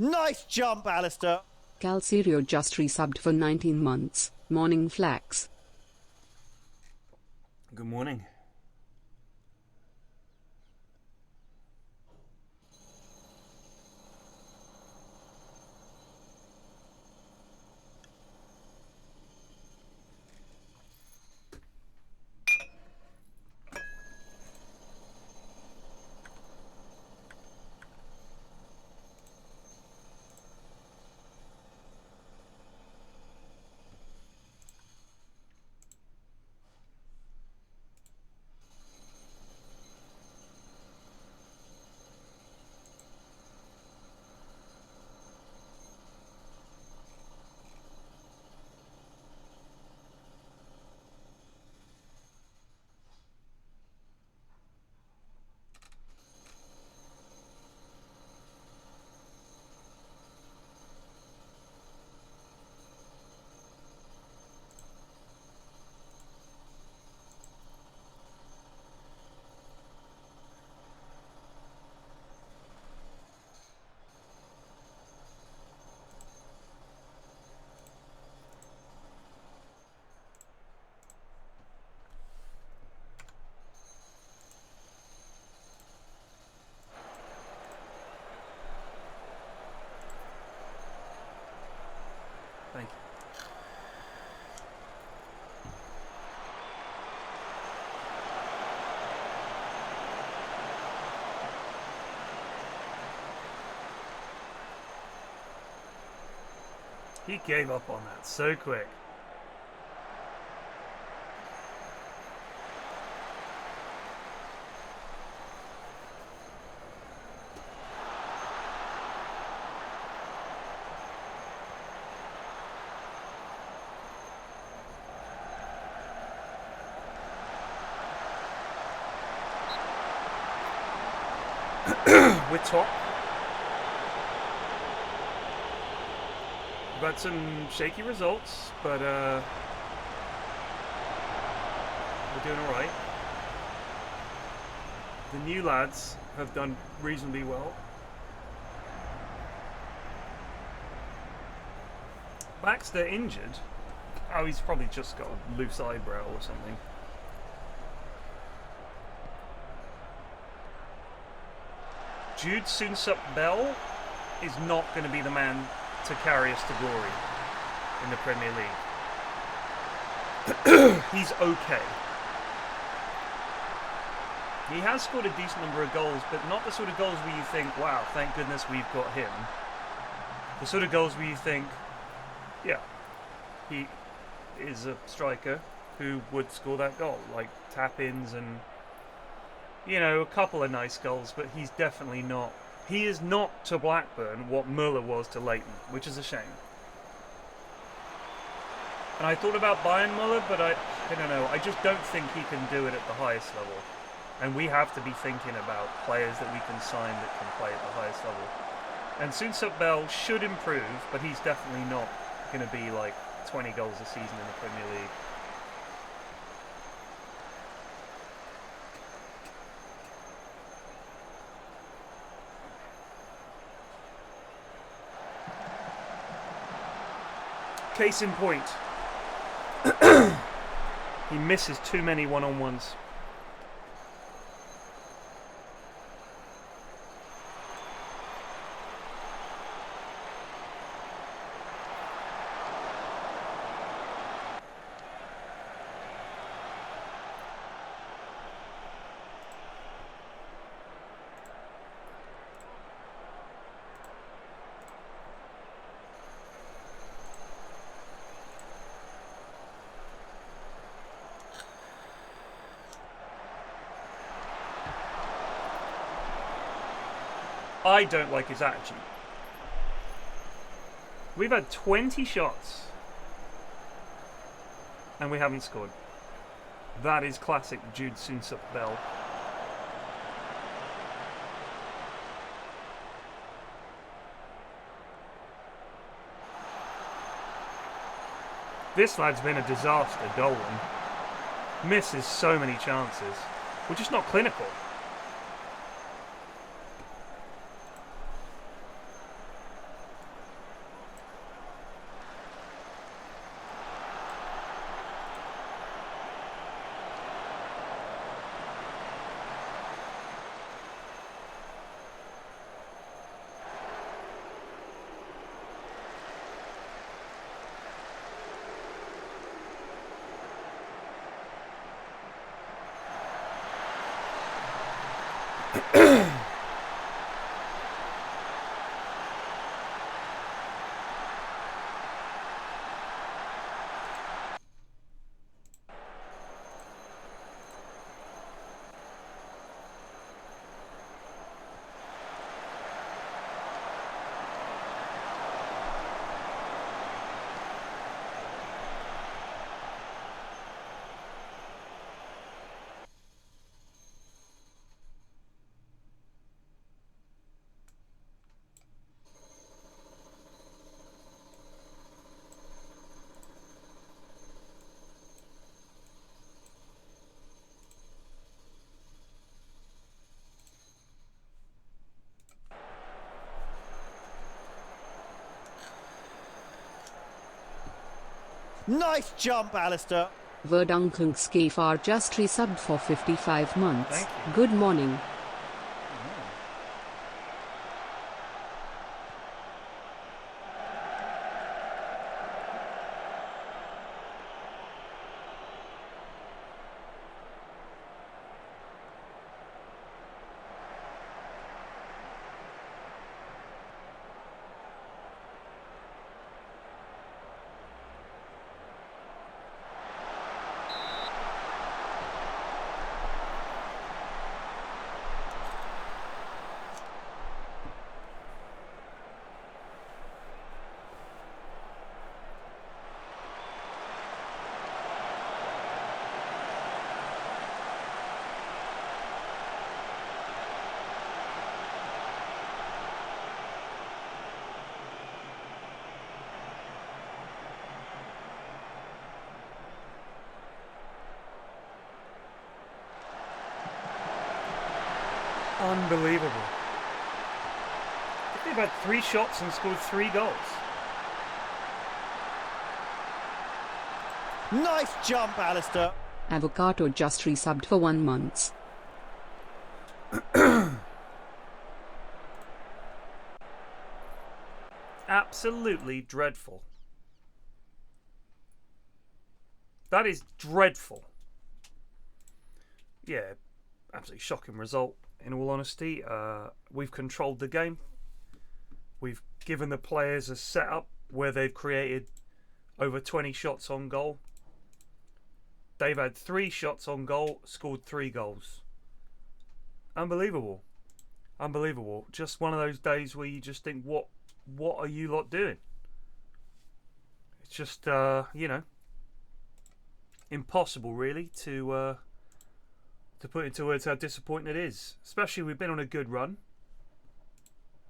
Nice jump, Alistair. Calcerio just resubbed for 19 months. Morning Flax. Good morning. Thank you. He gave up on that so quick. We're top. We've had some shaky results, but we're doing alright. The new lads have done reasonably well. Baxter injured. Oh, he's probably just got a loose eyebrow or something. Jude Soonsup Bell is not going to be the man to carry us to glory in the Premier League. He's okay. He has scored a decent number of goals, but not the sort of goals where you think, wow, thank goodness we've got him. The sort of goals where you think, yeah, he is a striker who would score that goal, like tap-ins and, you know, a couple of nice goals, but he's definitely not. He is not to Blackburn what Muller was to Leighton, which is a shame. And I thought about buying Muller, but I don't know. I just don't think he can do it at the highest level. And we have to be thinking about players that we can sign that can play at the highest level. And Soonsup Bell should improve, but he's definitely not going to be like 20 goals a season in the Premier League. Case in point, he misses too many one-on-ones. I don't like his attitude. We've had 20 shots and we haven't scored. That is classic Jude Soonsup Bell. This lad's been a disaster, Dolan. Misses so many chances. We're just not clinical. Nice jump, Alistair. Verdunklungskefar just resubbed for 55 months. Thank you. Good morning. Unbelievable. They've had 3 shots and scored 3 goals. Nice jump, Alistair. Avocado just resubbed for 1 month. Absolutely dreadful. That is dreadful. Yeah, absolutely shocking result, in all honesty. We've controlled the game. We've given the players a setup where they've created over 20 shots on goal. They've had 3 shots on goal, scored 3 goals. Unbelievable. Unbelievable. Just one of those days where you just think, what are you lot doing? It's just, you know, impossible really to put into words how disappointing it is. Especially we've been on a good run.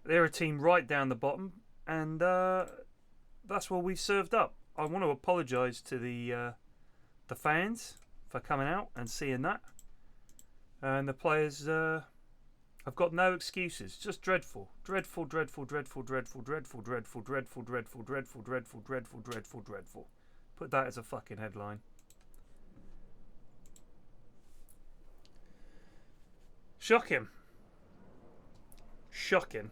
They're a team right down the bottom, and that's what we've served up. I want to apologise to the fans for coming out and seeing that, and the players. I've got no excuses. Just dreadful, dreadful, dreadful, dreadful, dreadful, dreadful, dreadful, dreadful, dreadful, dreadful, dreadful, dreadful, dreadful, dreadful. Put that as a fucking headline. Shocking. Shocking.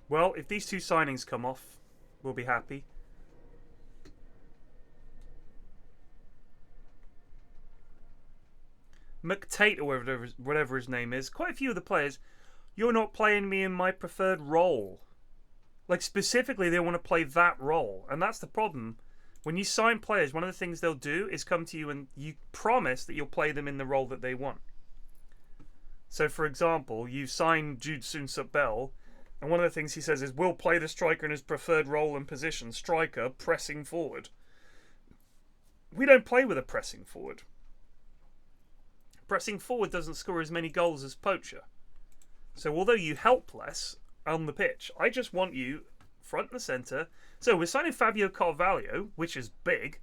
Well, if these 2 signings come off, we'll be happy. McTate, or whatever his name is, quite a few of the players, you're not playing me in my preferred role. Like, specifically, they want to play that role. And that's the problem. When you sign players, one of the things they'll do is come to you and you promise that you'll play them in the role that they want. So, for example, you sign Jude Soonsup-Bell, and one of the things he says is, we'll play the striker in his preferred role and position, striker, pressing forward. We don't play with a pressing forward. Pressing forward doesn't score as many goals as poacher. So although you help less on the pitch, I just want you front and centre. So we're signing Fabio Carvalho, which is big.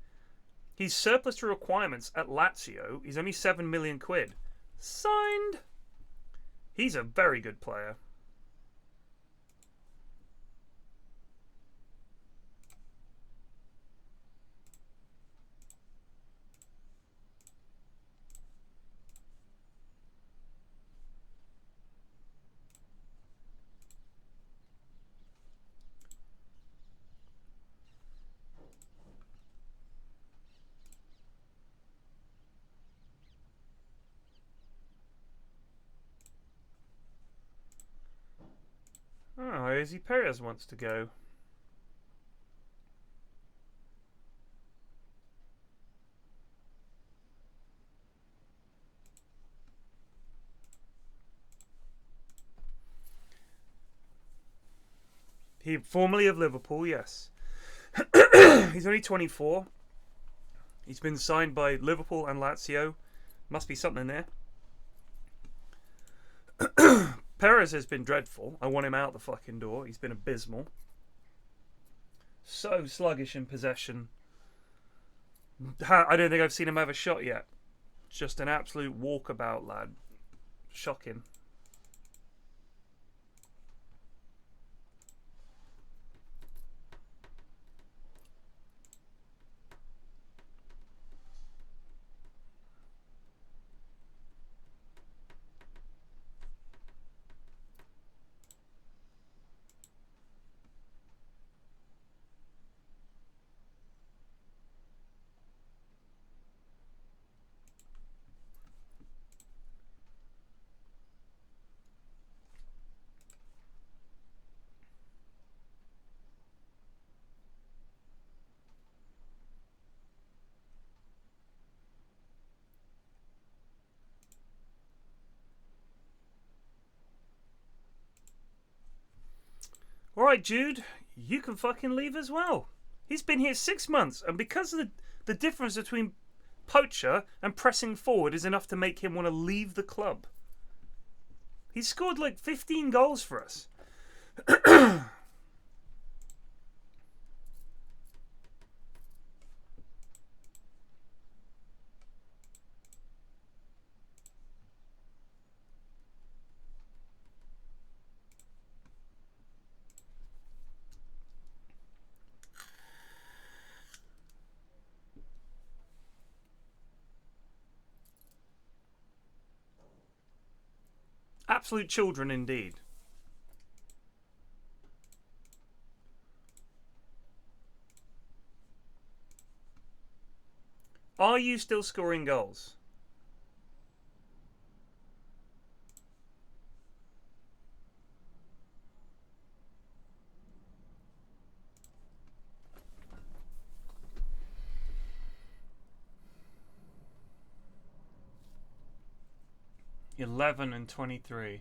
He's surplus to requirements at Lazio. He's only 7 million quid. Signed. He's a very good player. Rosie Perez wants to go. He formerly of Liverpool, yes. He's only 24. He's been signed by Liverpool and Lazio. Must be something there. Perez has been dreadful. I want him out the fucking door. He's been abysmal. So sluggish in possession. I don't think I've seen him have a shot yet. Just an absolute walkabout, lad. Shocking. Alright, Jude, you can fucking leave as well. He's been here 6 months, and because of the difference between poacher and pressing forward is enough to make him want to leave the club. He's scored like 15 goals for us. Absolute children indeed. Are you still scoring goals? and 23.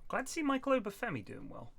Glad to see Michael Obafemi doing well.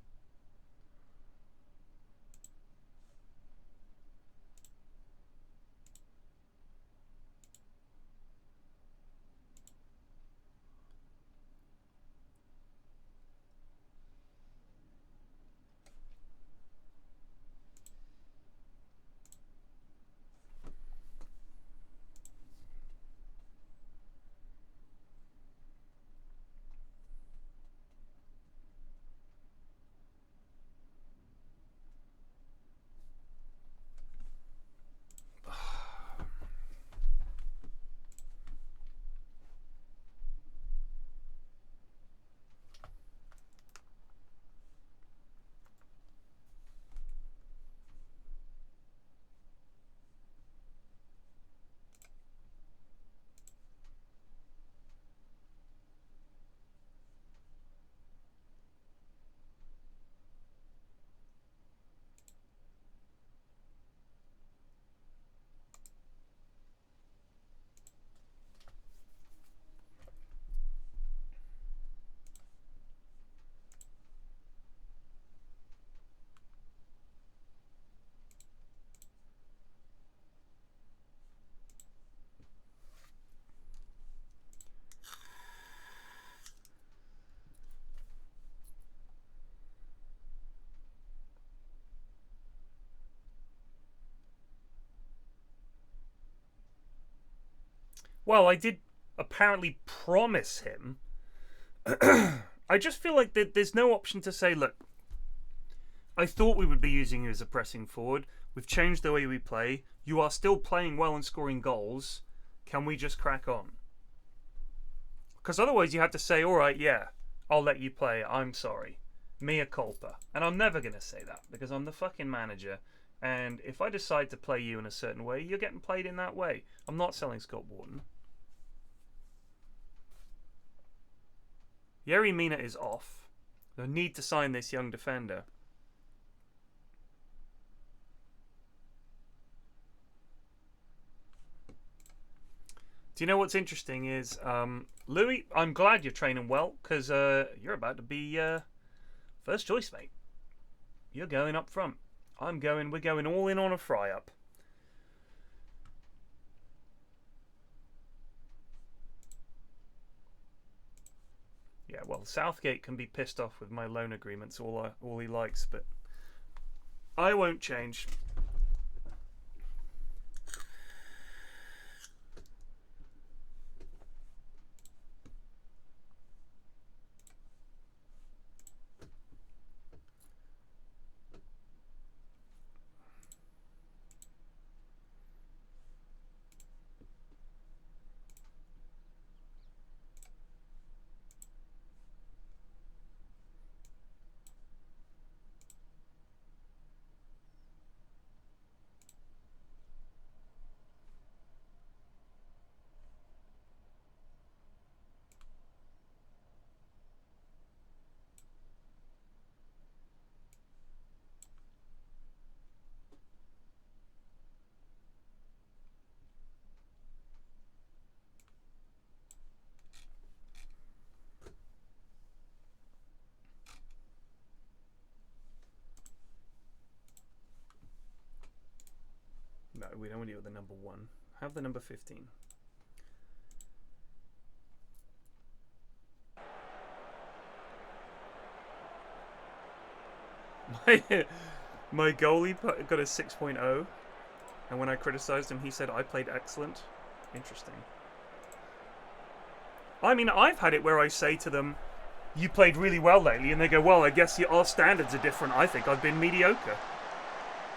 Well, I did apparently promise him. I just feel like there's no option to say, look, I thought we would be using you as a pressing forward. We've changed the way we play. You are still playing well and scoring goals. Can we just crack on? Because otherwise you have to say, all right, yeah, I'll let you play. I'm sorry. Mea culpa. And I'm never going to say that because I'm the fucking manager. And if I decide to play you in a certain way, you're getting played in that way. I'm not selling Scott Wharton. Yerry Mina is off. I need to sign this young defender. Do you know what's interesting is, Louis, I'm glad you're training well, because you're about to be first choice, mate. You're going up front. We're going all in on a fry-up. Yeah, well, Southgate can be pissed off with my loan agreements all he likes, but I won't change. No, we don't want to do the number 1. Have the number 15. My goalie got a 6.0, and when I criticised him, he said I played excellent. Interesting. I mean, I've had it where I say to them, "You played really well lately," and they go, "Well, I guess our standards are different. I think I've been mediocre."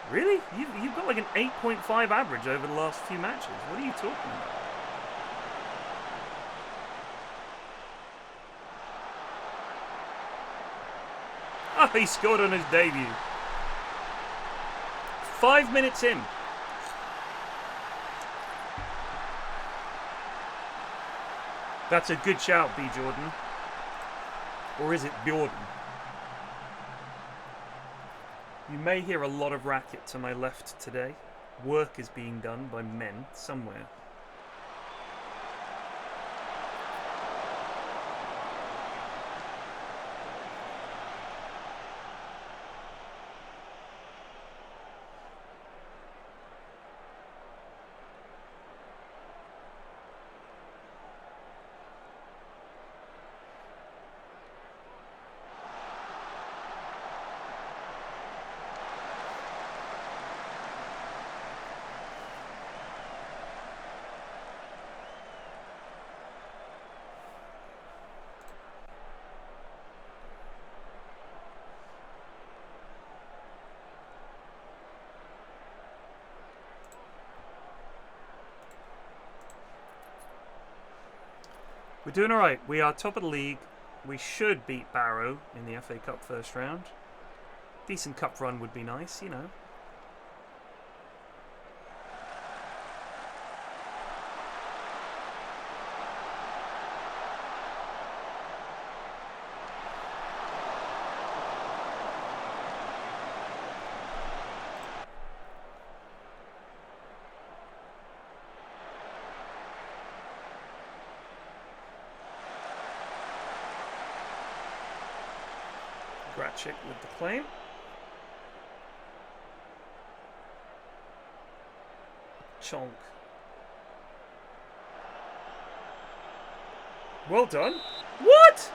Really? You've got like an 8.5 average over the last few matches. What are you talking about? Oh, he scored on his debut. 5 minutes in. That's a good shout, B. Jordan. Or is it Bjordan? You may hear a lot of racket to my left today. Work is being done by men somewhere. We're doing alright. We are top of the league. We should beat Barrow in the FA Cup first round. Decent cup run would be nice, you know. Gratchik with the claim. Chonk. Well done. What?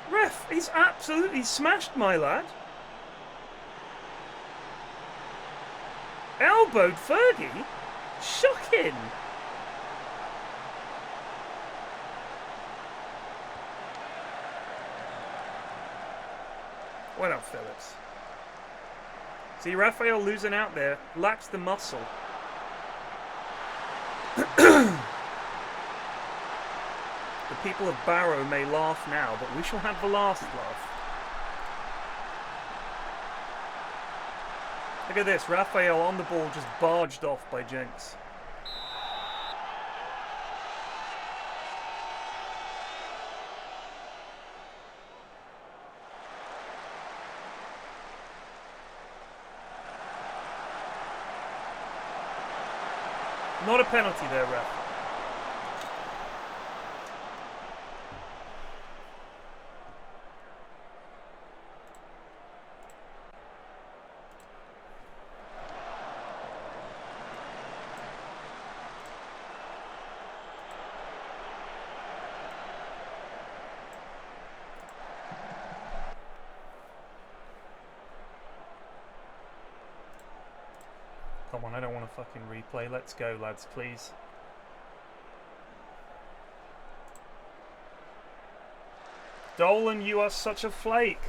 Ref, he's absolutely smashed my lad. Elbowed Fergie? Shocking. Well done, Phillips. See, Raphael losing out there. Lacks the muscle. The people of Barrow may laugh now, but we shall have the last laugh. Look at this, Raphael on the ball just barged off by Jenks. Not a penalty there, ref. Come on, I don't want to fucking replay. Let's go, lads, please. Dolan, you are such a flake.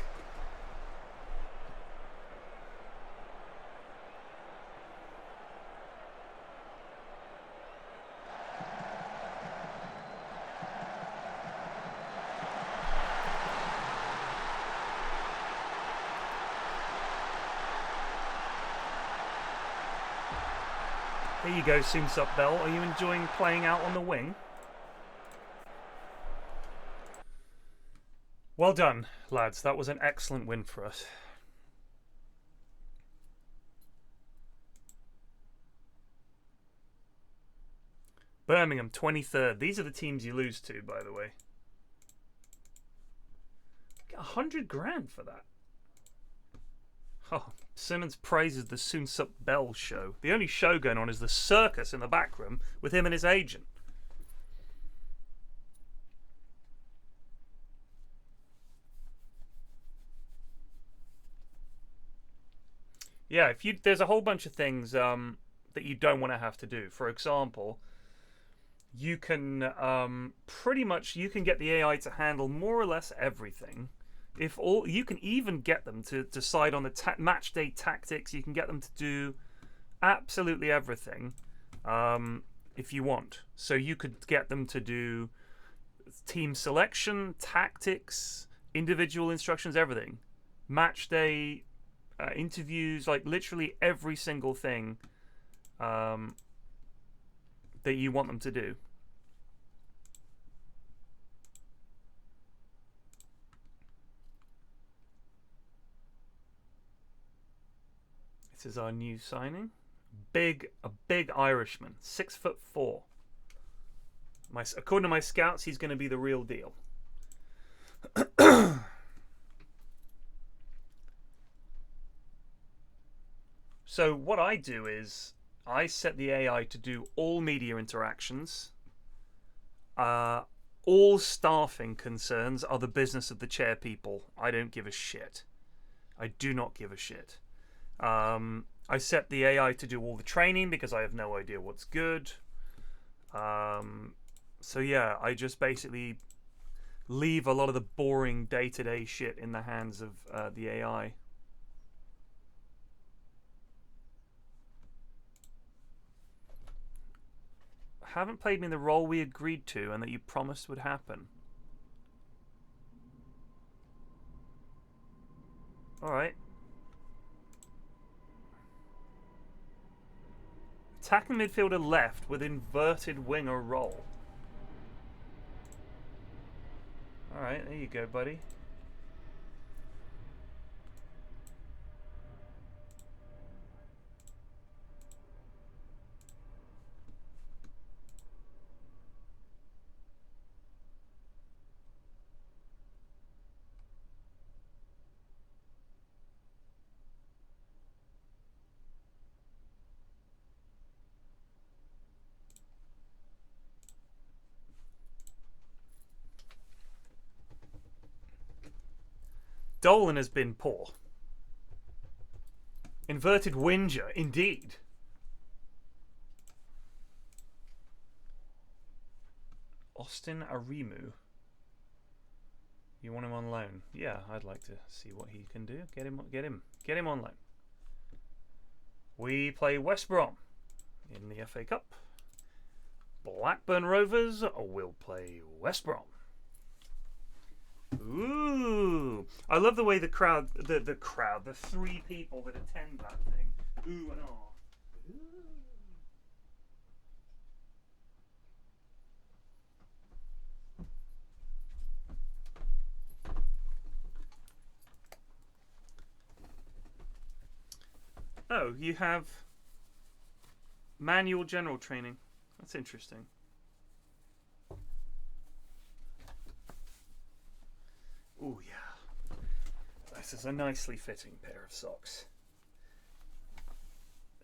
There you go, Soonsup Bell. Are you enjoying playing out on the wing? Well done, lads. That was an excellent win for us. Birmingham, 23rd. These are the teams you lose to, by the way. Get 100 grand for that. Oh, Simmons praises the Soonsup Bell show. The only show going on is the circus in the back room with him and his agent. Yeah, there's a whole bunch of things that you don't want to have to do. For example, you can pretty much get the AI to handle more or less everything. You can even get them to decide on the match day tactics. You can get them to do absolutely everything if you want. So you could get them to do team selection, tactics, individual instructions, everything. Match day, interviews, like literally every single thing that you want them to do. This is our new signing. A big Irishman, 6'4". According to my scouts, he's going to be the real deal. So what I do is I set the AI to do all media interactions. All staffing concerns are the business of the chair people. I don't give a shit. I do not give a shit. I set the AI to do all the training because I have no idea what's good. So yeah, I just basically leave a lot of the boring day-to-day shit in the hands of the AI. Haven't played me in the role we agreed to and that you promised would happen. Alright. Attacking midfielder left with inverted winger role. Alright, there you go, buddy. Dolan has been poor. Inverted winger, indeed. Austin Arimu. You want him on loan? Yeah, I'd like to see what he can do. Get him on loan. We play West Brom in the FA Cup. Blackburn Rovers will play West Brom. Ooh. I love the way the crowd, the three people that attend that thing, ooh and ah. Oh, you have manual general training. That's interesting. Oh yeah. This is a nicely fitting pair of socks.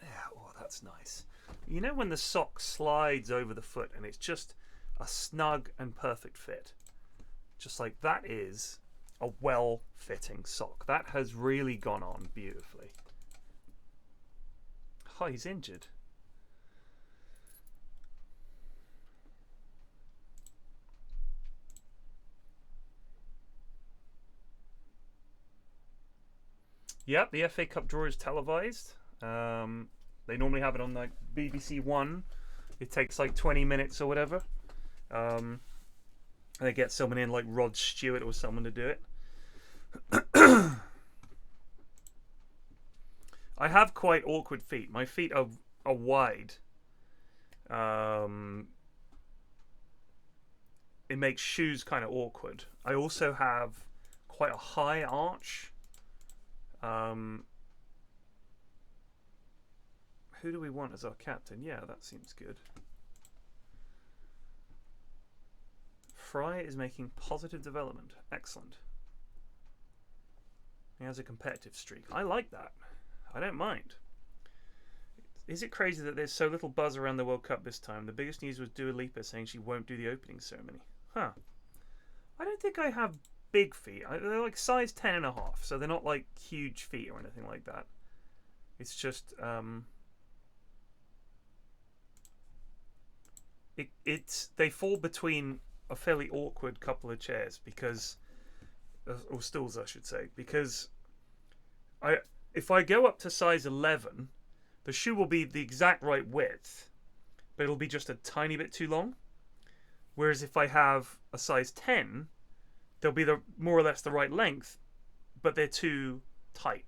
Yeah, oh, that's nice. You know when the sock slides over the foot and it's just a snug and perfect fit? Just like that is a well-fitting sock. That has really gone on beautifully. Oh, he's injured. Yep, the FA Cup draw is televised. They normally have it on like BBC One. It takes like 20 minutes or whatever. They get someone in like Rod Stewart or someone to do it. I have quite awkward feet. My feet are wide. It makes shoes kind of awkward. I also have quite a high arch. Who do we want as our captain? Yeah, that seems good. Fry is making positive development. Excellent. He has a competitive streak. I like that. I don't mind. Is it crazy that there's so little buzz around the World Cup this time? The biggest news was Dua Lipa saying she won't do the opening ceremony. Huh. I don't think I have big feet. They're like size 10.5, so they're not like huge feet or anything like that. It's just they fall between a fairly awkward couple of chairs because, or stools I should say, because if I go up to size 11, the shoe will be the exact right width, but it'll be just a tiny bit too long. Whereas if I have a size 10, they'll be more or less the right length, but they're too tight.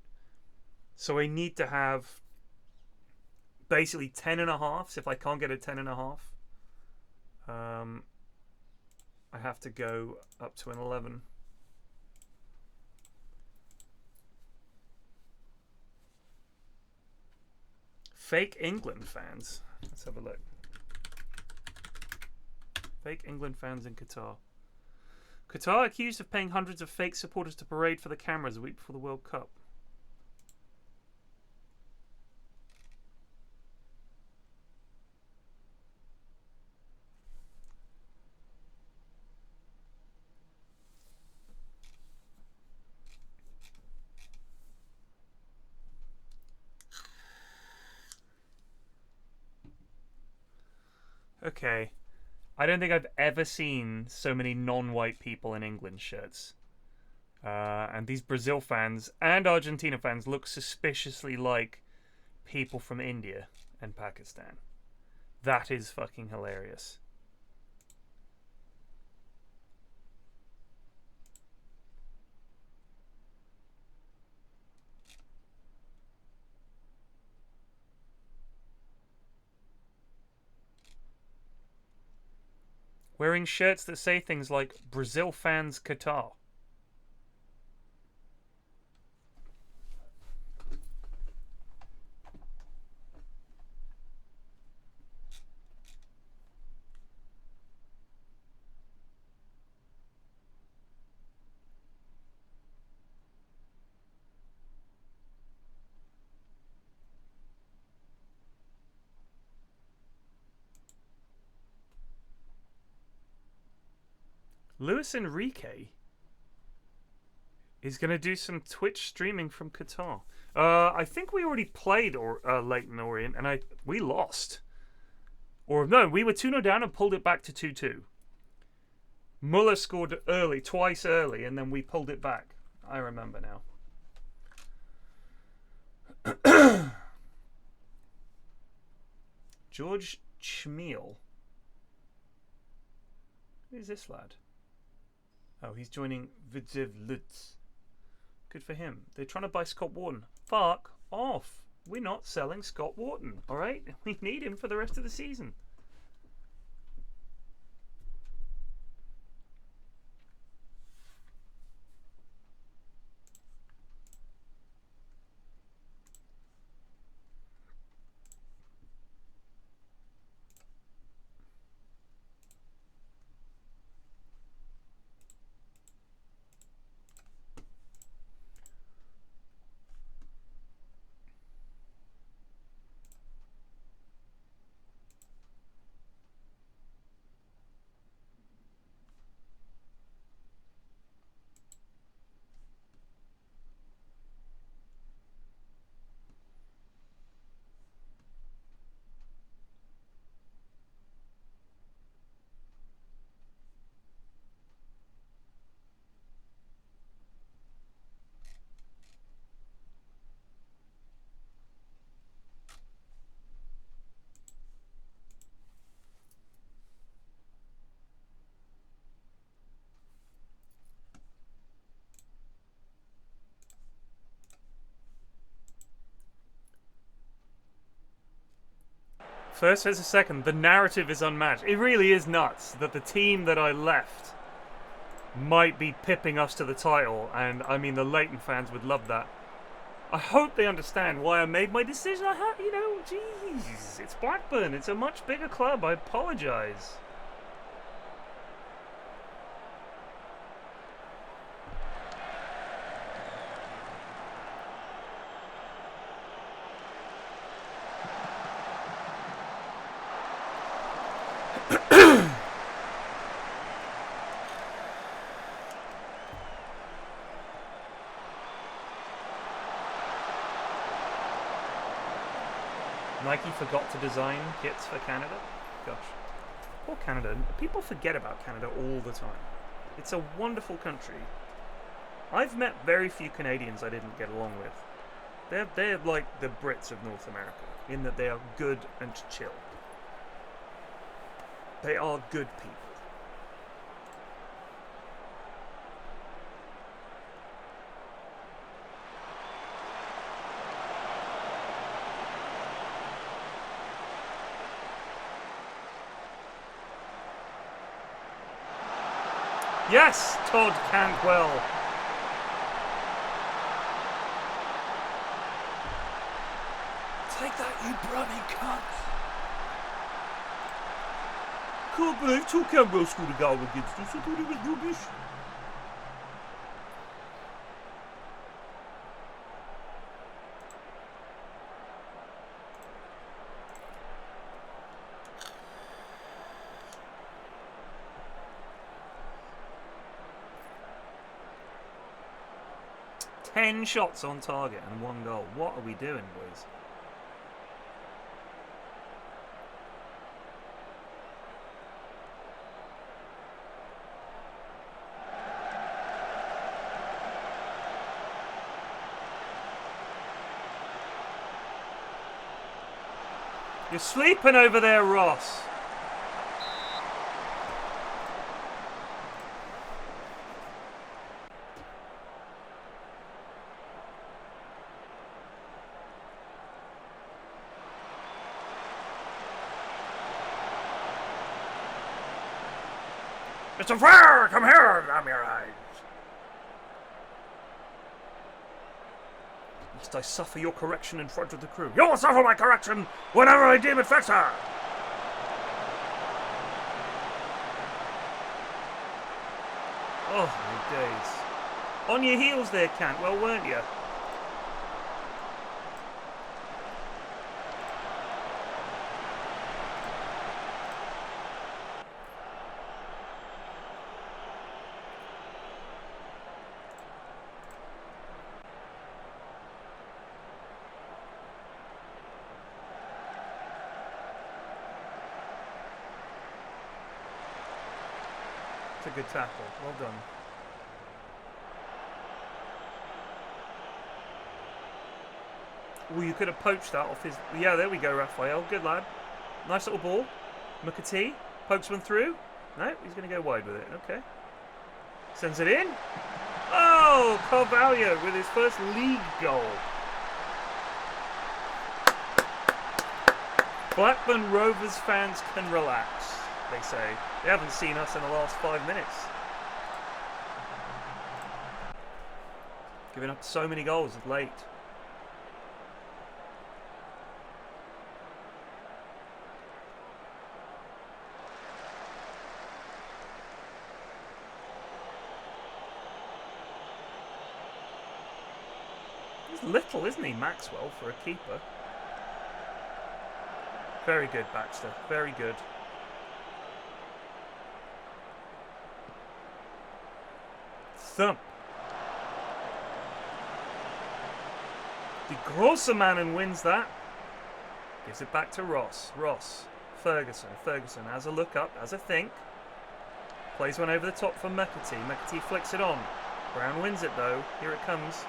So I need to have basically 10.5s. If I can't get a 10.5, I have to go up to an 11. Fake England fans. Let's have a look. Fake England fans in Qatar. Qatar accused of paying hundreds of fake supporters to parade for the cameras a week before the World Cup. Okay. I don't think I've ever seen so many non-white people in England shirts. And these Brazil fans and Argentina fans look suspiciously like people from India and Pakistan. That is fucking hilarious. Wearing shirts that say things like Brazil fans Qatar. Luis Enrique is going to do some Twitch streaming from Qatar. I think we already played Leyton Orient, and we lost. Or no, we were 2-0 down and pulled it back to 2-2. Muller scored twice early, and then we pulled it back. I remember now. George Chmiel. Who is this lad? Oh, he's joining Vidzev Lutz. Good for him. They're trying to buy Scott Wharton. Fuck off. We're not selling Scott Wharton, alright? We need him for the rest of the season. First versus second, the narrative is unmatched. It really is nuts that the team that I left might be pipping us to the title, and I mean the Leighton fans would love that. I hope they understand why I made my decision. Jeez, it's Blackburn. It's a much bigger club. I apologise. Nike forgot to design kits for Canada. Gosh. Poor Canada. People forget about Canada all the time. It's a wonderful country. I've met very few Canadians I didn't get along with. They're like the Brits of North America, in that they are good and chill. They are good people. Yes, Todd Cantwell. Take that, you bloody cunt! Can't believe Todd Cantwell scored a goal against us. I thought it was rubbish. Ten shots on target and 1 goal. What are we doing, boys? You're sleeping over there, Ross. Mr. Frere, come here, damn your eyes. Lest I suffer your correction in front of the crew. You'll suffer my correction whenever I deem it fitter. Oh, my days. On your heels there, Cantwell, weren't you? It's a good tackle. Well done. Oh, you could have poached that off his... Yeah, there we go, Raphael. Good lad. Nice little ball. McAtee pokes one through. No, he's going to go wide with it. Okay. Sends it in. Oh, Carvalho with his first league goal. Blackburn Rovers fans can relax, they say. They haven't seen us in the last 5 minutes. Giving up so many goals of late. He's little, isn't he, Maxwell, for a keeper? Very good, Baxter. Very good. Thump. De Grossermannen wins that. Gives it back to Ross. Ross. Ferguson. Ferguson has a look up, has a think. Plays one over the top for McAtee. McAtee flicks it on. Brown wins it though. Here it comes.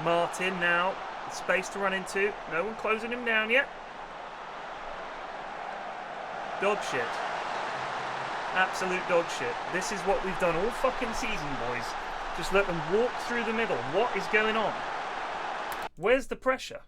Martin now. Space to run into. No one closing him down yet. Dog shit. Absolute dog shit. This is what we've done all fucking season, boys. Just let them walk through the middle. What is going on? Where's the pressure?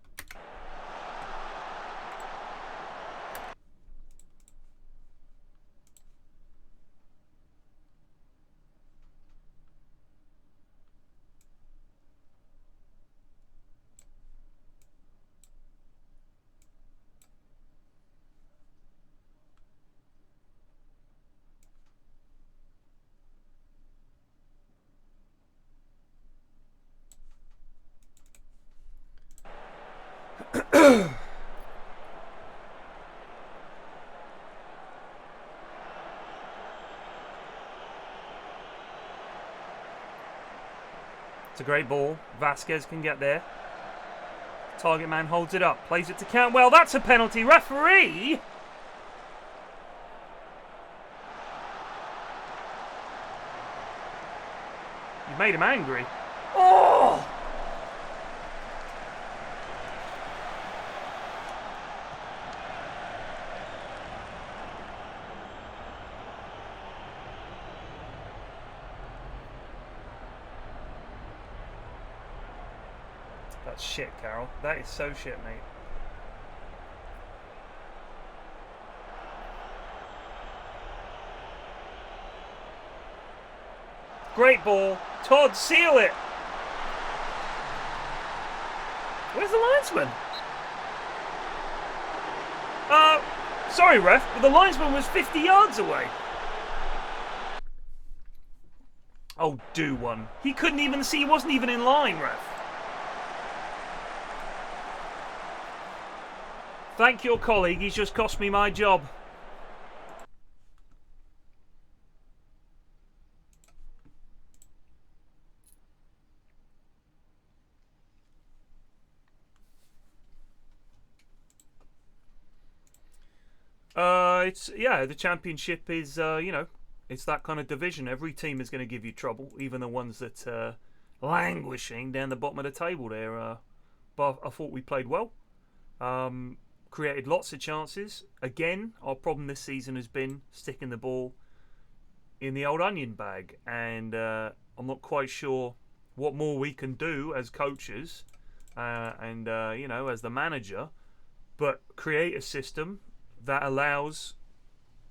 It's a great ball. Vasquez can get there. Target man holds it up. Plays it to Cantwell. That's a penalty. Referee! You made him angry. Oh! That's shit, Carol. That is so shit, mate. Great ball. Todd, seal it. Where's the linesman? Sorry, ref, but the linesman was 50 yards away. Oh, do one. He couldn't even see. He wasn't even in line, ref. Thank your colleague. He's just cost me my job. The championship is, it's that kind of division. Every team is going to give you trouble, even the ones that are languishing down the bottom of the table there. But I thought we played well. Created lots of chances. Again, our problem this season has been sticking the ball in the old onion bag, and I'm not quite sure what more we can do as coaches and as the manager, but create a system that allows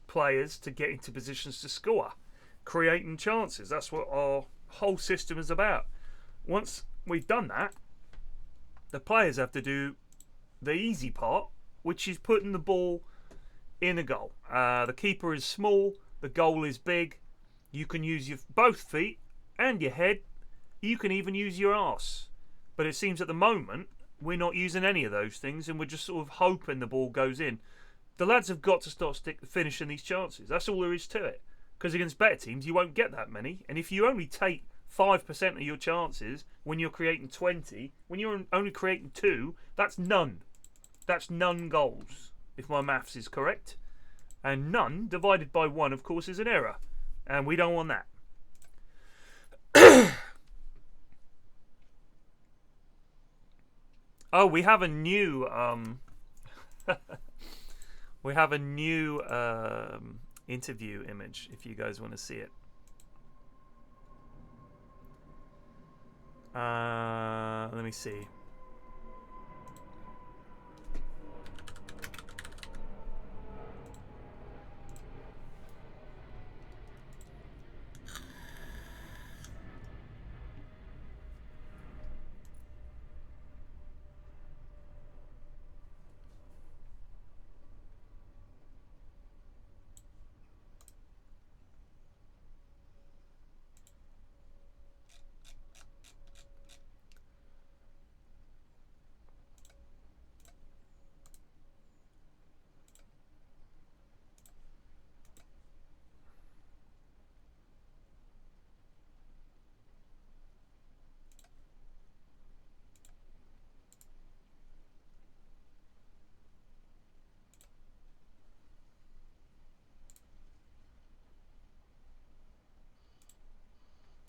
players to get into positions to score, creating chances. That's what our whole system is about. Once we've done that, the players have to do the easy part, which is putting the ball in the goal. The keeper is small, the goal is big. You can use your both feet and your head. You can even use your arse. But it seems at the moment we're not using any of those things, and we're just sort of hoping the ball goes in. The lads have got to start finishing these chances. That's all there is to it. Because against better teams, you won't get that many. And if you only take 5% of your chances when you're creating 20, when you're only creating 2, that's none. That's none goals, if my maths is correct. And none divided by 1, of course, is an error. And we don't want that. Oh, we have a new... we have a new interview image, if you guys want to see it. Let me see.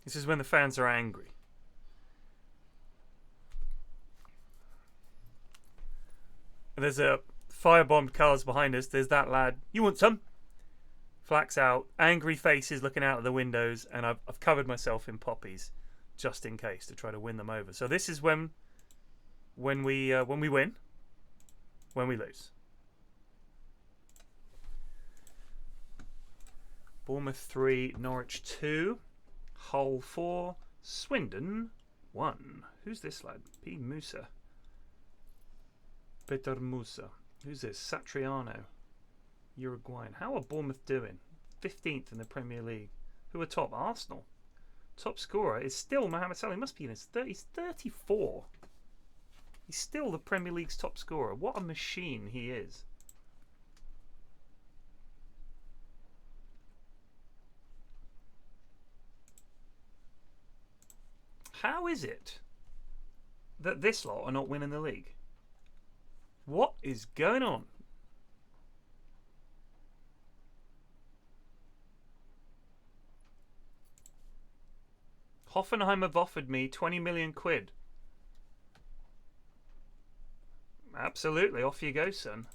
This is when the fans are angry. And there's a firebombed cars behind us. There's that lad. You want some? Flax out. Angry faces looking out of the windows. And I've covered myself in poppies just in case to try to win them over. So this is when we win, when we lose. Bournemouth 3, Norwich 2. Hull 4, Swindon 1. Who's this lad? P. Musa. Peter Musa. Who's this? Satriano. Uruguayan. How are Bournemouth doing? 15th in the Premier League. Who are top? Arsenal. Top scorer is still Mohamed Salah. He must be in his 30s. He's 34. He's still the Premier League's top scorer. What a machine he is. How is it that this lot are not winning the league? What is going on? Hoffenheim have offered me 20 million quid. Absolutely, off you go, son.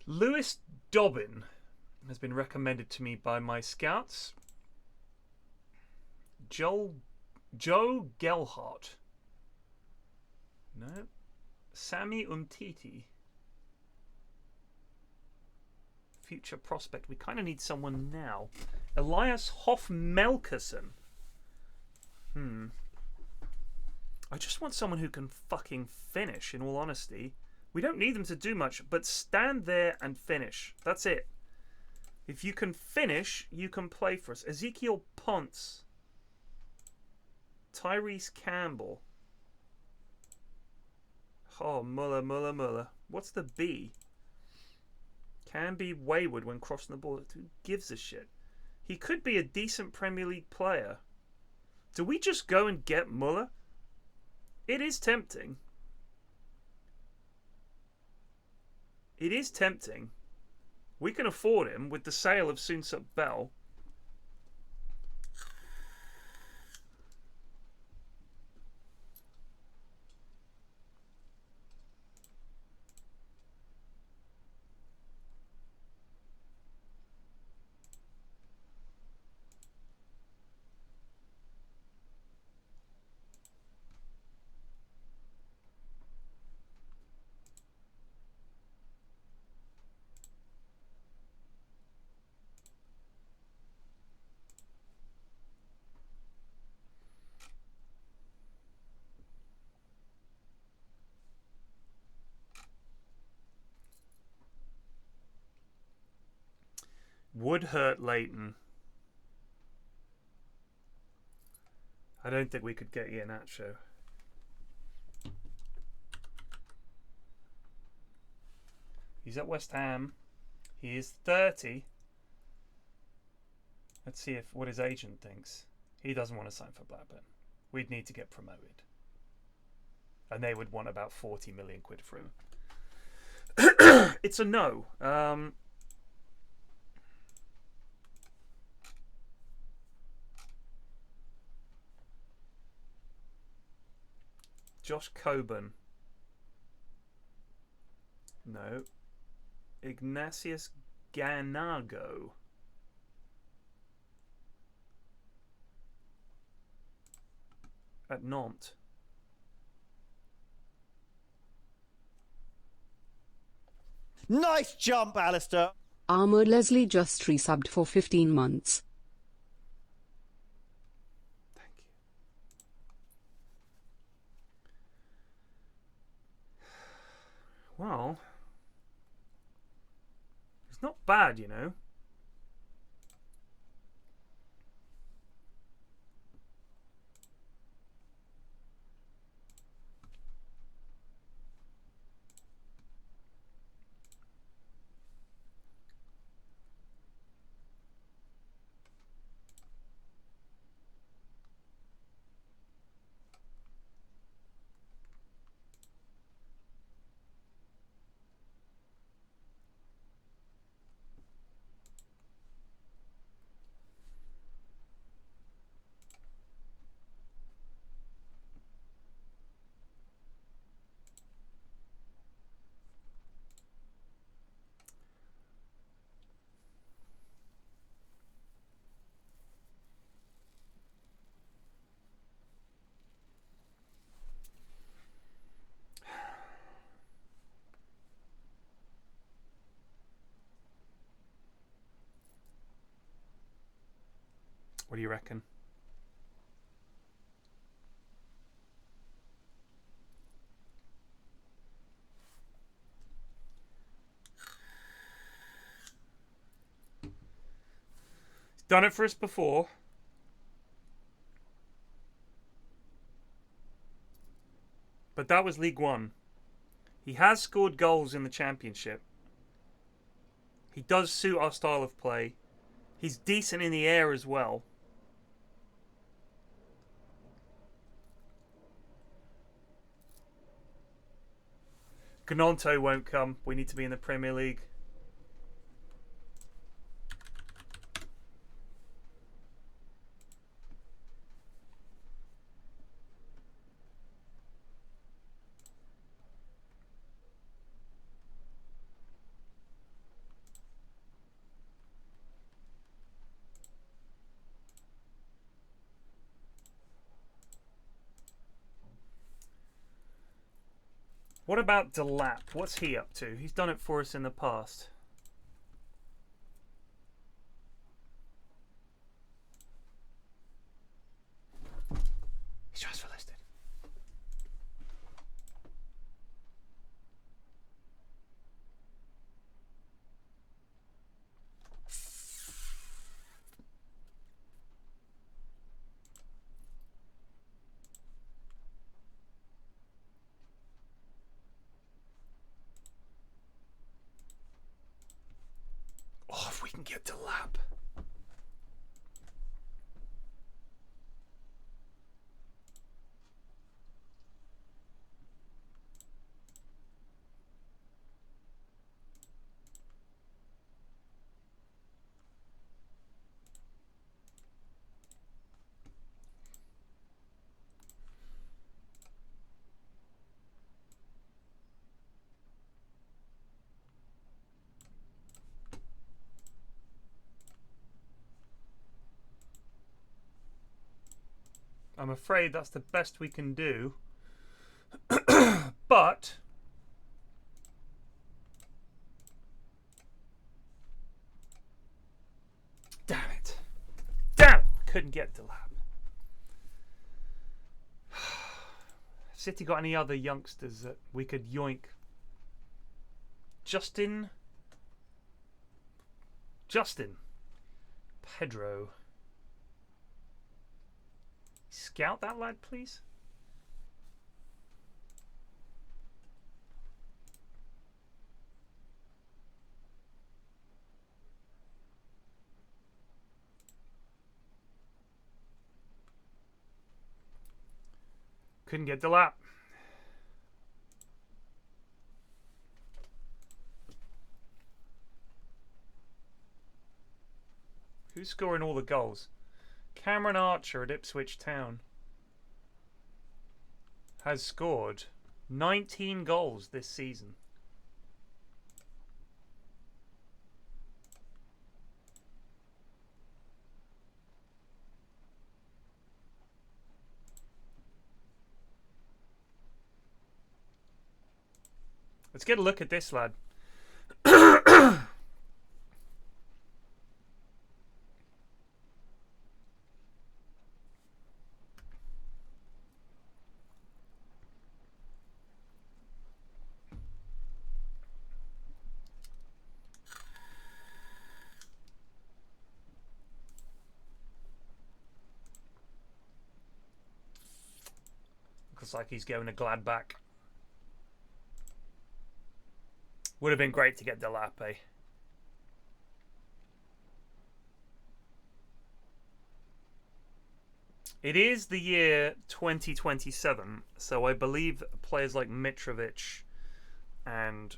Lewis Dobbin has been recommended to me by my scouts. Joe Gelhardt. No. Sami Umtiti. Future prospect. We kind of need someone now. Elias Hoff-Melkerson. I just want someone who can fucking finish, in all honesty. We don't need them to do much, but stand there and finish. That's it. If you can finish, you can play for us. Ezekiel Ponce. Tyrese Campbell. Oh, Muller. What's the B? Can be wayward when crossing the ball. Who gives a shit? He could be a decent Premier League player. Do we just go and get Muller? It is tempting. It is tempting. We can afford him with the sale of Soonsup Bell. Would hurt Leighton. I don't think we could get Iheanacho. He's at West Ham. He is 30. Let's see what his agent thinks. He doesn't want to sign for Blackburn. We'd need to get promoted. And they would want about 40 million quid for him. It's a no. Josh Coburn. No. Ignatius Ganago. At Nantes. Nice jump, Alistair. Armored Leslie just resubbed for 15 months. Thank you. Well, it's not bad, you know. What do you reckon? He's done it for us before. But that was League One. He has scored goals in the Championship. He does suit our style of play. He's decent in the air as well. Gnonto won't come. We need to be in the Premier League. What about Delap? What's he up to? He's done it for us in the past. He's transfer listed. Oh, if we can get to lap. I'm afraid that's the best we can do. But damn it. Damn it. Couldn't get to lap. City got any other youngsters that we could yoink? Justin. Pedro. Scout that lad, please. Couldn't get the lap. Who's scoring all the goals? Cameron Archer at Ipswich Town. has scored 19 goals this season. Let's get a look at this lad. Looks like he's going to Gladbach. Would have been great to get Delape. It is the year 2027, so I believe players like Mitrovic and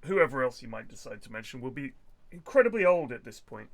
whoever else you might decide to mention will be incredibly old at this point.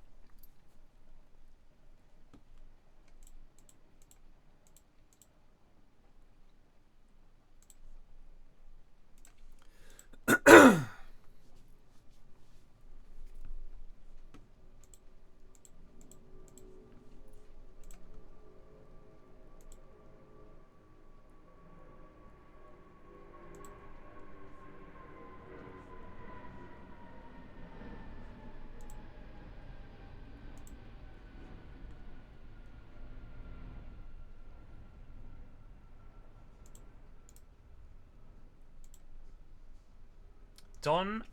Don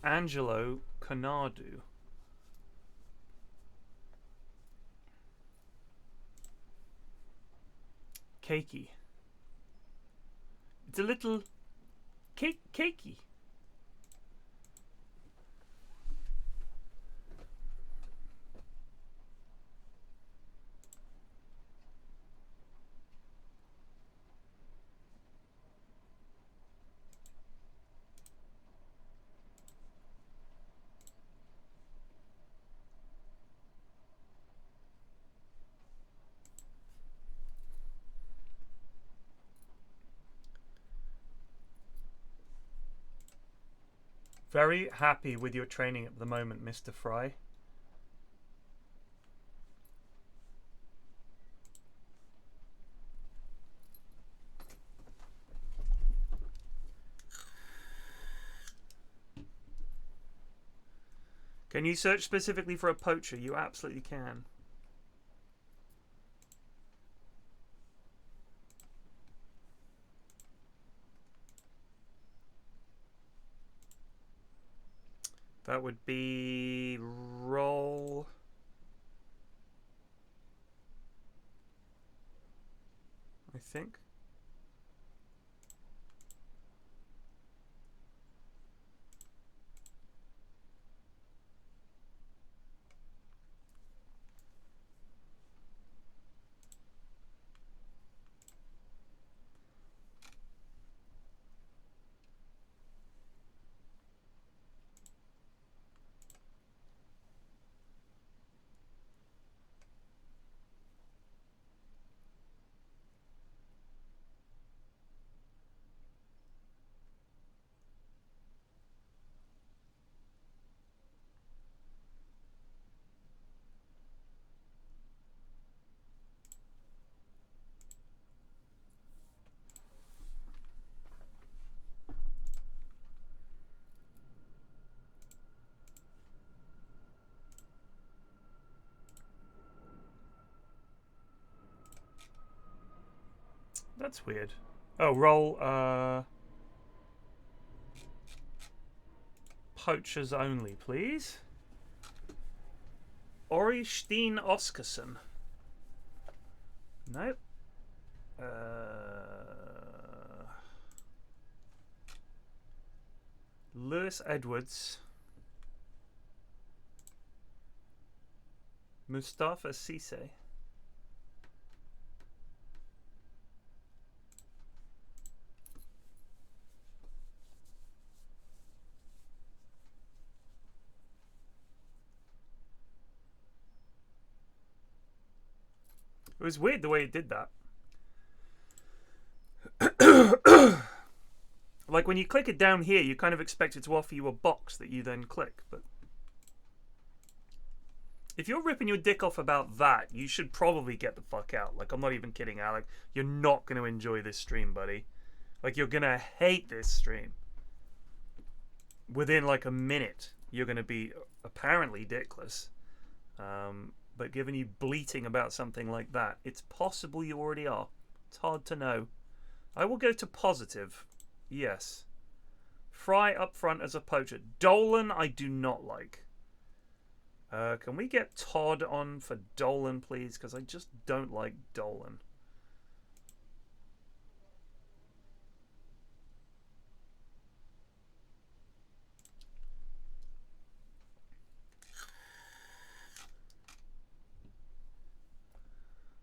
Angelo Conadu. Cakey. It's a little cakey. Very happy with your training at the moment, Mr. Fry. Can you search specifically for a poacher? You absolutely can. That would be roll. I think. That's weird. Oh, roll poachers only, please. Ori Steen Oskarsson. Nope. Lewis Edwards. Mustafa Cisse. It was weird the way it did that. Like when you click it down here, you kind of expect it to offer you a box that you then click. But if you're ripping your dick off about that, you should probably get the fuck out. Like, I'm not even kidding, Alec. You're not going to enjoy this stream, buddy. Like, you're going to hate this stream. Within, like, a minute, you're going to be apparently dickless. But given you bleating about something like that, it's possible you already are. It's hard to know. I will go to positive. Yes. Fry up front as a poacher. Dolan, I do not like. Can we get Todd on for Dolan, please? Because I just don't like Dolan.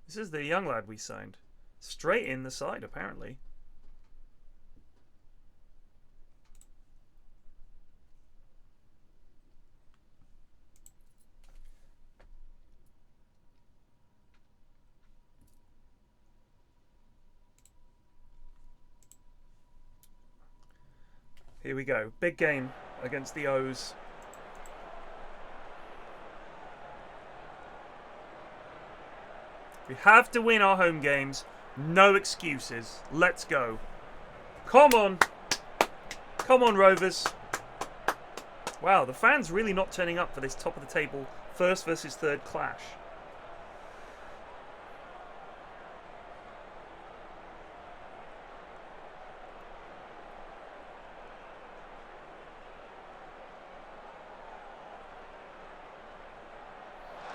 This is the young lad we signed. Straight in the side, apparently. Here we go. Big game against the O's. We have to win our home games. No excuses. Let's go. Come on. Come on, Rovers. Wow, the fans really not turning up for this top of the table first versus third clash.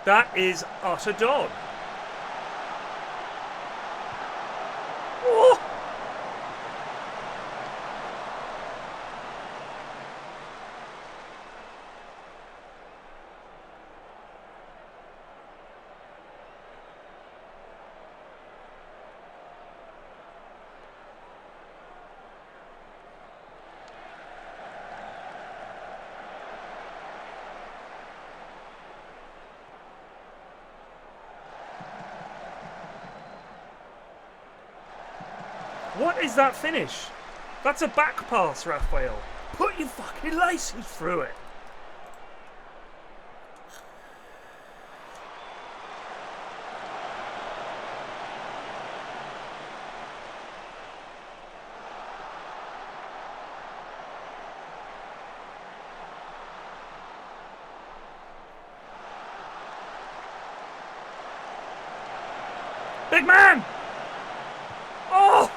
That is utter dog. Oh! What is that finish? That's a back pass, Raphael. Put your fucking laces through it. Big man! Oh!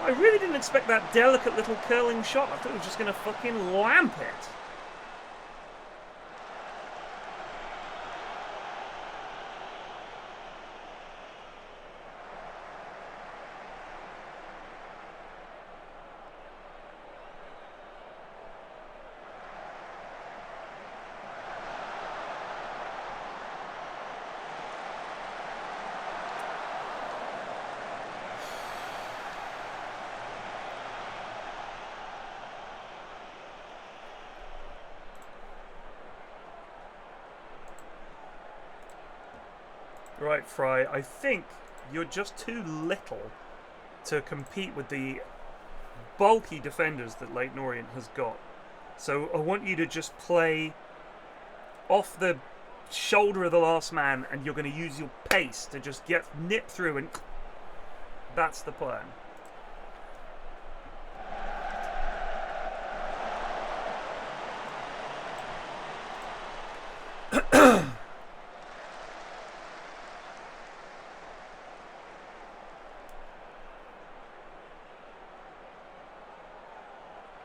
I really didn't expect that delicate little curling shot. I thought he was just going to fucking lamp it. Right, Fry, I think you're just too little to compete with the bulky defenders that Leyton Orient has got. So I want you to just play off the shoulder of the last man, and you're going to use your pace to just nip through, and that's the plan.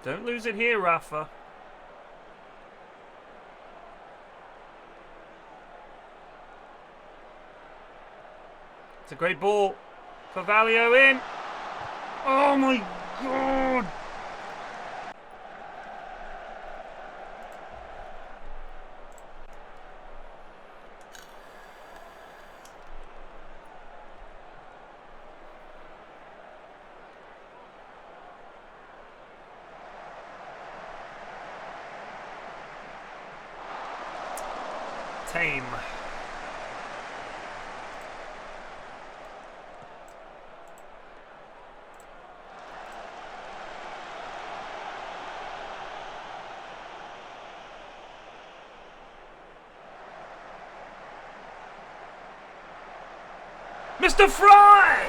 Don't lose it here, Rafa. It's a great ball. Carvalho in. Oh my God. Tame. Mr. Fry!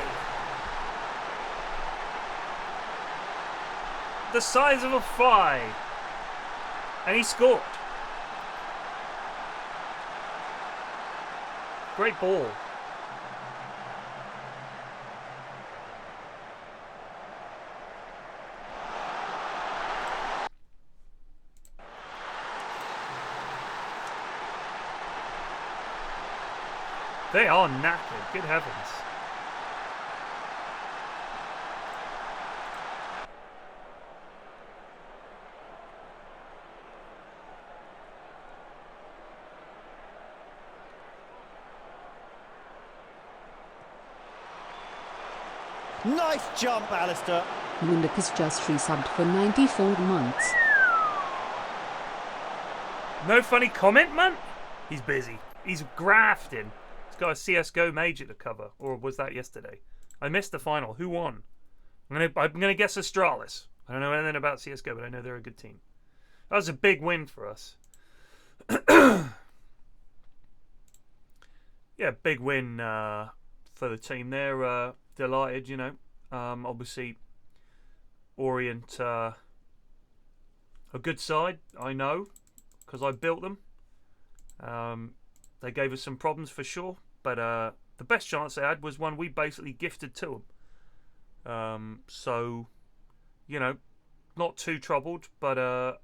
The size of a fly. And he scored. Great ball. They are knackered. Good heavens. Nice jump, Alistair. Lundakus just resubbed for 94 months. No funny comment, man? He's busy. He's grafting. He's got a CSGO major to cover. Or was that yesterday? I missed the final. Who won? I'm gonna guess Astralis. I don't know anything about CSGO, but I know they're a good team. That was a big win for us. Yeah, big win for the team. They're delighted, you know. Obviously, Orient, a good side, I know, because I built them. They gave us some problems for sure, but the best chance they had was one we basically gifted to them. So, you know, not too troubled, but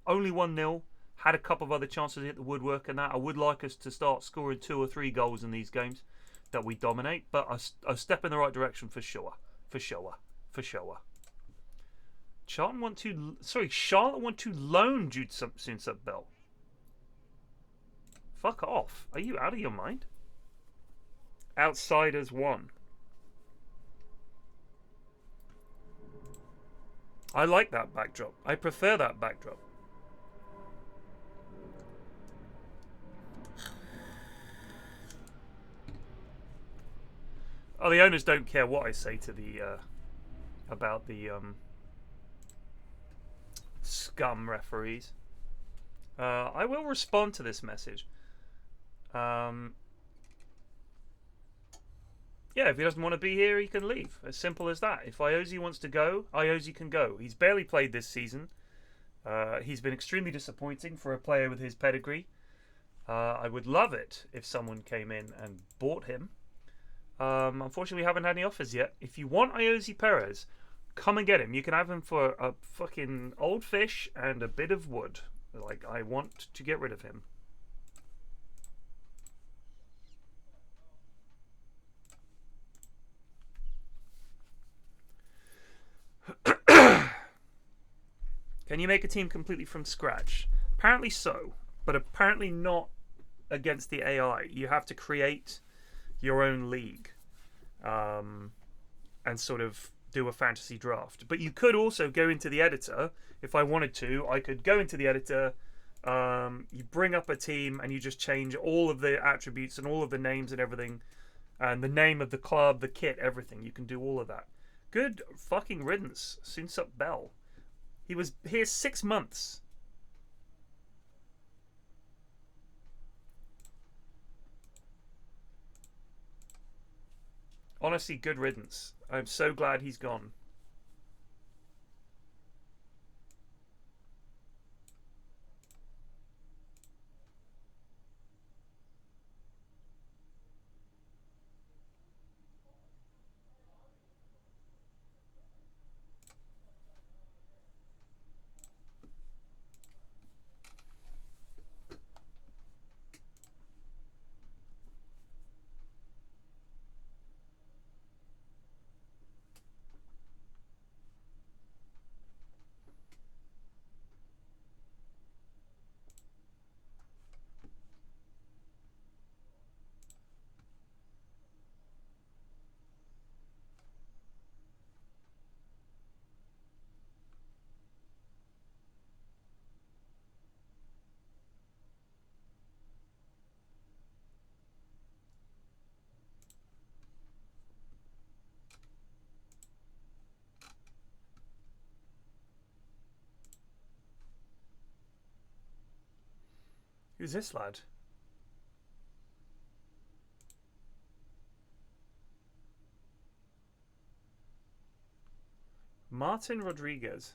only 1-0. Had a couple of other chances to hit the woodwork and that. I would like us to start scoring 2 or 3 goals in these games that we dominate, but a step in the right direction for sure. For sure. For sure. Charlton want to loan Jude Soon-Sub Bell. Fuck off. Are you out of your mind? Outsiders 1. I like that backdrop. I prefer that backdrop. Oh, the owners don't care what I say to the about the scum referees. I will respond to this message. Yeah, if he doesn't want to be here, he can leave. As simple as that. If Iosi wants to go, Iosi can go. He's barely played this season. He's been extremely disappointing for a player with his pedigree. I would love it if someone came in and bought him. Unfortunately, we haven't had any offers yet. If you want Iosi Perez, come and get him. You can have him for a fucking old fish and a bit of wood. Like, I want to get rid of him. Can you make a team completely from scratch? Apparently so, but apparently not against the AI. You have to create your own league and sort of do a fantasy draft. But you could also go into the editor. If I wanted to, I could go into the editor, you bring up a team and you just change all of the attributes and all of the names and everything, and the name of the club, the kit, everything. You can do all of that. Good fucking riddance, Soon-Sub Bell. He was here 6 months. Honestly, good riddance. I'm so glad he's gone. Who's this lad? Martin Rodriguez.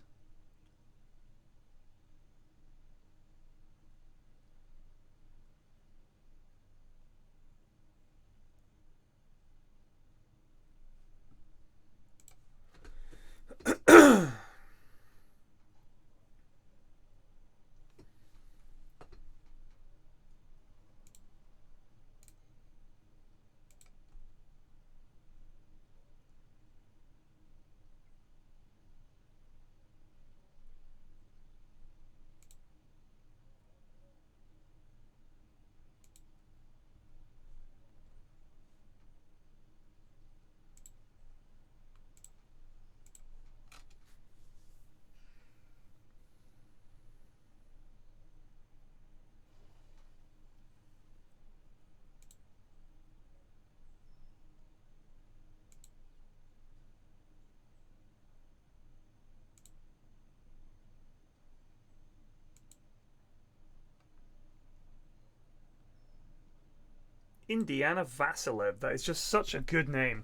Indiana Vasilev. That is just such a good name.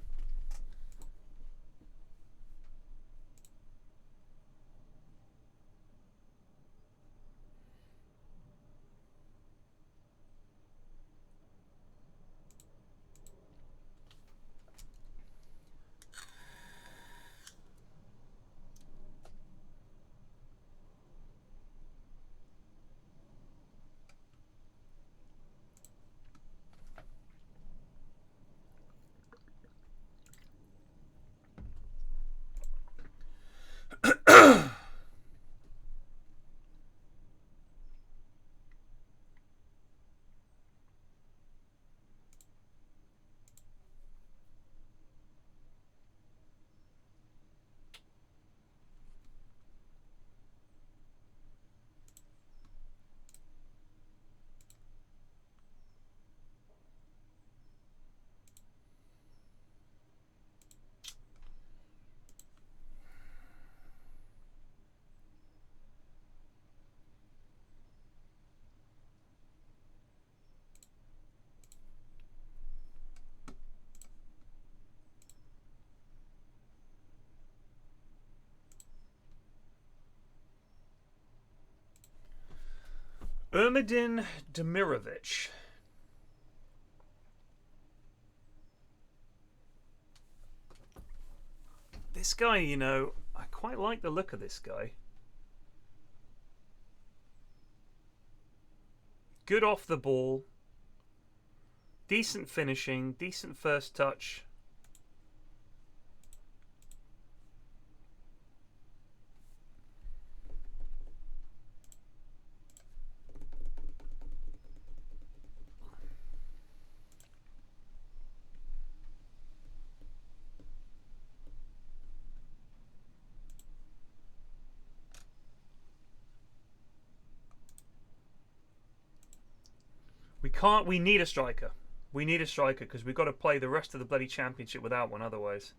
Ermedin Demirovic. This guy, you know, I quite like the look of this guy. Good off the ball. Decent finishing. Decent first touch. We need a striker. We need a striker because we've got to play the rest of the bloody championship without one otherwise.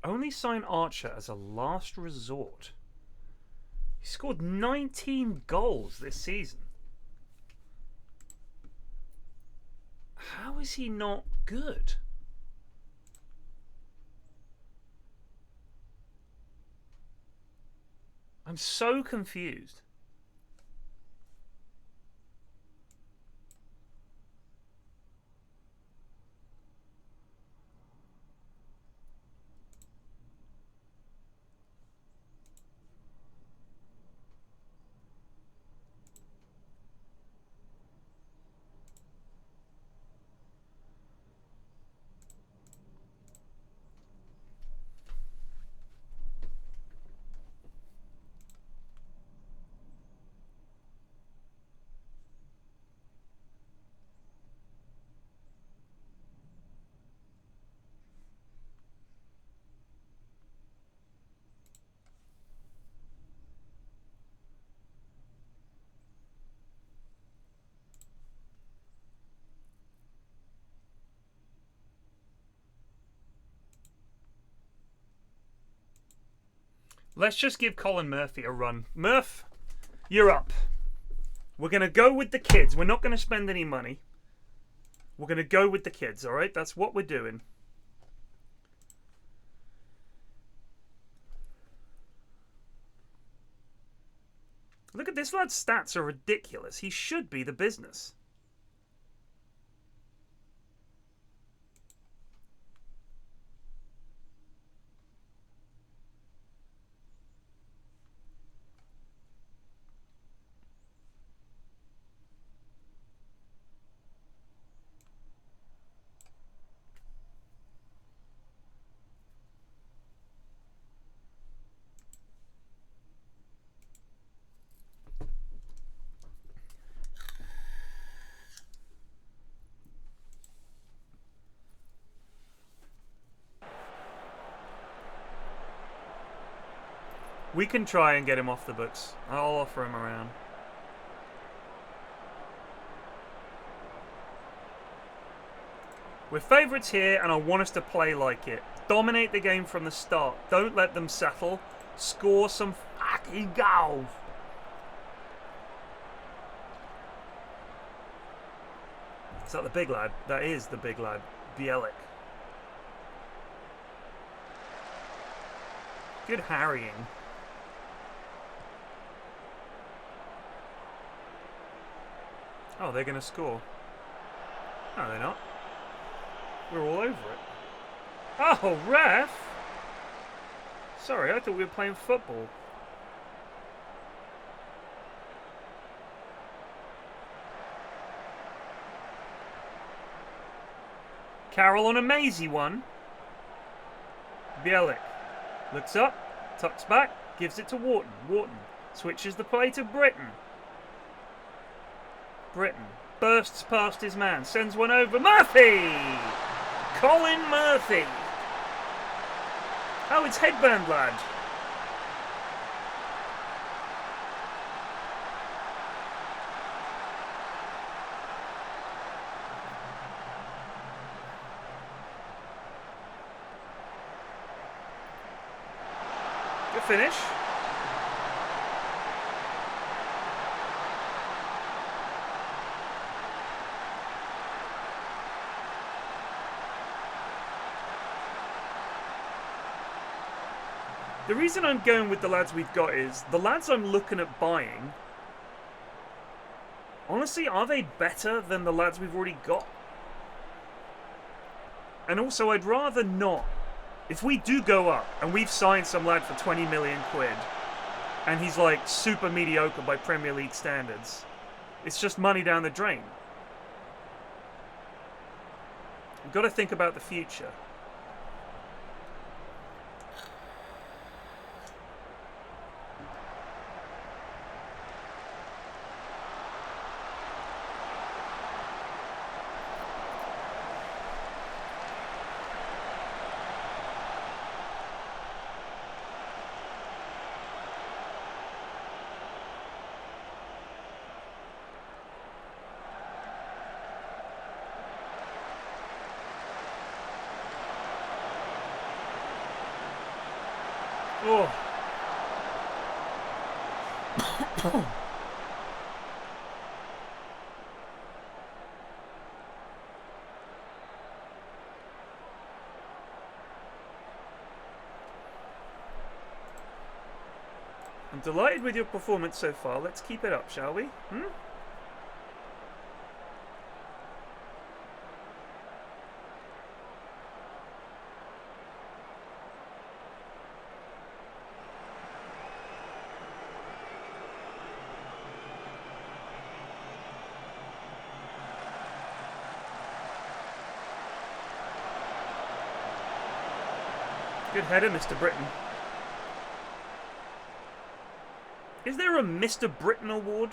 Only sign Archer as a last resort. He scored 19 goals this season. How is he not good? I'm so confused. Let's just give Colin Murphy a run. Murph, you're up. We're going to go with the kids. We're not going to spend any money. We're going to go with the kids, all right? That's what we're doing. Look at this lad's stats are ridiculous. He should be the business. We can try and get him off the books. I'll offer him around. We're favourites here, and I want us to play like it. Dominate the game from the start. Don't let them settle. Score some fucking goals. Is that the big lad? That is the big lad. Bielik. Good harrying. Oh, they're going to score. No, they're not. We're all over it. Oh, ref! Sorry, I thought we were playing football. Carroll on a mazy one. Bielik looks up, tucks back, gives it to Wharton. Wharton switches the play to Britton. Britton bursts past his man, sends one over. Murphy! Colin Murphy! Oh, it's headband lad. Good finish. The reason I'm going with the lads we've got is, the lads I'm looking at buying, honestly, are they better than the lads we've already got? And also, I'd rather not. If we do go up, and we've signed some lad for 20 million quid, and he's like super mediocre by Premier League standards, it's just money down the drain. We've got to think about the future. Oh. I'm delighted with your performance so far. Let's keep it up, shall we? Good header, Mr. Britton. Is there a Mr. Britton award?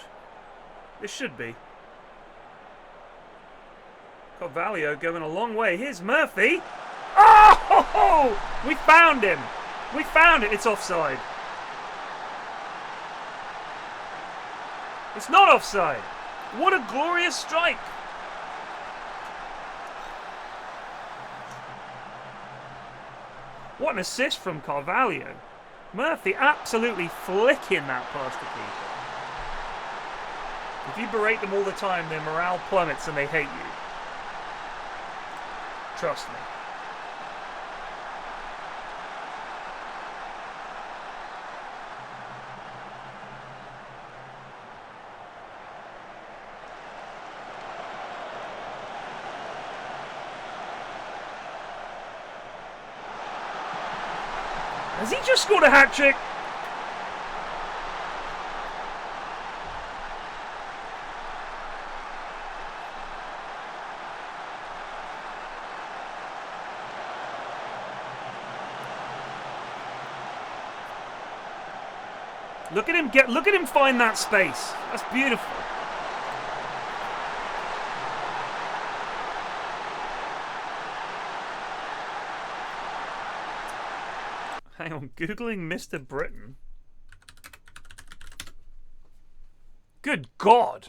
There should be. Carvalho going a long way. Here's Murphy. Oh! We found him. We found it. It's offside. It's not offside. What a glorious strike. What an assist from Carvalho. Murphy absolutely flicking that past the keeper. If you berate them all the time, their morale plummets and they hate you. Trust me. Has he just scored a hat-trick? Look at him find that space. That's beautiful. Hang on, Googling Mr. Britain. Good God.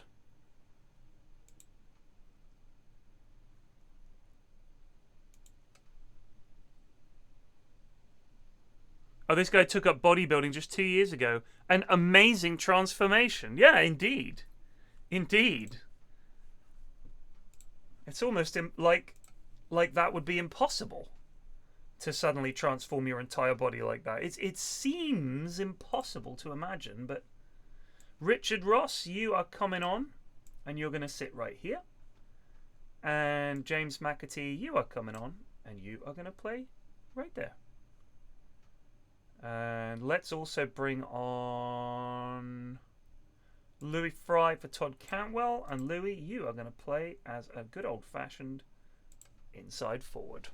Oh, this guy took up bodybuilding just 2 years ago. An amazing transformation. Yeah, indeed. Indeed. It's almost like that would be impossible to suddenly transform your entire body like that. It seems impossible to imagine, but Richard Ross, you are coming on, and you're going to sit right here. And James McAtee, you are coming on, and you are going to play right there. And let's also bring on Louis Fry for Todd Cantwell. And Louis, you are going to play as a good old-fashioned inside forward.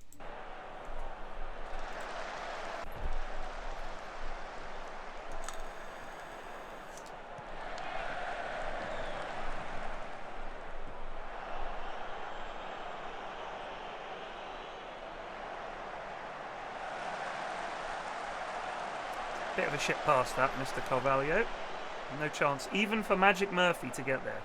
Bit of a shit pass that, Mr. Carvalho. No chance, even for Magic Murphy to get there.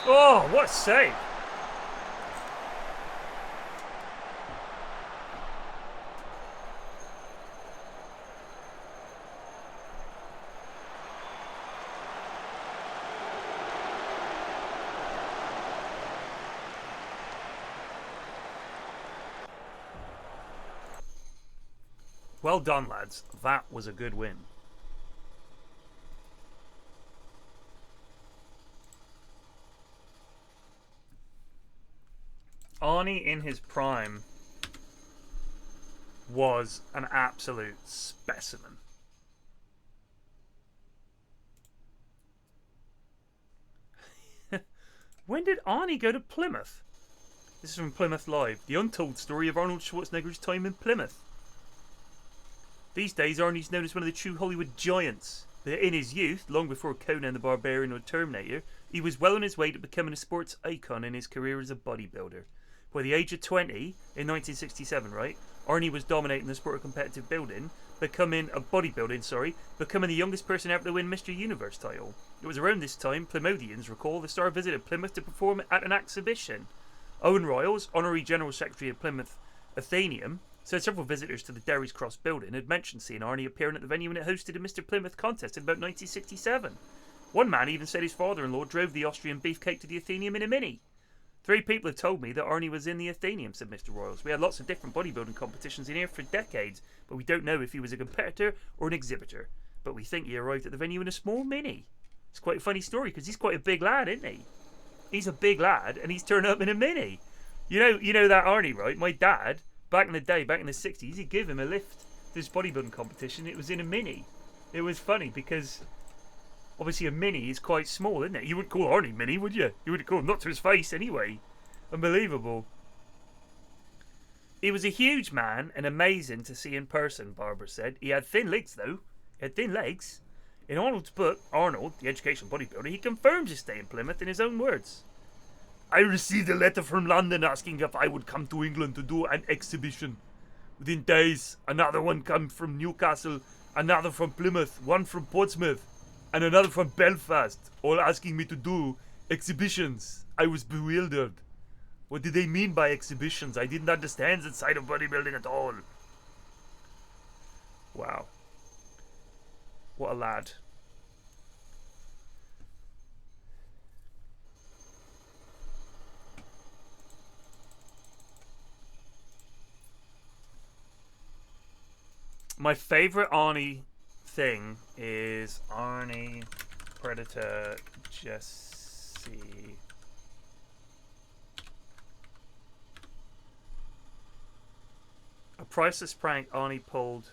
Oh, what a save! Well done, lads. That was a good win. Arnie in his prime was an absolute specimen. When did Arnie go to Plymouth? This is from Plymouth Live. The untold story of Arnold Schwarzenegger's time in Plymouth. These days, Arnie's known as one of the true Hollywood giants. But in his youth, long before Conan the Barbarian or Terminator, he was well on his way to becoming a sports icon in his career as a bodybuilder. By the age of 20, in 1967, right, Arnie was dominating the sport of competitive building, becoming the youngest person ever to win Mr. Universe title. It was around this time, Plymouthians recall, the star visited Plymouth to perform at an exhibition. Owen Royals, Honorary General Secretary of Plymouth Athenaeum, said several visitors to the Derry's Cross building had mentioned seeing Arnie appearing at the venue when it hosted a Mr. Plymouth contest in about 1967. One man even said his father-in-law drove the Austrian beefcake to the Athenaeum in a Mini. 3 people have told me that Arnie was in the Athenaeum, said Mr. Royals. We had lots of different bodybuilding competitions in here for decades, but we don't know if he was a competitor or an exhibitor. But we think he arrived at the venue in a small Mini. It's quite a funny story because he's quite a big lad, isn't he? He's a big lad and he's turned up in a Mini. You know that Arnie, right? My dad, back in the day, back in the 60s, he'd give him a lift to this bodybuilding competition. It was in a Mini. It was funny because obviously a Mini is quite small, isn't it? You wouldn't call Arnie Mini, would you? You wouldn't call him, not to his face anyway. Unbelievable. He was a huge man and amazing to see in person, Barbara said. He had thin legs, though. He had thin legs. In Arnold's book, Arnold, the educational bodybuilder, he confirms his stay in Plymouth in his own words. I received a letter from London asking if I would come to England to do an exhibition. Within days, another one came from Newcastle, another from Plymouth, one from Portsmouth, and another from Belfast, all asking me to do exhibitions. I was bewildered. What did they mean by exhibitions? I didn't understand the side of bodybuilding at all. Wow. What a lad. My favourite Arnie thing is Arnie, Predator, Jesse. A priceless prank Arnie pulled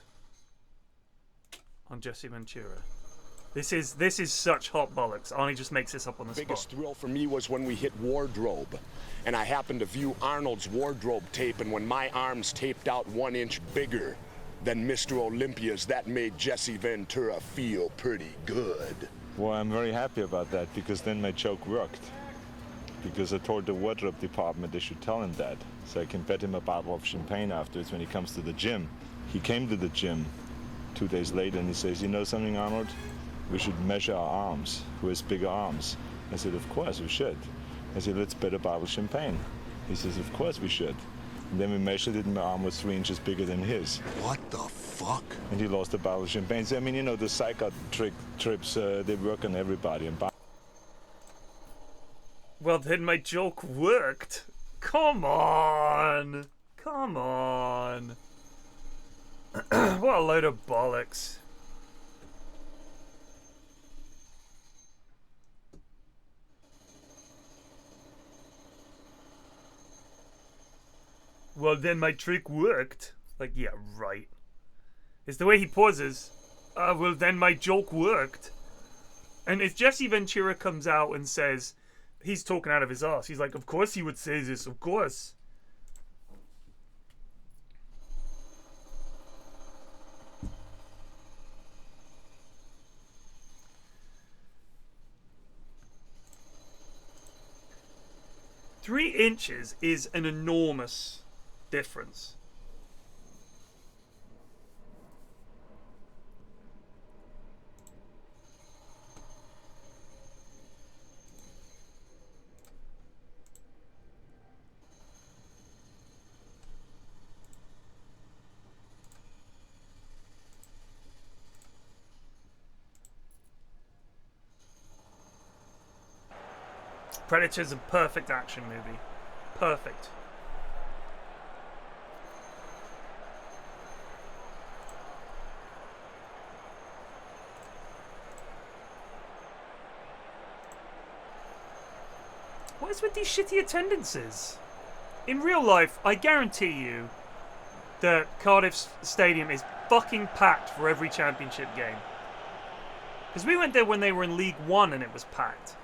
on Jesse Ventura. This is such hot bollocks. Arnie just makes this up on the spot. The biggest thrill for me was when we hit wardrobe, and I happened to view Arnold's wardrobe tape, and when my arms taped out 1 inch bigger than Mr. Olympia's, that made Jesse Ventura feel pretty good. Well, I'm very happy about that, because then my joke worked. Because I told the wardrobe department they should tell him that, so I can bet him a bottle of champagne afterwards when he comes to the gym. He came to the gym 2 days later and he says, you know something, Arnold? We should measure our arms. Who has bigger arms? I said, of course we should. I said, let's bet a bottle of champagne. He says, of course we should. And then we measured it and my arm was 3 inches bigger than his. What the fuck? And he lost a bottle of champagne. So, I mean, you know, the psychiatric trips, they work on everybody. And well, then my joke worked. Come on. Come on. What a load of bollocks. Well, then my trick worked. Like, yeah, right. It's the way he pauses. Well, then my joke worked. And if Jesse Ventura comes out and says, he's talking out of his ass, he's like, of course he would say this, of course. Three inches is an enormous difference. Predator's a perfect action movie. Perfect. What is with these shitty attendances? In real life, I guarantee you that Cardiff's stadium is fucking packed for every championship game. Because we went there when they were in League One and it was packed.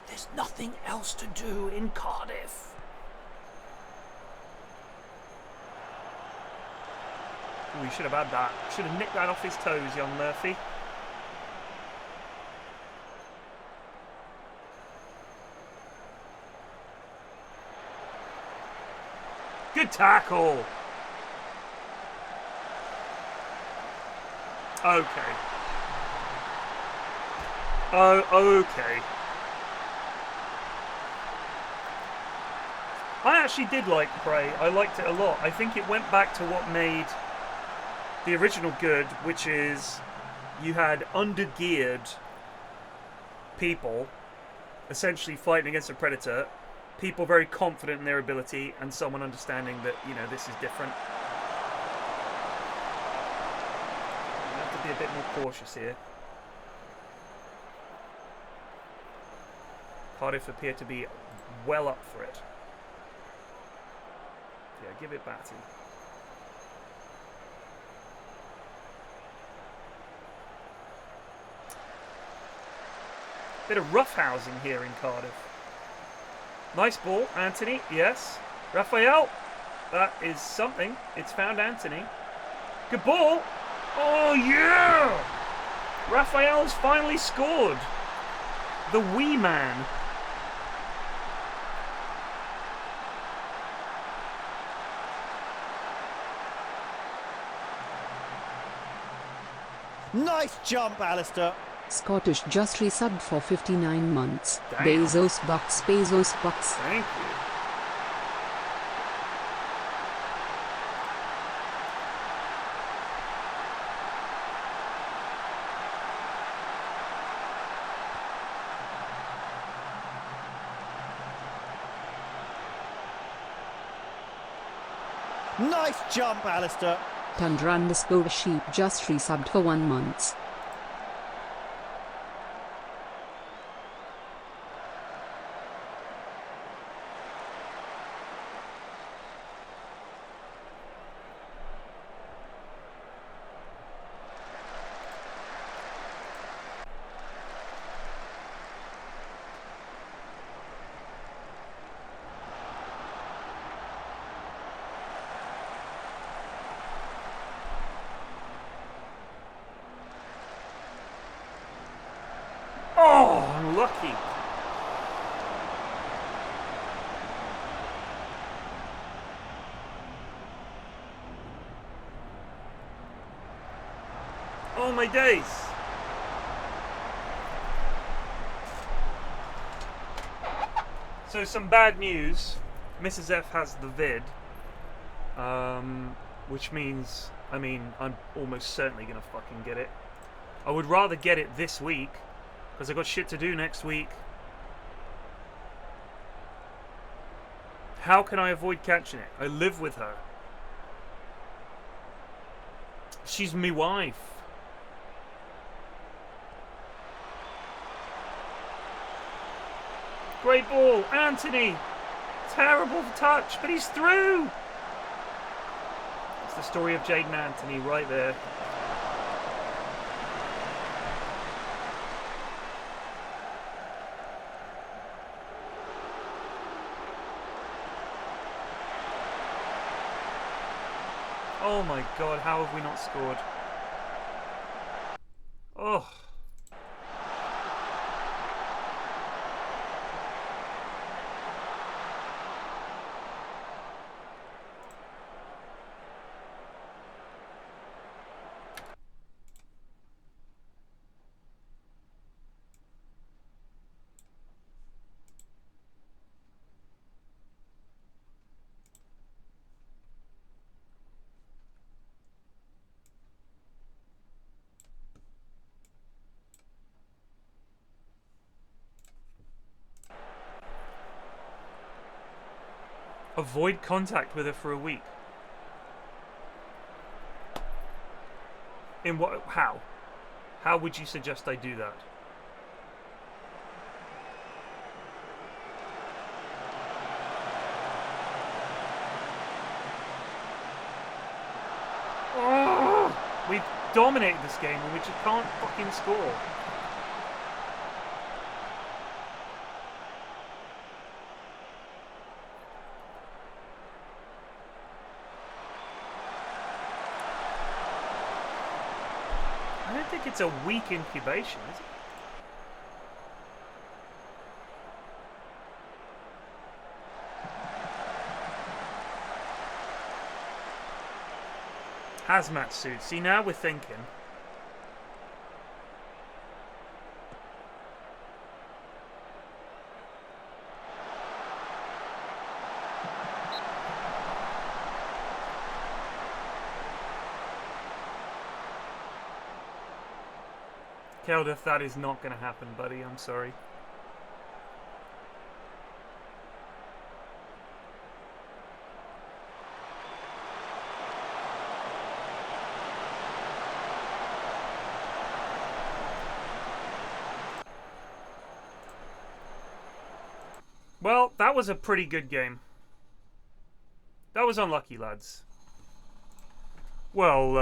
There's nothing else to do in Cardiff. We should have had that. Should have nicked that off his toes, young Murphy. Good tackle. Okay. Oh, okay. I actually did like Prey. I liked it a lot. I think it went back to what made the original good, which is you had undergeared people essentially fighting against a predator people very confident in their ability and someone understanding that, you know, this is different. You have to be a bit more cautious here. Cardiff appear to be well up for it. Yeah, give it Batty. Bit of roughhousing here in Cardiff. Nice ball, Anthony, yes. Raphael, that is something. It's found Anthony. Good ball. Oh, yeah! Raphael's finally scored. The wee man. Nice jump, Alistair. Scottish just resubbed for 59 months. Damn. Bezos bucks. Thank you. Nice jump, Alistair. Tundra_sheep just resubbed for 1 month. Oh, unlucky. Oh my days. So some bad news. Mrs. F has the vid. Which means, I mean, I'm almost certainly gonna fucking get it. I would rather get it this week, because I've got shit to do next week. How can I avoid catching it? I live with her. She's me wife. Great ball, Anthony. Terrible touch, but he's through. It's the story of Jaden Anthony right there. Oh my god, how have we not scored? Oh. Avoid contact with her for a week. In what? How? How would you suggest I do that? Oh, we've dominated this game and we just can't fucking score. I don't think it's a weak incubation, is it? Hazmat suit. See, now we're thinking. Keldeth, that is not going to happen, buddy. I'm sorry. Well, that was a pretty good game. That was unlucky, lads. Well,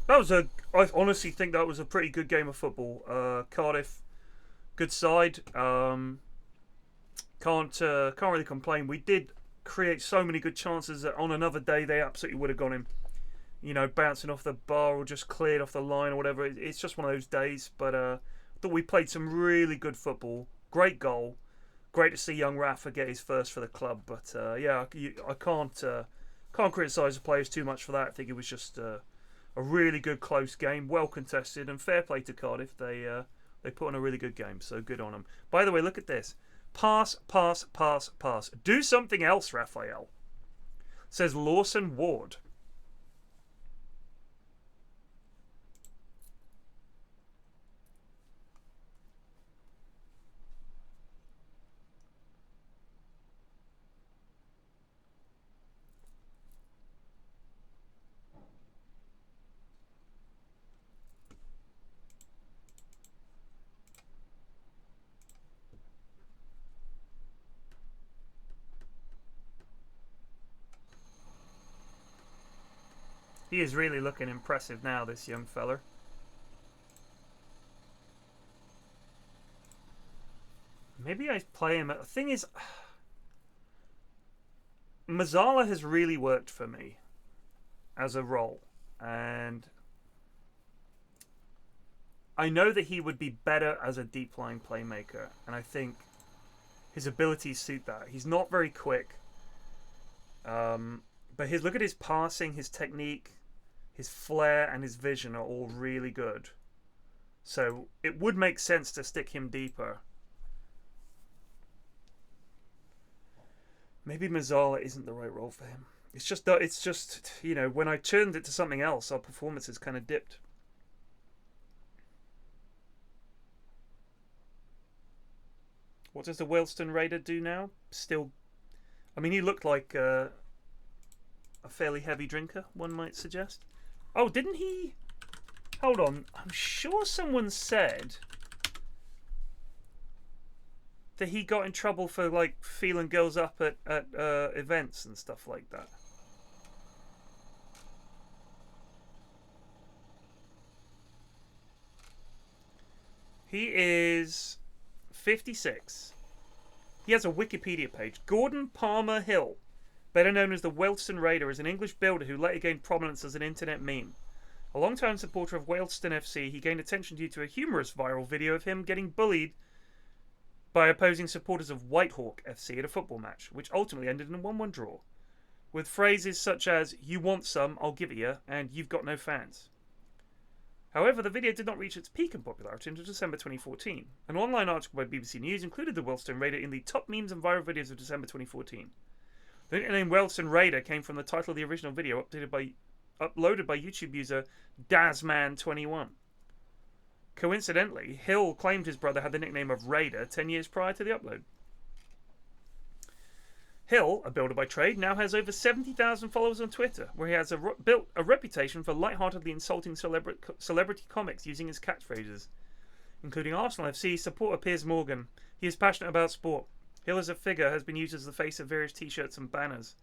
that was a... I honestly think that was a pretty good game of football. Cardiff, good side. Can't really complain. We did create so many good chances that on another day they absolutely would have gone in. You know, bouncing off the bar or just cleared off the line or whatever. It's just one of those days. But I thought we played some really good football. Great goal. Great to see young Rafa get his first for the club. But yeah, I can't criticise the players too much for that. I think it was just a really good close game, well contested, and fair play to Cardiff. They put on a really good game, so good on them. By the way, look at this. Pass, pass, pass, pass. Do something else, Raphael. Says Lawson Ward. He is really looking impressive now, this young feller. Maybe I play him. The thing is, Mazzala has really worked for me as a role. And I know that he would be better as a deep line playmaker. And I think his abilities suit that. He's not very quick. But look at his passing, his technique, his flair, and his vision are all really good. So it would make sense to stick him deeper. Maybe Mazzala isn't the right role for him. It's just you know, when I turned it to something else, our performances kind of dipped. What does the Whaleston Raider do now? Still, I mean, he looked like a fairly heavy drinker, one might suggest. Oh, didn't he? Hold on. I'm sure someone said that he got in trouble for, like, feeling girls up at events and stuff like that. He is 56. He has a Wikipedia page. Gordon Palmer Hill, better known as the Whaleston Raider, is an English builder who later gained prominence as an internet meme. A long-time supporter of Whaleston FC, he gained attention due to a humorous viral video of him getting bullied by opposing supporters of Whitehawk FC at a football match, which ultimately ended in a 1-1 draw, with phrases such as, "You want some, I'll give it you," and "You've got no fans." However, the video did not reach its peak in popularity until December 2014. An online article by BBC News included the Whaleston Raider in the top memes and viral videos of December 2014. The nickname Whaleston Raider came from the title of the original video uploaded by YouTube user Dazman21. Coincidentally, Hill claimed his brother had the nickname of Raider 10 years prior to the upload. Hill, a builder by trade, now has over 70,000 followers on Twitter, where he has built a reputation for lightheartedly insulting celebrity comics using his catchphrases, including Arsenal FC supporter Piers Morgan. He is passionate about sport. Hill as a figure has been used as the face of various t-shirts and banners,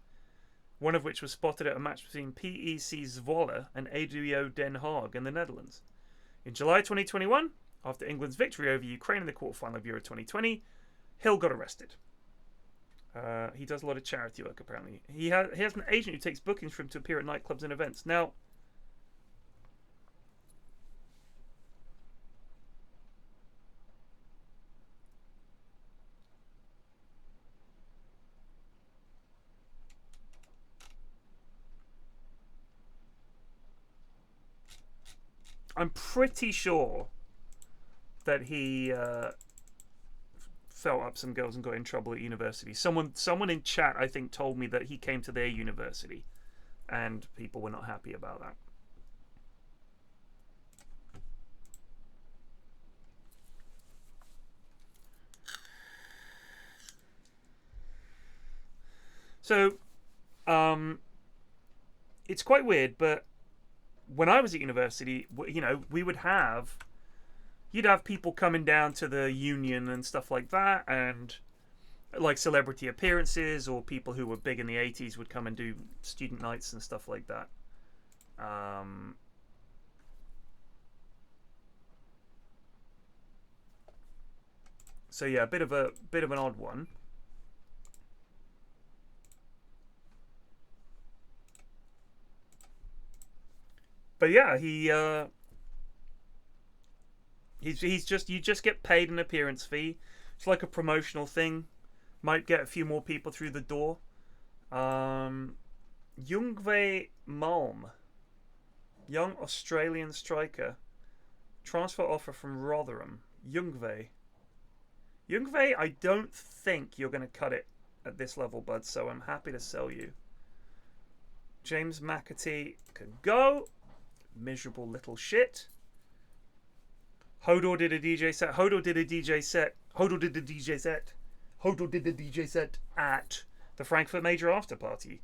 one of which was spotted at a match between PEC Zwolle and ADO Den Haag in the Netherlands. In July 2021, after England's victory over Ukraine in the quarterfinal of Euro 2020, Hill got arrested. He does a lot of charity work, apparently. He has an agent who takes bookings for him to appear at nightclubs and events. Now, I'm pretty sure that he felt up some girls and got in trouble at university. Someone in chat, I think, told me that he came to their university and people were not happy about that. So, it's quite weird, but when I was at university, you know, you'd have people coming down to the union and stuff like that, and like celebrity appearances, or people who were big in the 80s would come and do student nights and stuff like that. So yeah, a bit of an odd one. But yeah, he's just, you just get paid an appearance fee. It's like a promotional thing. Might get a few more people through the door. Jungve Malm, young Australian striker. Transfer offer from Rotherham. Jungve, I don't think you're going to cut it at this level, bud, so I'm happy to sell you. James McAtee can go. Miserable little shit. Hodor did a DJ set. Hodor did a DJ set at the Frankfurt Major After Party,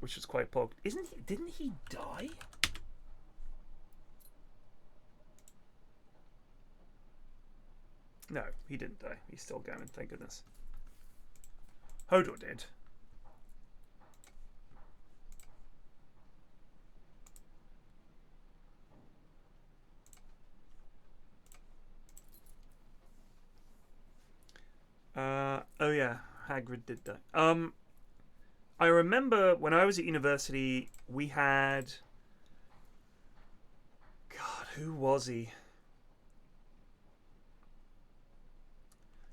which was quite pog. Didn't he die? No, he didn't die. He's still going, thank goodness. Hodor did. Oh yeah, Hagrid did die. I remember when I was at university, we had... God, who was he?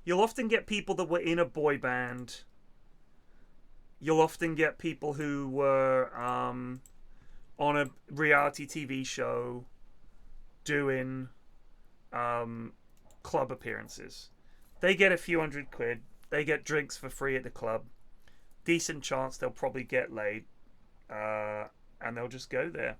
You'll often get people that were in a boy band. You'll often get people who were on a reality TV show doing club appearances. They get a few £100. They get drinks for free at the club. Decent chance they'll probably get laid. And they'll just go there.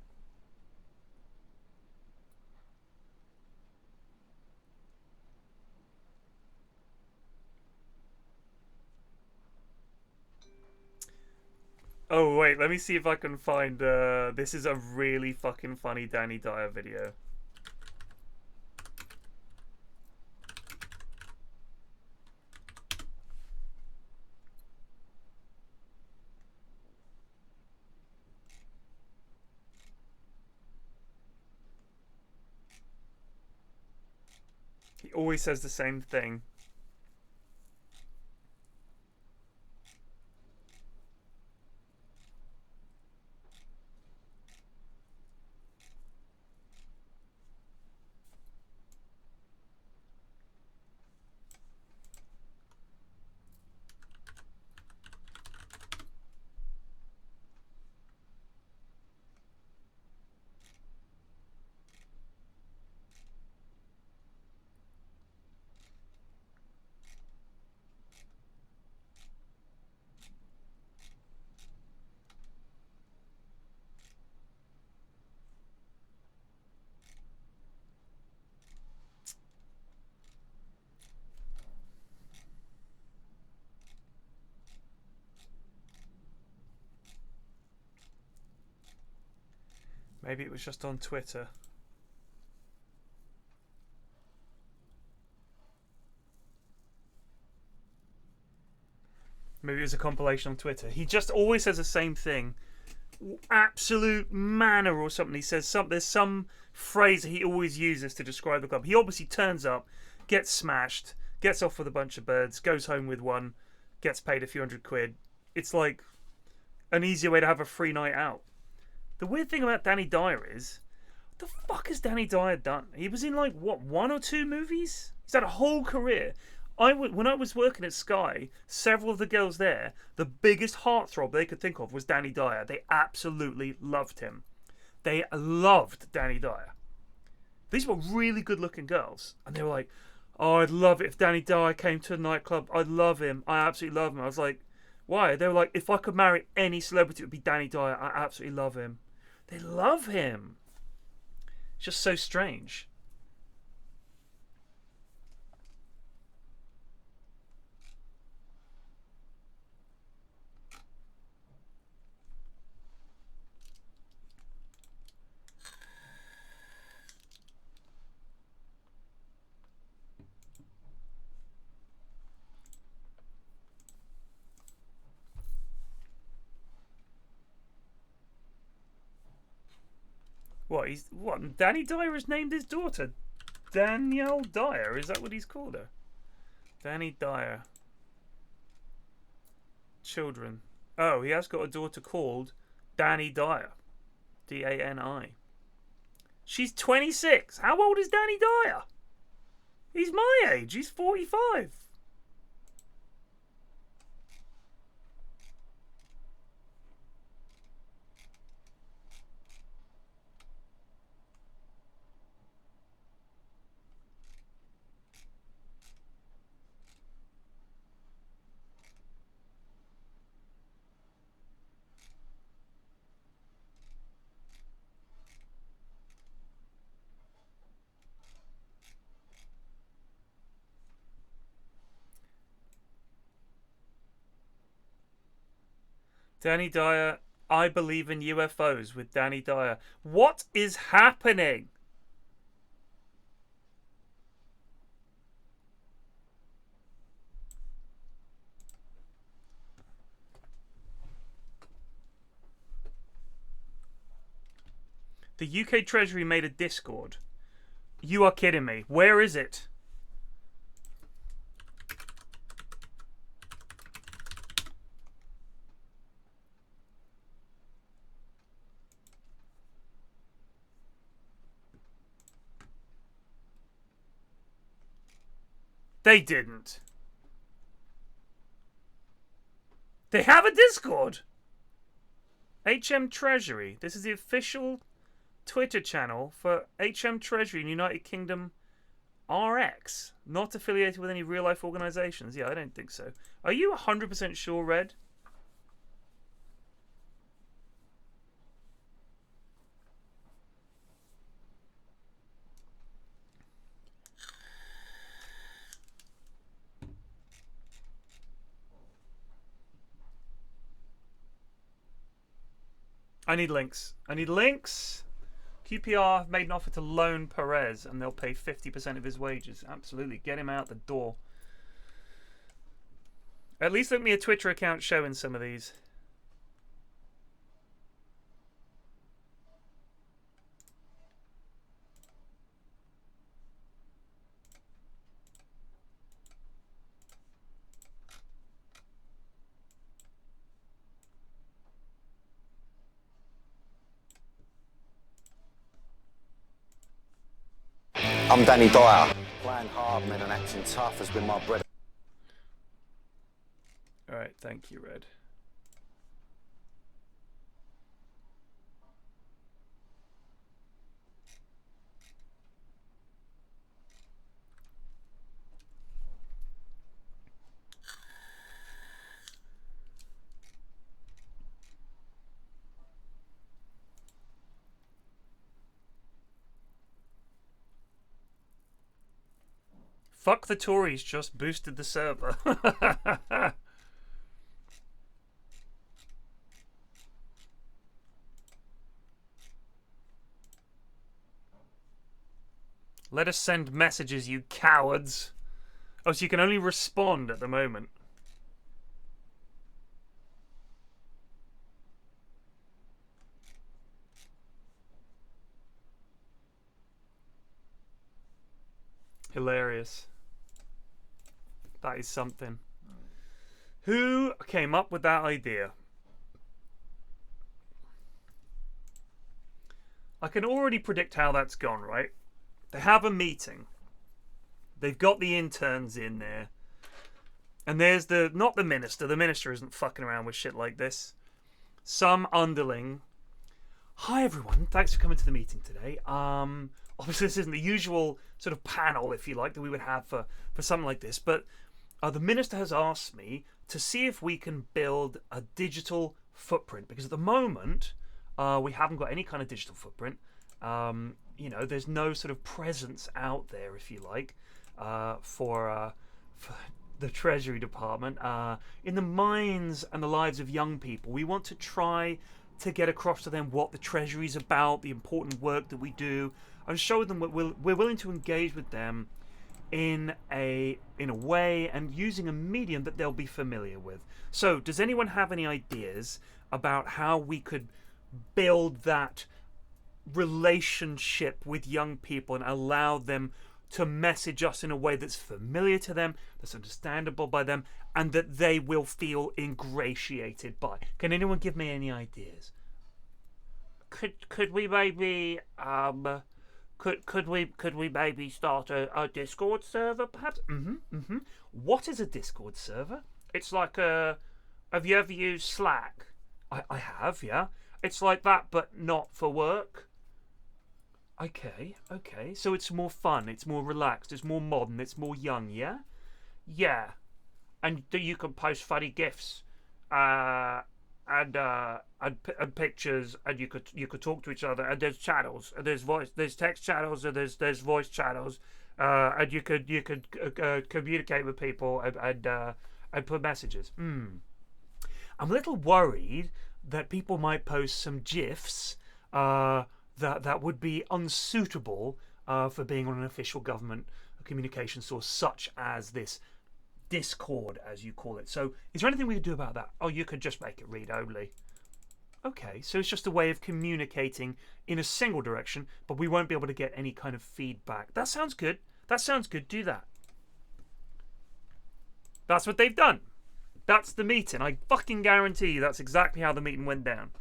Oh, wait. Let me see if I can find... this is a really fucking funny Danny Dyer video. He always says the same thing. Maybe it was just on Twitter. Maybe it was a compilation on Twitter. He just always says the same thing. Absolute manner or something. He says there's some phrase that he always uses to describe the club. He obviously turns up, gets smashed, gets off with a bunch of birds, goes home with one, gets paid a few £100. It's like an easier way to have a free night out. The weird thing about Danny Dyer is, what the fuck has Danny Dyer done? He was in like, what, 1 or 2 movies? He's had a whole career. When I was working at Sky, several of the girls there, the biggest heartthrob they could think of was Danny Dyer. They absolutely loved him. They loved Danny Dyer. These were really good looking girls. And they were like, oh, I'd love it if Danny Dyer came to a nightclub. I'd love him. I absolutely love him. I was like, why? They were like, if I could marry any celebrity, it would be Danny Dyer. I absolutely love him. They love him. It's just so strange. What? He's what? Danny Dyer has named his daughter Danielle Dyer. Is that what he's called her? Danny Dyer. Children. Oh, he has got a daughter called Danny Dyer. D-A-N-I. She's 26. How old is Danny Dyer? He's my age. He's 45. Danny Dyer, I believe in UFOs with Danny Dyer. What is happening? The UK Treasury made a Discord. You are kidding me. Where is it? They didn't. They have a Discord. HM Treasury. This is the official Twitter channel for HM Treasury in United Kingdom RX. Not affiliated with any real life organizations. Yeah, I don't think so. Are you 100% sure, Red? I need links. I need links. QPR have made an offer to loan Perez and they'll pay 50% of his wages. Absolutely. Get him out the door. At least let me a Twitter account showing some of these. I'm Danny Dyer. Playing hard men and acting tough has been my bread. Alright, thank you, Red. Fuck the Tories just boosted the server. Let us send messages, you cowards. Oh, so you can only respond at the moment. Hilarious. That is something. Who came up with that idea? I can already predict how that's gone, right? They have a meeting. They've got the interns in there. And there's not the minister. The minister isn't fucking around with shit like this. Some underling. Hi everyone, thanks for coming to the meeting today. Obviously this isn't the usual sort of panel, if you like, that we would have for something like this, but the minister has asked me to see if we can build a digital footprint, because at the moment we haven't got any kind of digital footprint. You know, there's no sort of presence out there, if you like, for the Treasury Department in the minds and the lives of young people. We want to try to get across to them what the Treasury's about, the important work that we do, and show them what we're willing to engage with them in a way and using a medium that they'll be familiar with. So, does anyone have any ideas about how we could build that relationship with young people and allow them to message us in a way that's familiar to them, that's understandable by them, and that they will feel ingratiated by. Can anyone give me any ideas? Could we maybe could we maybe start a Discord server perhaps? What is a Discord server? It's like have you ever used Slack? I have, yeah. It's like that but not for work. Okay. So it's more fun, it's more relaxed, it's more modern, it's more young, yeah? Yeah. And you can post funny GIFs. And pictures, and you could talk to each other, and there's channels, and there's text channels, and there's voice channels, and you could communicate with people and put messages. I'm a little worried that people might post some GIFs that would be unsuitable for being on an official government communication source such as this Discord, as you call it. So is there anything we could do about that? Oh, you could just make it read only. Okay, so it's just a way of communicating in a single direction, but we won't be able to get any kind of feedback. That sounds good. Do that. That's what they've done. That's the meeting. I fucking guarantee you that's exactly how the meeting went down.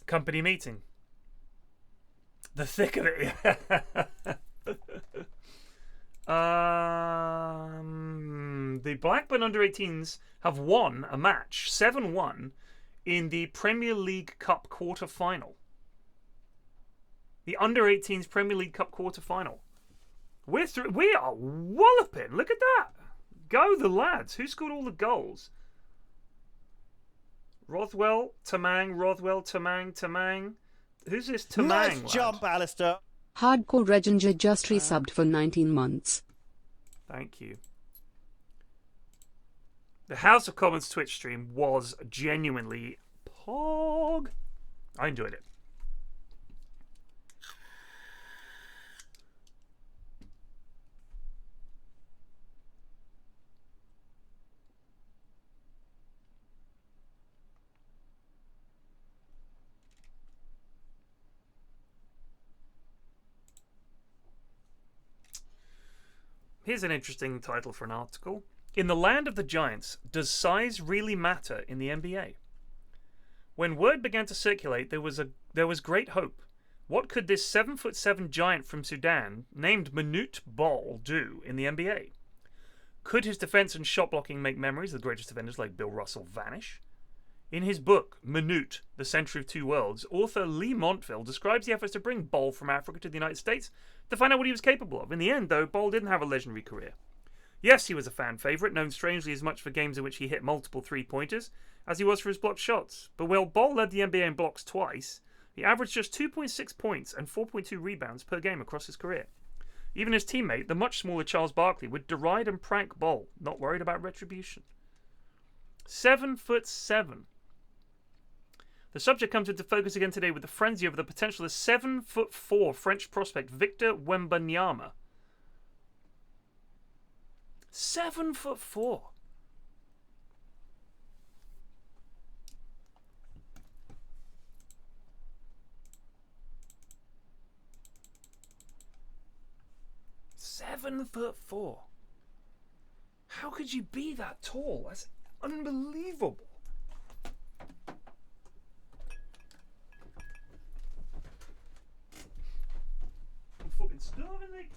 Company meeting. The thick of it. The Blackburn under-18s have won a match, 7-1, in the Premier League Cup quarter-final. The under-18s Premier League Cup quarter-final. We're through. We are walloping. Look at that. Go the lads. Who scored all the goals? Rothwell, Tamang, Tamang. Who's this Tamang? Nice lad? jump, Alistair. Hardcore Reginger just resubbed for 19 months. Thank you. The House of Commons Twitch stream was genuinely pog. I enjoyed it. Here's an interesting title for an article. In the land of the giants, does size really matter in the NBA? When word began to circulate, there was great hope. What could this 7'7" giant from Sudan, named Manute Bol, do in the NBA? Could his defense and shot blocking make memories of the greatest defenders like Bill Russell vanish? In his book, Manute, The Century of Two Worlds, author Lee Montville describes the efforts to bring Bol from Africa to the United States to find out what he was capable of. In the end, though, Bol didn't have a legendary career. Yes, he was a fan favourite, known strangely as much for games in which he hit multiple three-pointers as he was for his blocked shots. But while Bol led the NBA in blocks twice, he averaged just 2.6 points and 4.2 rebounds per game across his career. Even his teammate, the much smaller Charles Barkley, would deride and prank Bol, not worried about retribution. 7'7". The subject comes into focus again today with the frenzy over the potential of 7'4" French prospect Victor Wembanyama. 7'4". "7'4". How could you be that tall? That's unbelievable. I'm fucking starving, mate.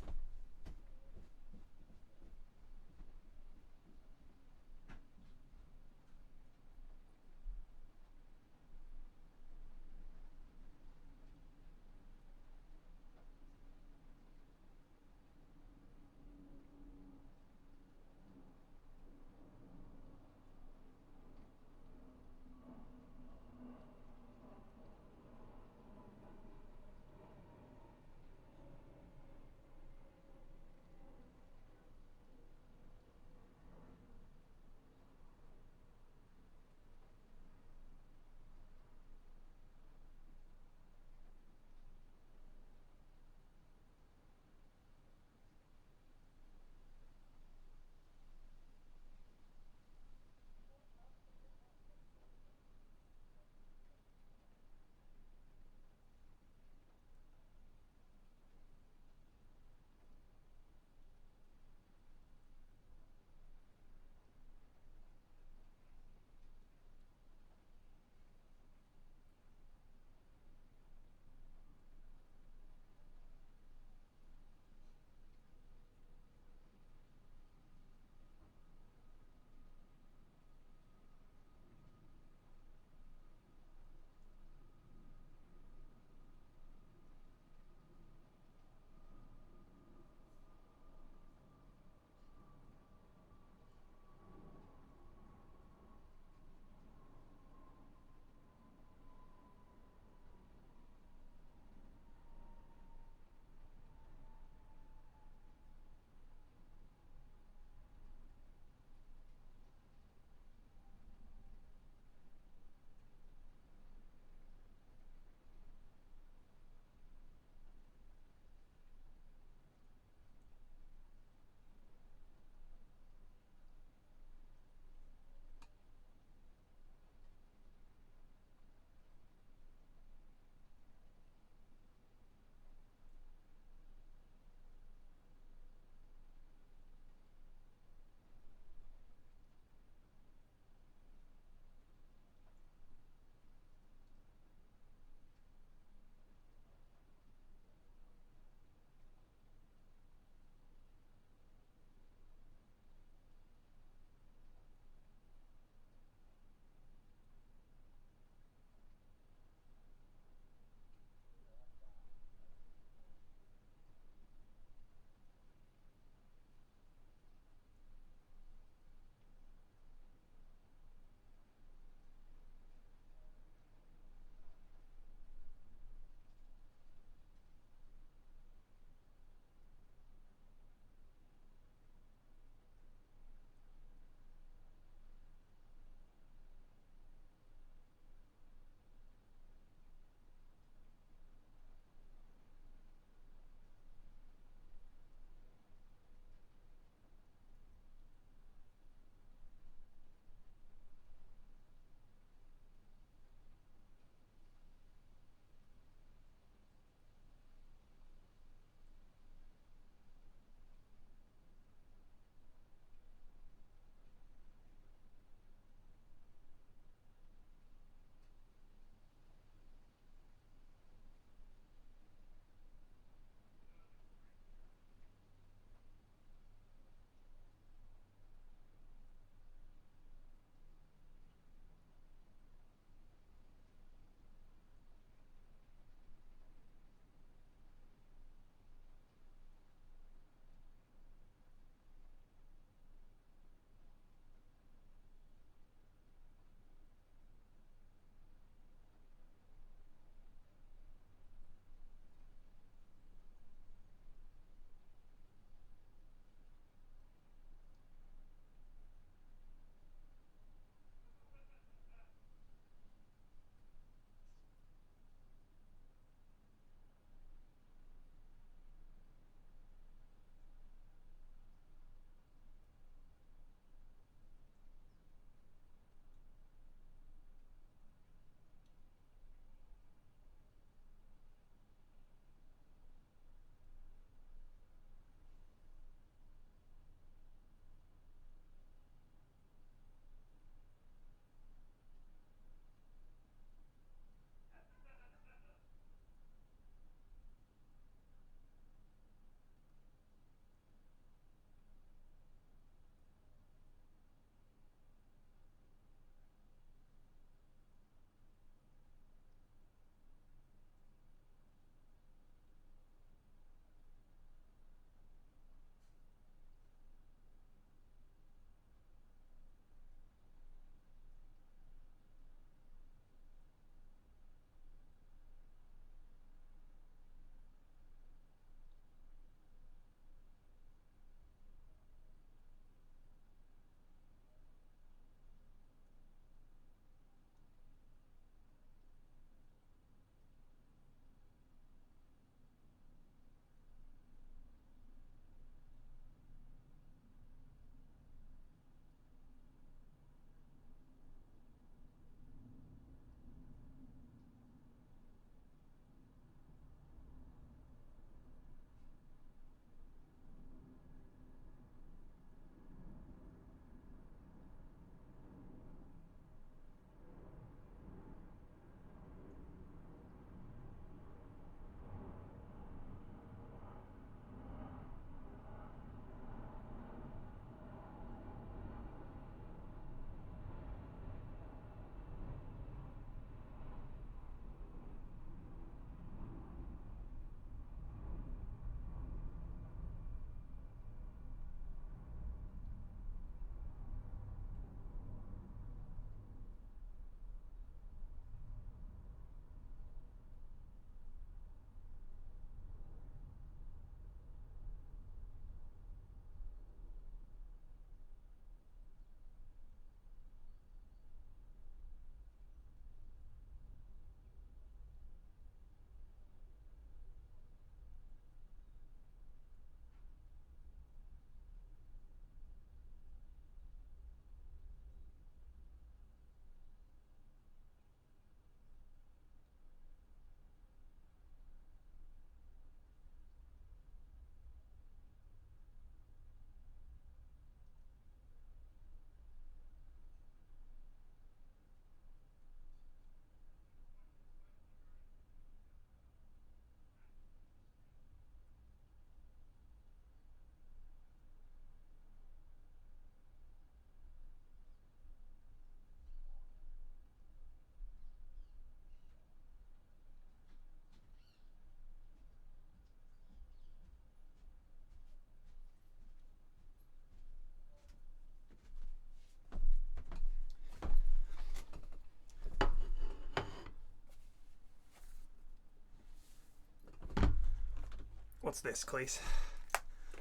What's this, please?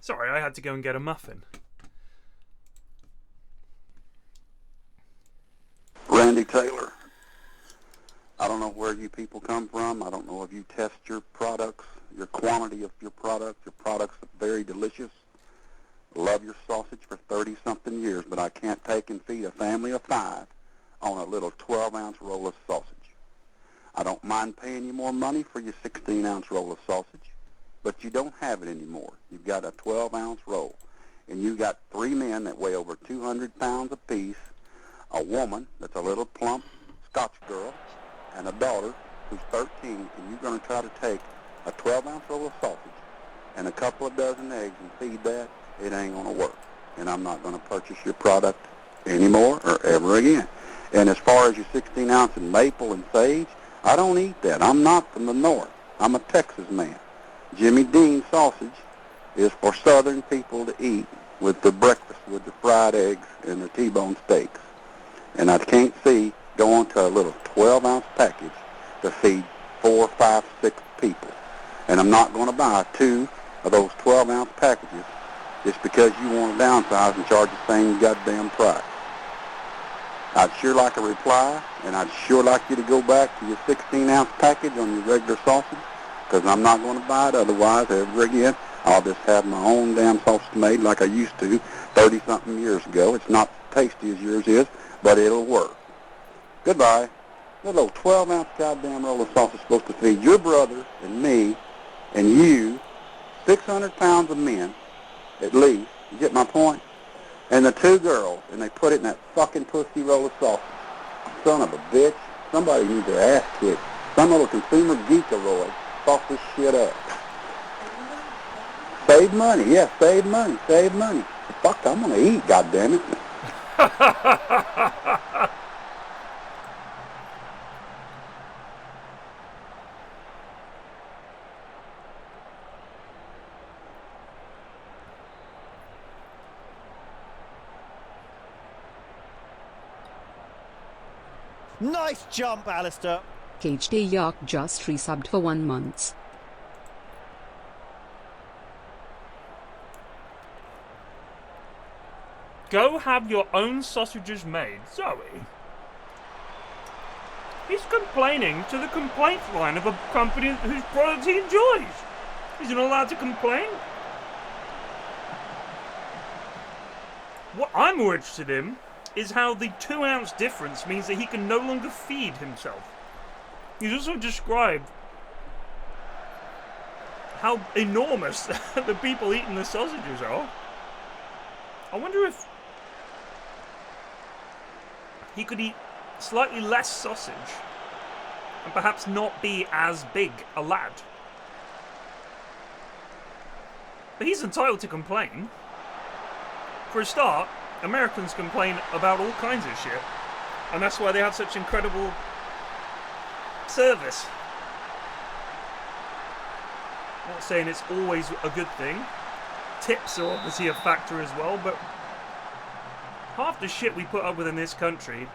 Sorry, I had to go and get a muffin. Randy Taylor. I don't know where you people come from. I don't know if you test your products, your quantity of your product. Your products are very delicious. Love your sausage for 30-something years, but I can't take and feed a family of 5 on a little 12-ounce roll of sausage. I don't mind paying you more money for your 16-ounce roll of sausage, but you don't have it anymore. You've got a 12-ounce roll, and you got 3 men that weigh over 200 pounds apiece, a woman that's a little plump Scotch girl, and a daughter who's 13, and you're going to try to take a 12-ounce roll of sausage and a couple of dozen eggs and feed that. It ain't going to work, and I'm not going to purchase your product anymore or ever again. And as far as your 16-ounce and maple and sage, I don't eat that. I'm not from the north. I'm a Texas man. Jimmy Dean sausage is for southern people to eat with their breakfast, with their fried eggs and their T-bone steaks. And I can't see going to a little 12-ounce package to feed 4, 5, 6 people. And I'm not going to buy 2 of those 12-ounce packages just because you want to downsize and charge the same goddamn price. I'd sure like a reply, and I'd sure like you to go back to your 16-ounce package on your regular sausage, because I'm not going to buy it otherwise ever again. I'll just have my own damn sausage made like I used to 30-something years ago. It's not tasty as yours is, but it'll work. Goodbye. That little 12-ounce goddamn roll of sausage is supposed to feed your brother and me and you 600 pounds of men, at least. You get my point? And the 2 girls, and they put it in that fucking pussy roll of sausage. Son of a bitch. Somebody needs their ass kicked. Some little consumer geekaroid fucked this shit up. Save money. Yeah, save money. Save money. Fuck, I'm going to eat, goddammit. Nice jump, Alistair. KHD York just resubbed for 1 month. Go have your own sausages made, Zoe. He's complaining to the complaints line of a company whose product he enjoys. He's not allowed to complain. What I'm more interested in is how the 2-ounce difference means that he can no longer feed himself. He's also described how enormous the people eating the sausages are. I wonder if he could eat slightly less sausage and perhaps not be as big a lad. But he's entitled to complain. For a start, Americans complain about all kinds of shit, and that's why they have such incredible service. I'm not saying it's always a good thing. Tips are obviously a factor as well, but half the shit we put up with in this country,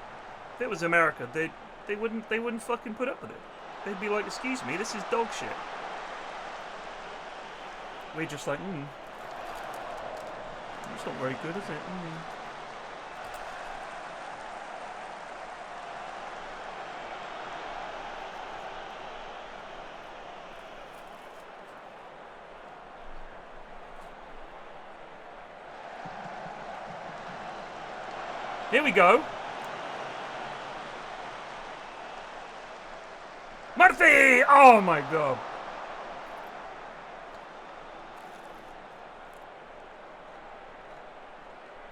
if it was America, they wouldn't fucking put up with it. They'd be like, excuse me, this is dog shit. We're just like, it's not very good, is it? Here we go. Murphy! Oh my god.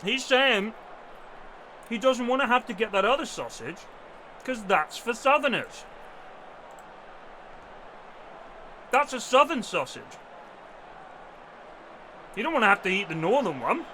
He's saying he doesn't want to have to get that other sausage because that's for Southerners. That's a Southern sausage. You don't want to have to eat the Northern one.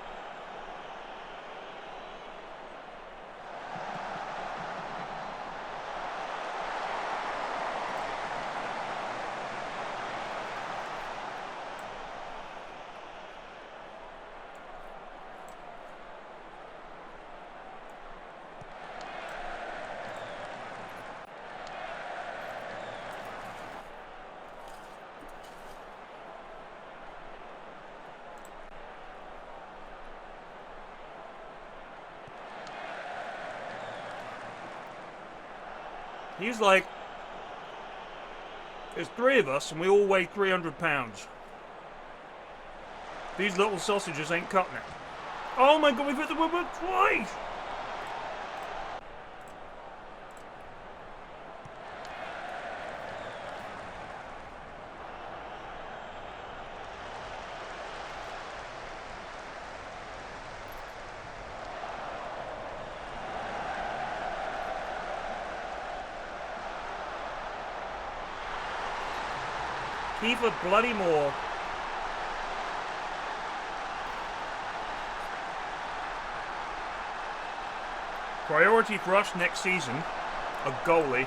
He's like, there's 3 of us and we all weigh 300 pounds. These little sausages ain't cutting it. Oh my god, we've hit the woodwork twice! Kiefer bloody Moore. Priority for us next season, a goalie.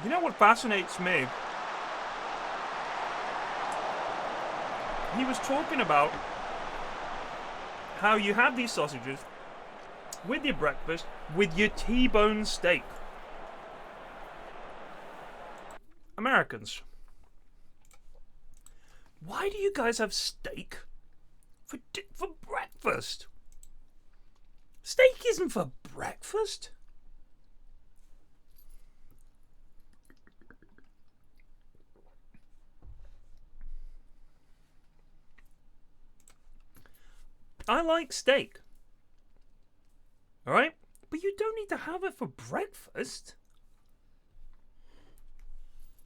You know what fascinates me? He was talking about how you have these sausages with your breakfast, with your T-bone steak. Americans, why do you guys have steak for breakfast? Steak isn't for breakfast. I like steak. Alright? But you don't need to have it for breakfast.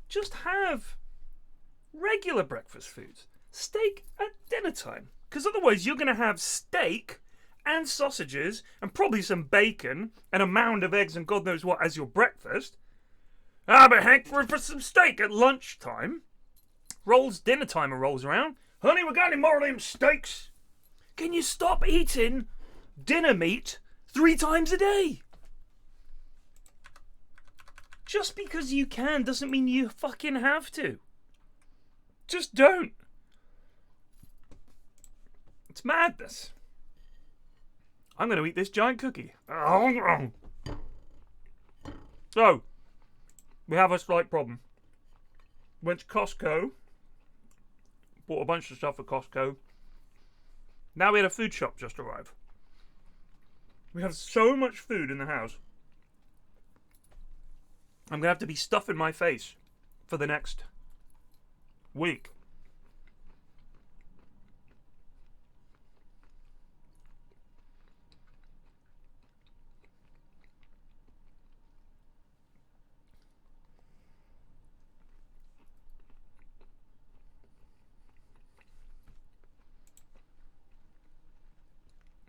Just have regular breakfast foods. Steak at dinner time. Because otherwise you're going to have steak and sausages and probably some bacon and a mound of eggs and God knows what as your breakfast. Ah, but Hank, for some steak at lunchtime. Dinner time rolls around. Honey, we got any more of them steaks? Can you stop eating dinner meat 3 times a day? Just because you can doesn't mean you fucking have to. Just don't. It's madness. I'm going to eat this giant cookie. So, we have a slight problem. Went to Costco. Bought a bunch of stuff at Costco. Now we had a food shop just arrive. We have so much food in the house. I'm going to have to be stuffing my face for the next week.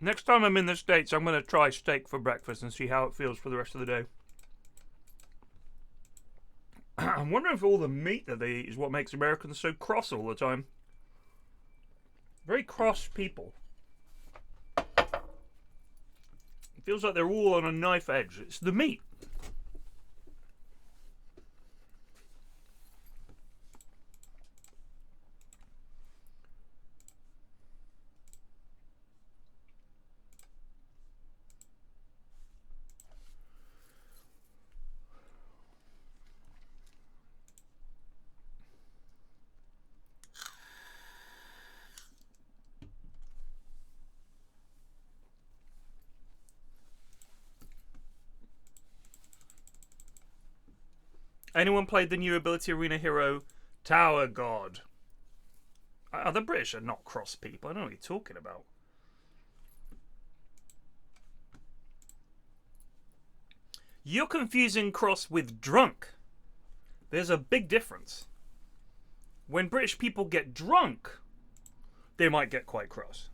Next time I'm in the States, I'm going to try steak for breakfast and see how it feels for the rest of the day. I'm wondering if all the meat that they eat is what makes Americans so cross all the time. Very cross people. It feels like they're all on a knife edge. It's the meat. Anyone played the new Ability Arena hero, Tower God? The British are not cross people. I don't know what you're talking about. You're confusing cross with drunk. There's a big difference. When British people get drunk, they might get quite cross.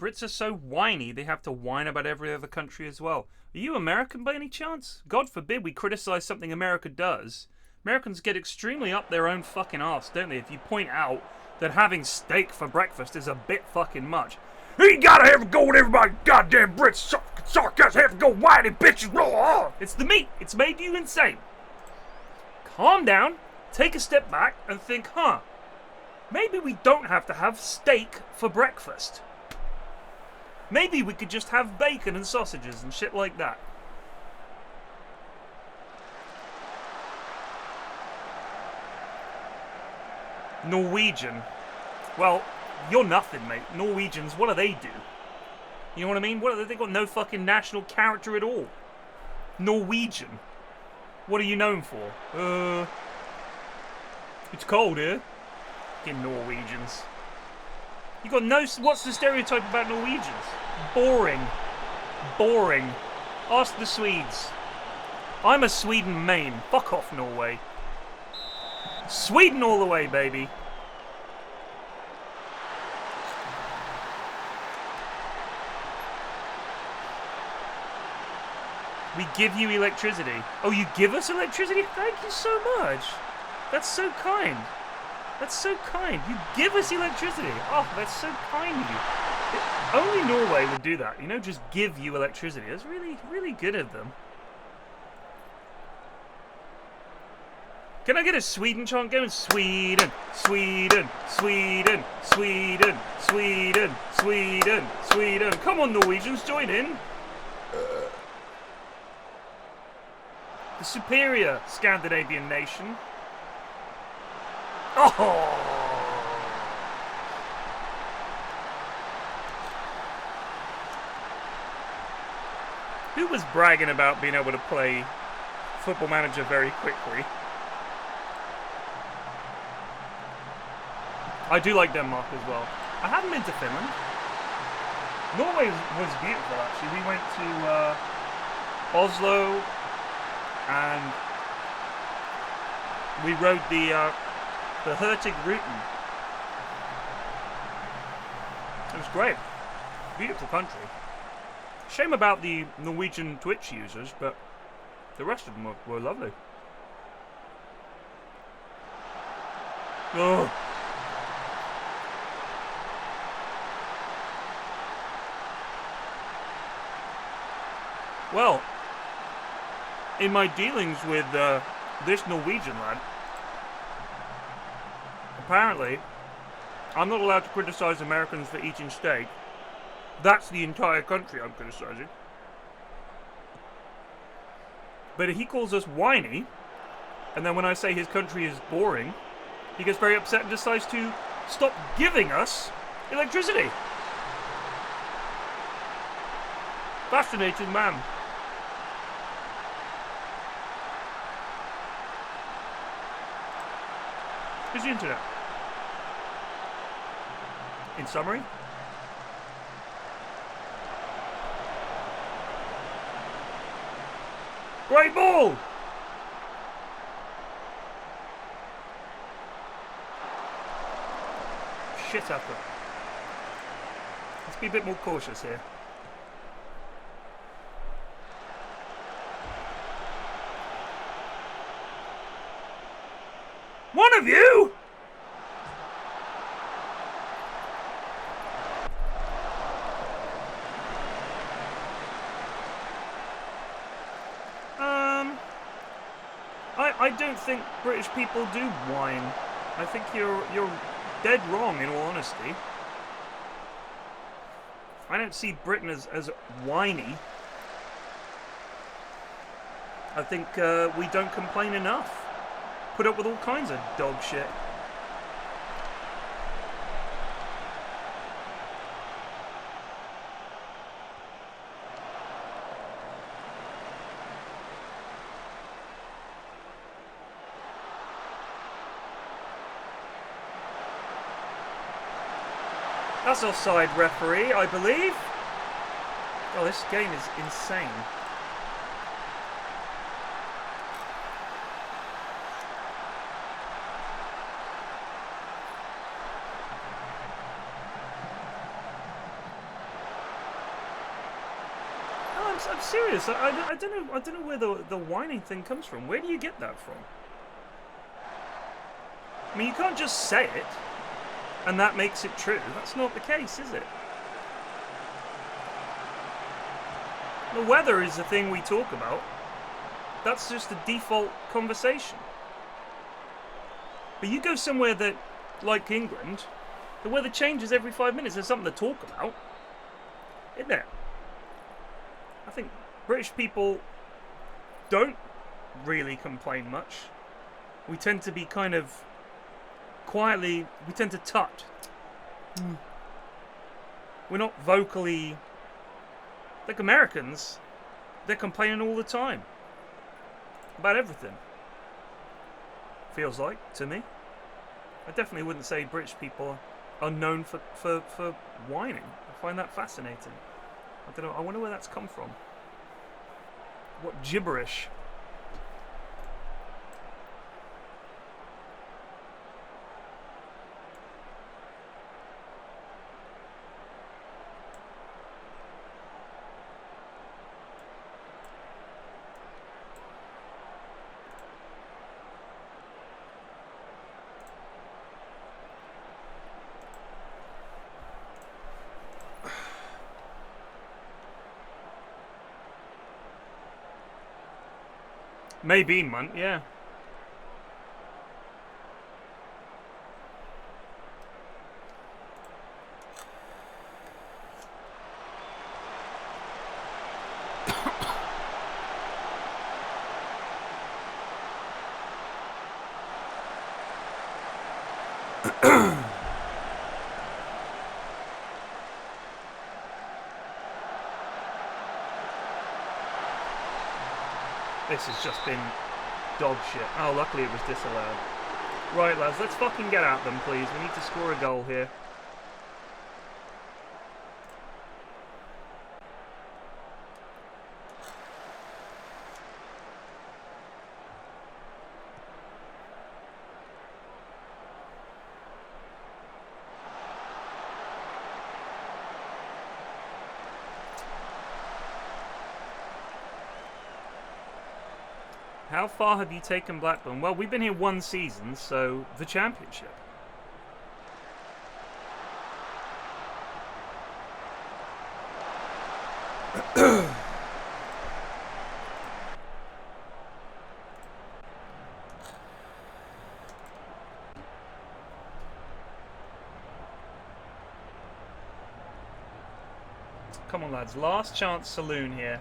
Brits are so whiny, they have to whine about every other country as well. Are you American by any chance? God forbid we criticize something America does. Americans get extremely up their own fucking arse, don't they, if you point out that having steak for breakfast is a bit fucking much. You gotta have a go with everybody, goddamn Brits, sarcasm, have a go whiny bitches, blah, blah. It's the meat, it's made you insane. Calm down, take a step back, and think, maybe we don't have to have steak for breakfast. Maybe we could just have bacon and sausages and shit like that. Norwegian. Well, you're nothing, mate. Norwegians, what do they do? You know what I mean? They got no fucking national character at all. Norwegian. What are you known for? It's cold here. Fucking Norwegians. You got no... What's the stereotype about Norwegians? Boring. Boring. Ask the Swedes. I'm a Sweden main. Fuck off, Norway. Sweden all the way, baby. We give you electricity. Oh, you give us electricity? Thank you so much. That's so kind. That's so kind. You give us electricity. Oh, that's so kind of you. Only Norway would do that, you know, just give you electricity. That's really, really good of them. Can I get a Sweden chant going? Sweden, Sweden, Sweden, Sweden, Sweden, Sweden, Sweden. Come on, Norwegians, join in. The superior Scandinavian nation. Oh! Who was bragging about being able to play Football Manager very quickly? I do like Denmark as well. I haven't been to Finland. Norway was beautiful, actually. We went to Oslo, and we rode the Hurtig Ruten. It was great. Beautiful country. Shame about the Norwegian Twitch users, but the rest of them were lovely. Oh. Well, in my dealings with this Norwegian lad, apparently, I'm not allowed to criticize Americans for eating steak. That's the entire country I'm criticizing. But he calls us whiny, and then when I say his country is boring, he gets very upset and decides to stop giving us electricity. Fascinating man. Here's the internet. In summary, great ball! Shit up. Let's be a bit more cautious here. One of you? I don't think British people do whine. I think you're dead wrong, in all honesty. I don't see Britain as whiny. I think we don't complain enough. Put up with all kinds of dog shit. That's offside, referee, I believe. Oh, this game is insane. I'm serious. I don't know where the whining thing comes from. Where do you get that from? I mean, you can't just say it, and that makes it true. That's not the case, is it? The weather is the thing we talk about. That's just a default conversation. But you go somewhere that, like England, the weather changes every 5 minutes. There's something to talk about, isn't there? I think British people don't really complain much. We tend to be kind of quietly, we tend to tut. We're not vocally, like Americans, they're complaining all the time about everything. Feels like, to me. I definitely wouldn't say British people are known for whining. I find that fascinating. I don't know, I wonder where that's come from. What gibberish. Maybe, man, yeah. This has just been dog shit. Oh, luckily it was disallowed. Right, lads, let's fucking get at them, please. We need to score a goal here. How far have you taken Blackburn? Well, we've been here 1 season, so the championship. Come on, lads. Last chance saloon here.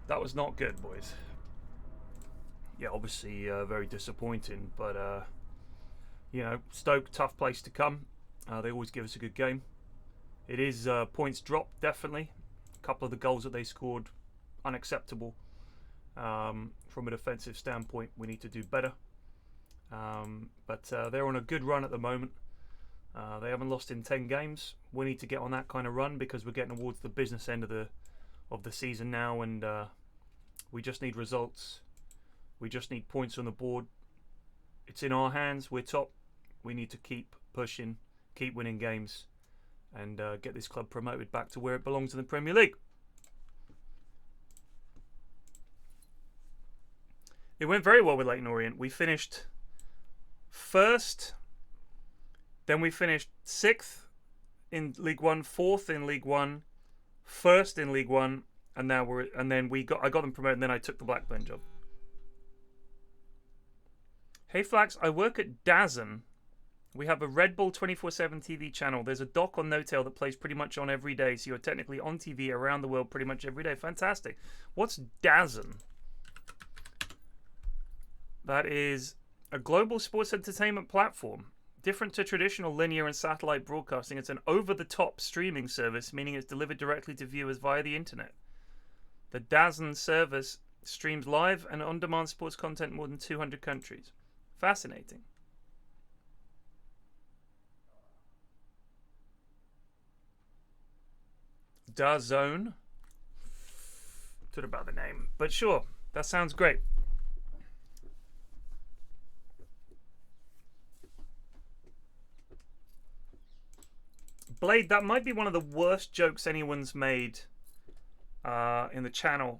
That was not good, boys. Yeah, obviously very disappointing, but you know, Stoke, tough place to come. They always give us a good game. It is points dropped, definitely. A couple of the goals that they scored, unacceptable. From a defensive standpoint, we need to do better. But they're on a good run at the moment. They haven't lost in 10 games. We need to get on that kind of run because we're getting towards the business end of the season now, and we just need results. We just need points on the board. It's in our hands. We're top. We need to keep pushing, keep winning games, and get this club promoted back to where it belongs in the Premier League. It went very well with Leyton Orient. We finished first, then we finished 6th in League One, 4th in League One, 1st in League One, and now I got them promoted, and then I took the Blackburn job. Hey Flax, I work at DAZN. We have a Red Bull 24/7 TV channel. There's a doc on No Tail that plays pretty much on every day, so you're technically on TV around the world pretty much every day. Fantastic. What's DAZN? That is a global sports entertainment platform. Different to traditional linear and satellite broadcasting, it's an over-the-top streaming service, meaning it's delivered directly to viewers via the internet. The DAZN service streams live and on-demand sports content in more than 200 countries. Fascinating. DAZN. Don't know about the name, but sure, that sounds great. Blade, that might be one of the worst jokes anyone's made in the channel.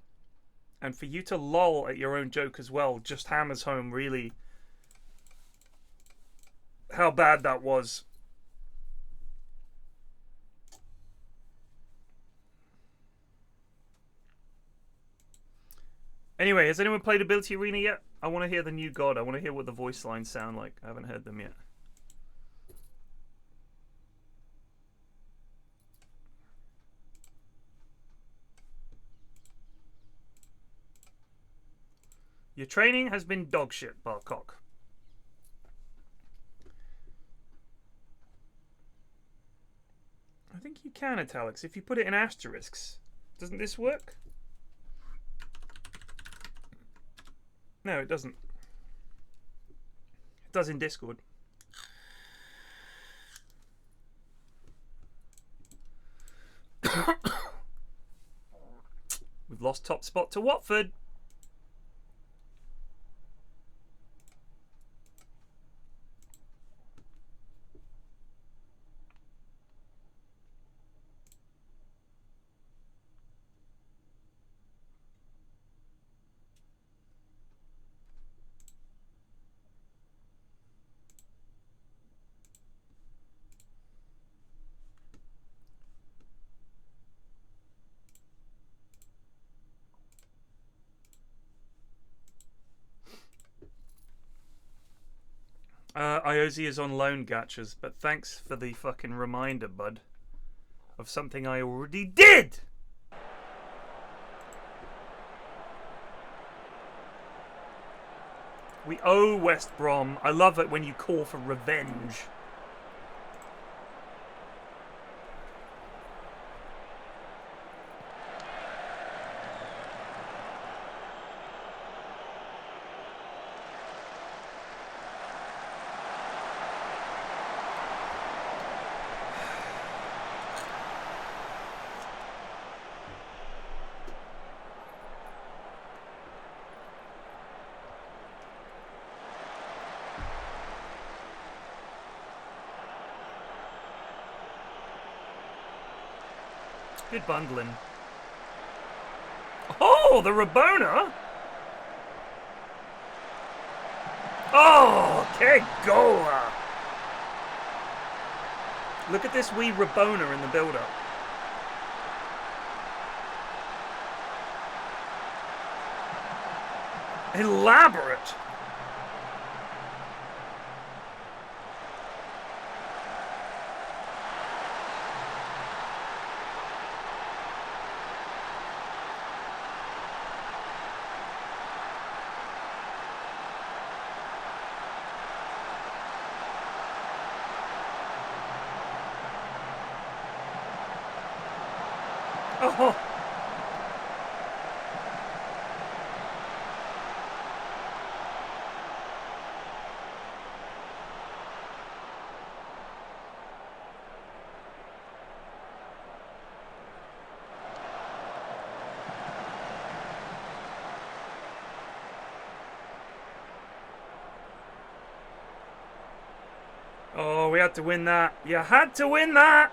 And for you to lol at your own joke as well just hammers home really how bad that was. Anyway, has anyone played Ability Arena yet? I want to hear the new god. I want to hear what the voice lines sound like. I haven't heard them yet. Your training has been dogshit, Barcock. I think you can, italics, if you put it in asterisks. Doesn't this work? No, it doesn't. It does in Discord. We've lost top spot to Watford. Iozi is on loan, Gatchers, but thanks for the fucking reminder, bud, of something I already did! We owe West Brom. I love it when you call for revenge. Good bundling. Oh, the Rabona! Oh, que gola! Look at this wee Rabona in the build-up. Elaborate! Oh. Oh, we had to win that. You had to win that.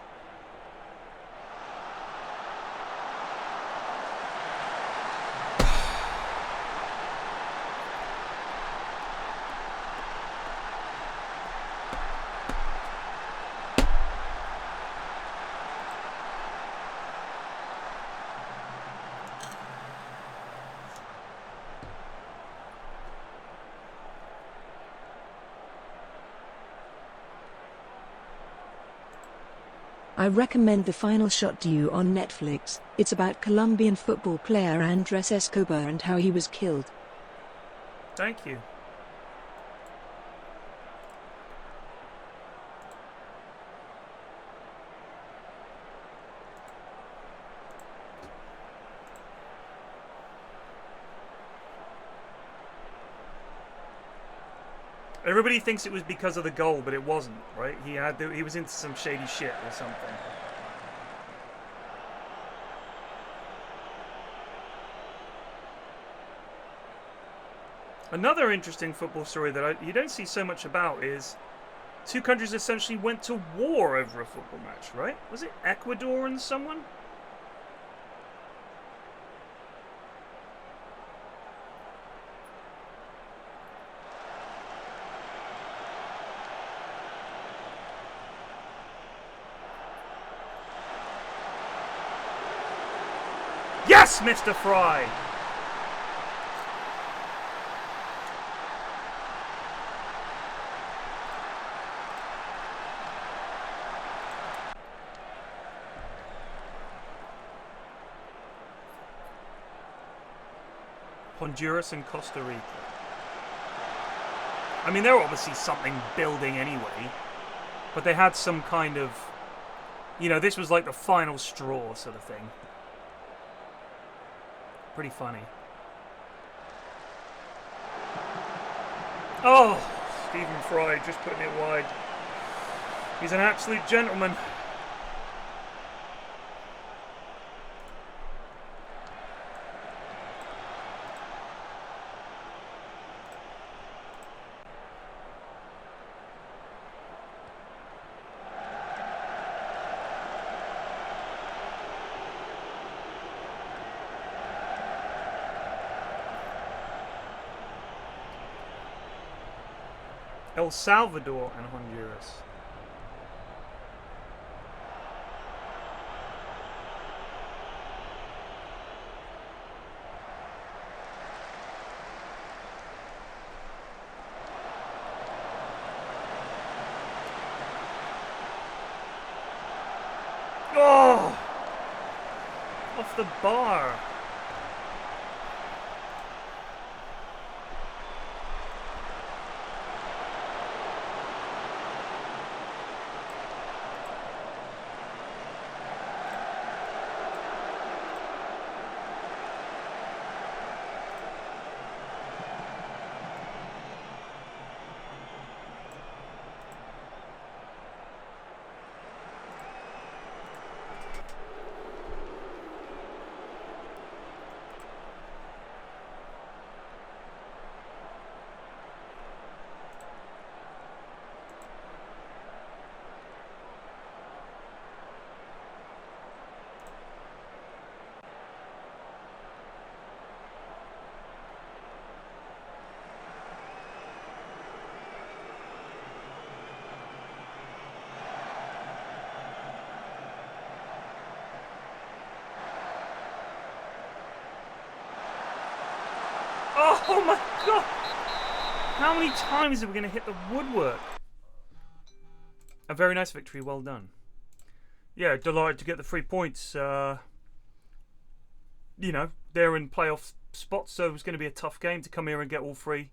I recommend The Final Shot to you on Netflix. It's about Colombian football player Andres Escobar and how he was killed. Thank you. Everybody thinks it was because of the goal, but it wasn't, right? He was into some shady shit or something. Another interesting football story that you don't see so much about is two countries essentially went to war over a football match, right? Was it Ecuador and someone? Yes, Mr. Fry! Honduras and Costa Rica. I mean, they're obviously something building anyway, but they had some kind of, you know, this was like the final straw sort of thing. Pretty funny. Oh, Stephen Fry just putting it wide. He's an absolute gentleman. El Salvador and Honduras. Oh! Off the bar. Oh my god! How many times are we going to hit the woodwork? A very nice victory, well done. Yeah, delighted to get the 3 points. You know, they're in playoff spots, so it's going to be a tough game to come here and get all 3.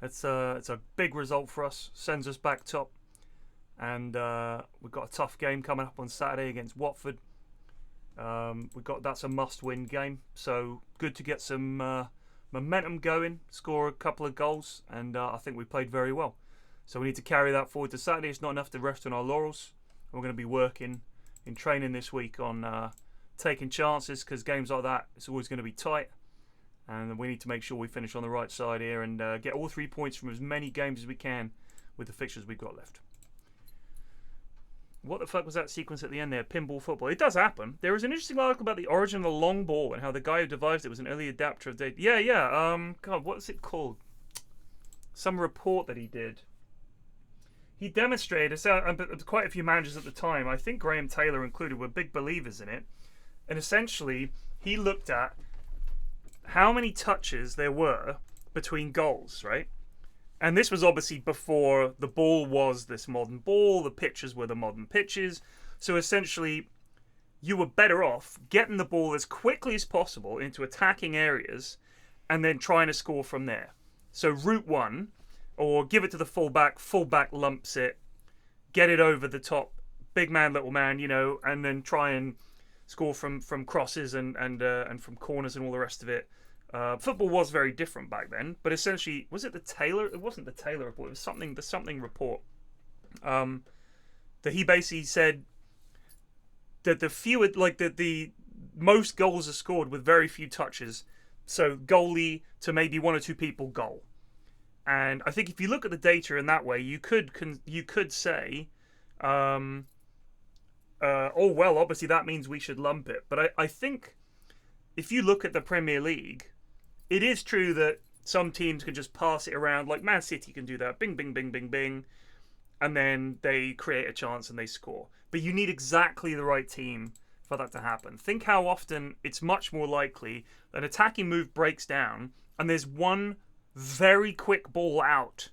It's a big result for us, sends us back top. And we've got a tough game coming up on Saturday against Watford. That's a must-win game, so good to get some momentum going, score a couple of goals, and I think we played very well. So we need to carry that forward to Saturday. It's not enough to rest on our laurels. We're going to be working in training this week on taking chances, because games like that, it's always going to be tight, and we need to make sure we finish on the right side here and get all 3 points from as many games as we can with the fixtures we've got left. What the fuck was that sequence at the end there? Pinball football. It does happen. There was an interesting article about the origin of the long ball and how the guy who devised it was an early adapter of data. Yeah. God, what's it called? Some report that he did. He demonstrated, quite a few managers at the time, I think Graham Taylor included, were big believers in it. And essentially, he looked at how many touches there were between goals, right? And this was obviously before the ball was this modern ball, the pitches were the modern pitches. So essentially, you were better off getting the ball as quickly as possible into attacking areas and then trying to score from there. So route one, or give it to the fullback lumps it, get it over the top, big man, little man, you know, and then try and score from crosses and from corners and all the rest of it. Football was very different back then, but essentially, was it the Taylor? It wasn't the Taylor report. It was the something report. That he basically said that the most goals are scored with very few touches. So goalie to maybe 1 or 2 people goal. And I think if you look at the data in that way, you could say, oh well, obviously that means we should lump it. But I think if you look at the Premier League, it is true that some teams can just pass it around, like Man City can do that, bing, bing, bing, bing, bing, and then they create a chance and they score. But you need exactly the right team for that to happen. Think how often it's much more likely an attacking move breaks down and there's one very quick ball out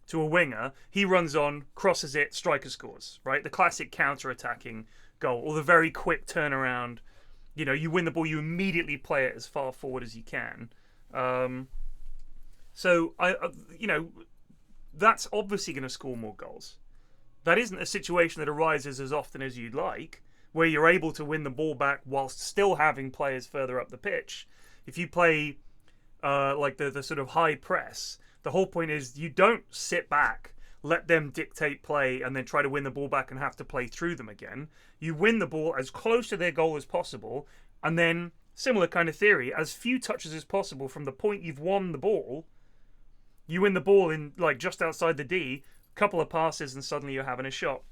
to a winger, he runs on, crosses it, striker scores, right? The classic counter-attacking goal, or the very quick turnaround. You know, you win the ball, you immediately play it as far forward as you can. So, you know, that's obviously going to score more goals. That isn't a situation that arises as often as you'd like, where you're able to win the ball back whilst still having players further up the pitch. If you play like the sort of high press, the whole point is you don't sit back, let them dictate play, and then try to win the ball back and have to play through them again. You win the ball as close to their goal as possible, and then, similar kind of theory, as few touches as possible from the point you've won the ball. You win the ball in like just outside the D, couple of passes, and suddenly you're having a shot.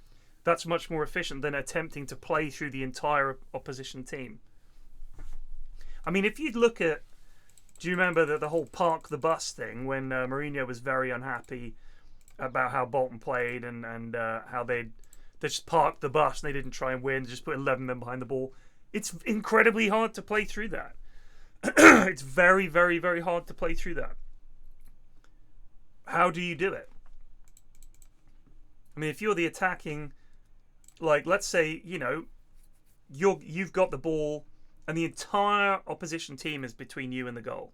That's much more efficient than attempting to play through the entire opposition team. I mean, if you look at, do you remember the whole park the bus thing when Mourinho was very unhappy about how Bolton played and how they just parked the bus and they didn't try and win, just put 11 men behind the ball. It's incredibly hard to play through that. It's very, very, very hard to play through that. How do you do it? I mean, if you're the attacking, like, let's say, you know, you've got the ball and the entire opposition team is between you and the goal.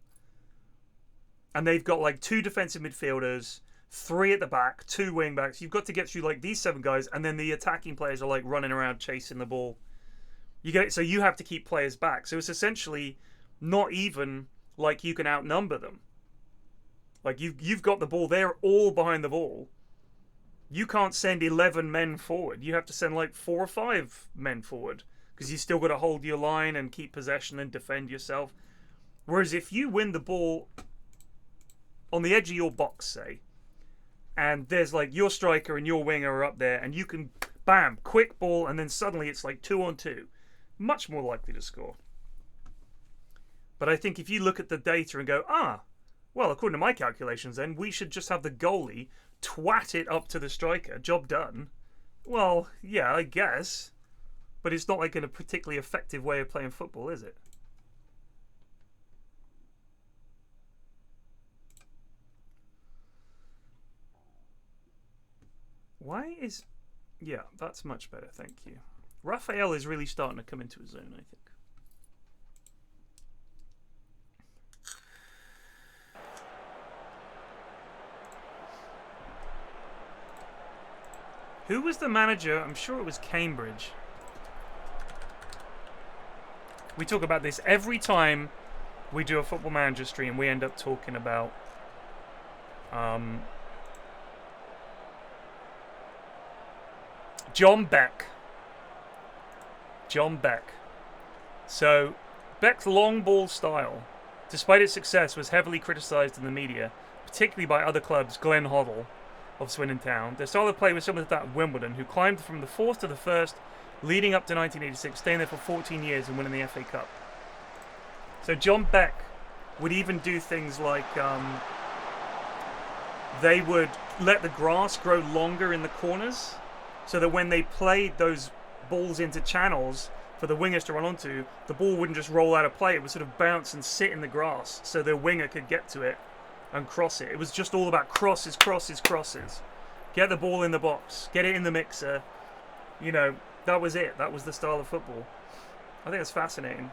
And they've got like 2 defensive midfielders, 3 at the back, 2 wing backs. You've got to get through like these 7 guys, and then the attacking players are like running around chasing the ball. So you have to keep players back. So it's essentially not even like you can outnumber them. Like you've got the ball, they're all behind the ball. You can't send 11 men forward. You have to send like 4 or 5 men forward, because you still got to hold your line and keep possession and defend yourself. Whereas if you win the ball on the edge of your box, say, and there's like your striker and your winger are up there, and you can, bam, quick ball, and then suddenly it's like 2-on-2. Much more likely to score. But I think if you look at the data and go, well, according to my calculations then, we should just have the goalie twat it up to the striker, job done. Well, yeah, I guess. But it's not like in a particularly effective way of playing football, is it? Why is... Yeah, that's much better, thank you. Raphael is really starting to come into his zone, I think. Who was the manager? I'm sure it was Cambridge. We talk about this every time we do a Football Manager stream. We end up talking about John Beck. John Beck. So, Beck's long ball style, despite its success, was heavily criticised in the media, particularly by other clubs, Glenn Hoddle of Swindon Town. Their style of play was similar to that of Wimbledon, who climbed from the 4th to the 1st, leading up to 1986, staying there for 14 years and winning the FA Cup. So John Beck would even do things like they would let the grass grow longer in the corners, so that when they played those balls into channels for the wingers to run onto, the ball wouldn't just roll out of play, it would sort of bounce and sit in the grass so their winger could get to it and cross it. It was just all about crosses, crosses, crosses. Get the ball in the box, get it in the mixer. You know, that was it. That was the style of football. I think it's fascinating.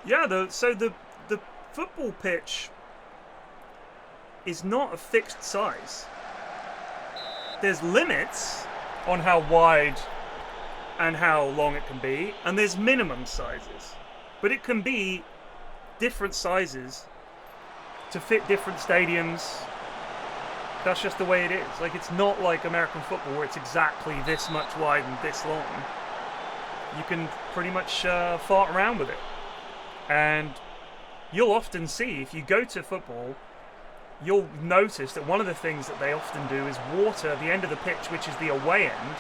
Yeah, so the football pitch is not a fixed size. There's limits on how wide and how long it can be, and there's minimum sizes. But it can be different sizes to fit different stadiums. That's just the way it is. Like, it's not like American football where it's exactly this much wide and this long. You can pretty much fart around with it. And you'll often see, if you go to football, you'll notice that one of the things that they often do is water the end of the pitch, which is the away end,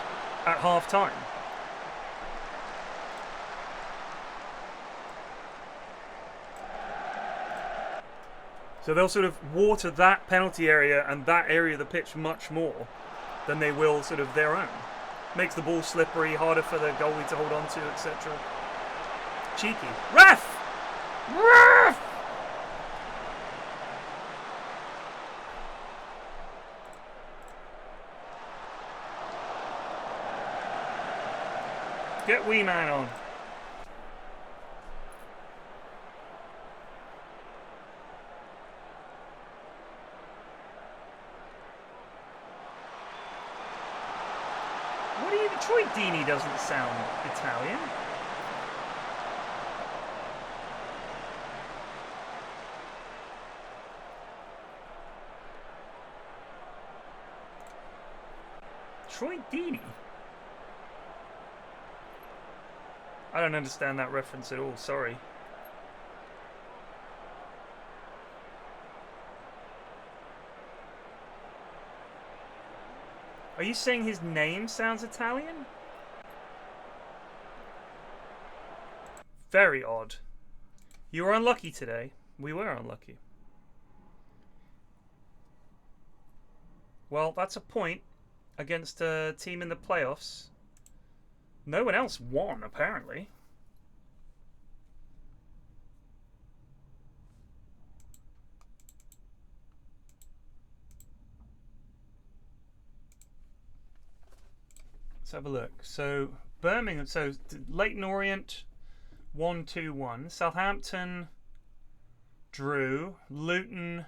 at half time. So they'll sort of water that penalty area and that area of the pitch much more than they will sort of their own. Makes the ball slippery, harder for the goalie to hold on to, etc. Cheeky. Ref! Ref! Get Wee Man on. What do you... Troy Deeney doesn't sound Italian. Troy Deeney? I don't understand that reference at all, sorry. Are you saying his name sounds Italian? Very odd. You were unlucky today. We were unlucky. Well, that's a point against a team in the playoffs. No one else won, apparently. Let's have a look. So, Birmingham, so Leighton Orient 1-2-1. Southampton drew. Luton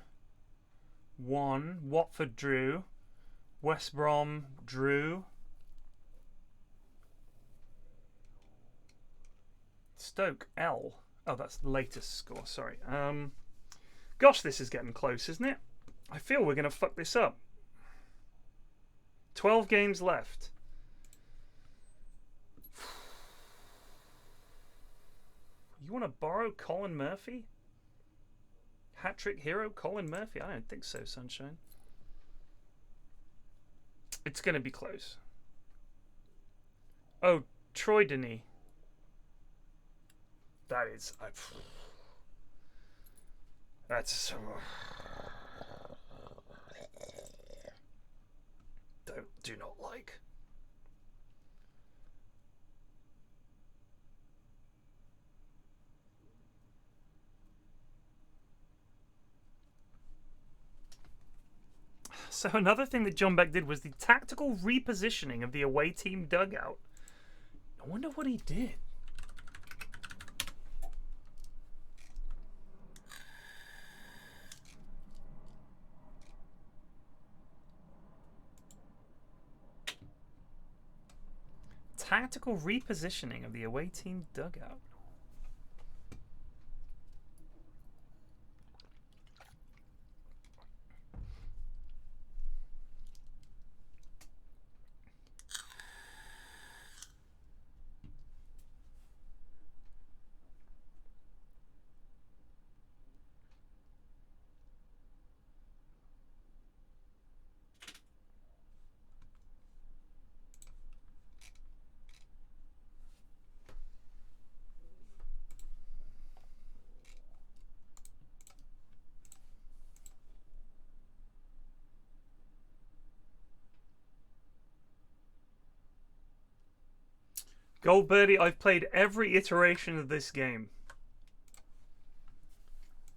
won. Watford drew. West Brom drew. Stoke L. Oh, that's the latest score, sorry. Gosh, this is getting close, isn't it? I feel we're going to fuck this up. 12 games left. You want to borrow Colin Murphy? Hat-trick hero Colin Murphy? I don't think so, Sunshine. It's going to be close. Oh, Troy Deeney. That is... that's... do not like. So another thing that John Beck did was the tactical repositioning of the away team dugout. I wonder what he did. Tactical repositioning of the away team dugout. Goldbirdie, I've played every iteration of this game.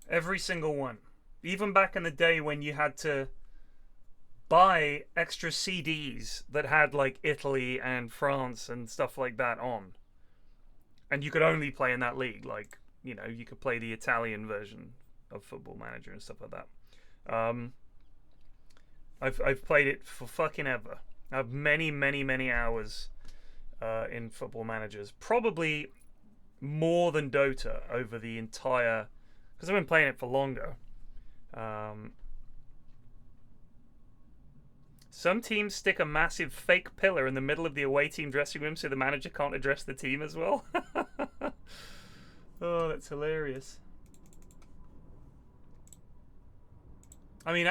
Every single one. Even back in the day when you had to buy extra CDs that had like Italy and France and stuff like that on. And you could only play in that league. Like, you know, you could play the Italian version of Football Manager and stuff like that. I've played it for fucking ever. I have many hours in Football Managers, probably more than Dota over the entire, because I've been playing it for longer. Some teams stick a massive fake pillar in the middle of the away team dressing room so the manager can't address the team as well. Oh, that's hilarious. I mean,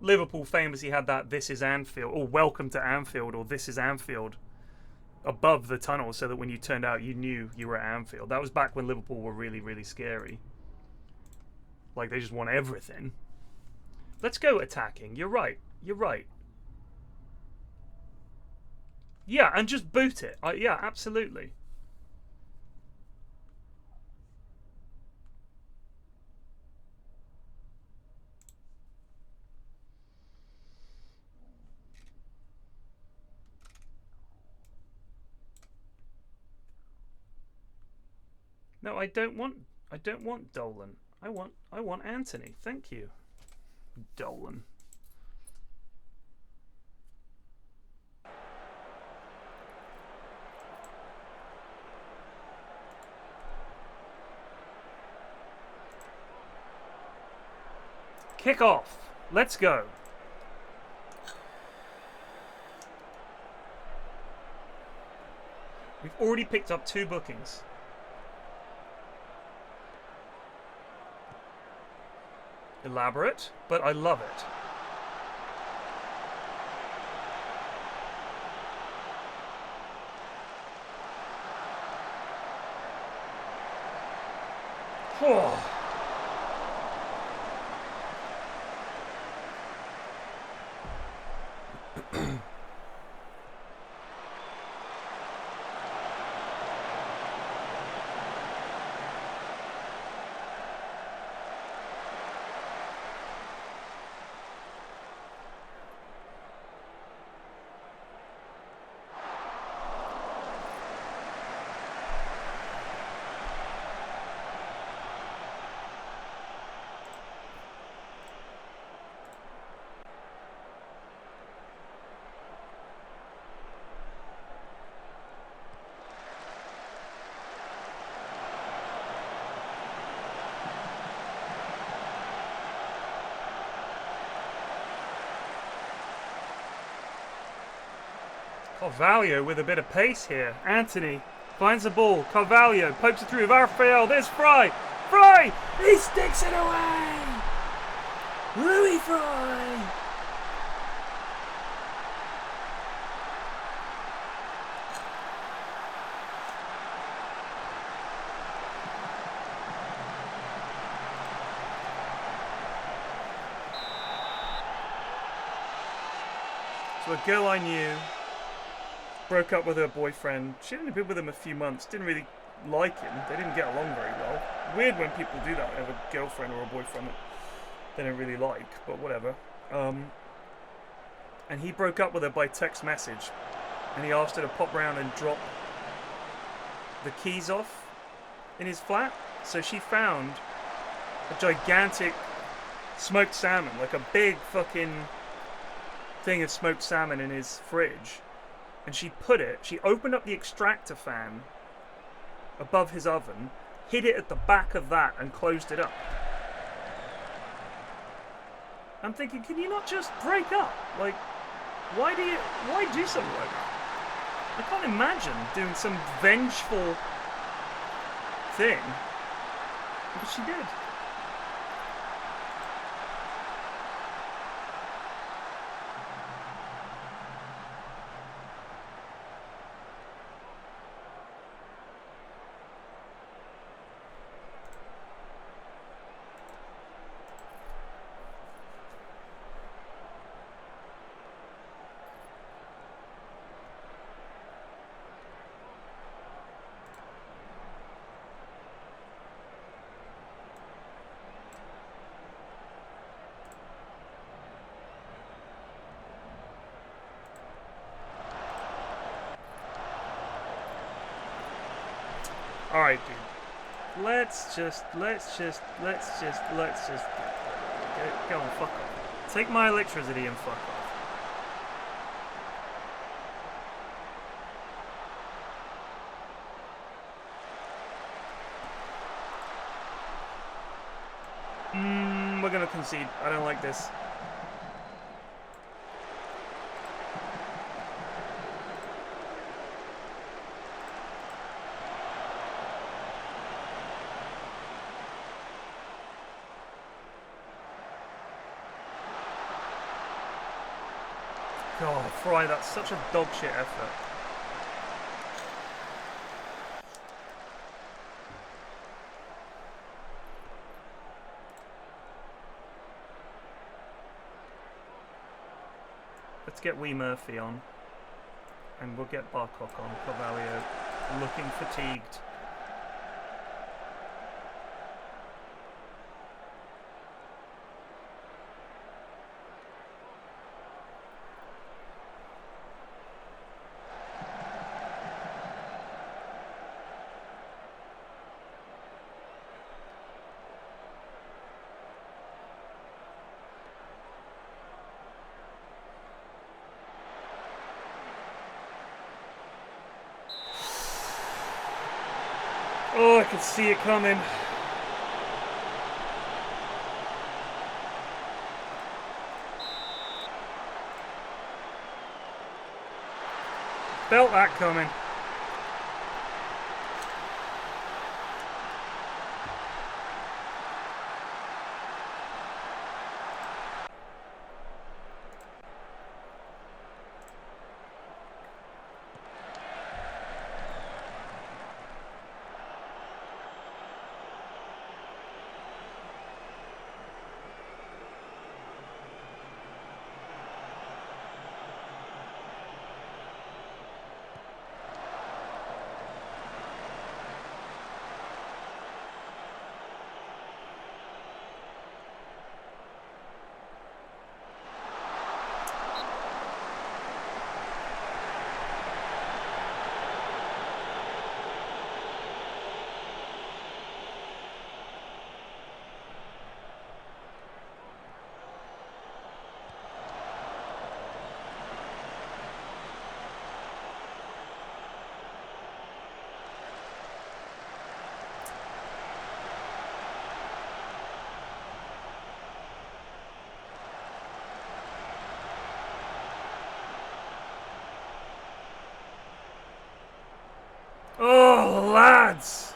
Liverpool famously had that "This is Anfield" or "Welcome to Anfield" or "This is Anfield" above the tunnel, so that when you turned out, you knew you were at Anfield. That was back when Liverpool were really scary. Like, they just won everything. Let's go attacking. You're right. You're right. Yeah, and just boot it. Yeah, absolutely. No, I don't want Dolan. I want Anthony. Thank you. Dolan. Kick off. Let's go. We've already picked up 2 bookings. Elaborate, but I love it. Oh. Carvalho with a bit of pace here. Anthony finds the ball. Carvalho pokes it through. Raphael. There's Fry. Fry! He sticks it away! Louis Fry! So a girl I knew broke up with her boyfriend. She'd only been with him a few months. Didn't really like him. They didn't get along very well. Weird when people do that. They have a girlfriend or a boyfriend that they don't really like, but whatever. And he broke up with her by text message. And he asked her to pop round and drop the keys off in his flat. So she found a gigantic smoked salmon, like a big fucking thing of smoked salmon in his fridge. And she opened up the extractor fan above his oven, hid it at the back of that, and closed it up. I'm thinking, can you not just break up? Like, why do something like that? I can't imagine doing some vengeful thing. But she did. Alright, dude. Let's just go on, fuck off. Take my electricity and fuck off. We're gonna concede. I don't like this. God, Fry, that's such a dog shit effort. Let's get Wee Murphy on. And we'll get Barcock on. Carvalho looking fatigued. Oh, I could see it coming. Felt that coming. Oh, lads!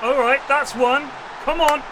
Alright, that's one. Come on.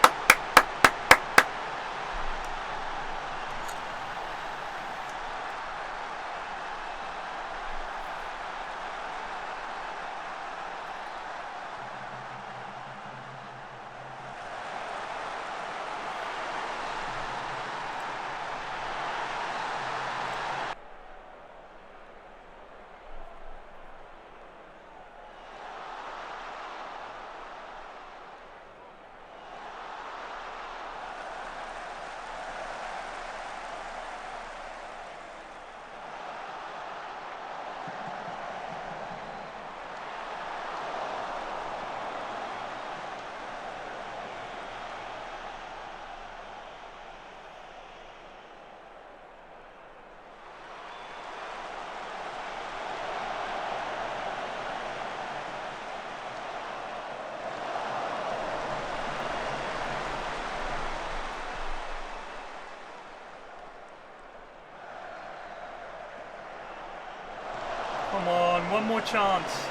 Come on, one more chance.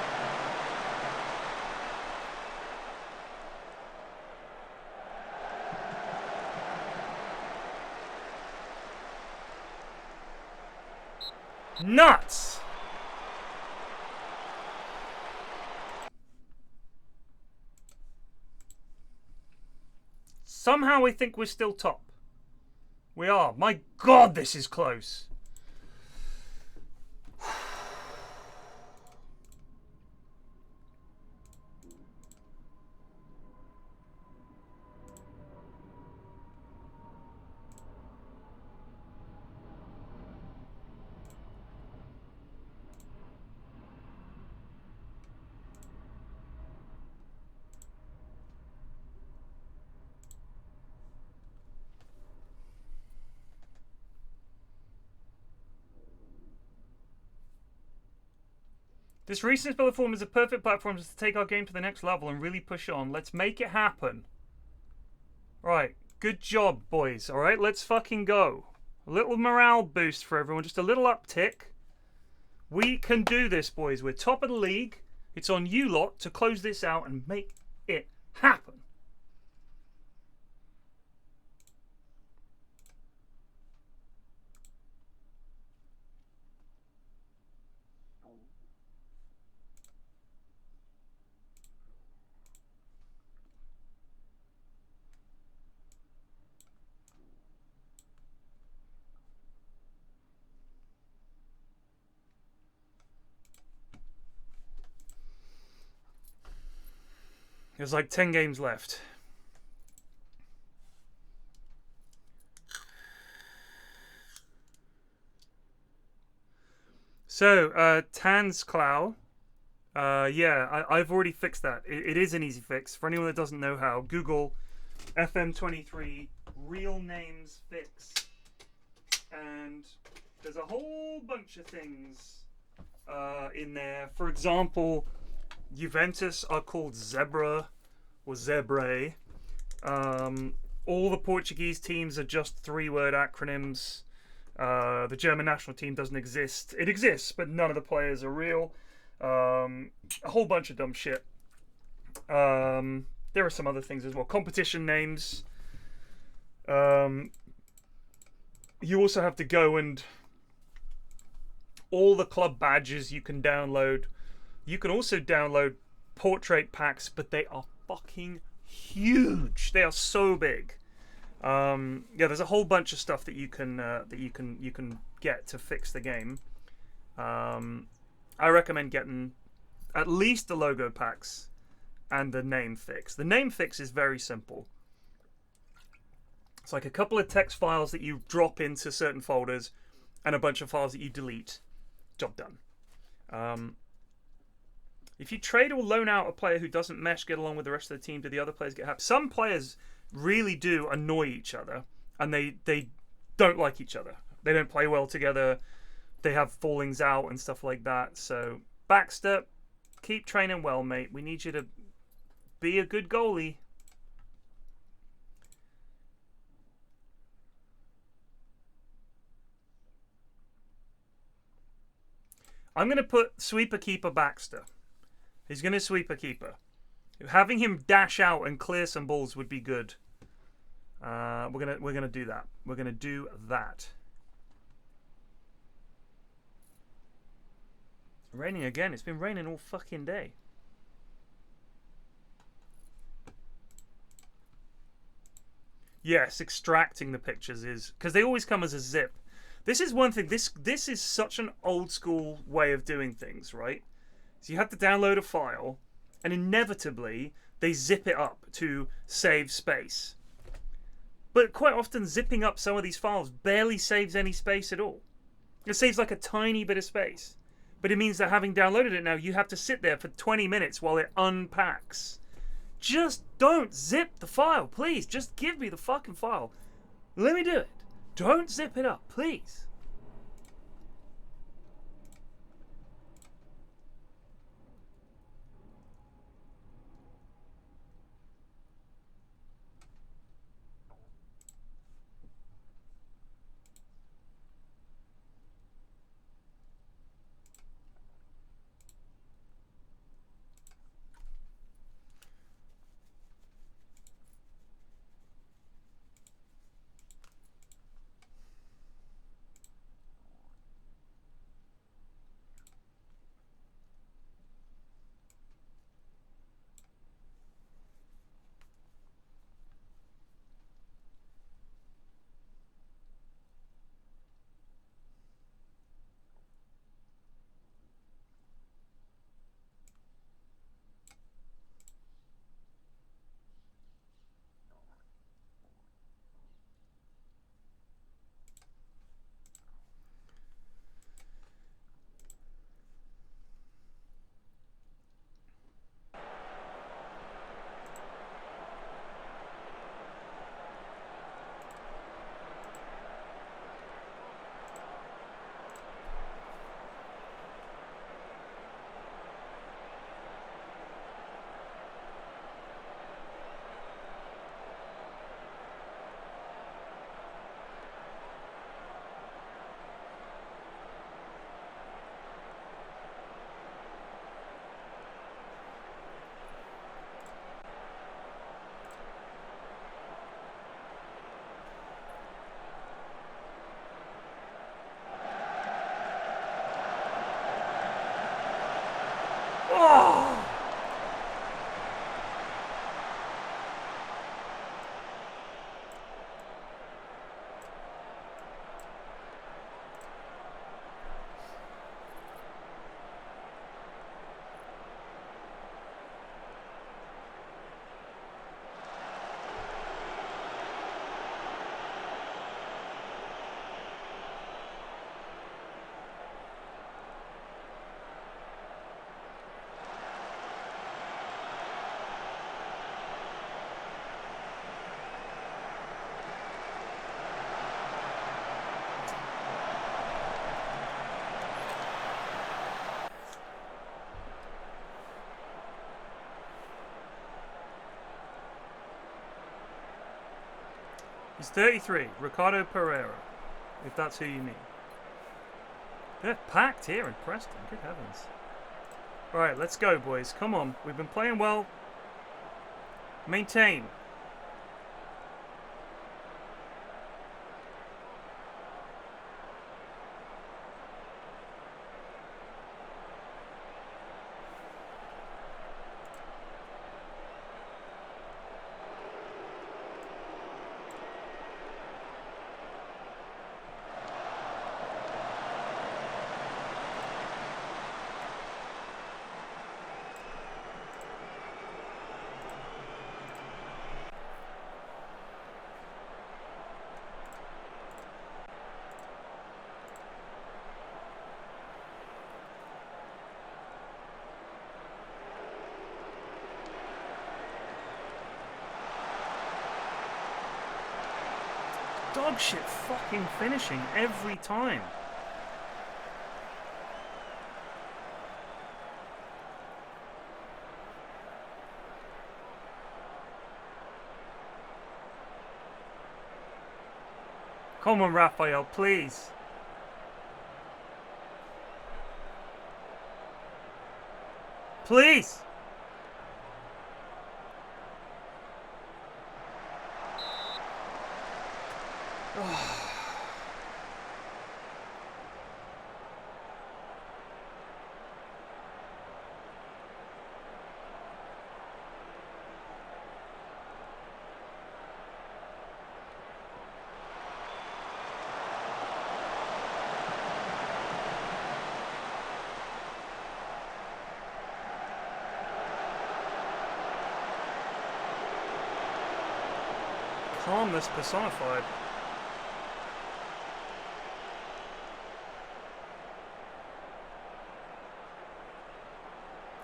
Nuts! Somehow we think we're still top. We are. My God, this is close. This recent spell of form is a perfect platform to take our game to the next level and really push on. Let's make it happen. Right, good job, boys. All right, let's fucking go. A little morale boost for everyone, just a little uptick. We can do this, boys. We're top of the league. It's on you lot to close this out and make it happen. There's like 10 games left. So, Tan's Clow. Yeah, I've already fixed that. It is an easy fix. For anyone that doesn't know how, Google FM23 real names fix. And there's a whole bunch of things in there. For example, Juventus are called Zebra or Zebre. All the Portuguese teams are just 3-word acronyms. The German national team doesn't exist. It exists, but none of the players are real. A whole bunch of dumb shit. There are some other things as well. Competition names. You also have to go and all the club badges you can download. You can also download portrait packs, but they are fucking huge. They are so big. Yeah, there's a whole bunch of stuff that you can get to fix the game. I recommend getting at least the logo packs and the name fix. The name fix is very simple. It's like a couple of text files that you drop into certain folders and a bunch of files that you delete. Job done. If you trade or loan out a player who doesn't mesh, get along with the rest of the team, do the other players get happy? Some players really do annoy each other, and they don't like each other. They don't play well together. They have fallings out and stuff like that. So, Baxter, keep training well, mate. We need you to be a good goalie. I'm going to put sweeper keeper Baxter. He's going to sweep a keeper. Having him dash out and clear some balls would be good. We're gonna do that. We're gonna do that. Raining again. It's been raining all fucking day. Yes, extracting the pictures is because they always come as a zip. This is one thing. This is such an old school way of doing things, right? So you have to download a file, and inevitably they zip it up to save space. But quite often zipping up some of these files barely saves any space at all. It saves like a tiny bit of space. But it means that having downloaded it now, you have to sit there for 20 minutes while it unpacks. Just don't zip the file, please. Just give me the fucking file. Let me do it. Don't zip it up, please. He's 33. Ricardo Pereira, if that's who you mean. They're packed here in Preston. Good heavens. Alright, let's go, boys. Come on. We've been playing well. Maintain. Dog shit fucking finishing every time. Come on, Raphael, please. Please. Calmness personified.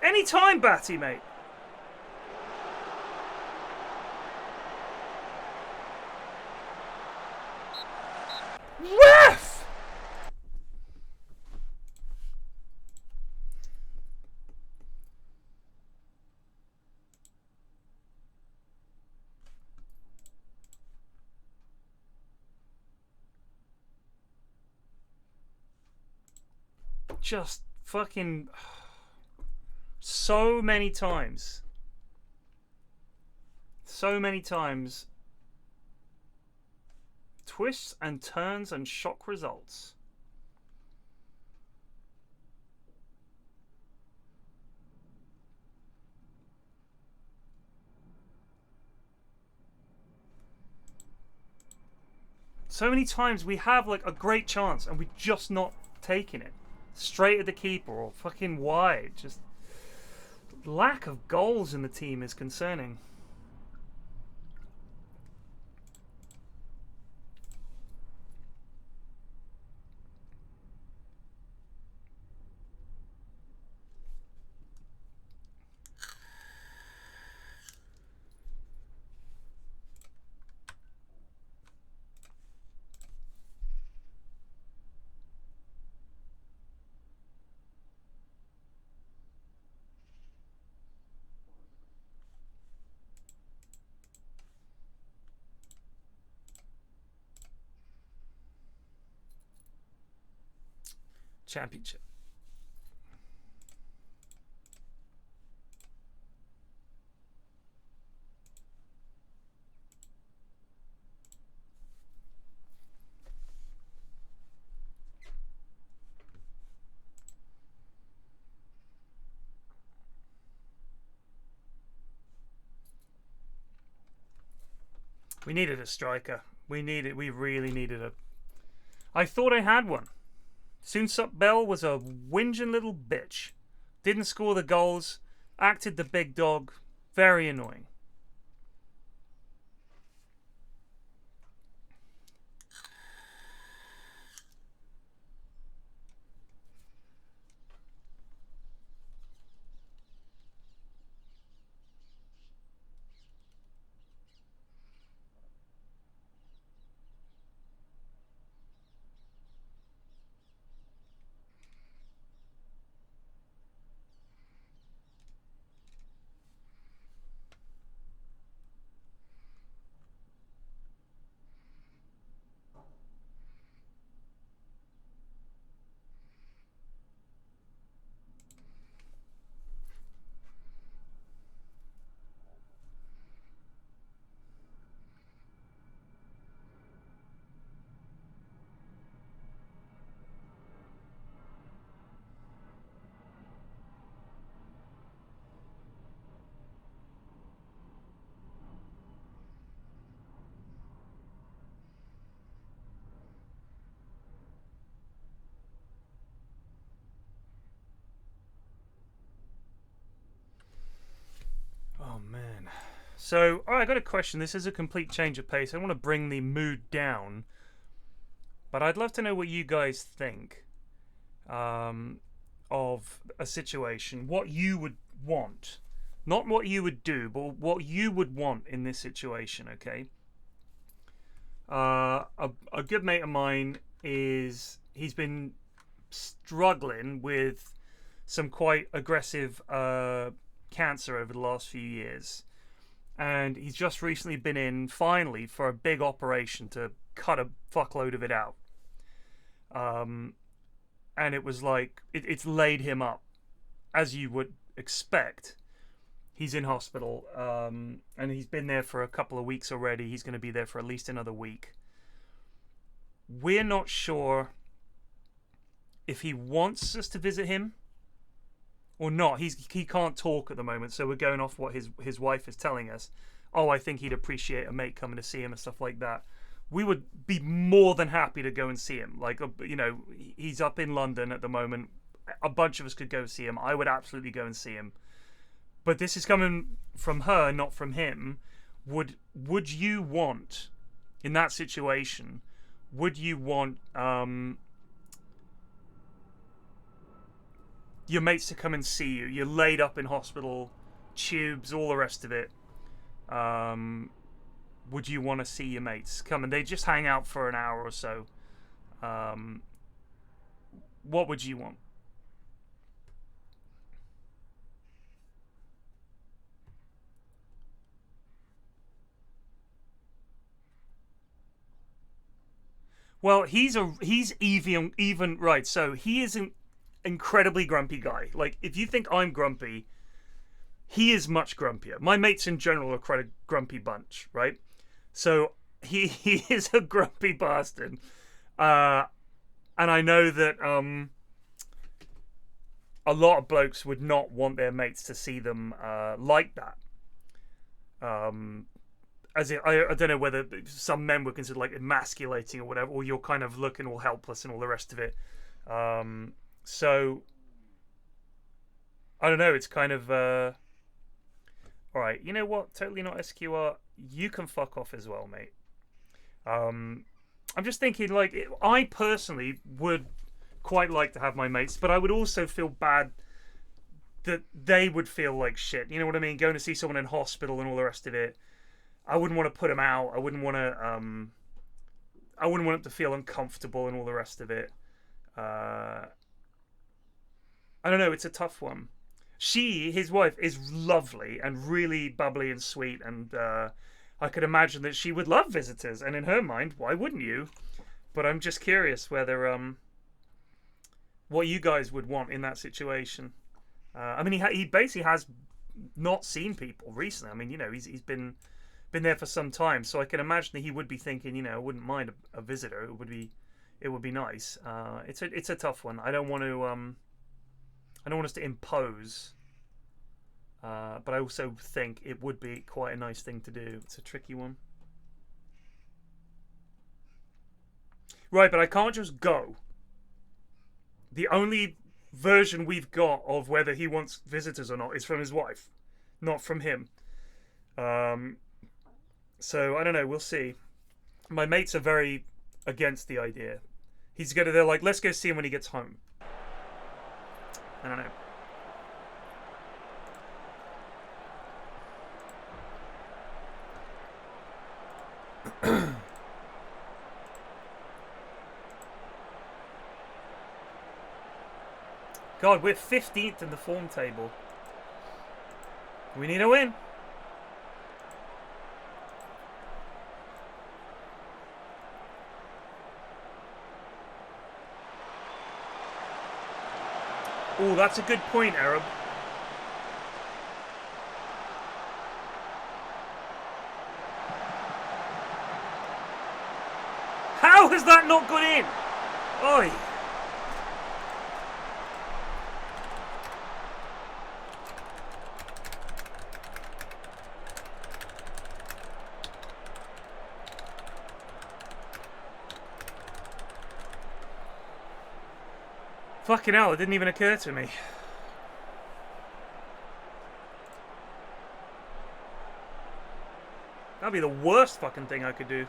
Anytime, Batty, mate. Ref! Just fucking so many times twists and turns and shock results. So many times we have like a great chance and we're just not taking it. Straight at the keeper or fucking wide. Just lack of goals in the team is concerning. Championship. We needed a striker. We really needed a... I thought I had one. Soonsup Bell was a whinging little bitch. Didn't score the goals. Acted the big dog. Very annoying. So, all right, I got a question. This is a complete change of pace. I want to bring the mood down, but I'd love to know what you guys think of a situation. What you would want. Not what you would do, but what you would want in this situation, okay? A good mate of mine he's been struggling with some quite aggressive cancer over the last few years. And he's just recently been in, finally, for a big operation to cut a fuckload of it out. And it was like, it's laid him up, as you would expect. He's in hospital, and he's been there for a couple of weeks already. He's going to be there for at least another week. We're not sure if he wants us to visit him or not. He can't talk at the moment, so we're going off what his wife is telling us. Oh, I think he'd appreciate a mate coming to see him and stuff like that. We would be more than happy to go and see him. Like, you know, he's up in London at the moment. A bunch of us could go see him. I would absolutely go and see him. But this is coming from her, not from him. Would you want, in that situation, would you want your mates to come and see you? You're laid up in hospital, tubes, all the rest of it. Would you want to see your mates come and they just hang out for an hour or so? What would you want? Well, he's even right. So he is an incredibly grumpy guy. Like, if you think I'm grumpy, he is much grumpier. My mates in general are quite a grumpy bunch, right? So he is a grumpy bastard. And I know that a lot of blokes would not want their mates to see them like that. As I don't know whether some men would consider like emasculating or whatever, or you're kind of looking all helpless and all the rest of it. So I don't know. It's kind of all right. You know what? Totally not SQR. You can fuck off as well, mate. I'm just thinking, like, I personally would quite like to have my mates, but I would also feel bad that they would feel like shit. You know what I mean? Going to see someone in hospital and all the rest of it. I wouldn't want to put them out. I wouldn't want them to feel uncomfortable and all the rest of it. I don't know. It's a tough one. His wife, is lovely and really bubbly and sweet, and I could imagine that she would love visitors. And in her mind, why wouldn't you? But I'm just curious whether what you guys would want in that situation. I mean, he basically has not seen people recently. I mean, you know, he's been there for some time, so I can imagine that he would be thinking, you know, I wouldn't mind a visitor. It would be nice. It's a tough one. I don't want us to impose, but I also think it would be quite a nice thing to do. It's a tricky one. Right, but I can't just go. The only version we've got of whether he wants visitors or not is from his wife, not from him. So I don't know. We'll see. My mates are very against the idea. They're like, let's go see him when he gets home. I don't know. God, we're 15th in the form table. We need a win. Oh, that's a good point, Arab. How has that not gone in? Oi. Fucking hell, it didn't even occur to me. That'd be the worst fucking thing I could do.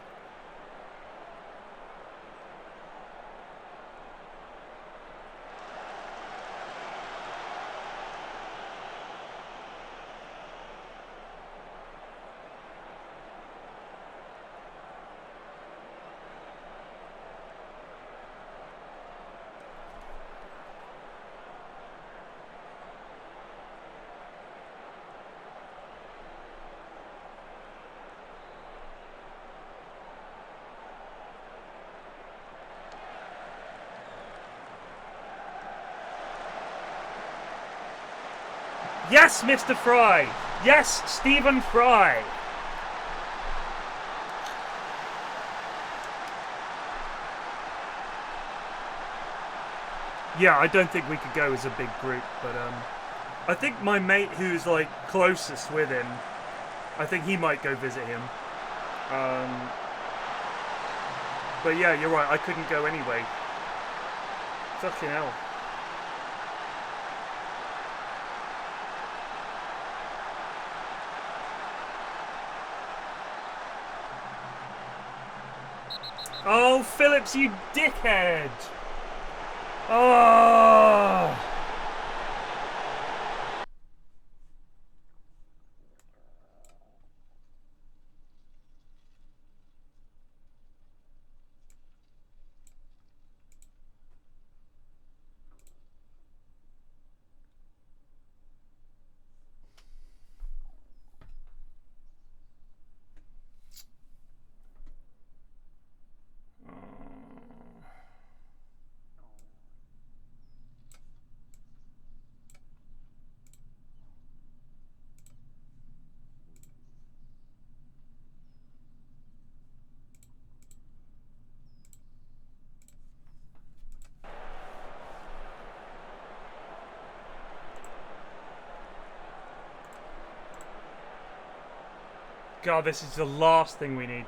Yes, Mr. Fry! Yes, Stephen Fry! Yeah, I don't think we could go as a big group, but I think my mate who's like closest with him, I think he might go visit him. But yeah, you're right, I couldn't go anyway. Fucking hell. Oh, Phillips, you dickhead! Oh! God, this is the last thing we need.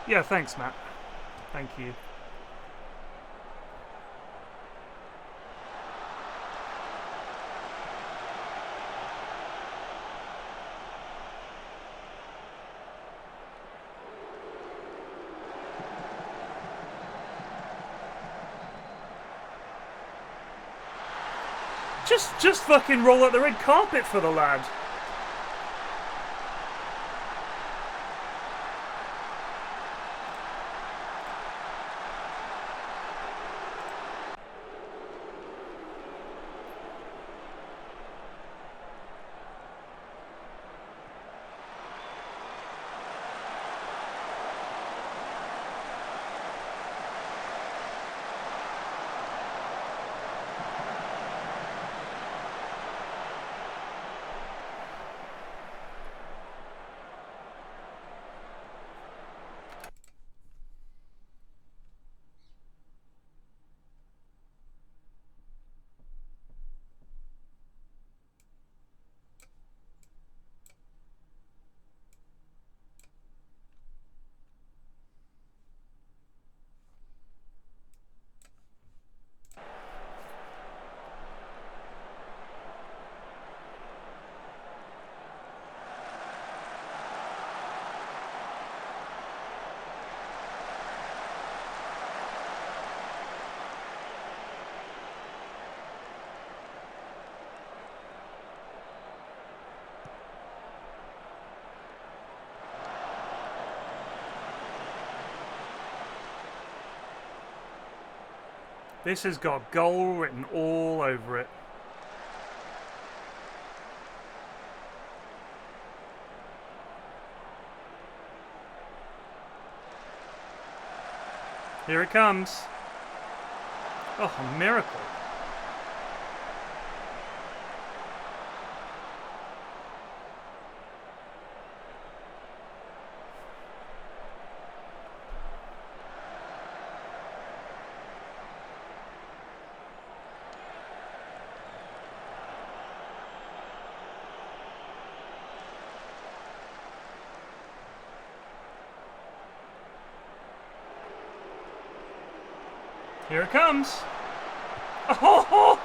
Yeah, thanks, Matt. Thank you. Just fucking roll out the red carpet for the lad. This has got goal written all over it. Here it comes. Oh, a miracle. Here it comes. Oh!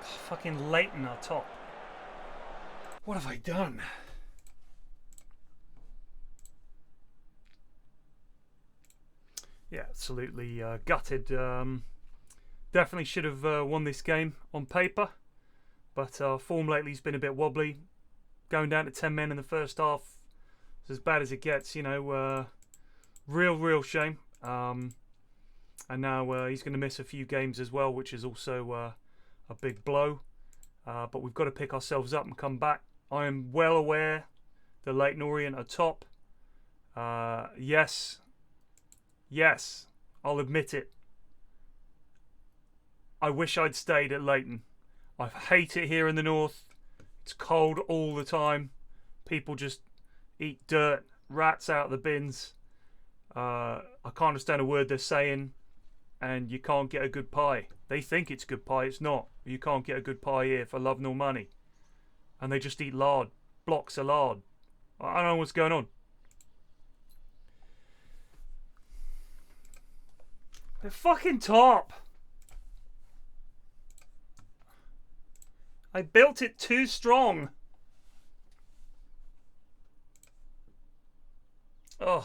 Fucking Leighton are top. What have I done? Yeah, absolutely gutted. Definitely should have won this game on paper, but form lately has been a bit wobbly. Going down to 10 men in the first half is as bad as it gets, you know. Real shame. And now he's going to miss a few games as well, which is also a big blow. But we've got to pick ourselves up and come back. I am well aware the Leyton Orient are top. Yes, I'll admit it. I wish I'd stayed at Leyton. I hate it here in the north. It's cold all the time. People just eat dirt, rats out of the bins. I can't understand a word they're saying, and you can't get a good pie. They think it's good pie, it's not. You can't get a good pie here for love nor money. And they just eat lard, blocks of lard. I don't know what's going on. They're fucking top. I built it too strong. Ugh.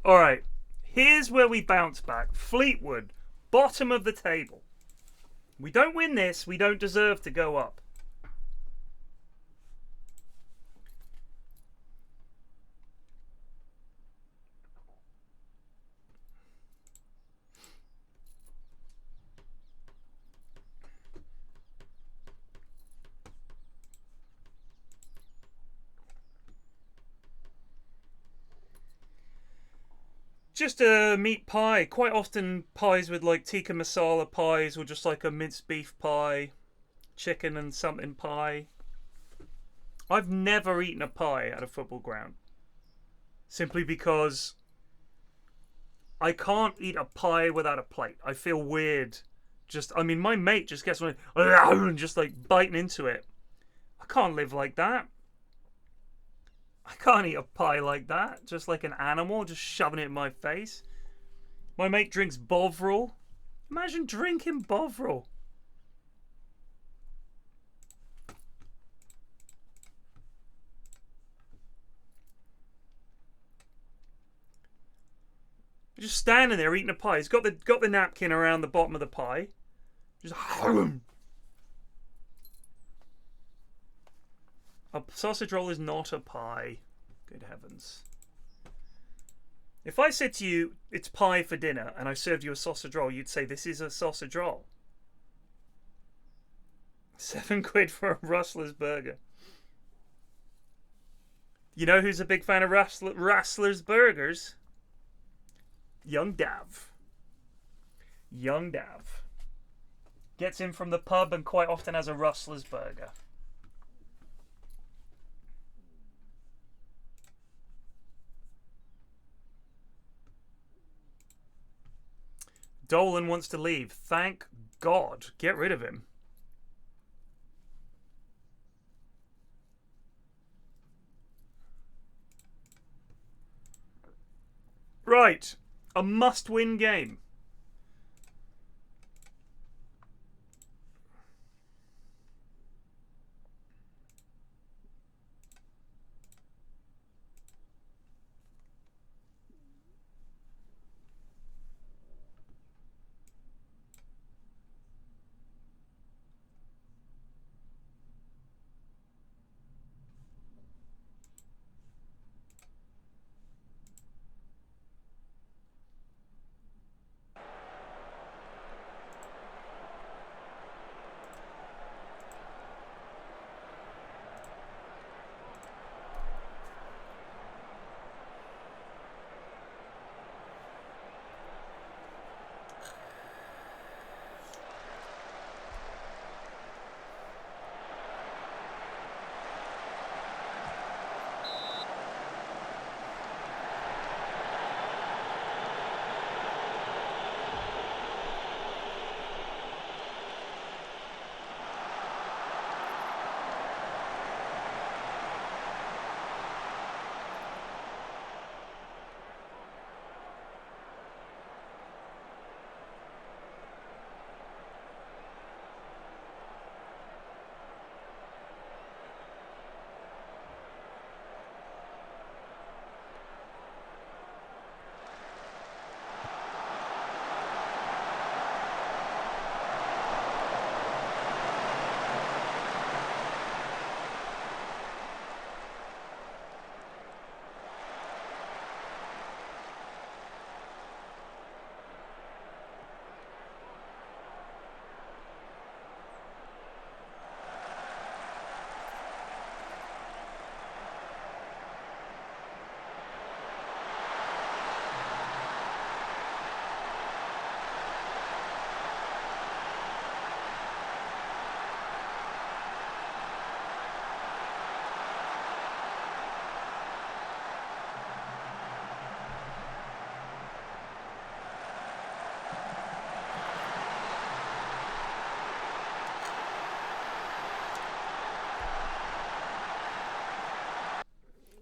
Alright, here's where we bounce back. Fleetwood, bottom of the table. We don't win this, we don't deserve to go up. Just a meat pie. Quite often pies with like tikka masala pies or just like a minced beef pie, chicken and something pie. I've never eaten a pie at a football ground. Simply because I can't eat a pie without a plate. I feel weird. I mean, my mate just gets one and just like biting into it. I can't live like that. I can't eat a pie like that, just like an animal, just shoving it in my face. My mate drinks Bovril. Imagine drinking Bovril. Just standing there eating a pie. He's got the napkin around the bottom of the pie. Just a sausage roll is not a pie. Good heavens. If I said to you, it's pie for dinner, and I served you a sausage roll, you'd say, this is a sausage roll. £7 for a Rustler's burger. You know who's a big fan of Rustler's burgers? Young Dav. Young Dav. Gets in from the pub and quite often has a Rustler's burger. Dolan wants to leave. Thank God. Get rid of him. Right. A must-win game.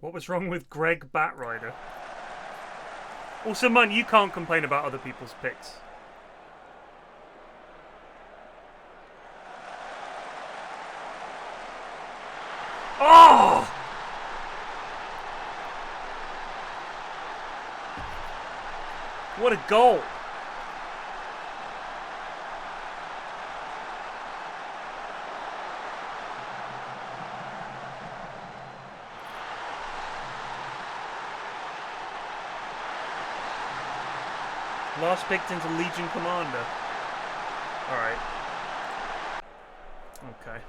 What was wrong with Greg Batrider? Also, man, you can't complain about other people's picks. Oh! What a goal! Last picked into Legion Commander. Alright. Okay.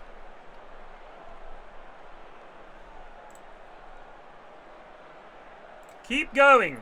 Keep going!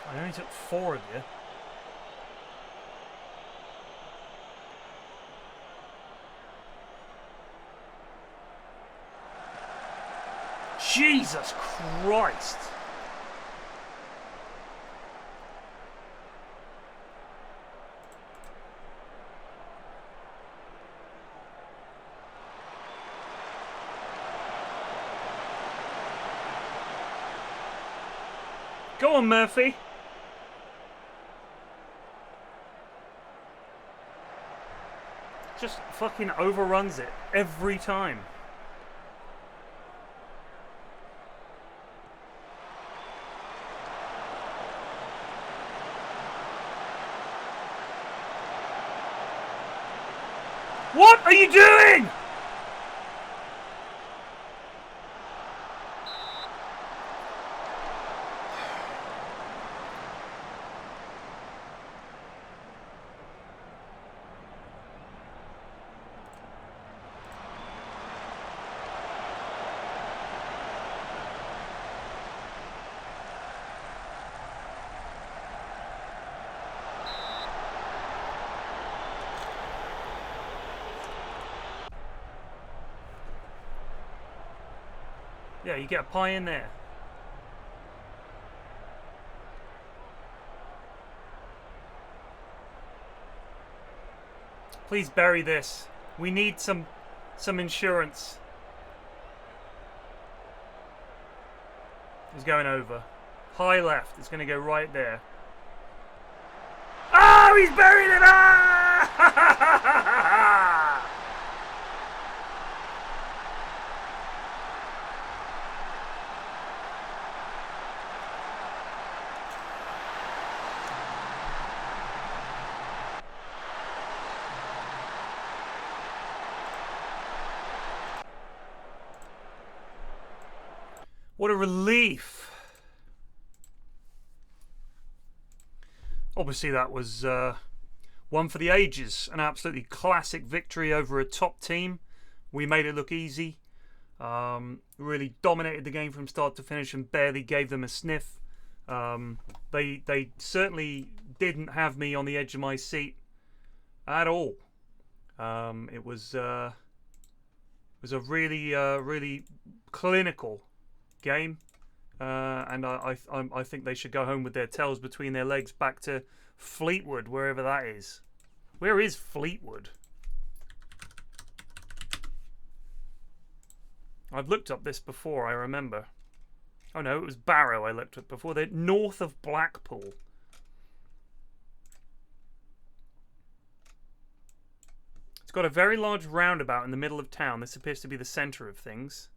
I only took 4 of you. Jesus Christ! Go on, Murphy. Just fucking overruns it every time. What are you doing? Yeah, you get a pie in there. Please bury this. We need some insurance. It's going over. High left. It's going to go right there. Oh, he's buried it! Ah! What a relief. Obviously that was one for the ages. An absolutely classic victory over a top team. We made it look easy. Really dominated the game from start to finish and barely gave them a sniff. They certainly didn't have me on the edge of my seat at all. It was a really really clinical game, and I think they should go home with their tails between their legs back to Fleetwood, wherever that is. Where is Fleetwood? I've looked up this before, I remember. Oh no, it was Barrow I looked at before. They're north of Blackpool. It's got a very large roundabout in the middle of town. This appears to be the centre of things.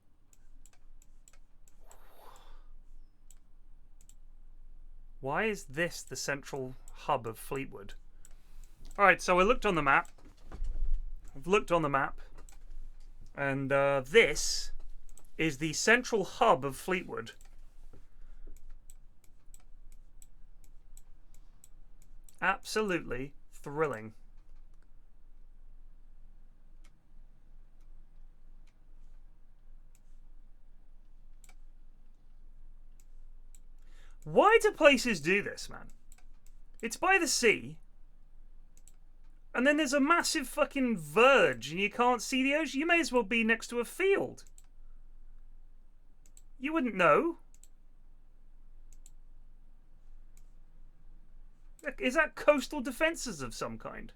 Why is this the central hub of Fleetwood? Alright, so I looked on the map. I've looked on the map. And this is the central hub of Fleetwood. Absolutely thrilling. Why do places do this, man? It's by the sea. And then there's a massive fucking verge and you can't see the ocean. You may as well be next to a field. You wouldn't know. Is that coastal defences of some kind?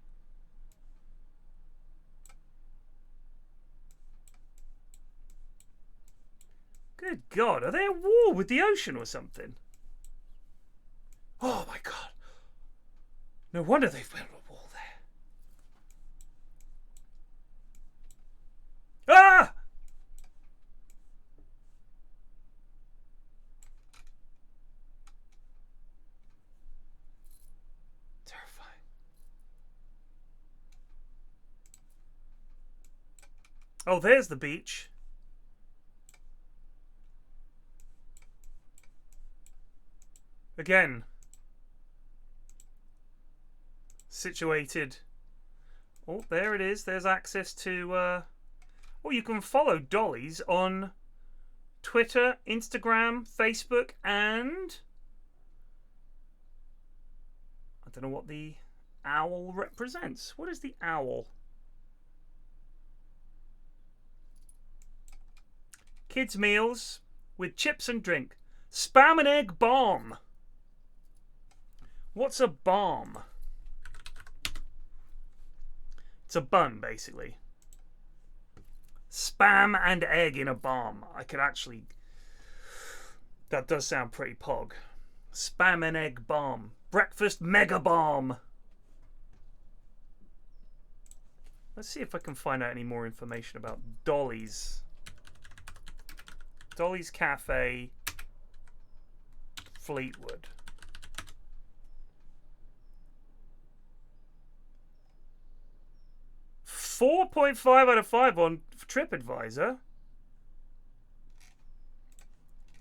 Good God, are they at war with the ocean or something? Oh my God. No wonder they've built a wall there. Ah! Terrifying. Oh, there's the beach. Again. Situated. Oh, there it is. There's access to... well, you can follow Dollies on Twitter, Instagram, Facebook, and... I don't know what the owl represents. What is the owl? Kids' meals with chips and drink. Spam and egg bomb. What's a bomb? It's a bun, basically. Spam and egg in a bomb. I could actually... That does sound pretty pog. Spam and egg bomb. Breakfast mega bomb. Let's see if I can find out any more information about Dolly's. Dolly's Cafe, Fleetwood. .5 out of 5 on TripAdvisor.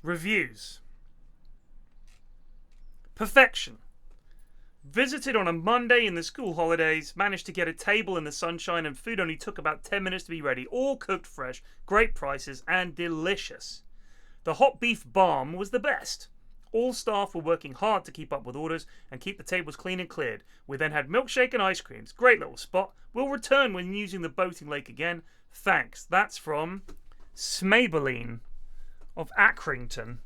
Reviews. Perfection. Visited on a Monday in the school holidays. Managed to get a table in the sunshine and food only took about 10 minutes to be ready. All cooked fresh, great prices and delicious. The hot beef bomb was the best. All staff were working hard to keep up with orders and keep the tables clean and cleared. We then had milkshake and ice creams. Great little spot. We'll return when using the boating lake again. Thanks. That's from Smabeline of Accrington.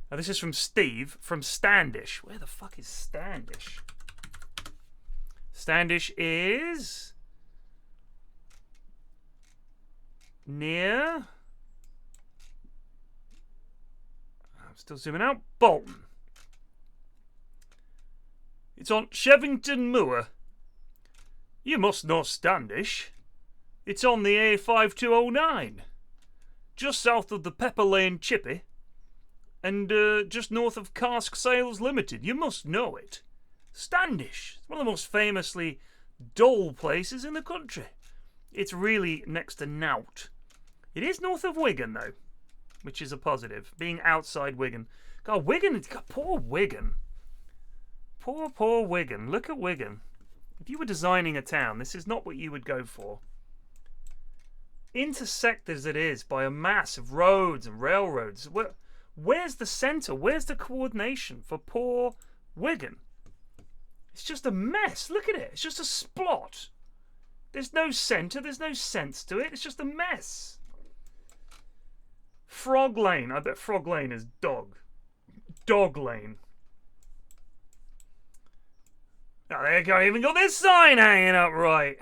Now this is from Steve from Standish. Where the fuck is Standish? Standish is near... Still zooming out. Bolton. It's on Shevington Moor. You must know Standish. It's on the A5209. Just south of the Pepper Lane Chippy. And just north of Cask Sales Limited. You must know it. Standish. It's one of the most famously dull places in the country. It's really next to Nout. It is north of Wigan, though. Which is a positive. Being outside Wigan. God, Wigan, God, poor Wigan. Poor Wigan. Look at Wigan. If you were designing a town, this is not what you would go for. Intersected as it is by a mass of roads and railroads. Where's the centre? Where's the coordination for poor Wigan? It's just a mess. Look at it. It's just a splot. There's no centre. There's no sense to it. It's just a mess. Frog Lane. I bet Frog Lane is dog. Dog Lane. Oh, there you go. Even got this sign hanging up right.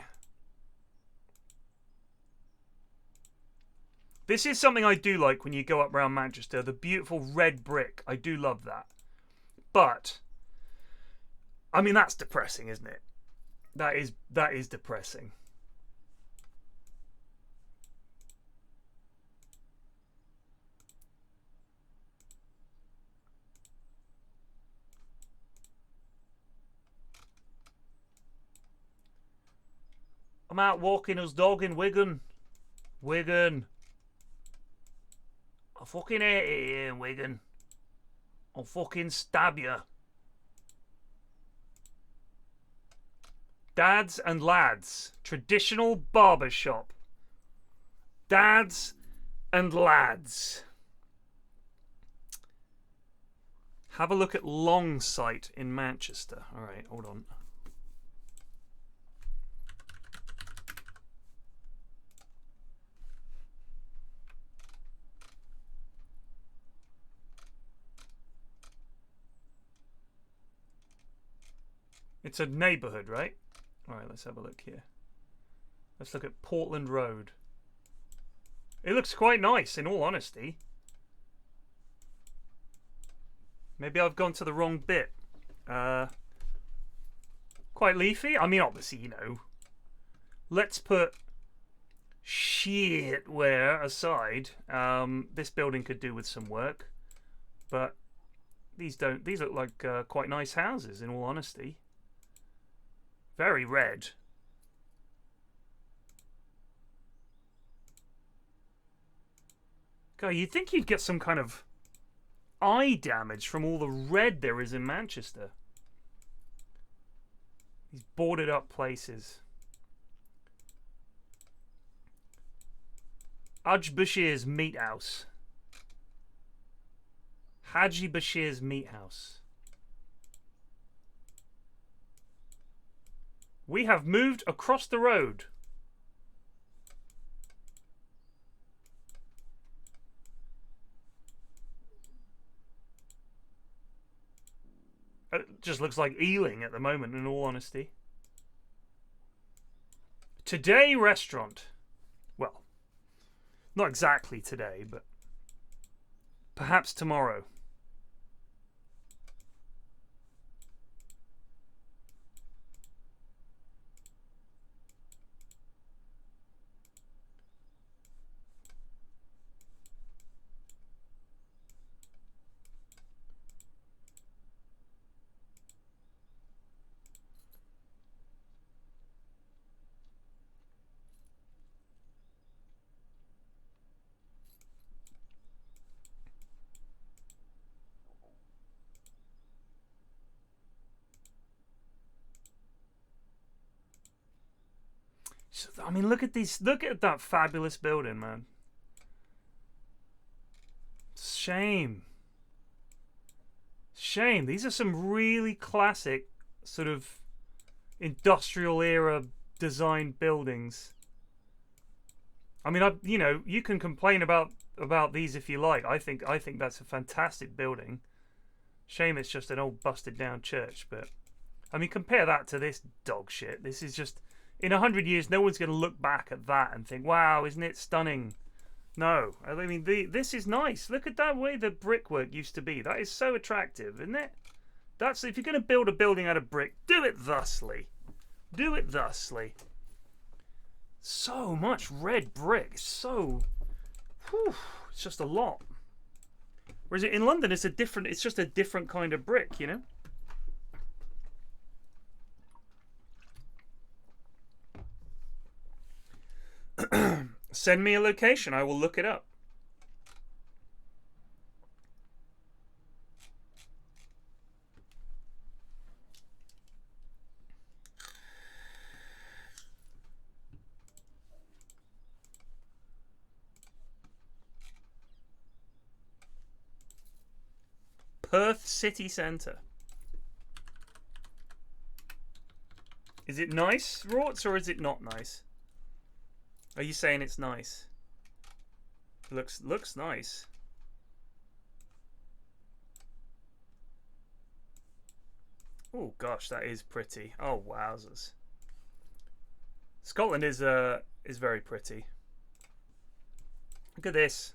This is something I do like when you go up around Manchester. The beautiful red brick. I do love that. But, I mean, that's depressing, isn't it? That is depressing. I'm out walking his dog in Wigan. Wigan. I fucking hate it here in Wigan. I'll fucking stab you. Dads and lads. Traditional barber shop. Dads and lads. Have a look at Longsight in Manchester. Alright, hold on. It's a neighbourhood, right? Alright, let's have a look here. Let's look at Portland Road. It looks quite nice, in all honesty. Maybe I've gone to the wrong bit. Quite leafy. I mean, obviously, you know. Let's put shitware aside. This building could do with some work. But these look like quite nice houses, in all honesty. Very red. God, you'd think you'd get some kind of eye damage from all the red there is in Manchester. These boarded up places. Haj Bashir's Meat House. Haji Bashir's Meat House. We have moved across the road. It just looks like Ealing at the moment, in all honesty. Today restaurant. Well, not exactly today, but perhaps tomorrow. I mean, look at these. Look at that fabulous building, man. Shame. Shame. These are some really classic, sort of industrial era design buildings. I mean, you know, you can complain about these if you like. I think that's a fantastic building. Shame it's just an old busted down church, but I mean, compare that to this dog shit. This is just, in 100 years, no one's going to look back at that and think, wow, isn't it stunning? No. I mean, this is nice. Look at that way the brickwork used to be. That is so attractive, isn't it? That's, if you're going to build a building out of brick, do it thusly. Do it thusly. So much red brick. So, whew, it's just a lot. Whereas in London, it's just a different kind of brick, you know? Send me a location. I will look it up. Perth city centre. Is it nice, Rorts, or is it not nice? Are you saying it's nice? Looks nice. Oh gosh, that is pretty. Oh wowzers. Scotland is very pretty. Look at this.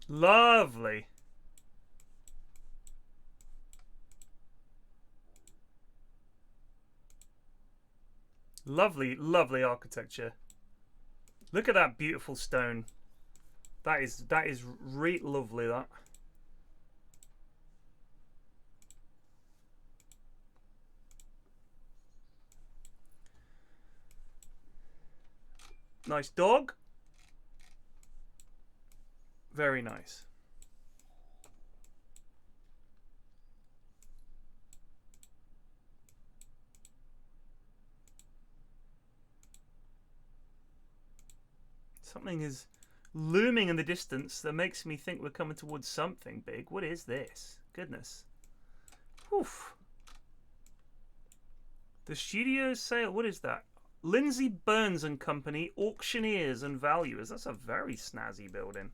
Lovely. Lovely, lovely architecture. Look at that beautiful stone. That is lovely, that. Nice dog. Very nice. Something is looming in the distance that makes me think we're coming towards something big. What is this? Goodness. Oof. The studio sale. What is that? Lindsay Burns and Company, Auctioneers and Valuers. That's a very snazzy building.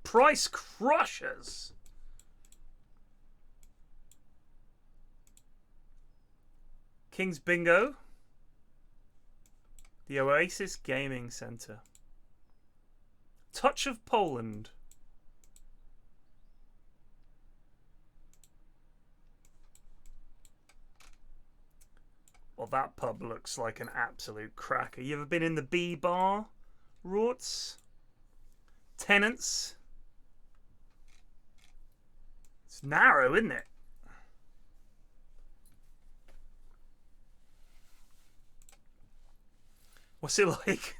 Price crushers. King's Bingo. The Oasis Gaming Centre. Touch of Poland. Well, that pub looks like an absolute cracker. You ever been in the B Bar, Rorts? Tenants. It's narrow, isn't it? What's it like?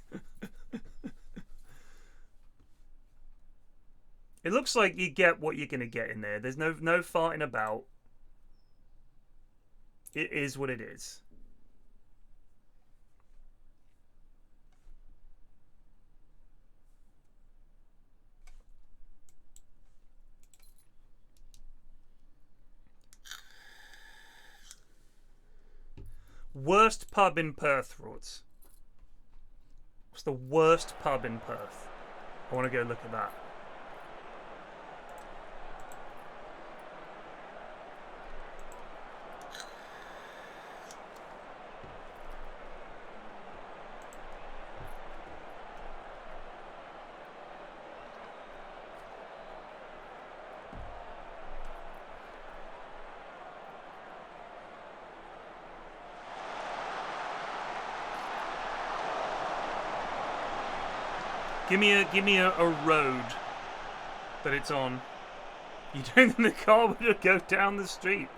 It looks like you get what you're going to get in there. There's no farting about. It is what it is. Worst pub in Perth, Rorts. What's the worst pub in Perth? I want to go look at that. Give me a road that it's on. You don't think the car would go down the street?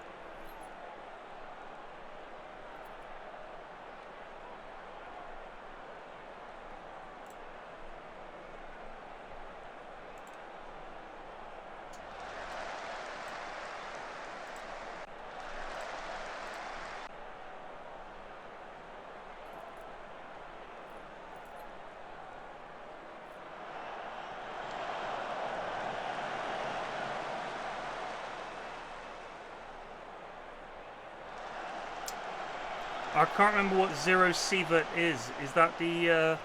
I can't remember what Zero Sievert is. Is that the...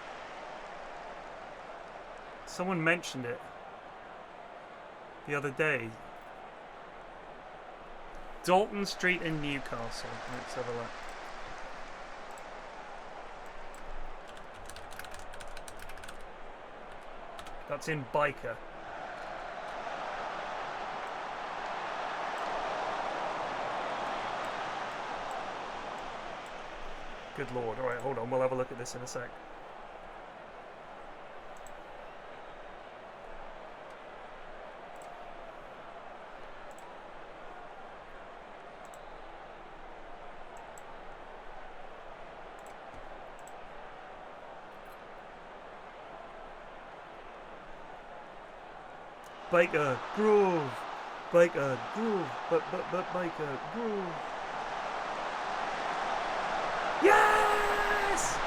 Someone mentioned it the other day. Dalton Street in Newcastle. Let's have a look. That's in Biker. Good lord. Alright, hold on. We'll have a look at this in a sec. Baker, groove. Baker, groove. But Baker, groove. Yes!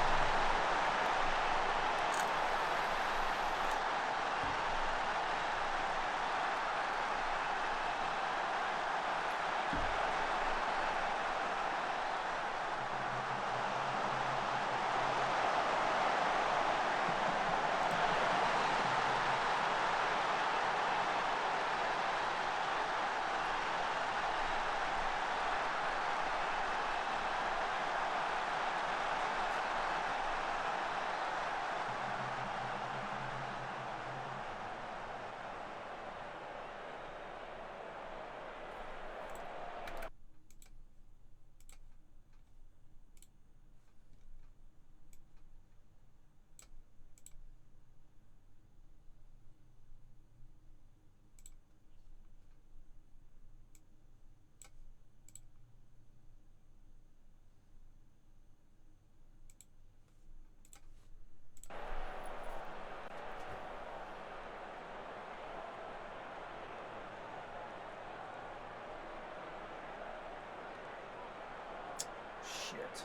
Shit.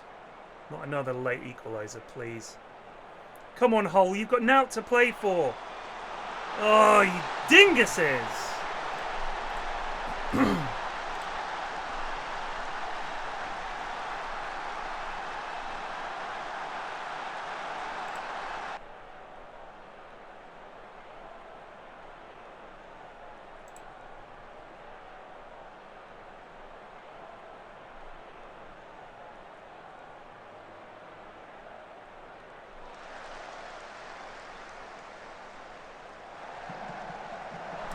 Not another late equaliser, please. Come on, Hull, you've got now to play for. Oh, you dinguses!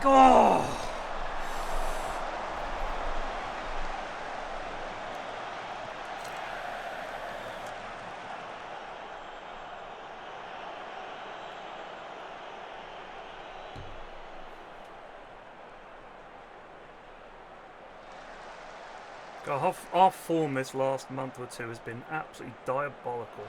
Oh! God, our form this last month or two has been absolutely diabolical.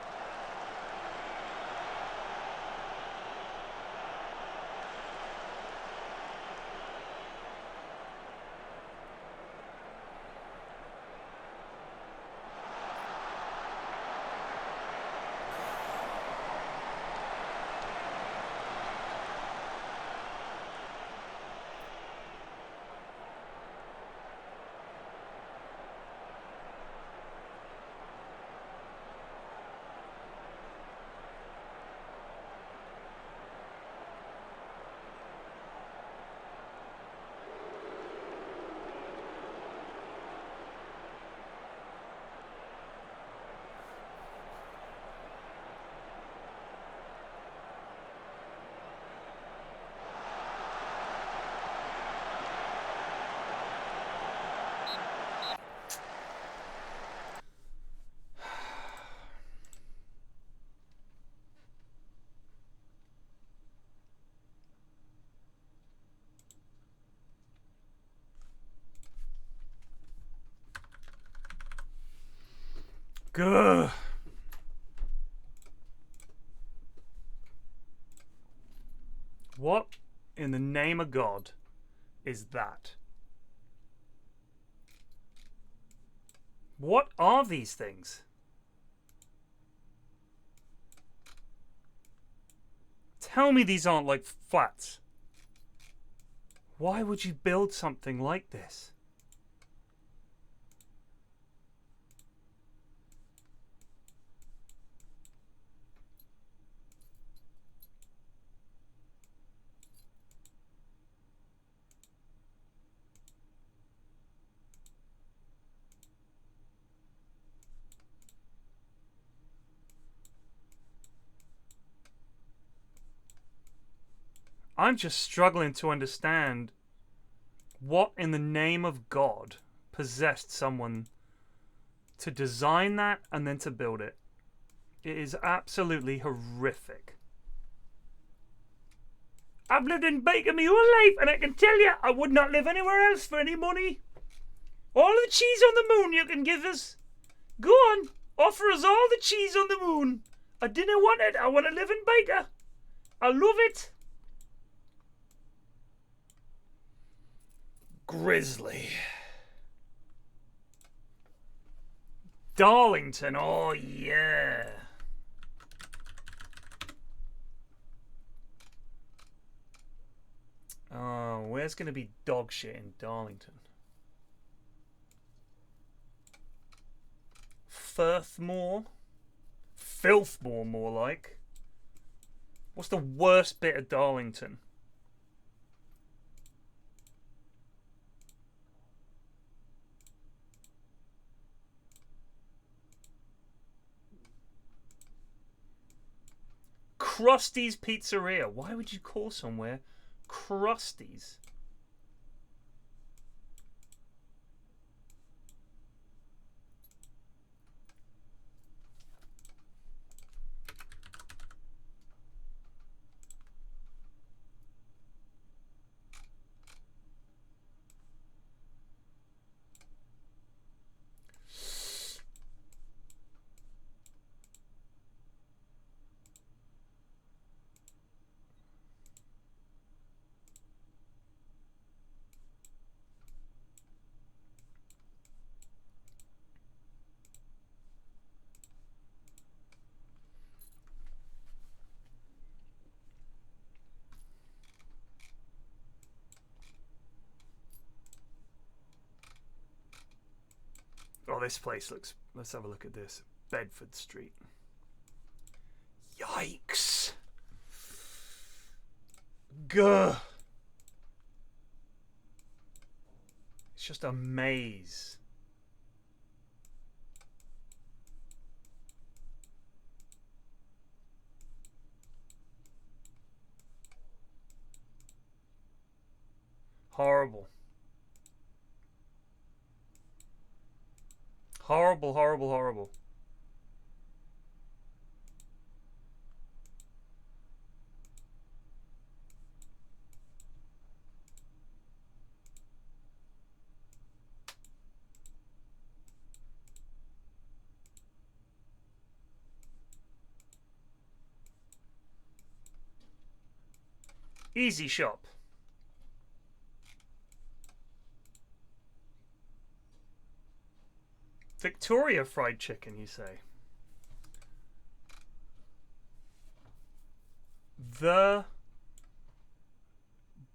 Gah. What in the name of God is that? What are these things? Tell me these aren't like flats. Why would you build something like this? I'm just struggling to understand what in the name of God possessed someone to design that and then to build it. It is absolutely horrific. I've lived in Baker my whole life and I can tell you I would not live anywhere else for any money. All the cheese on the moon you can give us. Go on, offer us all the cheese on the moon. I didn't want it. I want to live in Baker. I love it. Grizzly. Darlington, oh yeah. Oh, where's going to be dog shit in Darlington? Firthmore? Filthmore, more like. What's the worst bit of Darlington? Krusty's Pizzeria. Why would you call somewhere Krusty's? Oh, this place looks... Let's have a look at this. Bedford Street. Yikes. Gah. It's just a maze. Horrible. Horrible, horrible, horrible. Easy shop. Victoria fried chicken, you say? The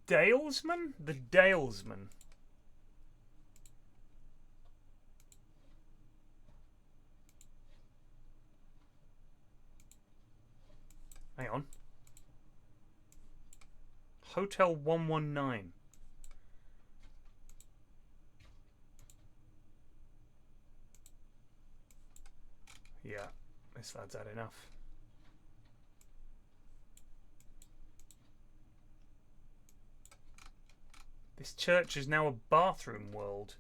Dalesman? The Dalesman. Hang on. Hotel 119. Yeah, this lad's had enough. This church is now a bathroom world.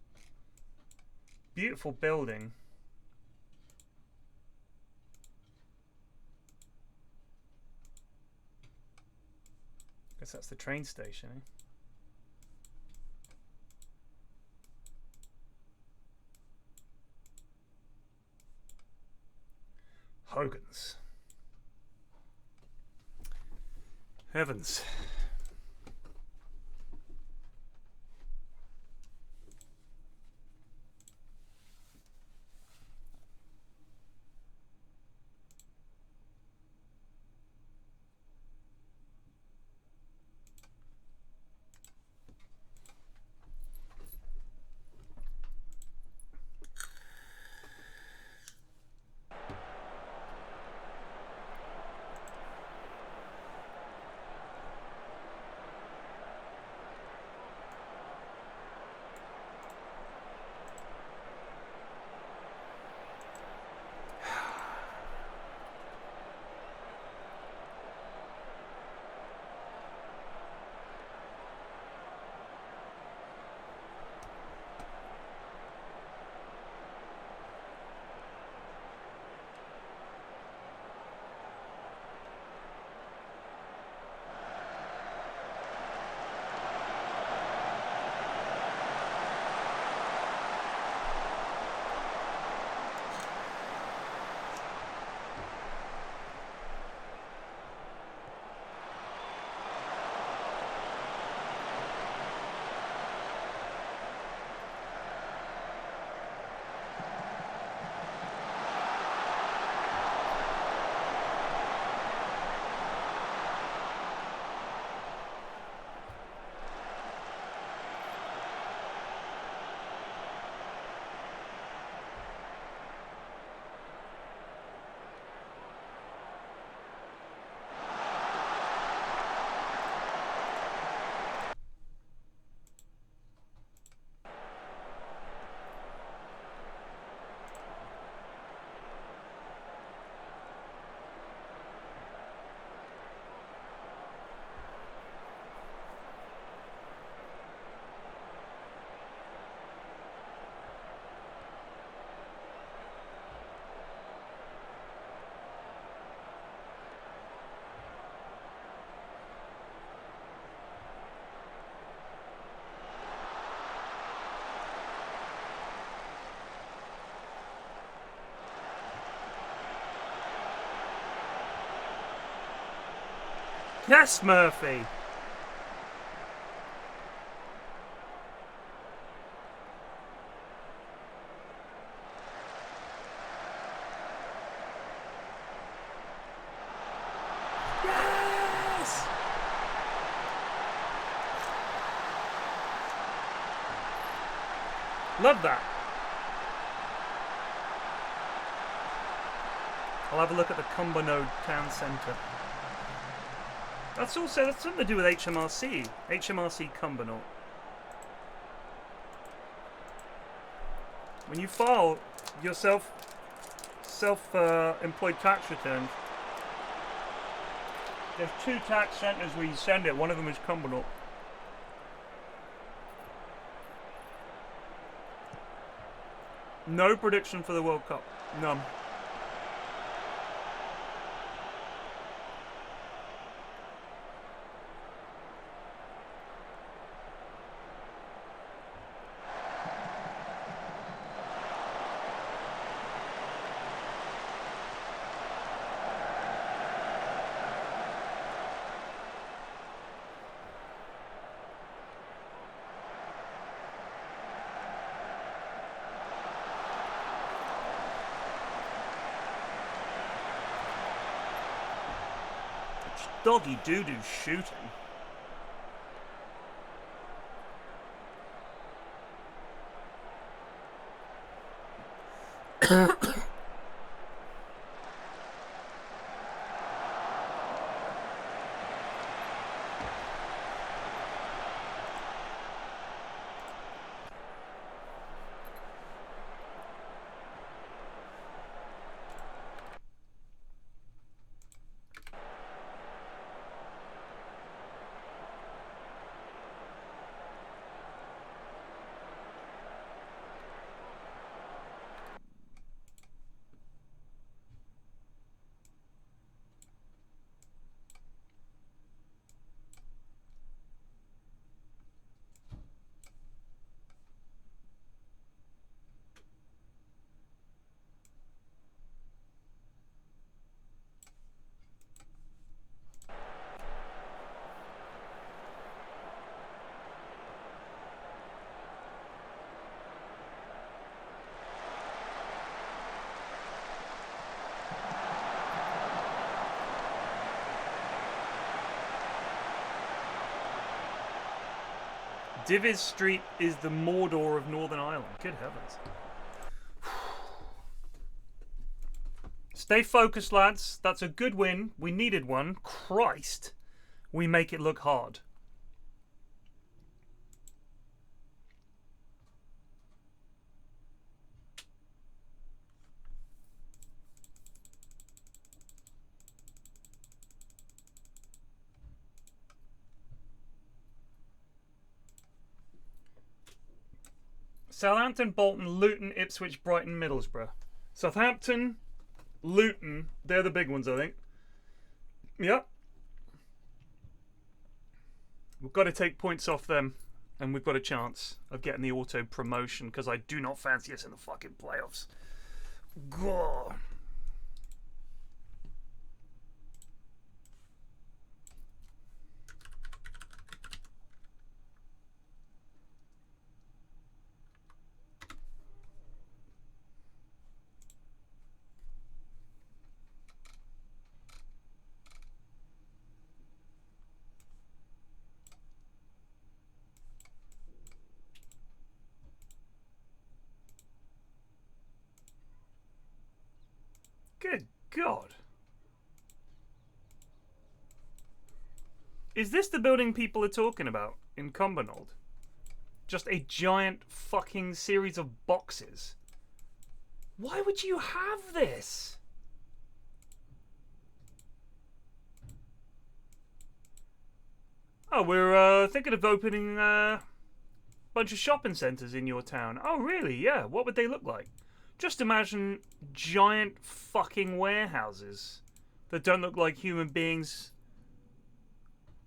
Beautiful building. Guess that's the train station, eh? Hogan's. Heavens. Yes, Murphy! Yes! Love that. I'll have a look at the Cumbernauld Town Centre. That's something to do with HMRC. HMRC Cumbernauld. When you file your self-employed tax return, there's 2 tax centres where you send it. One of them is Cumbernauld. No prediction for the World Cup. None. Doggy doo-doo shooting. Divis Street is the Mordor of Northern Ireland. Good heavens. Stay focused, lads. That's a good win. We needed one. Christ. We make it look hard. Southampton, Bolton, Luton, Ipswich, Brighton, Middlesbrough. Southampton, Luton, they're the big ones, I think. Yep. We've got to take points off them, and we've got a chance of getting the auto promotion, because I do not fancy us in the fucking playoffs. God. Good God. Is this the building people are talking about in Cumbernauld? Just a giant fucking series of boxes. Why would you have this? Oh, we're thinking of opening a bunch of shopping centres in your town. Oh, really? Yeah. What would they look like? Just imagine giant fucking warehouses that don't look like human beings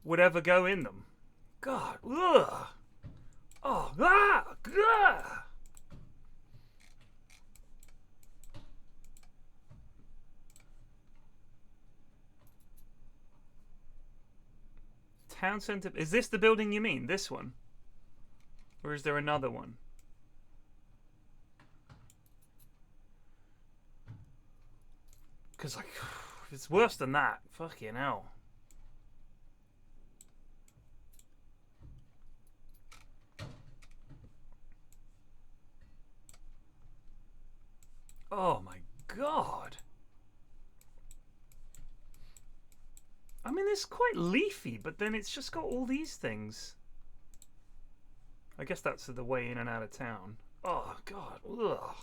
would ever go in them. God. Ugh. Oh. Ah. Ugh. Town centre. Is this the building you mean? This one? Or is there another one? Because, like, if it's worse than that, fucking hell. Oh my god. I mean, it's quite leafy, but then it's just got all these things. I guess that's the way in and out of town. Oh god. Ugh.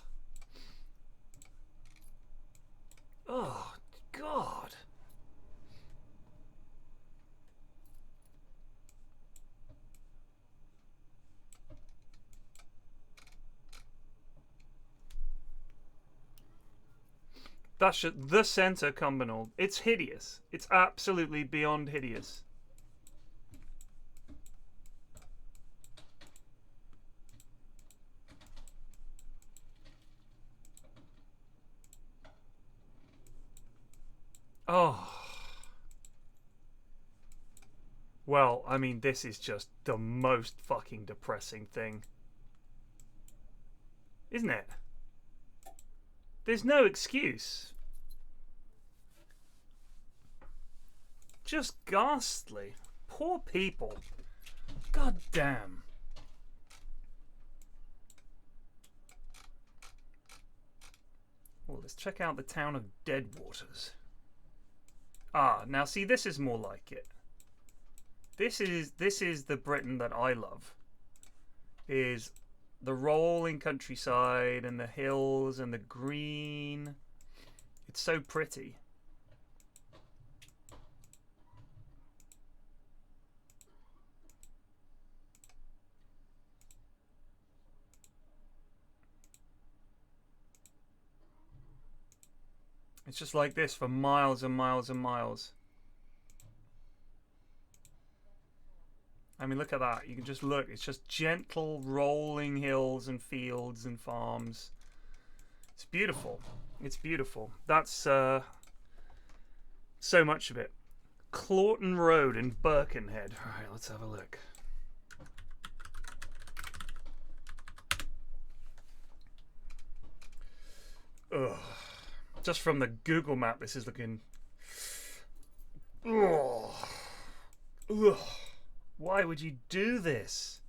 Oh god. That's the center Cumbernauld. It's hideous. It's absolutely beyond hideous. Oh. Well, I mean, this is just the most fucking depressing thing. Isn't it? There's no excuse. Just ghastly. Poor people. God damn. Well, let's check out the town of Deadwaters. Ah, now see, this is more like it. This is the Britain that I love. Is the rolling countryside and the hills and the green. It's so pretty. It's just like this for miles and miles and miles. I mean, look at that. You can just look. It's just gentle rolling hills and fields and farms. It's beautiful. It's beautiful. That's so much of it. Clawton Road in Birkenhead. All right, let's have a look. Ugh. Just from the Google map, this is looking... Ugh. Ugh. Why would you do this?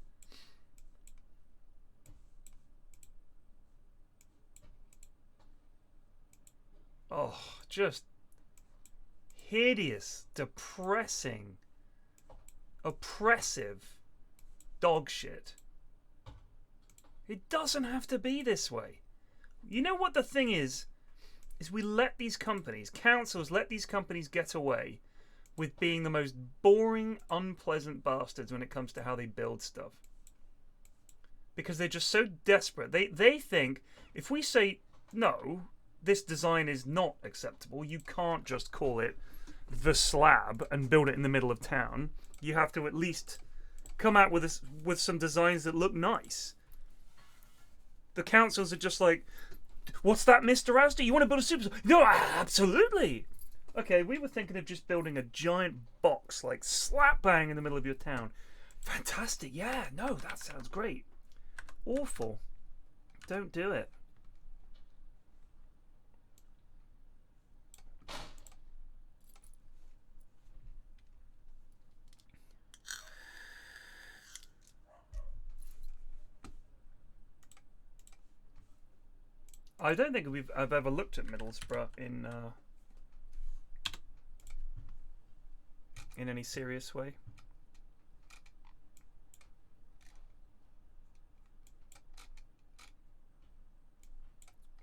Oh, just hideous, depressing, oppressive dog shit. It doesn't have to be this way. You know what the thing is we let these companies, councils let these companies get away with being the most boring, unpleasant bastards when it comes to how they build stuff. Because they're just so desperate. They think, if we say, no, this design is not acceptable, you can't just call it the slab and build it in the middle of town. You have to at least come out with some designs that look nice. The councils are just like, what's that, Mr. Astor? You want to build a super... No, absolutely! Okay, we were thinking of just building a giant box, like, slap bang in the middle of your town. Fantastic, yeah, no, that sounds great. Awful. Don't do it. I don't think I've ever looked at Middlesbrough in any serious way.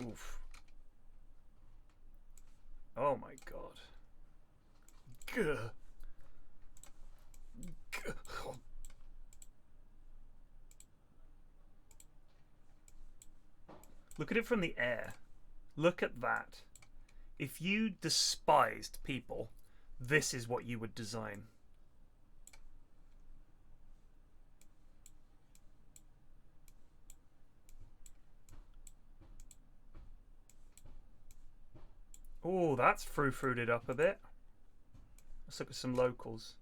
Oof. Oh my god. Gah. Gah. Look at it from the air. Look at that. If you despised people, this is what you would design. Oh, that's fruited up a bit. Let's look at some locals.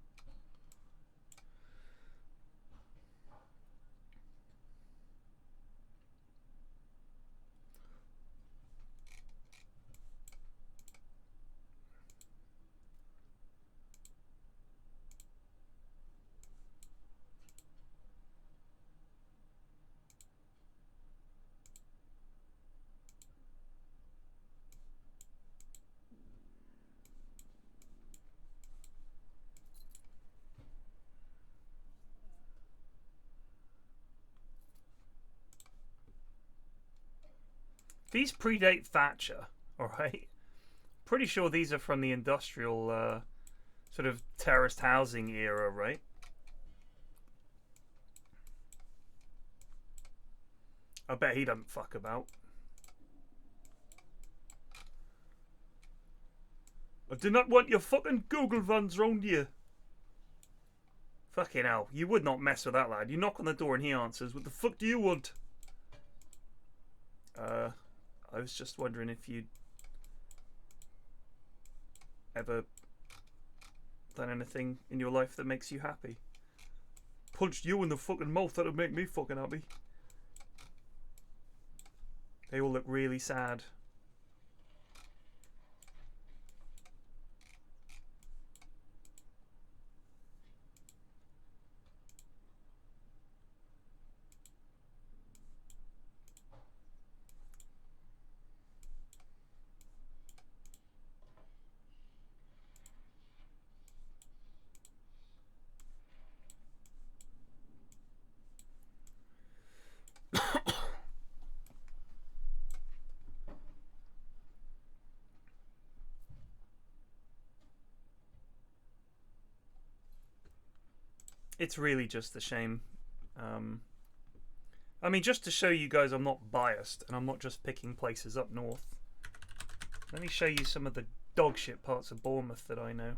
These predate Thatcher, alright? Pretty sure these are from the industrial sort of terraced housing era, right? I bet he doesn't fuck about. I do not want your fucking Google vans round here. Fucking hell, you would not mess with that lad. You knock on the door and he answers, what the fuck do you want? I was just wondering if you'd ever done anything in your life that makes you happy. Punched you in the fucking mouth, that'd make me fucking happy. They all look really sad. It's really just a shame. I mean, just to show you guys I'm not biased and I'm not just picking places up north, let me show you some of the dog shit parts of Bournemouth that I know.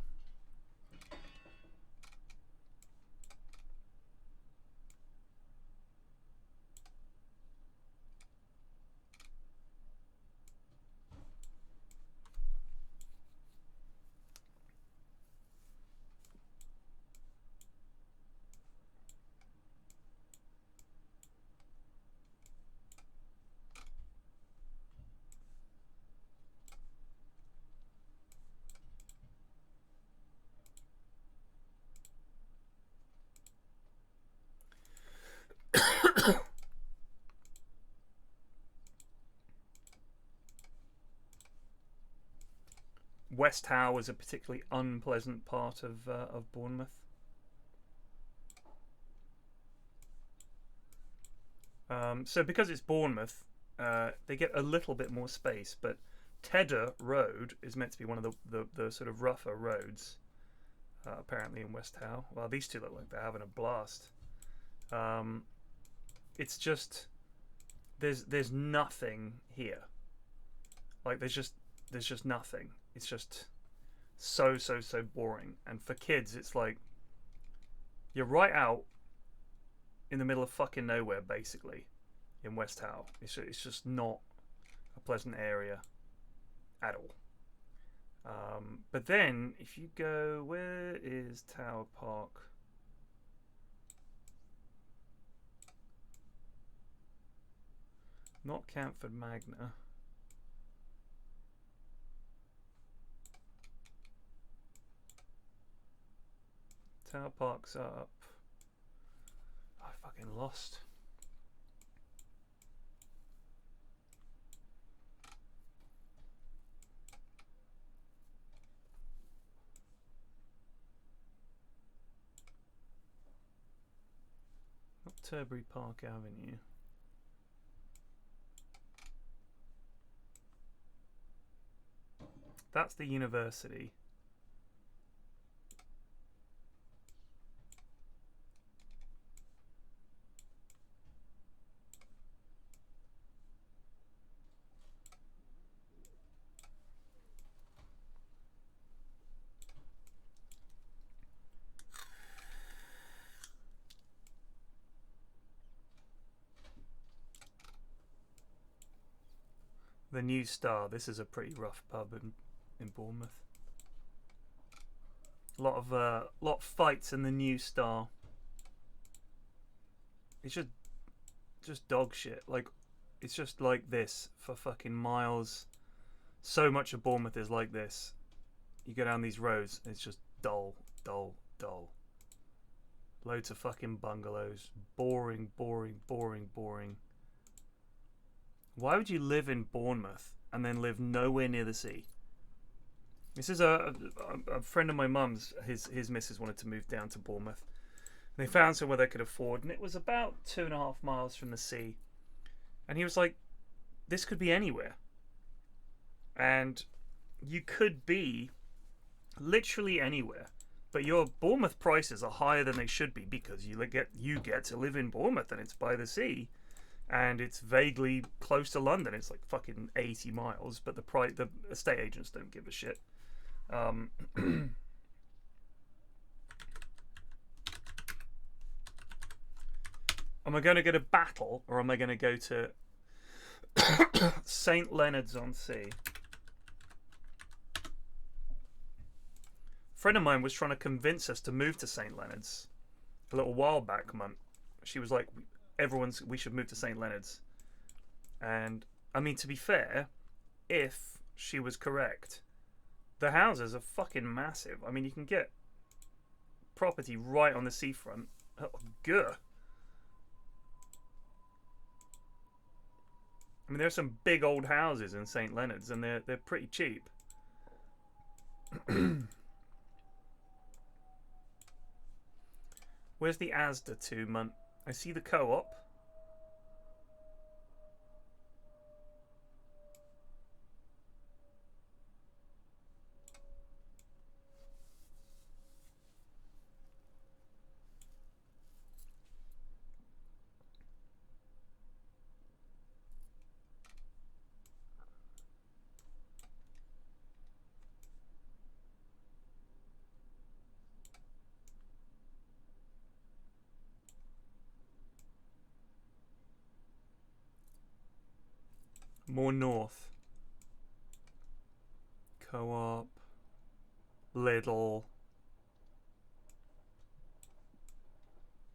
West Howe is a particularly unpleasant part of Bournemouth. So because it's Bournemouth, they get a little bit more space, but Tedder Road is meant to be one of the sort of rougher roads, apparently in West Howe. Well, these two look like they're having a blast. It's just there's nothing here. Like there's just nothing. It's just so boring. And for kids, it's like you're right out in the middle of fucking nowhere, basically, in West Howe. It's just not a pleasant area at all. But then, if you go, where is Tower Park? Not Camford Magna. Tower Park's up. I fucking lost. Not Turbury Park Avenue. That's the university. The New Star. This is a pretty rough pub in Bournemouth. A lot of fights in the New Star. It's just dog shit. Like it's just like this for fucking miles. So much of Bournemouth is like this. You go down these roads, and it's just dull. Loads of fucking bungalows. Boring. Why would you live in Bournemouth and then live nowhere near the sea? This is a friend of my mum's. His missus wanted to move down to Bournemouth. And they found somewhere they could afford, and it was about 2.5 miles from the sea. And he was like, this could be anywhere. And you could be literally anywhere. But your Bournemouth prices are higher than they should be because you get to live in Bournemouth and it's by the sea. And it's vaguely close to London. It's like fucking 80 miles. But the estate agents don't give a shit. Am I going to go to Battle, or am I going to go to St. Leonard's-on-Sea? A friend of mine was trying to convince us to move to St. Leonard's a little while back, She was like, we should move to St. Leonard's. And, I mean, to be fair, if she was correct, the houses are fucking massive. I mean, you can get property right on the seafront. Oh, good. I mean, there's some big old houses in St. Leonard's, and they're pretty cheap. Where's the Asda 2 month? I see the co-op. More north. Co-op. Lidl.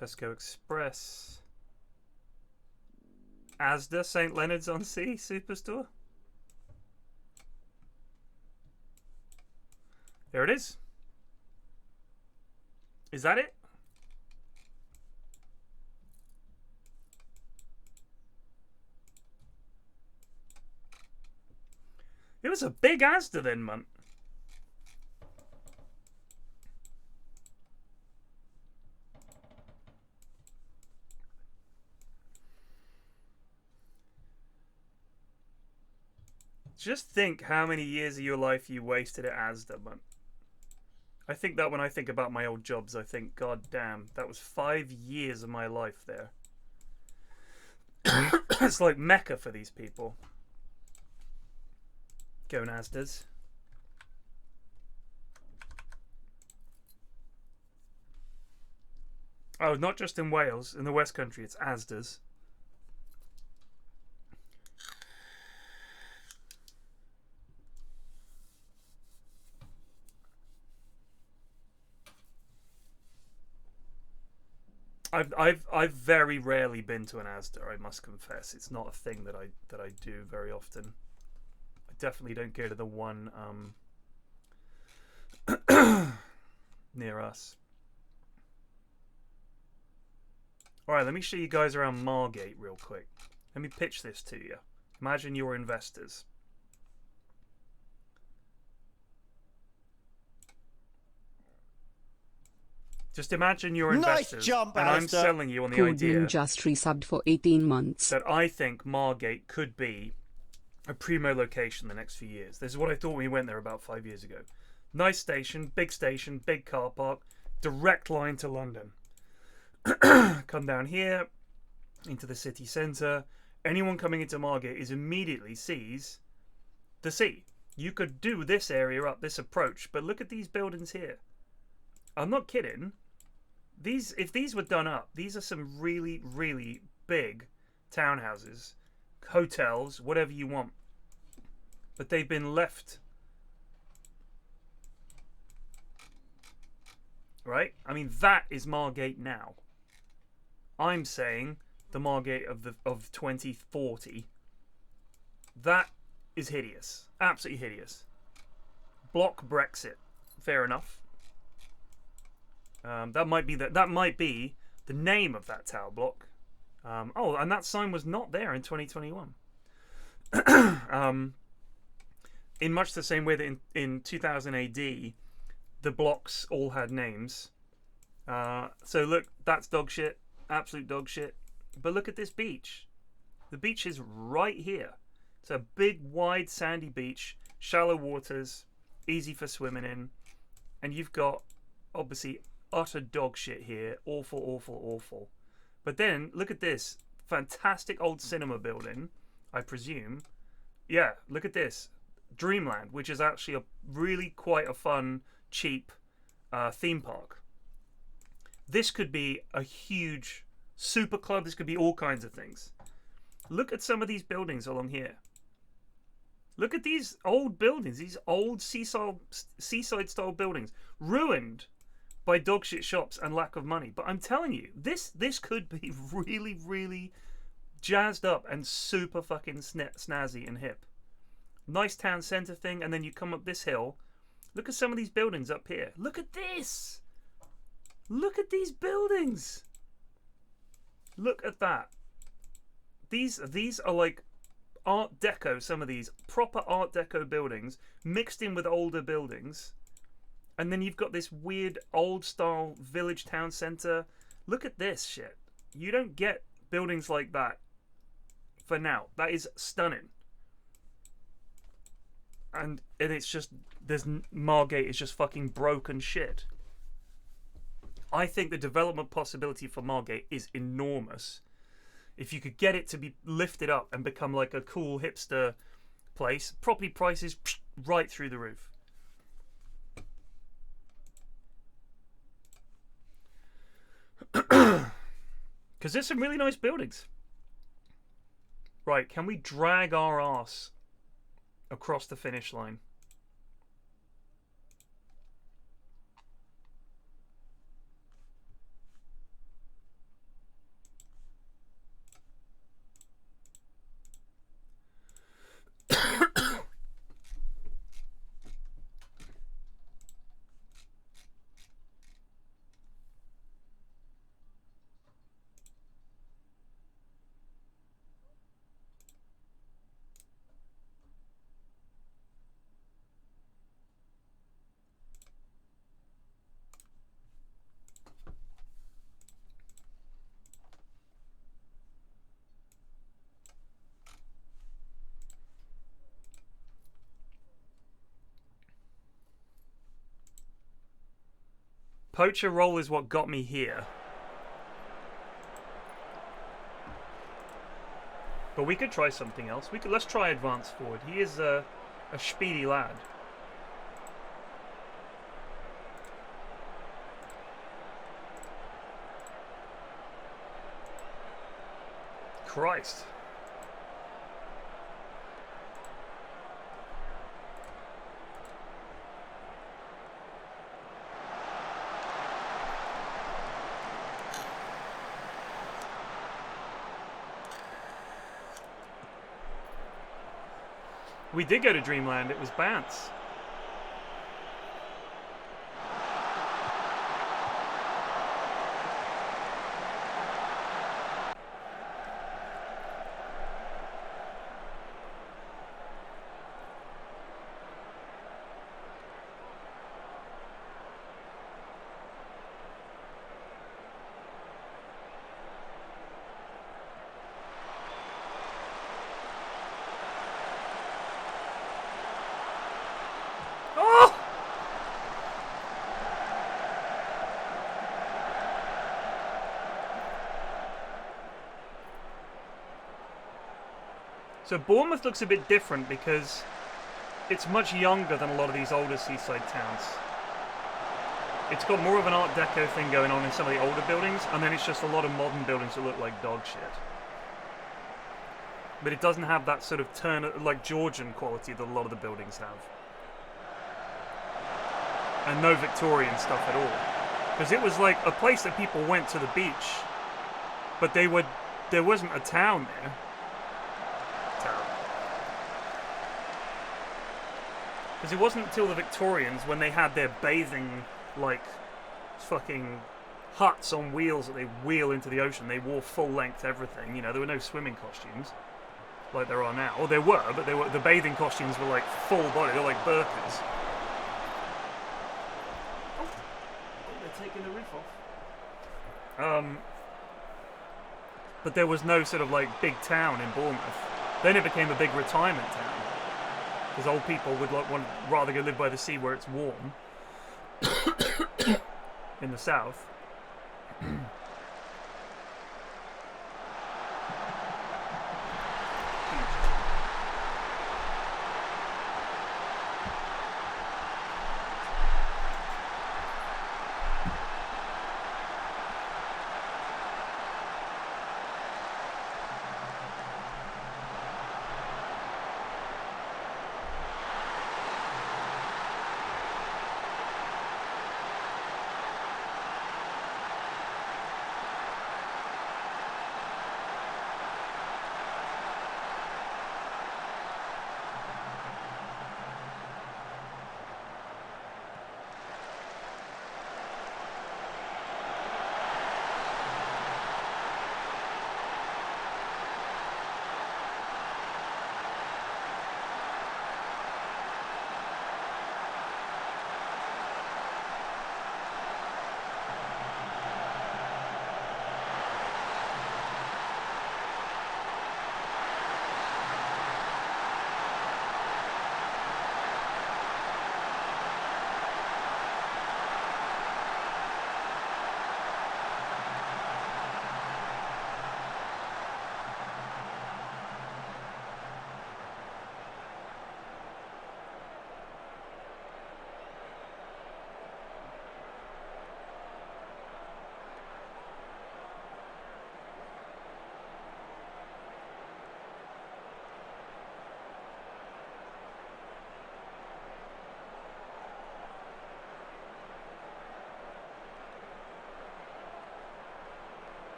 Tesco Express. Asda, St. Leonard's-on-Sea Superstore. There it is. Is that it? It was a big Asda then, man. Just think how many years of your life you wasted at Asda, man. I think that when I think about my old jobs, I think, God damn, that was 5 years of my life there. It's like Mecca for these people. Going Asdas. Oh, not just in Wales. In the West Country, it's Asdas. I've very rarely been to an Asda, I must confess. It's not a thing that I do very often. I definitely don't go to the one near us. Alright, let me show you guys around Margate real quick. Let me pitch this to you. Imagine you're investors. Just imagine you're investors, nice jump, and Alistair. I'm selling you on the Cool idea Bloom just resubbed for 18 months. that I think Margate could be a primo location the next few years. This is what I thought when we went there about 5 years ago. Nice station, big car park, direct line to London. Come down here into the city centre. Anyone coming into Margate is immediately sees the sea. You could do this area up, this approach, but look at these buildings here. I'm not kidding. If these were done up, these are some really, really big townhouses, hotels, whatever you want. But they've been left. Right? I mean, that is Margate now. I'm saying the Margate of 2040. That is hideous. Absolutely hideous. Block Brexit. Fair enough. That might be the name of that tower block. Oh, and that sign was not there in 2021. In much the same way that in 2000 AD, the blocks all had names. So look, that's dog shit, absolute dog shit. But look at this beach. The beach is right here. It's a big, wide, sandy beach, shallow waters, easy for swimming in, and you've got, obviously, utter dog shit here. Awful, awful, awful. But then, look at this. Fantastic old cinema building, I presume. Yeah, look at this. Dreamland, which is actually a really quite a fun, cheap theme park. This could be a huge super club. This could be all kinds of things. Look at some of these buildings along here. Look at these old buildings, these old seaside-style buildings, ruined by dogshit shops and lack of money. But I'm telling you, this could be really, really jazzed up and super fucking snazzy and hip. Nice town centre thing, and then you come up this hill. Look at some of these buildings up here. Look at this! Look at these buildings! Look at that. These are like Art Deco, some of these. Proper Art Deco buildings mixed in with older buildings. And then you've got this weird old-style village town centre. Look at this shit. You don't get buildings like that for now. That is stunning. And it's just, Margate is just fucking broken shit. I think the development possibility for Margate is enormous. If you could get it to be lifted up and become like a cool hipster place, property prices right through the roof. Because there's some really nice buildings. Right, can we drag our ass across the finish line? Poacher roll is what got me here. But we could try something else. Let's try advance forward. He is a speedy lad. Christ. We did go to Dreamland. It was Bants. So Bournemouth looks a bit different because it's much younger than a lot of these older seaside towns. It's got more of an Art Deco thing going on in some of the older buildings, and then it's just a lot of modern buildings that look like dog shit. But it doesn't have that sort of like Georgian quality that a lot of the buildings have. And no Victorian stuff at all. Because it was like a place that people went to the beach, but there wasn't a town there. Because it wasn't until the Victorians, when they had their bathing, like, fucking huts on wheels that they wheel into the ocean, they wore full-length everything. You know, there were no swimming costumes like there are now. Or there were, but the bathing costumes were like full body. They're like burqas. Oh, they're taking the roof off. But there was no sort of like big town in Bournemouth. Then it became a big retirement town. Because old people would rather go live by the sea where it's warm. In the south.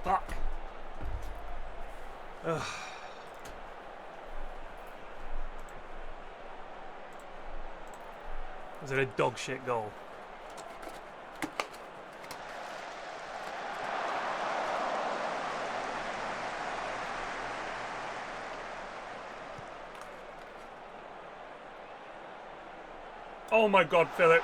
Fuck. Ugh. Was it a dog shit goal? Oh my god, Philip.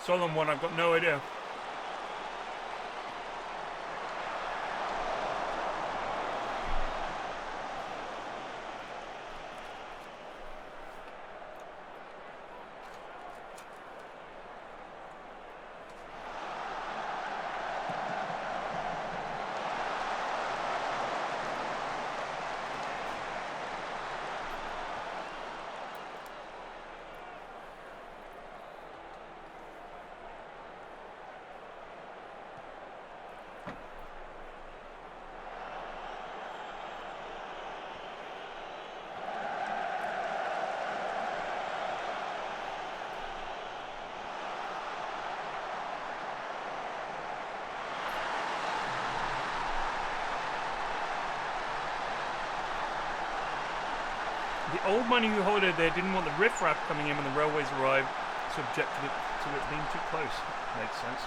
Solemn one, I've got no idea. The old money who holiday there didn't want the riffraff coming in when the railways arrived, so objected to it being too close. Makes sense.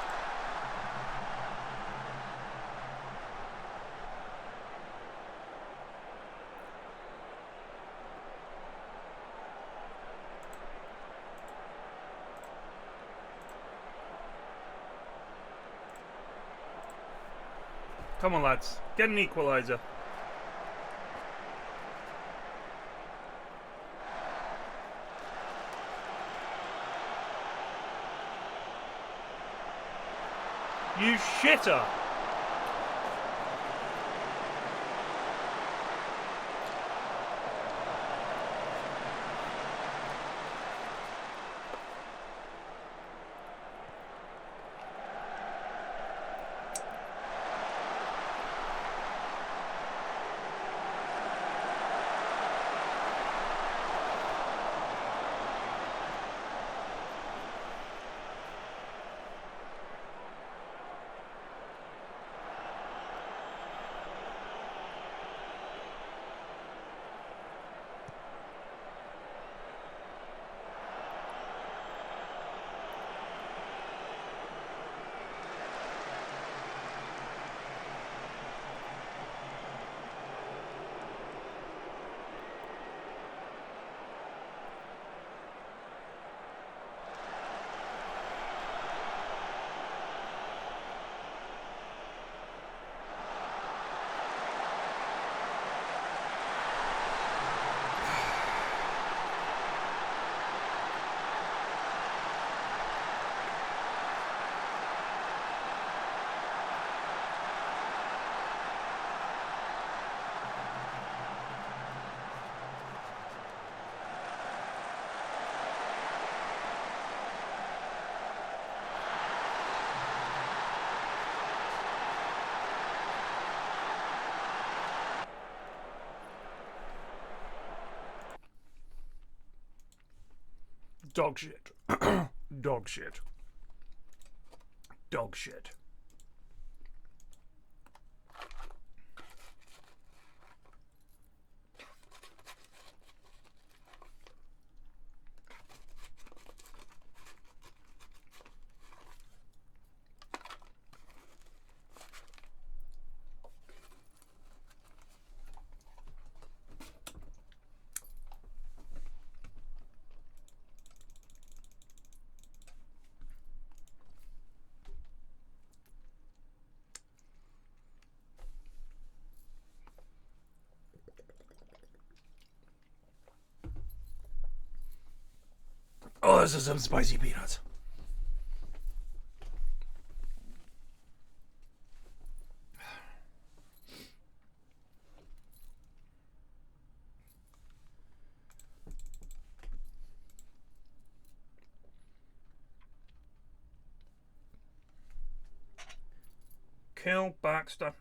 Come on, lads. Get an equaliser. You shitter! Dog shit. Dog shit. Dog shit. Oh, this is some spicy peanuts. Kill Baxter.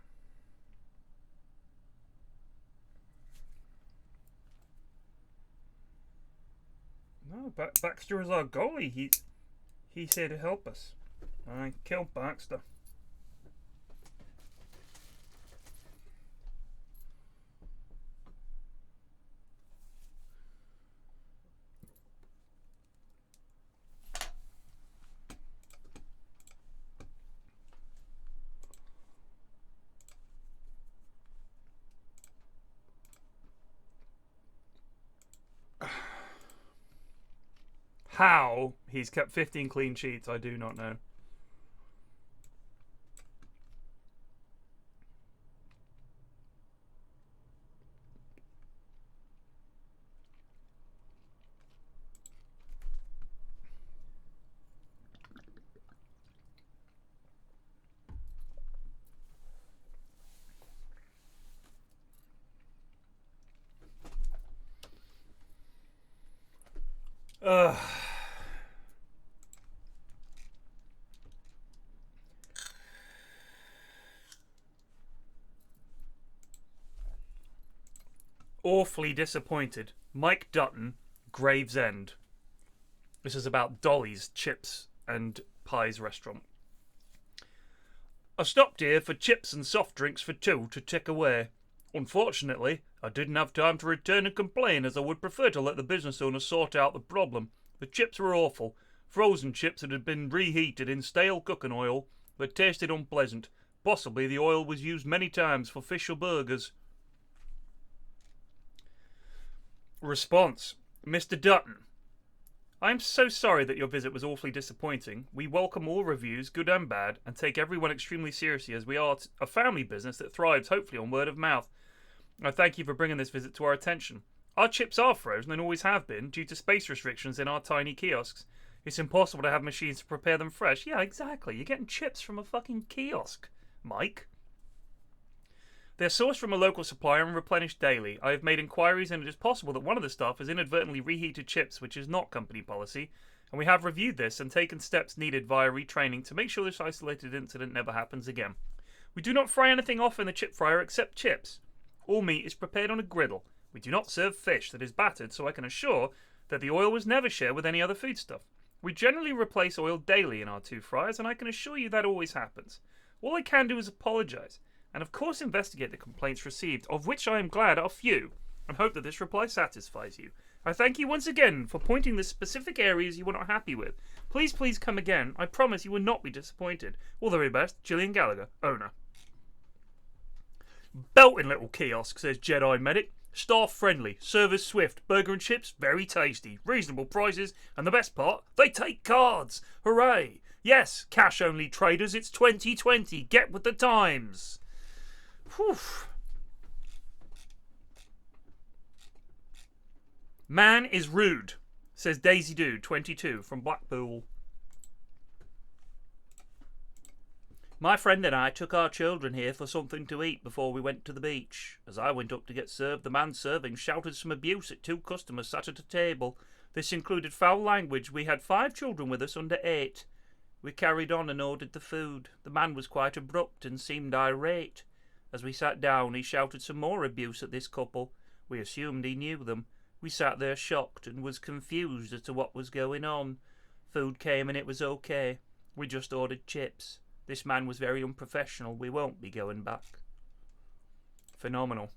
No, Baxter is our goalie. He's here to help us. I killed Baxter. How he's kept 15 clean sheets, I do not know. Awfully disappointed. Mike Dutton, Gravesend. This is about Dolly's Chips and Pies restaurant. I stopped here for chips and soft drinks for two to take away. Unfortunately, I didn't have time to return and complain, as I would prefer to let the business owner sort out the problem. The chips were awful. Frozen chips that had been reheated in stale cooking oil that tasted unpleasant. Possibly the oil was used many times for fish or burgers. Response. Mr. Dutton. I am so sorry that your visit was awfully disappointing. We welcome all reviews, good and bad, and take everyone extremely seriously, as we are a family business that thrives hopefully on word of mouth. I thank you for bringing this visit to our attention. Our chips are frozen and always have been, due to space restrictions in our tiny kiosks. It's impossible to have machines to prepare them fresh. Yeah, exactly. You're getting chips from a fucking kiosk, Mike. They're sourced from a local supplier and replenished daily. I have made inquiries, and it is possible that one of the staff has inadvertently reheated chips, which is not company policy, and we have reviewed this and taken steps needed via retraining to make sure this isolated incident never happens again. We do not fry anything off in the chip fryer except chips. All meat is prepared on a griddle. We do not serve fish that is battered, so I can assure that the oil was never shared with any other foodstuff. We generally replace oil daily in our two fryers, and I can assure you that always happens. All I can do is apologise, and of course investigate the complaints received, of which I am glad are few, and hope that this reply satisfies you. I thank you once again for pointing the specific areas you were not happy with. Please come again. I promise you will not be disappointed. All the very best, Gillian Gallagher, owner. Belting little kiosk, says Jedi Medic. Staff friendly, service swift, burger and chips very tasty, reasonable prices, and the best part, they take cards. Hooray! Yes, cash only traders, it's 2020. Get with the times. Whew. Man is rude, says Daisy Dude 22 from Blackpool. My friend and I took our children here for something to eat before we went to the beach. As I went up to get served, the man serving shouted some abuse at two customers sat at a table. This included foul language. We had 5 children with us under 8. We carried on and ordered the food. The man was quite abrupt and seemed irate. As we sat down, he shouted some more abuse at this couple. We assumed he knew them. We sat there shocked and was confused as to what was going on. Food came and it was okay. We just ordered chips. This man was very unprofessional. We won't be going back. Phenomenal.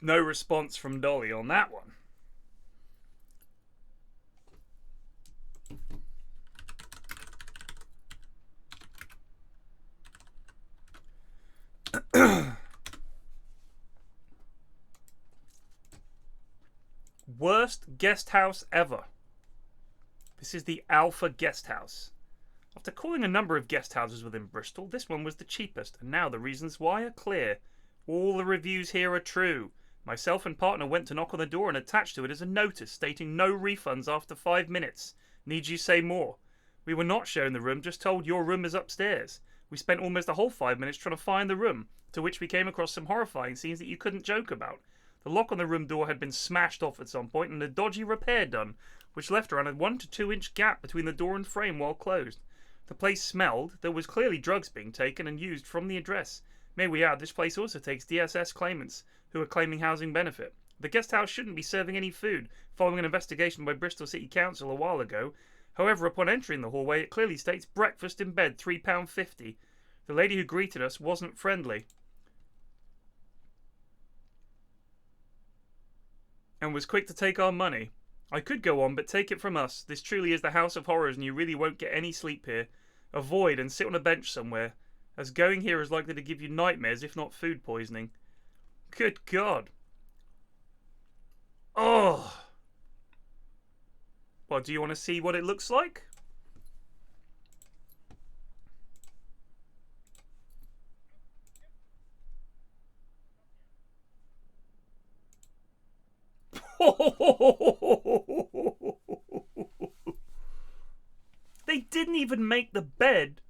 No response from Dolly on that one. Worst guest house ever. This is the Alpha Guest House. After calling a number of guest houses within Bristol, this one was the cheapest, and now the reasons why are clear. All the reviews here are true. Myself and partner went to knock on the door and attached to it is a notice stating no refunds after 5 minutes. Need you say more? We were not shown the room, just told your room is upstairs. We spent almost the whole 5 minutes trying to find the room, to which we came across some horrifying scenes that you couldn't joke about. The lock on the room door had been smashed off at some point and a dodgy repair done, which left around a 1 to 2 inch gap between the door and frame while closed. The place smelled. There was clearly drugs being taken and used from the address. May we add, this place also takes DSS claimants who are claiming housing benefit. The guest house shouldn't be serving any food, following an investigation by Bristol City Council a while ago. However, upon entering the hallway, it clearly states breakfast in bed, £3.50. The lady who greeted us wasn't friendly and was quick to take our money. I could go on, but take it from us. This truly is the House of Horrors and you really won't get any sleep here. Avoid and sit on a bench somewhere, as going here is likely to give you nightmares if not food poisoning. Good God. Oh. Well, do you want to see what it looks like? They didn't even make the bed.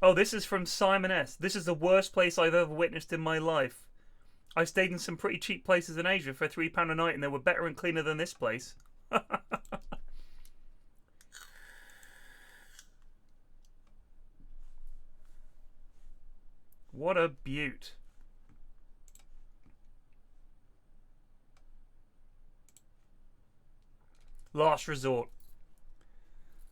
Oh, this is from Simon S. This is the worst place I've ever witnessed in my life. I stayed in some pretty cheap places in Asia for £3 a night and they were better and cleaner than this place. What a beaut. Last resort.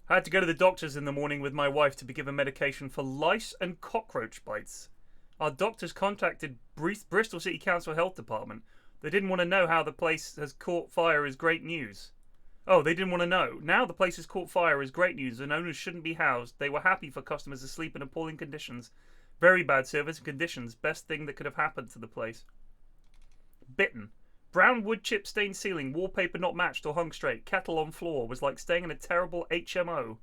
I had to go to the doctor's in the morning with my wife to be given medication for lice and cockroach bites. Our doctors contacted Bristol City Council Health Department. They didn't want to know how the place has caught fire is great news. Oh, they didn't want to know. Now the place has caught fire is great news and owners shouldn't be housed. They were happy for customers to sleep in appalling conditions. Very bad service and conditions. Best thing that could have happened to the place. Bitten. Brown wood chip stained ceiling, wallpaper not matched or hung straight, kettle on floor, was like staying in a terrible HMO.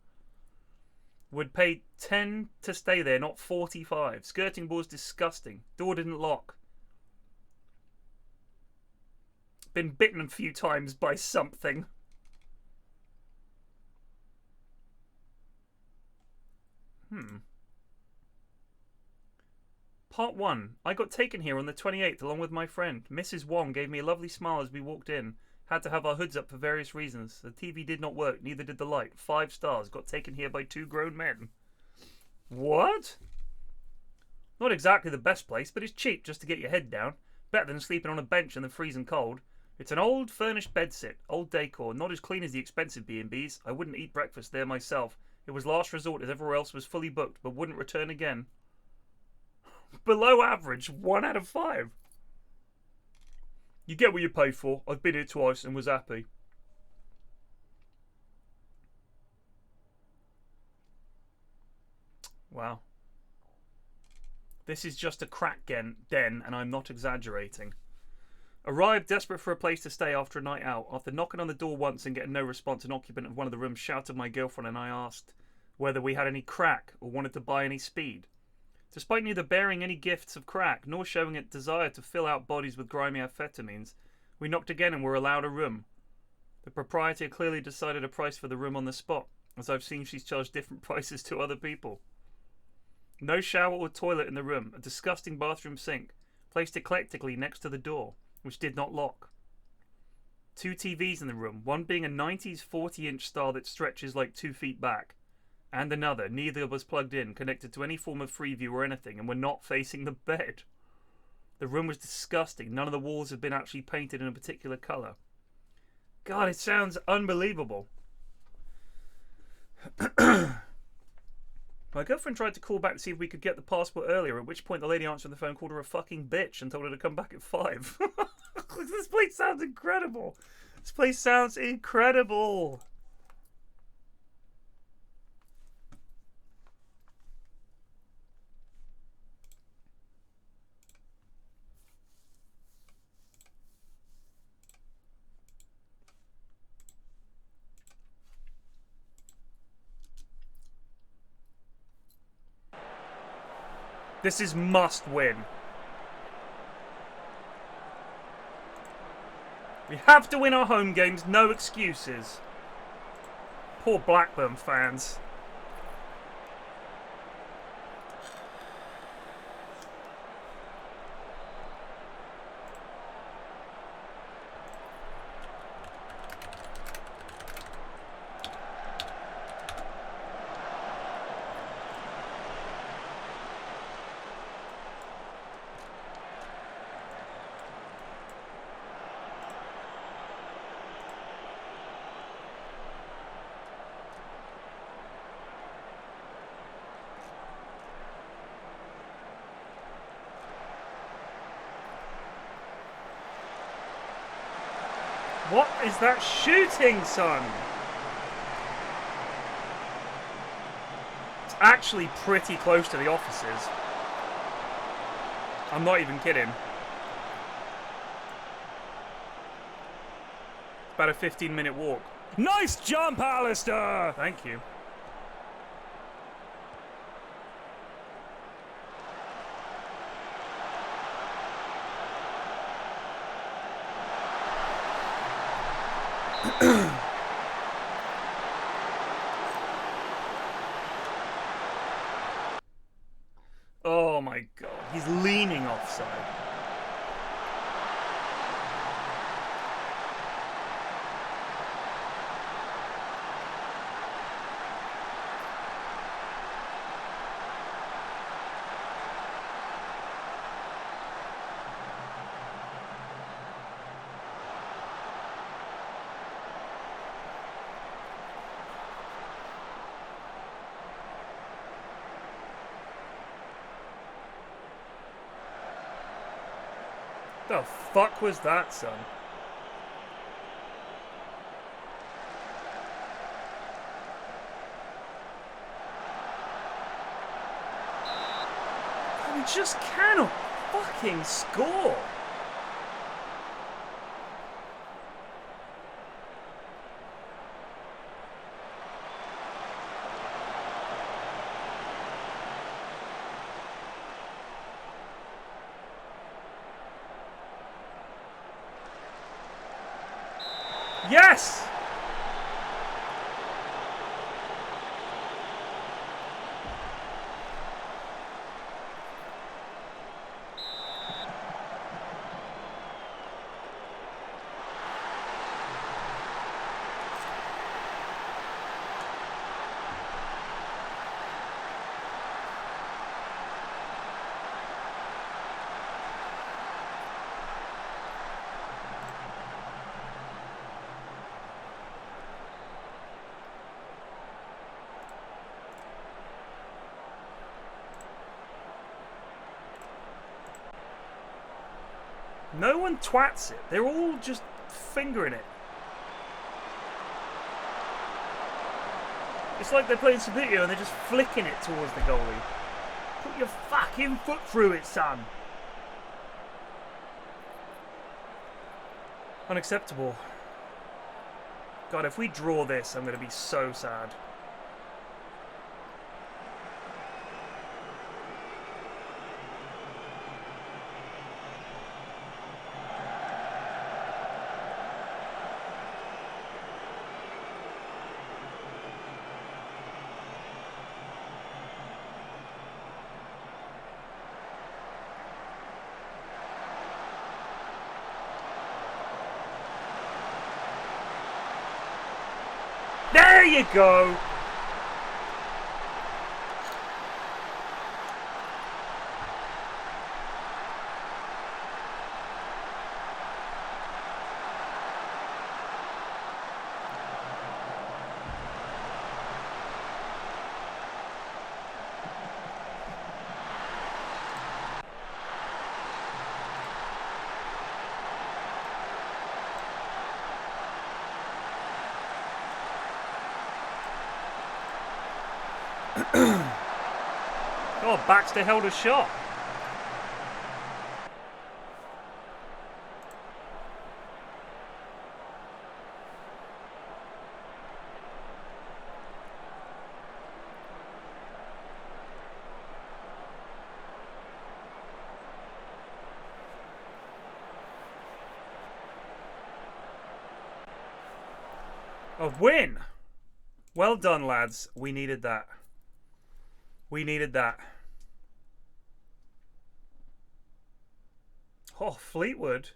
Would pay 10 to stay there, not 45. Skirting board's disgusting. Door didn't lock. Been bitten a few times by something. Part 1. I got taken here on the 28th along with my friend. Mrs. Wong gave me a lovely smile as we walked in. Had to have our hoods up for various reasons. The TV did not work, neither did the light. 5 stars. Got taken here by 2 grown men. What? Not exactly the best place, but it's cheap just to get your head down. Better than sleeping on a bench in the freezing cold. It's an old furnished bedsit, old decor, not as clean as the expensive B&Bs. I wouldn't eat breakfast there myself. It was last resort as everywhere else was fully booked, but wouldn't return again. Below average, 1 out of 5. You get what you pay for. I've been here twice and was happy. Wow. This is just a crack den, and I'm not exaggerating. Arrived desperate for a place to stay after a night out. After knocking on the door once and getting no response, an occupant of one of the rooms shouted my girlfriend and I asked whether we had any crack or wanted to buy any speed. Despite neither bearing any gifts of crack nor showing a desire to fill out bodies with grimy amphetamines, we knocked again and were allowed a room. The proprietor clearly decided a price for the room on the spot, as I've seen she's charged different prices to other people. No shower or toilet in the room, a disgusting bathroom sink, placed eclectically next to the door, which did not lock. 2 TVs in the room, one being a 90s 40-inch style that stretches like 2 feet back, and another, neither was plugged in, connected to any form of Freeview or anything, and were not facing the bed. The room was disgusting. None of the walls had been actually painted in a particular colour. God, it sounds unbelievable. My girlfriend tried to call back to see if we could get the passport earlier, at which point the lady answering the phone called her a fucking bitch and told her to come back at 5. This place sounds incredible. This place sounds incredible. This is must win. We have to win our home games, no excuses. Poor Blackburn fans. What is that shooting, son? It's actually pretty close to the offices. I'm not even kidding. About a 15-minute walk. Nice jump, Alistair! Thank you. Oh my god, he's leaning offside. The fuck was that, son? We just cannot fucking score. Yes! No one twats it. They're all just fingering it. It's like they're playing Sabitio and they're just flicking it towards the goalie. Put your fucking foot through it, son. Unacceptable. God, if we draw this, I'm going to be so sad. you go. Oh, Baxter held a shot. A win. Well done, lads. We needed that. We needed that. Oh, Fleetwood.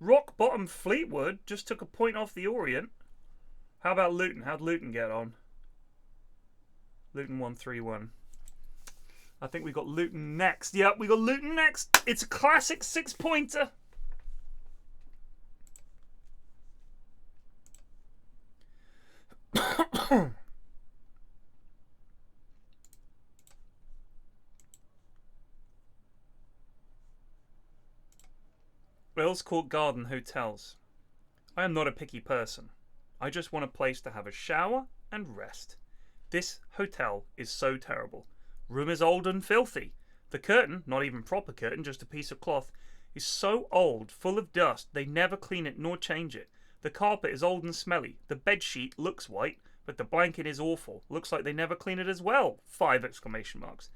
Rock bottom Fleetwood just took a point off the Orient. How about Luton? How'd Luton get on? Luton won 3-1. I think we got Luton next. Yep, we got Luton next. It's a classic 6-pointer. Earls Court Garden Hotels. I am not a picky person. I just want a place to have a shower and rest. This hotel is so terrible. Room is old and filthy. The curtain, not even proper curtain, just a piece of cloth, is so old, full of dust, they never clean it nor change it. The carpet is old and smelly. The bed sheet looks white, but the blanket is awful. Looks like they never clean it as well. 5 exclamation marks.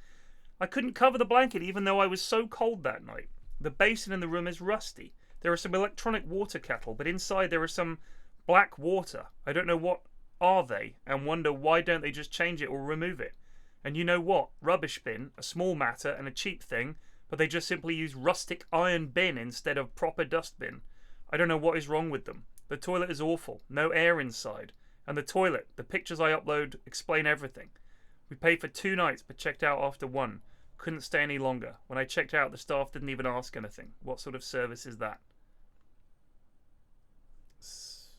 I couldn't cover the blanket even though I was so cold that night. The basin in the room is rusty. There is some electronic water kettle, but inside there is some black water. I don't know what are they, and wonder why don't they just change it or remove it. And you know what? Rubbish bin, a small matter and a cheap thing, but they just simply use rustic iron bin instead of proper dustbin. I don't know what is wrong with them. The toilet is awful. No air inside. And the toilet, the pictures I upload explain everything. We paid for 2 nights but checked out after 1. Couldn't stay any longer. When I checked out, the staff didn't even ask anything. What sort of service is that? It's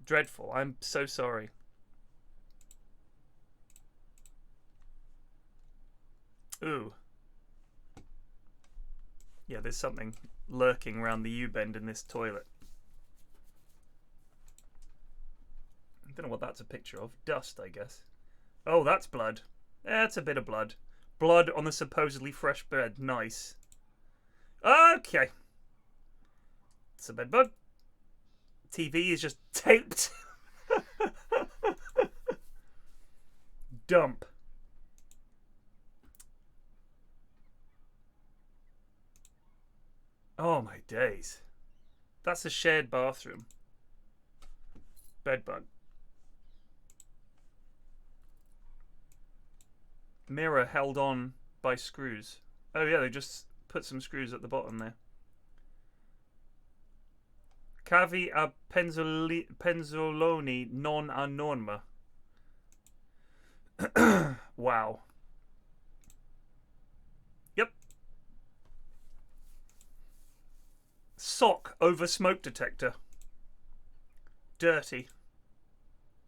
dreadful. I'm so sorry. Ooh. Yeah, there's something lurking around the U-bend in this toilet. I don't know what that's a picture of. Dust, I guess. Oh, that's blood. That's a bit of blood. Blood on the supposedly fresh bed. Nice. Okay. It's a bed bug. TV is just taped. Dump. Oh my days. That's a shared bathroom. Bed bug. Mirror held on by screws. Oh yeah, they just put some screws at the bottom there. Cavi a penzoloni non a norma. Wow. Yep. Sock over smoke detector. Dirty.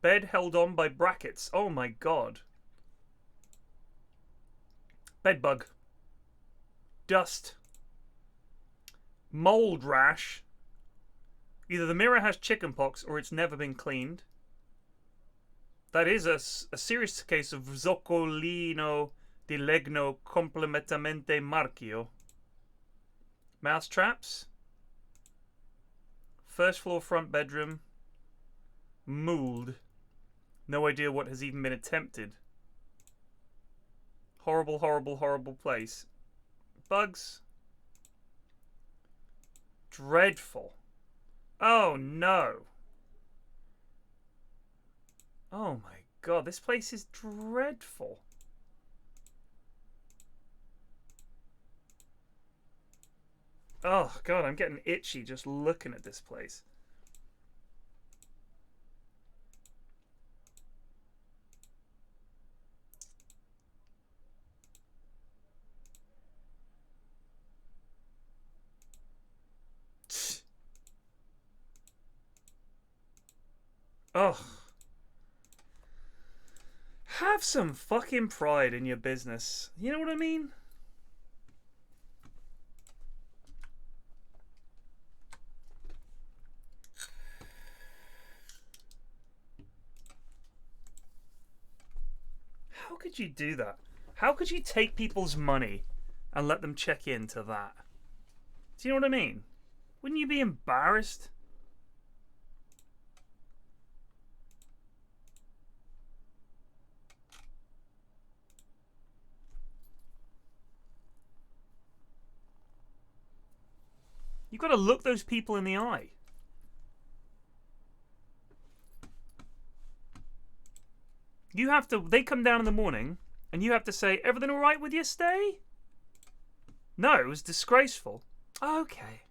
Bed held on by brackets. Oh my god. Bedbug. Dust. Mold rash. Either the mirror has chickenpox or it's never been cleaned. That is a serious case of zoccolino di legno completamente marchio. Mouse traps. First floor front bedroom. Mould. No idea what has even been attempted. Horrible, horrible, horrible place. Bugs. Dreadful. Oh no. Oh my god, this place is dreadful. Oh god, I'm getting itchy just looking at this place. Ugh. Have some fucking pride in your business. You know what I mean? How could you do that? How could you take people's money and let them check into that? Do you know what I mean? Wouldn't you be embarrassed? You've got to look those people in the eye. You have to, they come down in the morning and you have to say, everything all right with your stay? No, it was disgraceful. Okay.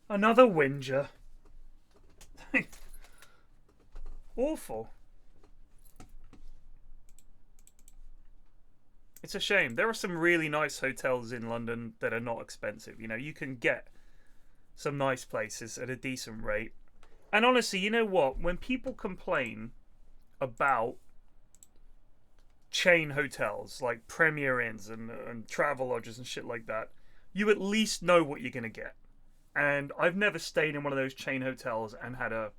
Another whinger. Awful. It's a shame. There are some really nice hotels in London that are not expensive. You know, you can get some nice places at a decent rate. And honestly, you know what? When people complain about chain hotels like Premier Inns and Travel Lodges and shit like that, you at least know what you're going to get. And I've never stayed in one of those chain hotels and had a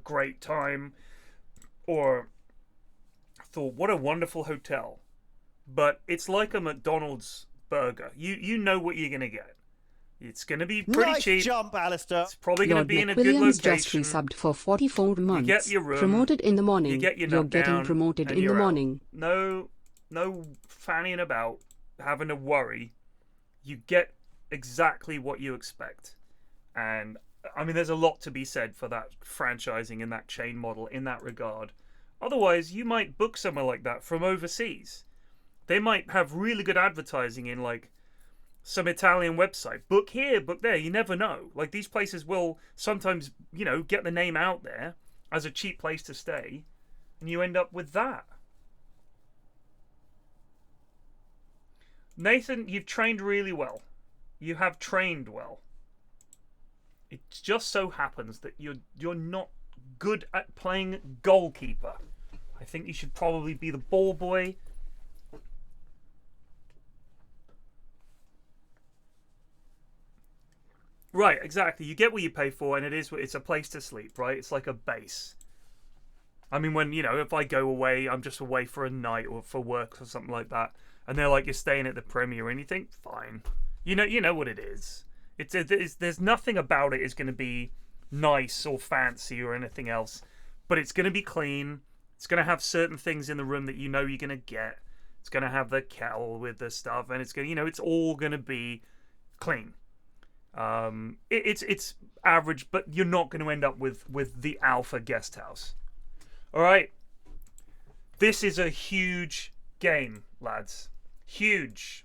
great time or thought, what a wonderful hotel. But it's like a McDonald's burger. You know what you're going to get. It's going to be pretty nice cheap. Jump, Alistair. It's probably going to be in a good Williams location. just resubbed for 44 months. You get your room. Promoted in the morning. You get your You're nut getting down, promoted and in the you're out. morning. No fanning about, having to worry. You get exactly what you expect. And, I mean, there's a lot to be said for that franchising and that chain model in that regard. Otherwise, you might book somewhere like that from overseas. They might have really good advertising in, like, some Italian website. Book here, book there. You never know. Like, these places will sometimes, you know, get the name out there as a cheap place to stay. And you end up with that. Nathan, you've trained really well. You have trained well. It just so happens that you're not good at playing goalkeeper. I think you should probably be the ball boy. Right, exactly. You get what you pay for, and it's a place to sleep, right? It's like a base. I mean, when, you know, if I go away, I'm just away for a night or for work or something like that, and they're like, you're staying at the Premier, and you think, fine. You know what it is. There's nothing about it is going to be nice or fancy or anything else, but it's going to be clean. It's going to have certain things in the room that you know you're going to get. It's going to have the kettle with the stuff, and it's going, you know, it's all going to be clean. It's average, but you're not going to end up with the alpha guest house. All right, this is a huge game, lads. Huge.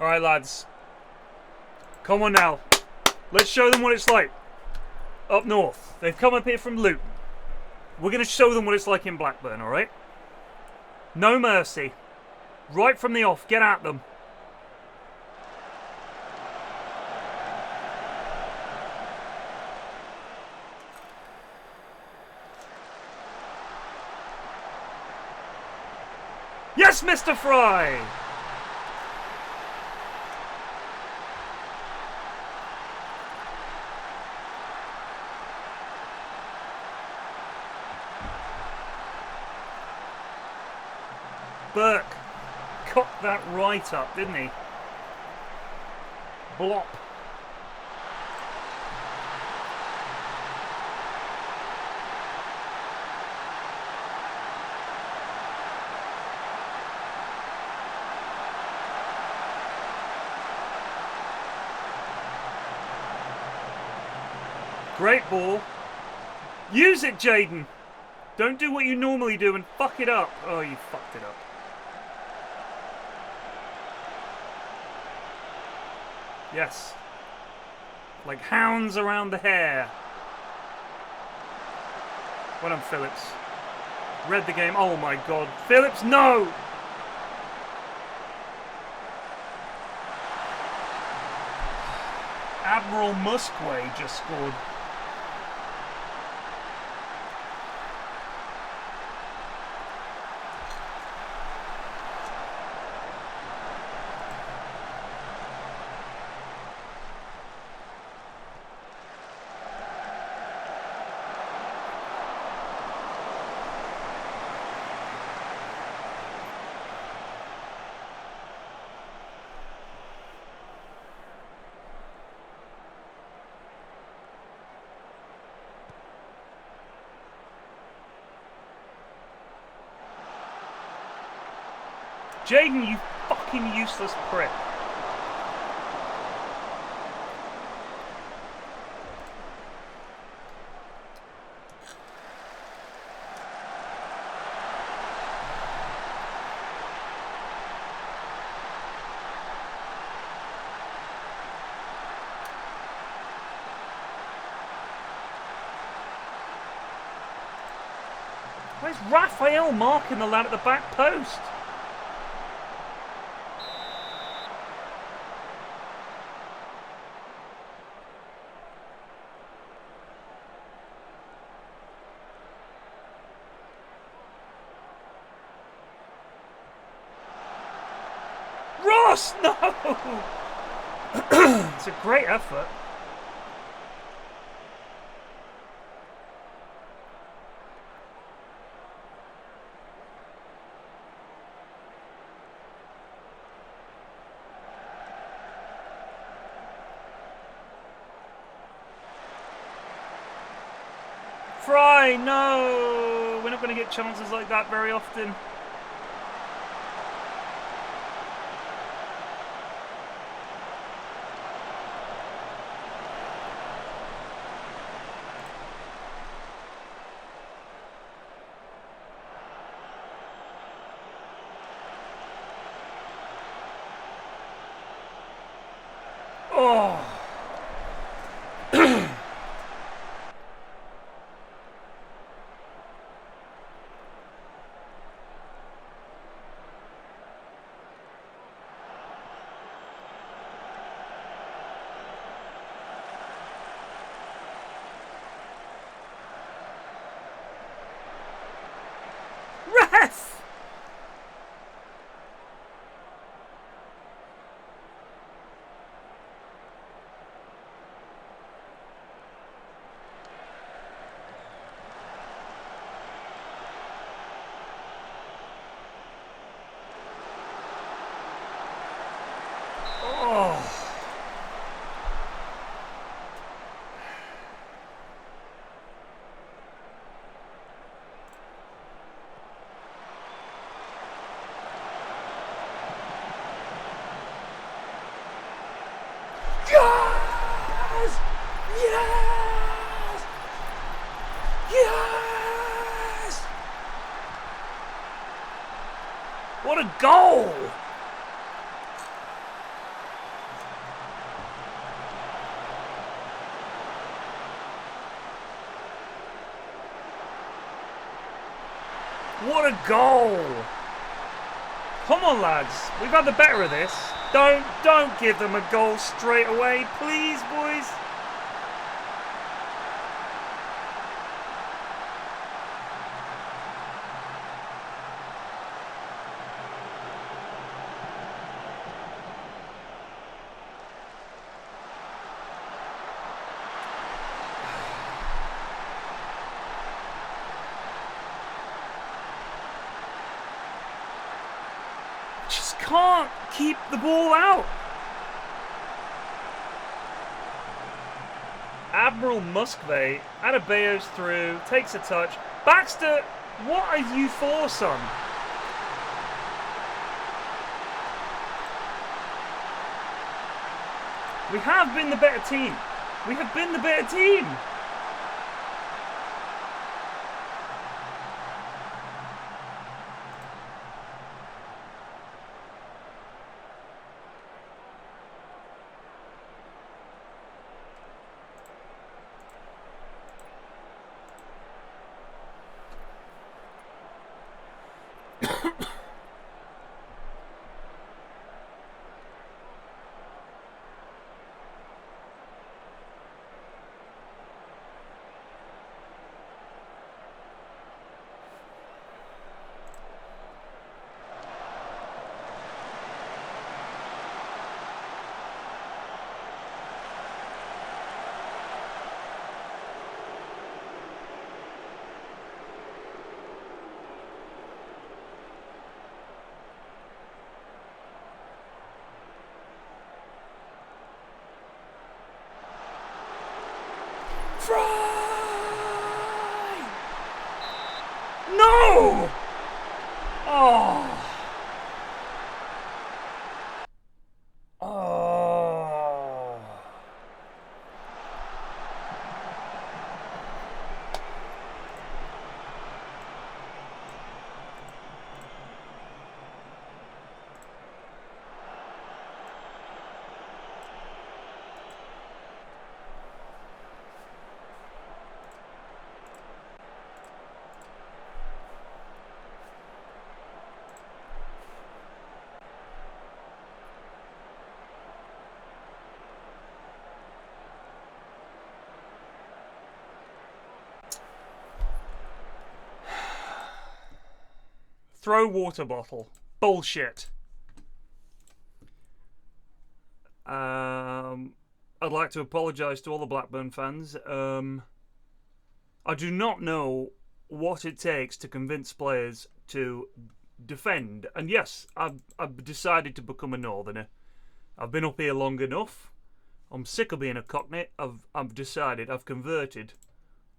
All right, lads. Come on now. Let's show them what it's like up north. They've come up here from Luton. We're going to show them what it's like in Blackburn, all right? No mercy. Right from the off, get at them. Yes, Mr. Fry! Burke cocked that right up, didn't he? Blop. Great ball. Use it, Jaden. Don't do what you normally do and fuck it up. Oh, you fucked it up. Yes. Like hounds around the hare. Well done, Phillips. Read the game. Oh my god. Phillips, no! Admiral Muskway just scored. Jaden, you fucking useless prick. Where's Raphael marking the lad at the back post? Ross, no! It's a great effort. Fry, no! We're not going to get chances like that very often. Oh! Ref! Oh! Yes! Yes! Yes! What a goal! What a goal! Come on, lads. We've had the better of this. Don't give them a goal straight away, please, boys. Just can't keep the ball out. Admiral Muskway, Adebayo's through, takes a touch. Baxter, what are you for, son? We have been the better team. We have been the better team. Try! No! Oh. Oh. Throw water bottle. Bullshit. I'd like to apologise to all the Blackburn fans. I do not know what it takes to convince players to defend. And yes, I've decided to become a northerner. I've been up here long enough. I'm sick of being a cockney. I've decided, I've converted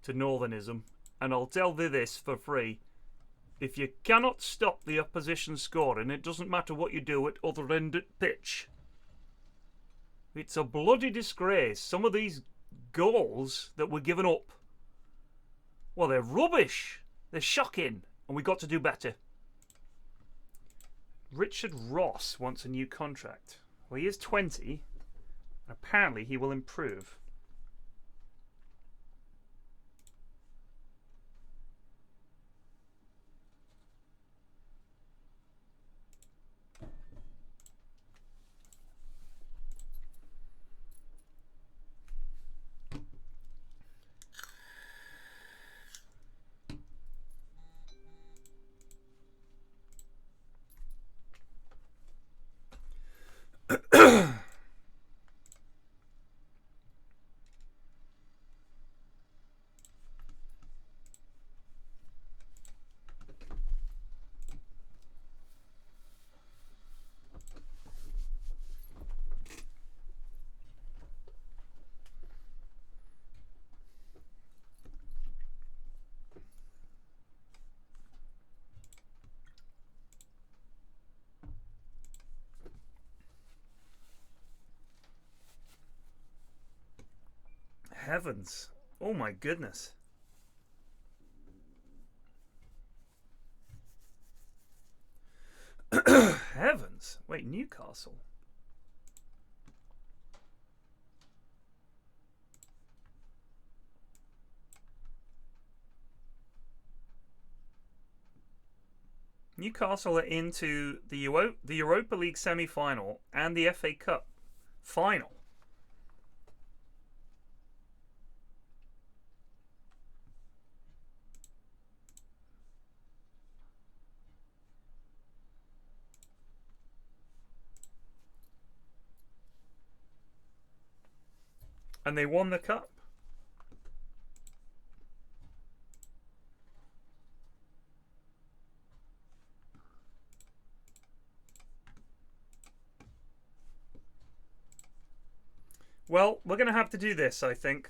to northernism. And I'll tell thee this for free. If you cannot stop the opposition scoring, it doesn't matter what you do at other end at pitch. It's a bloody disgrace. Some of these goals that were given up, well, they're rubbish. They're shocking. And we've got to do better. Richard Ross wants a new contract. Well, he is 20. Apparently, he will improve. Heavens. Oh my goodness. Heavens. Wait, Newcastle. Newcastle are into the Europa League semi-final and the FA Cup final. And they won the cup. Well, we're going to have to do this, I think.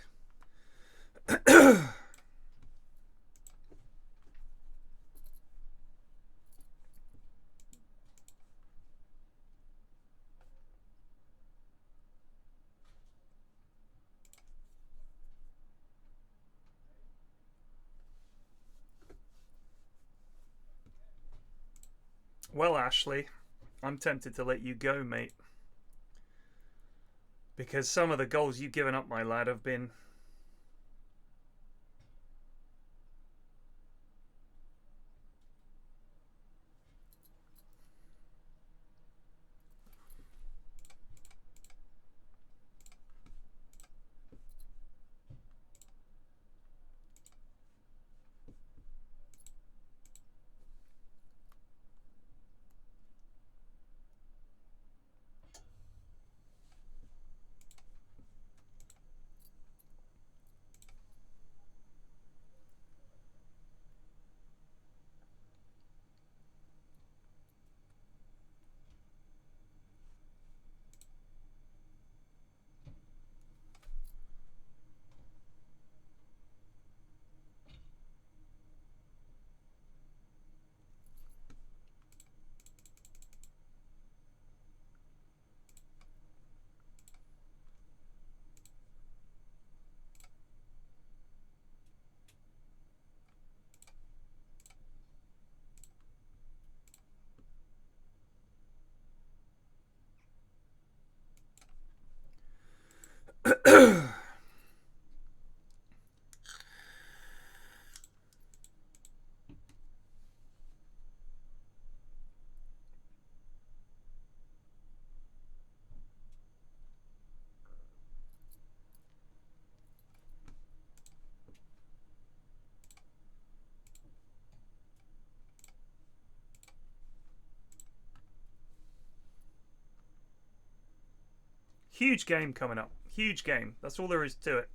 Well, Ashley, I'm tempted to let you go, mate. Because some of the goals you've given up, my lad, have been... Huge game coming up. Huge game. That's all there is to it.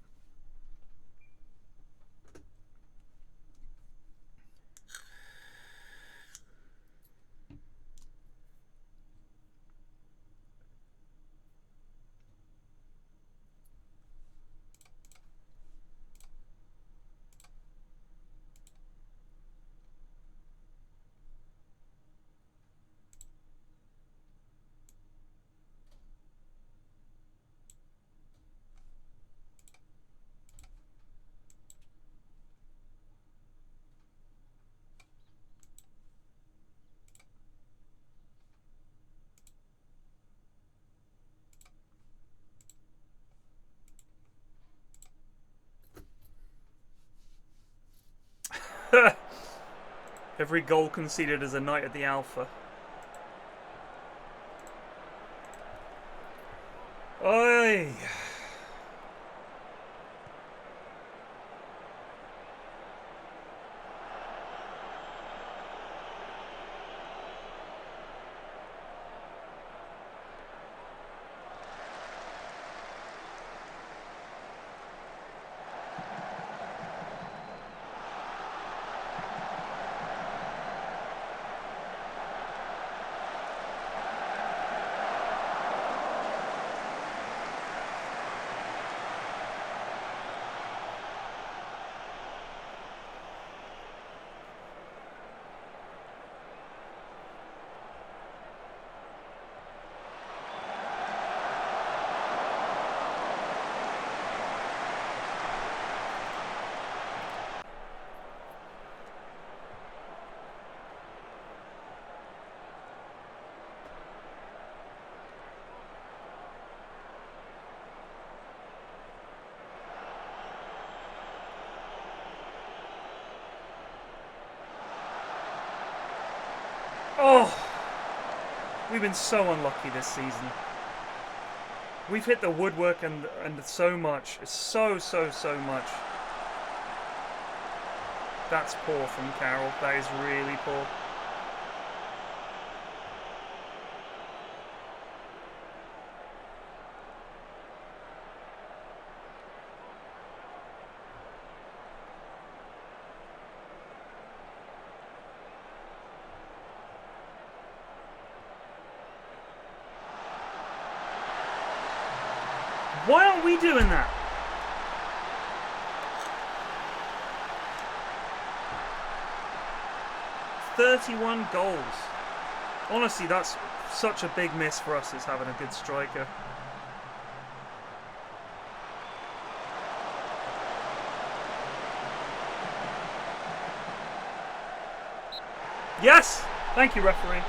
Every goal conceded is a night at the Alpha. Oi! Oh! We've been so unlucky this season. We've hit the woodwork and so much. So much. That's poor from Carroll. That is really poor. Why aren't we doing that? "31 goals. Honestly, that's such a big miss for us as having a good striker. Yes! Thank you, referee.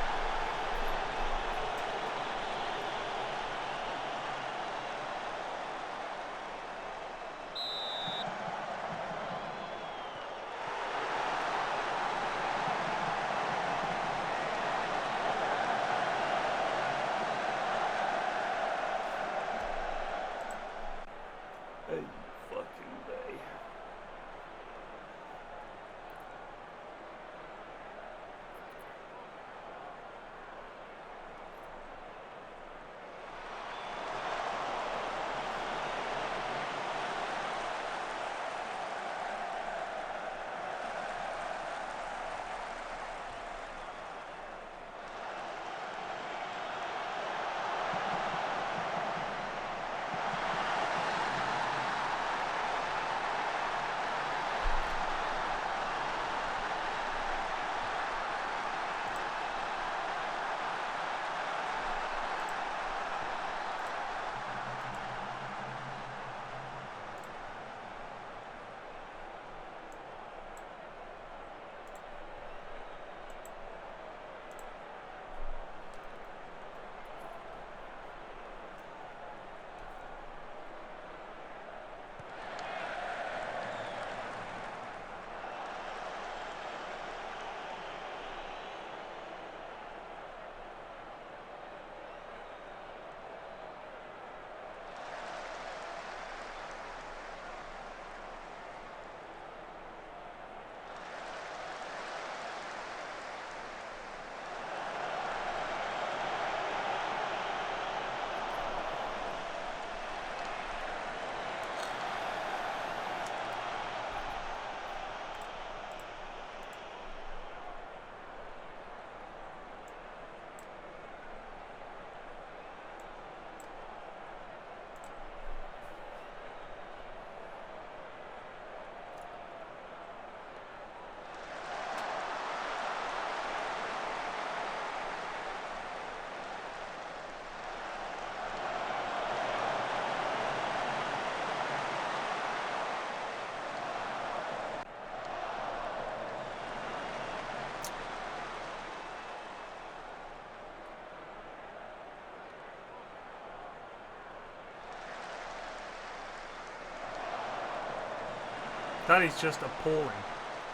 That is just appalling.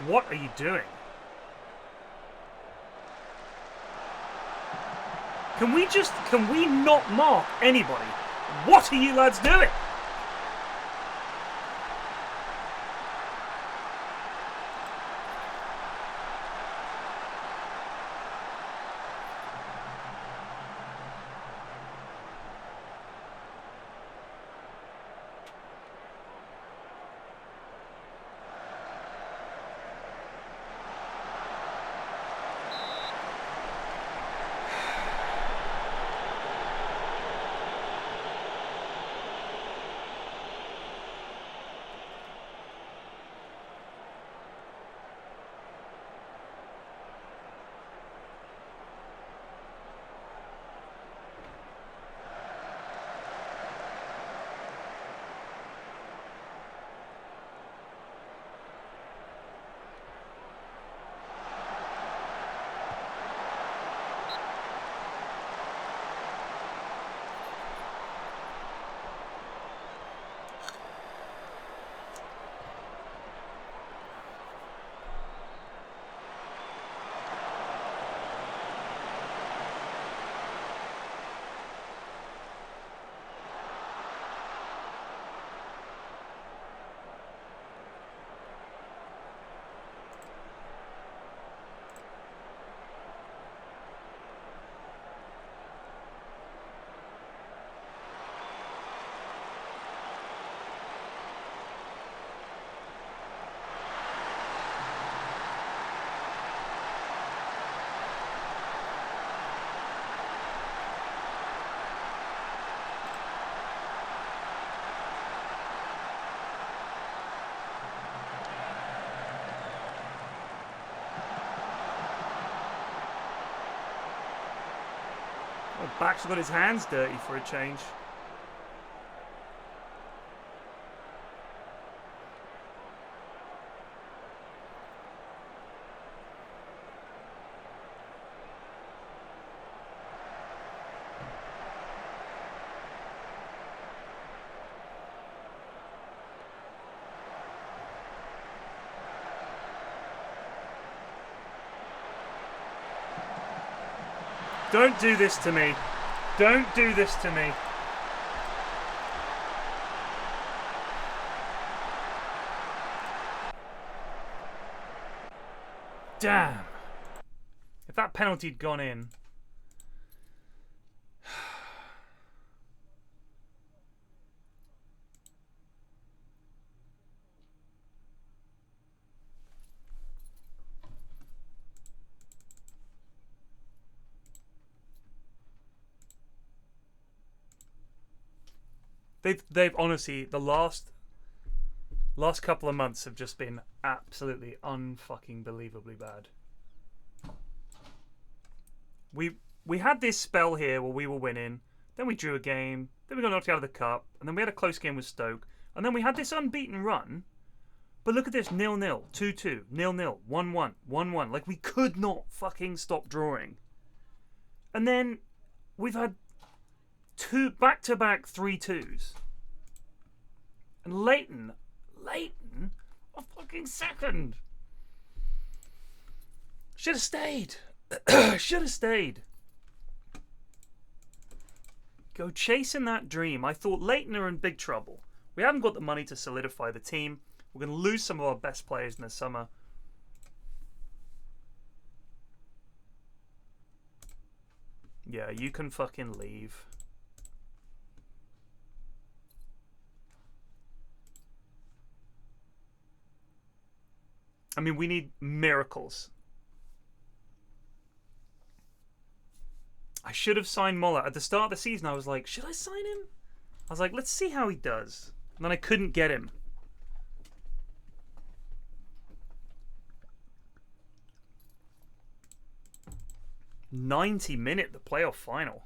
What are you doing? Can we not mark anybody? What are you lads doing? Well, Back's got his hands dirty for a change. Don't do this to me. Don't do this to me. Damn. If that penalty had gone in. They've honestly, the last couple of months have just been absolutely unfucking believably bad. We had this spell here where we were winning, then we drew a game, then we got knocked out of the cup, and then we had a close game with Stoke, and then we had this unbeaten run. But look at this, 0-0, 2-2, 0-0, 1-1, 1-1. Like, we could not fucking stop drawing. And then we've had two back-to-back 3-2s. And Leighton, a fucking second. Should have stayed. Should have stayed. Go chasing that dream. I thought Leighton are in big trouble. We haven't got the money to solidify the team. We're going to lose some of our best players in the summer. Yeah, you can fucking leave. I mean, we need miracles. I should have signed Muller. At the start of the season, I was like, should I sign him? I was like, let's see how he does. And then I couldn't get him. $90-minute, the playoff final.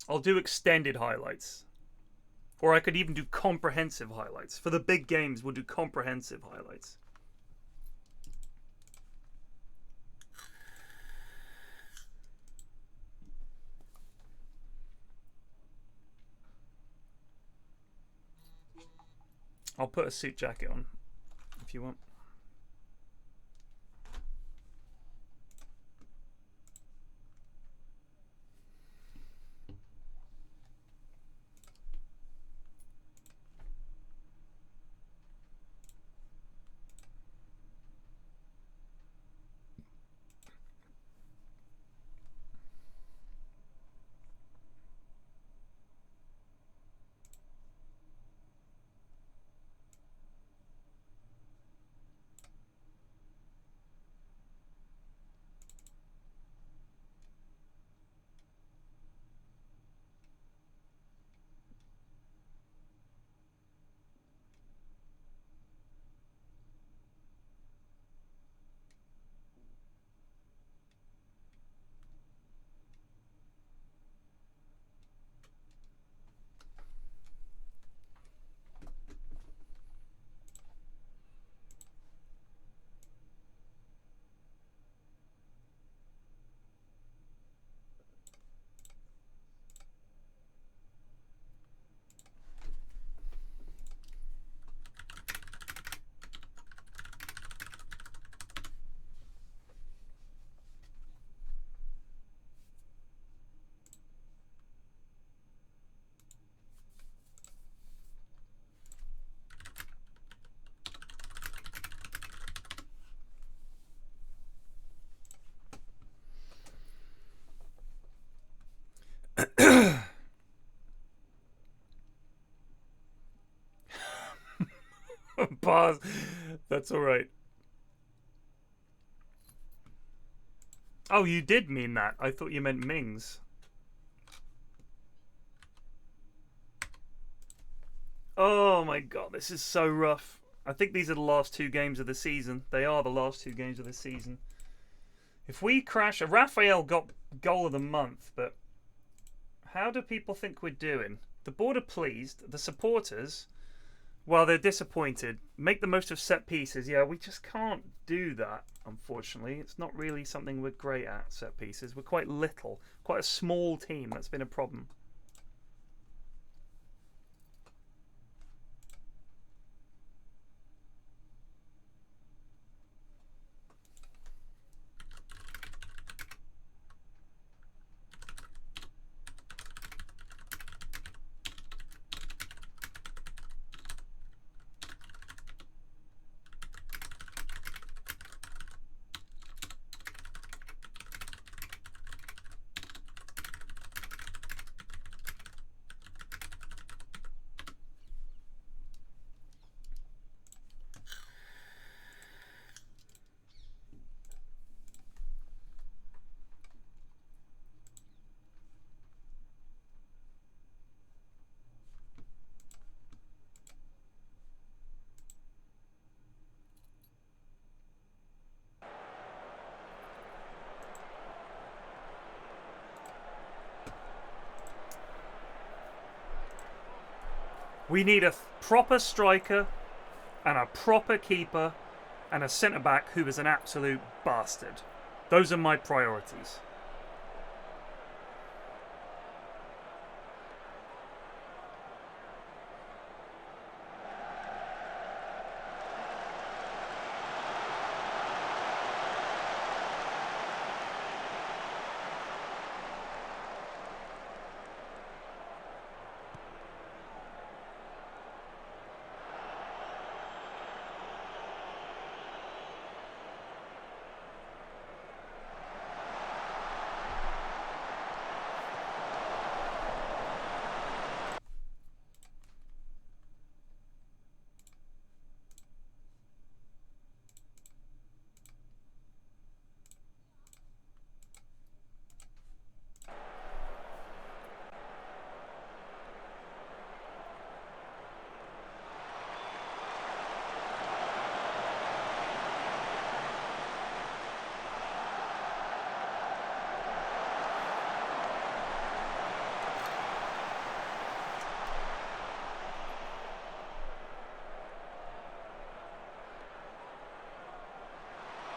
I'll do extended highlights. Or I could even do comprehensive highlights. For the big games, we'll do comprehensive highlights. I'll put a suit jacket on if you want. Pause. That's all right. Oh, you did mean that. I thought you meant Mings. Oh my god, this is so rough. I think these are the last 2 games of the season. They are the last 2 games of the season. If we crash... Raphael got goal of the month, but how do people think we're doing? The board are pleased. The supporters, well, they're disappointed. Make the most of set pieces. Yeah, we just can't do that, unfortunately. It's not really something we're great at, set pieces. We're quite little. Quite a small team. That's been a problem. We need a proper striker and a proper keeper and a centre-back who is an absolute bastard. Those are my priorities.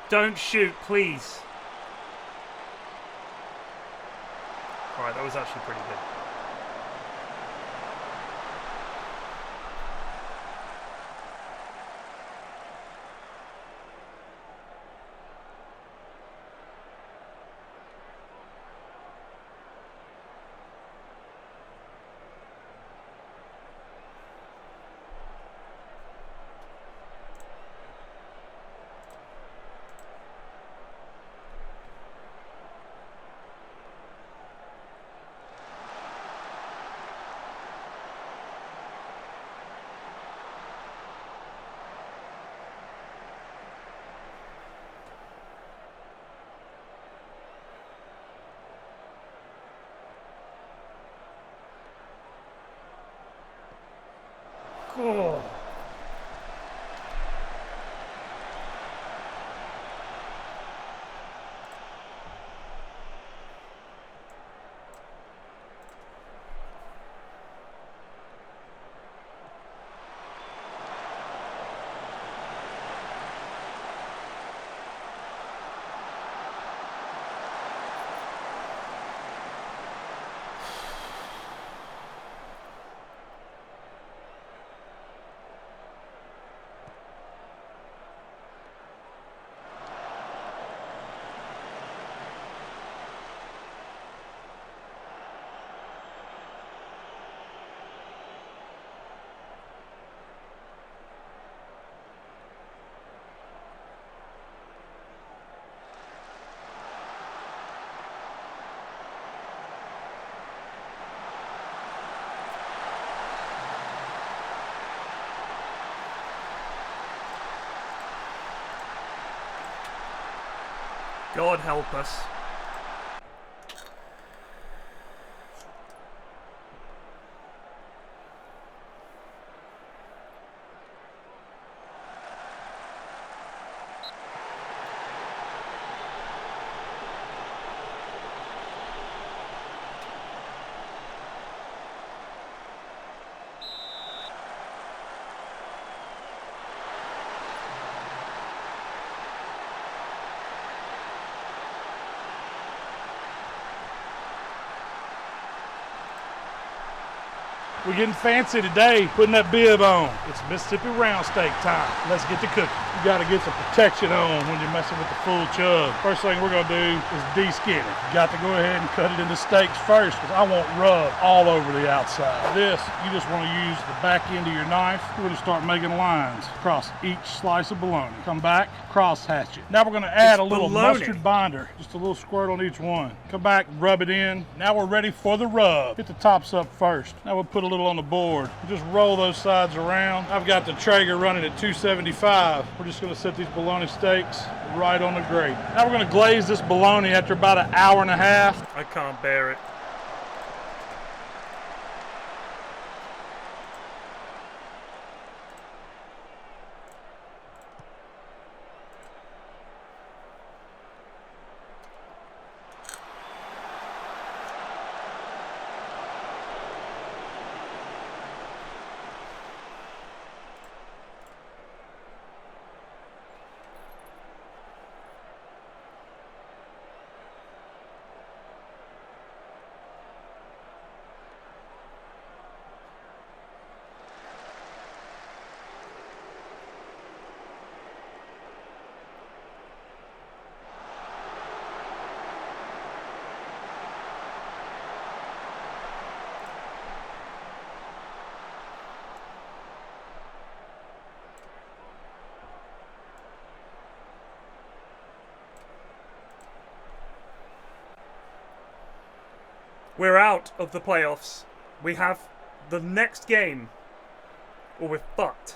Don't shoot, please. Alright, that was actually pretty good. Oh. God help us. We're getting fancy today, putting that bib on. It's Mississippi round steak time. Let's get to cooking. You gotta get some protection on when you're messing with the full chub. First thing we're gonna do is de-skin it. You got to go ahead and cut it into steaks first, because I want rub all over the outside. This, you just wanna use the back end of your knife. We're gonna start making lines across each slice of bologna. Come back, cross hatch it. Now we're gonna add a little mustard binder, just a little squirt on each one. Come back, rub it in. Now we're ready for the rub. Hit the tops up first. Now we'll put a little on the board. Just roll those sides around. I've got the Traeger running at 275. We're just gonna set these bologna steaks right on the grate. Now we're gonna glaze this bologna after about an hour and a half. I can't bear it. We're out of the playoffs. We have the next game, or we're fucked.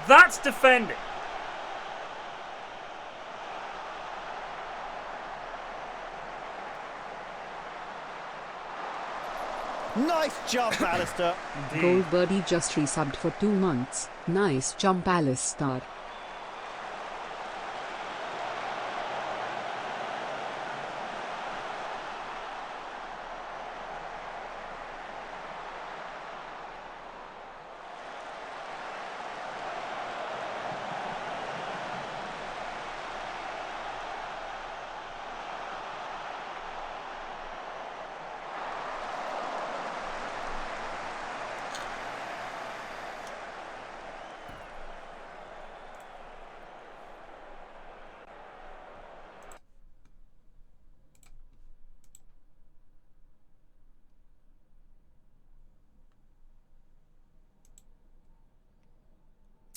That's defending. Nice jump, Alistair. Goldbirdie just resubbed for 2 months. Nice jump, Alistair.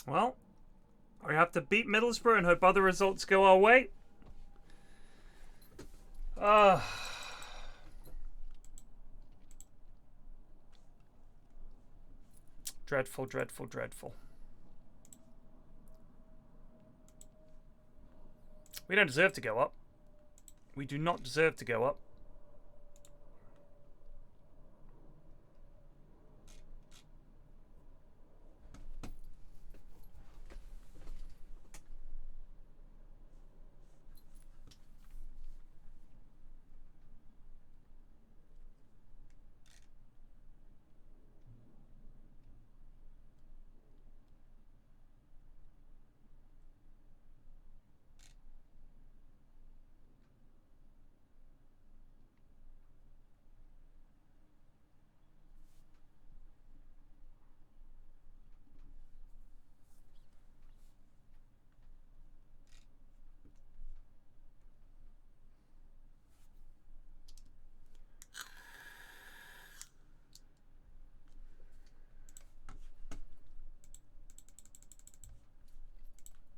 Well, we have to beat Middlesbrough and hope other results go our way. Dreadful, dreadful, dreadful. We don't deserve to go up. We do not deserve to go up.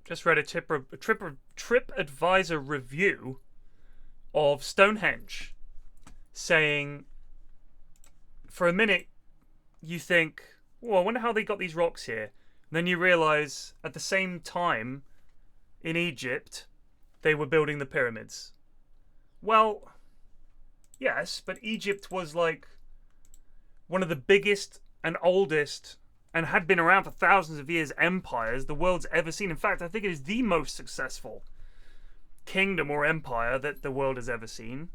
Just read a TripAdvisor review of Stonehenge, saying, for a minute, you think, well, I wonder how they got these rocks here. And then you realize, at the same time, in Egypt, they were building the pyramids. Well, yes, but Egypt was like one of the biggest and oldest and had been around for thousands of years empires the world's ever seen. In fact, I think it is the most successful kingdom or empire that the world has ever seen.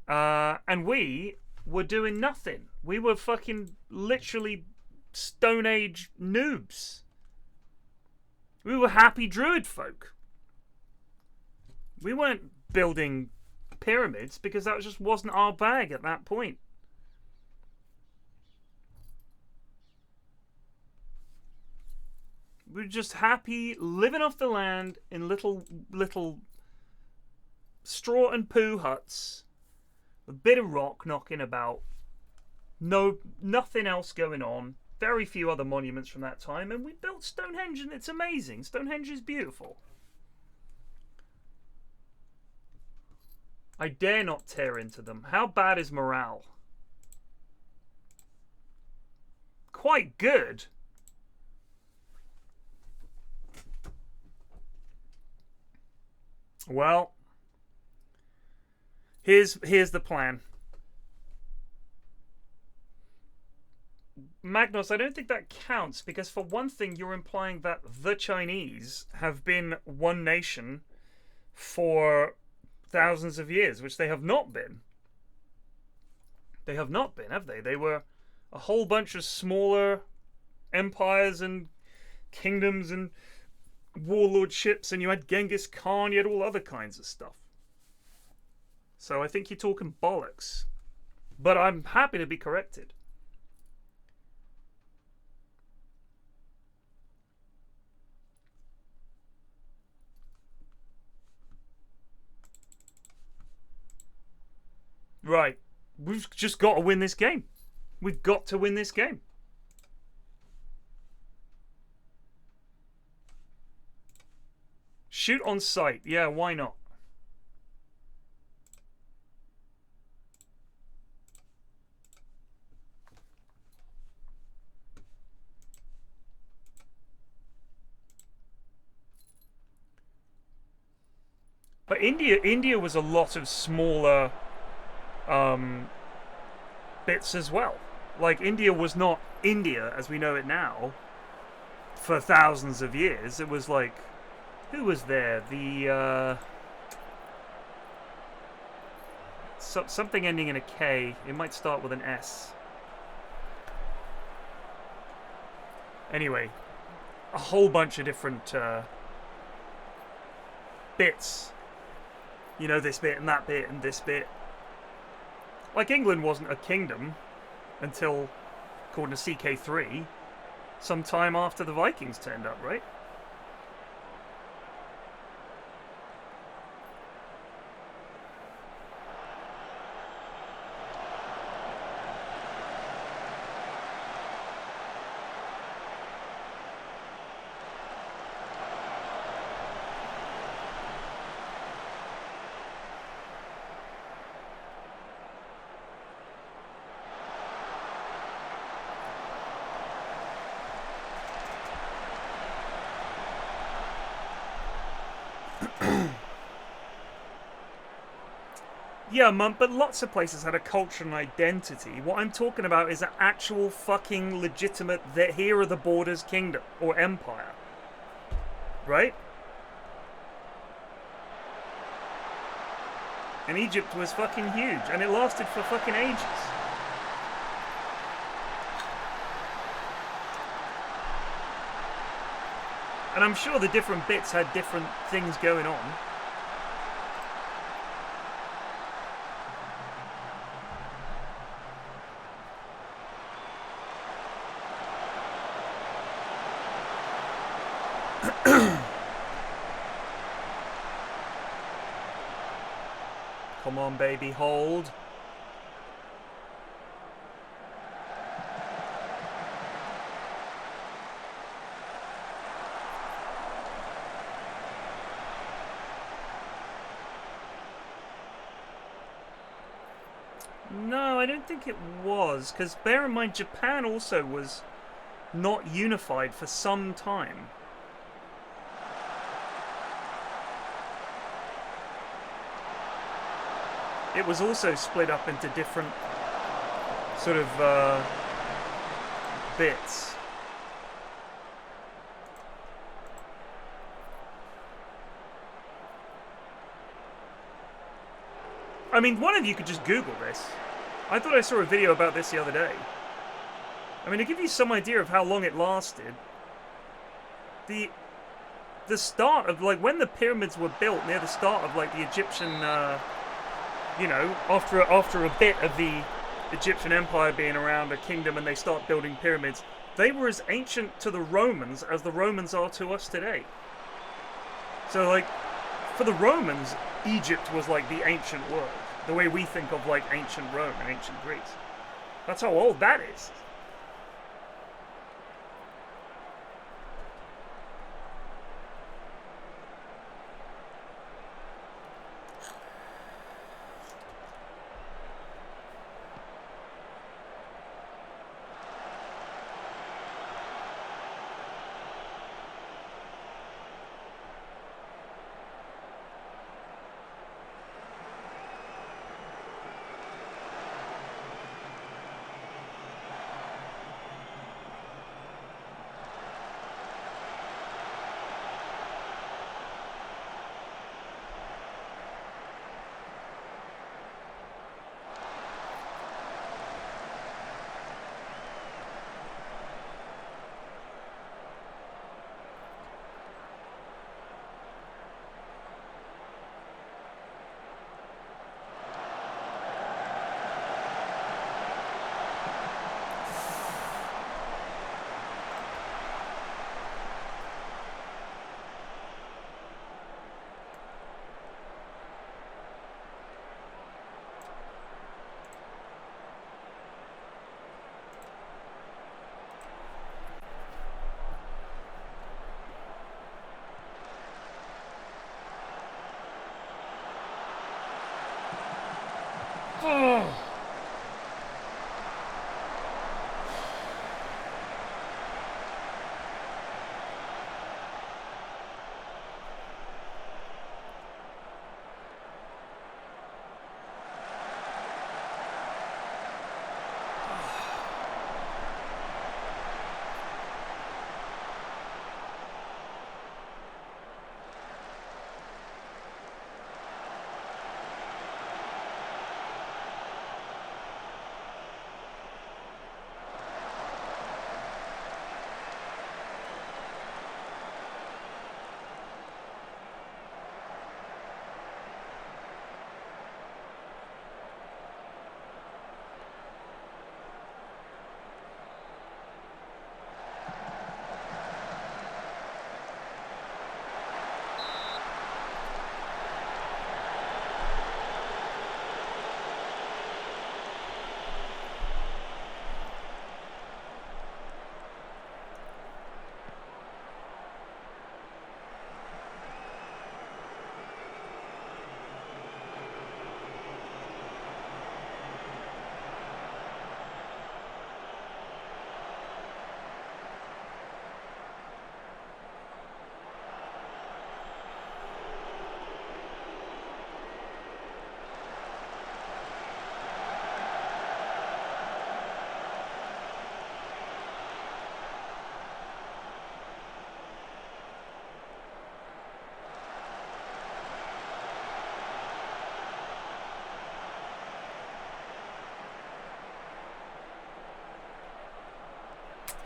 And we were doing nothing. We were fucking literally Stone Age noobs. We were happy druid folk. We weren't building pyramids because that just wasn't our bag at that point. We were just happy living off the land in little straw and poo huts, a bit of rock knocking about, nothing else going on, very few other monuments from that time, and we built Stonehenge and it's amazing. Stonehenge is beautiful. I dare not tear into them. How bad is morale? Quite good. Well, here's the plan. Magnus, I don't think that counts because for one thing, you're implying that the Chinese have been one nation for thousands of years, which they have not been. They have not been, have they? They were a whole bunch of smaller empires and kingdoms and warlordships, and you had Genghis Khan, you had all other kinds of stuff. So I think you're talking bollocks. But I'm happy to be corrected. Right. We've just got to win this game. We've got to win this game. Shoot on sight. Yeah, why not? But India was a lot of smaller bits as well. Like, India was not India as we know it now for thousands of years. It was like, who was there? The something ending in a K. It might start with an S. Anyway, a whole bunch of different bits. You know, this bit and that bit and this bit. Like, England wasn't a kingdom until, according to CK3, some time after the Vikings turned up, right? Yeah, Mum, but lots of places had a culture and identity. What I'm talking about is an actual fucking legitimate, that here are the borders kingdom or empire. Right? And Egypt was fucking huge, and it lasted for fucking ages. And I'm sure the different bits had different things going on. Come on, baby, hold. No, I don't think it was, because bear in mind, Japan also was not unified for some time. It was also split up into different sort of bits. I mean, one of you could just Google this. I thought I saw a video about this the other day. I mean, to give you some idea of how long it lasted, the start of, like, when the pyramids were built near the start of, like, the Egyptian, you know, after a bit of the Egyptian Empire being around, a kingdom, and they start building pyramids, they were as ancient to the Romans as the Romans are to us today. So, like, for the Romans, Egypt was like the ancient world. The way we think of, like, ancient Rome and ancient Greece. That's how old that is.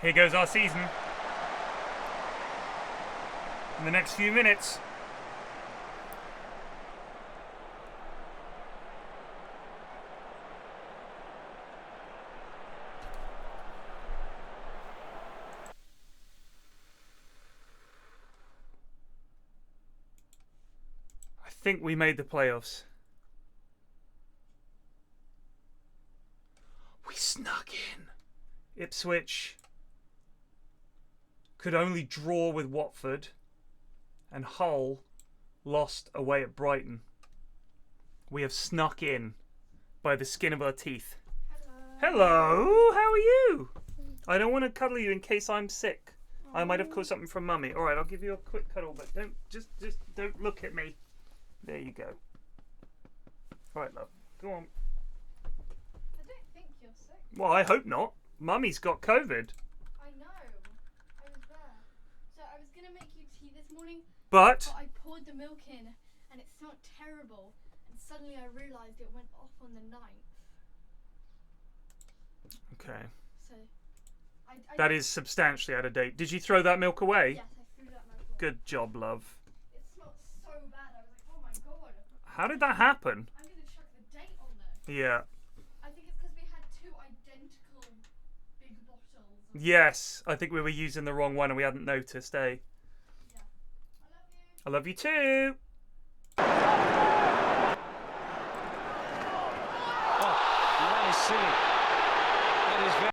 Here goes our season. In the next few minutes. I think we made the playoffs. We snuck in. Ipswich could only draw with Watford, and Hull lost away at Brighton. We have snuck in by the skin of our teeth. Hello, how are you? I don't want to cuddle you in case I'm sick. I might have caught something from Mummy. All right, I'll give you a quick cuddle, but don't just don't look at me. There you go. All right, love. Go on. I don't think you're sick. Well, I hope not. Mummy's got COVID. I know. I was there. So I was going to make you tea this morning. But I poured the milk in and it smelled terrible. And suddenly I realised it went off on the 9th. Okay. So that is substantially out of date. Did you throw that milk away? Yes, I threw that milk away. Good job, love. It smelled so bad. I was like, oh my god. How did that happen? I'm going to chuck the date on there. Yeah. I think it's because we had 2 identical big bottles. Yes, I think we were using the wrong one and we hadn't noticed, eh? Yeah. I love you too. Oh, that is silly. That is very...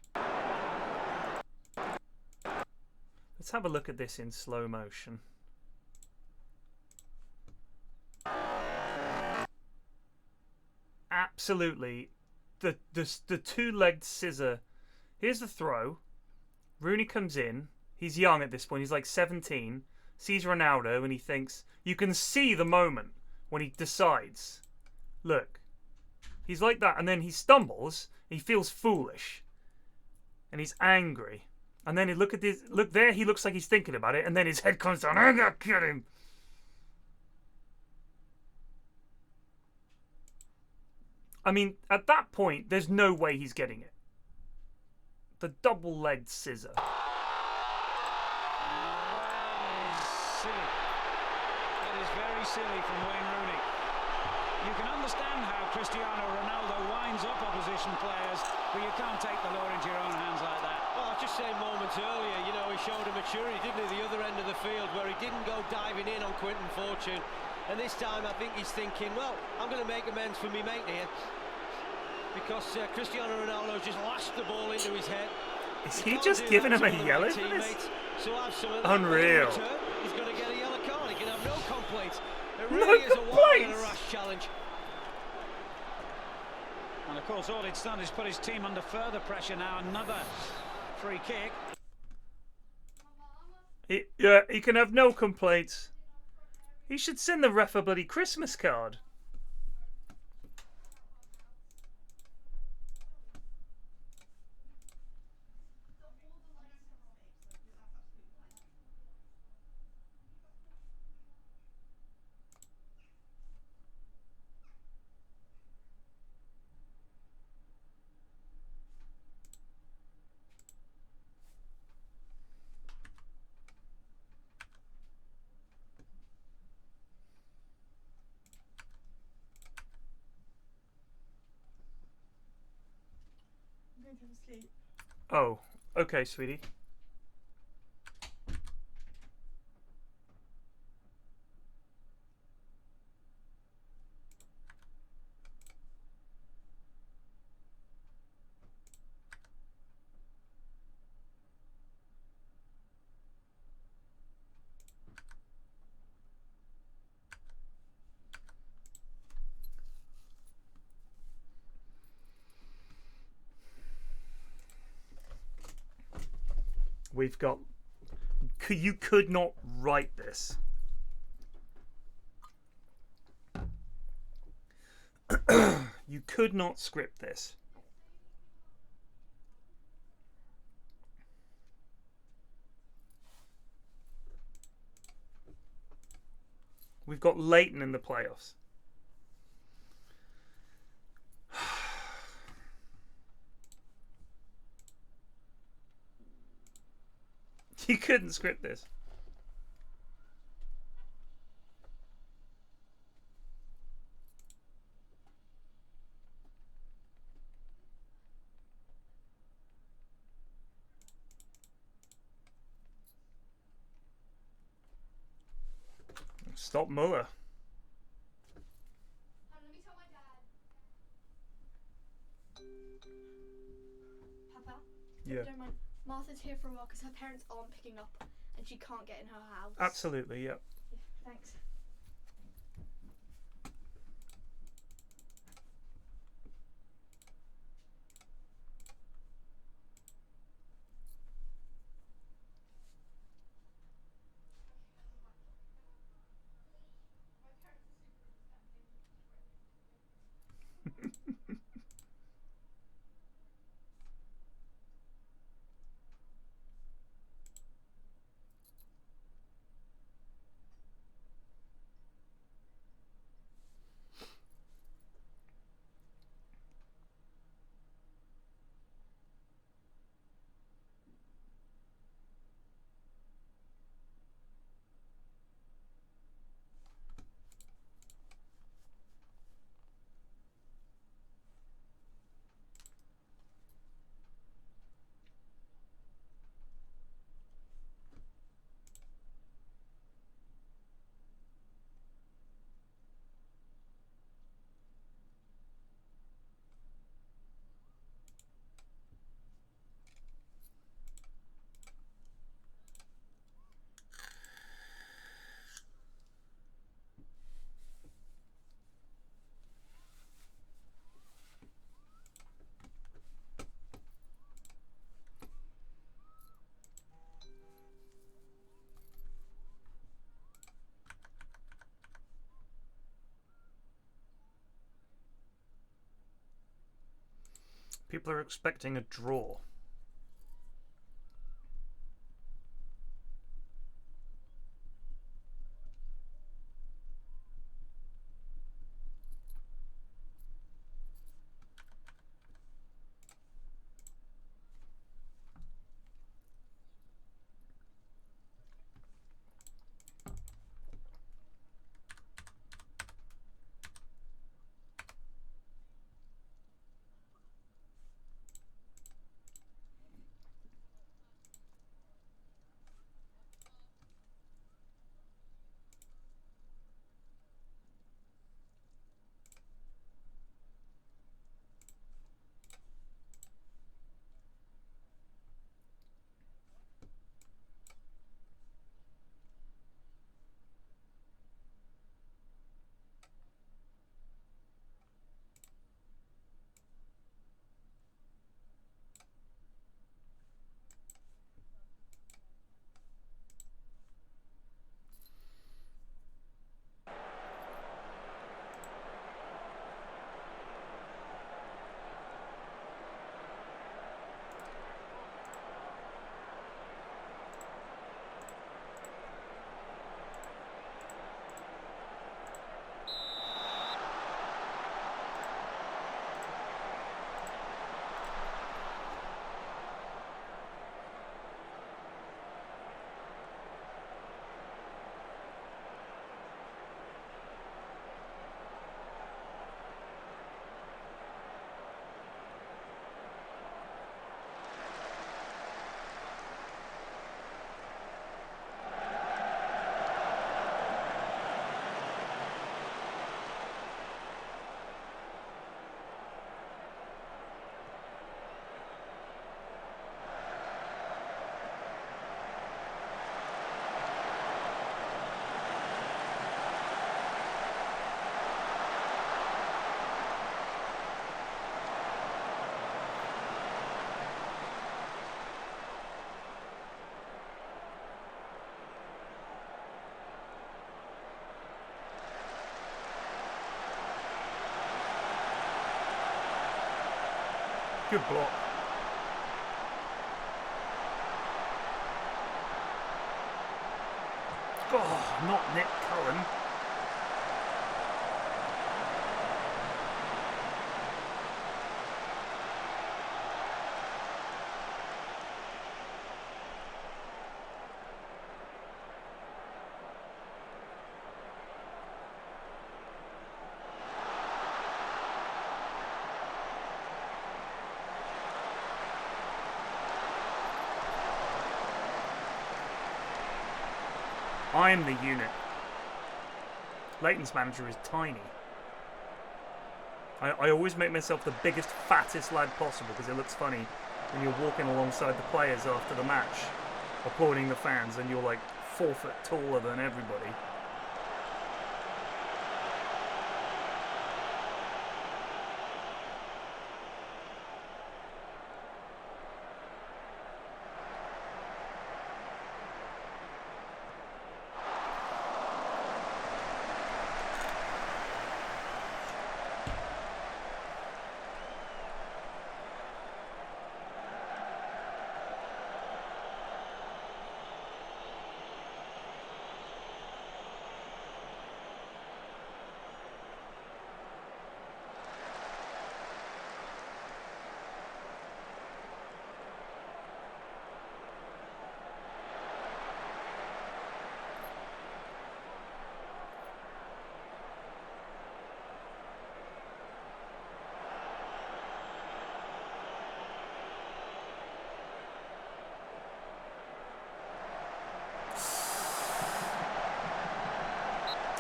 Let's have a look at this in slow motion. Absolutely. The two-legged scissor. Here's the throw. Rooney comes in. He's young at this point. He's like 17. Sees Ronaldo and he thinks... You can see the moment when he decides. Look. He's like that and then he stumbles. He feels foolish. And he's angry. And then look at this. Look there. He looks like he's thinking about it. And then his head comes down. I'm gonna kill him. I mean, at that point, there's no way he's getting it. The double-legged scissor. That is silly. That is very silly from Wayne Rooney. You can understand how Cristiano Ronaldo winds up opposition players, but you can't take the law into your own hands like that. Well, I was just saying moments earlier, you know, he showed a maturity, didn't he, the other end of the field, where he didn't go diving in on Quinton Fortune. And this time, I think he's thinking, well, I'm going to make amends for me mate here. Because Cristiano Ronaldo just lashed the ball into his head. Is he just giving him a yellow for this? So Unreal. He's going to get a yellow card. He can have no complaints. It really is a wild and a rash challenge. And of course, all it's done is put his team under further pressure now. Another free kick. He can have no complaints. He should send the ref a bloody Christmas card. Oh, okay, sweetie. We've got... You could not write this. You could not script this. We've got Leighton in the playoffs. You couldn't script this. Stop Muller. Let me tell my dad. Papa? Yeah. Don't mind. Martha's here for a while because her parents aren't picking up and she can't get in her house. Absolutely, yeah. Yeah, thanks. People are expecting a draw. Good block. Oh, not Nick Cohen. I'm the unit. Leighton's manager is tiny. I always make myself the biggest, fattest lad possible because it looks funny when you're walking alongside the players after the match, applauding the fans, and you're like 4 foot taller than everybody.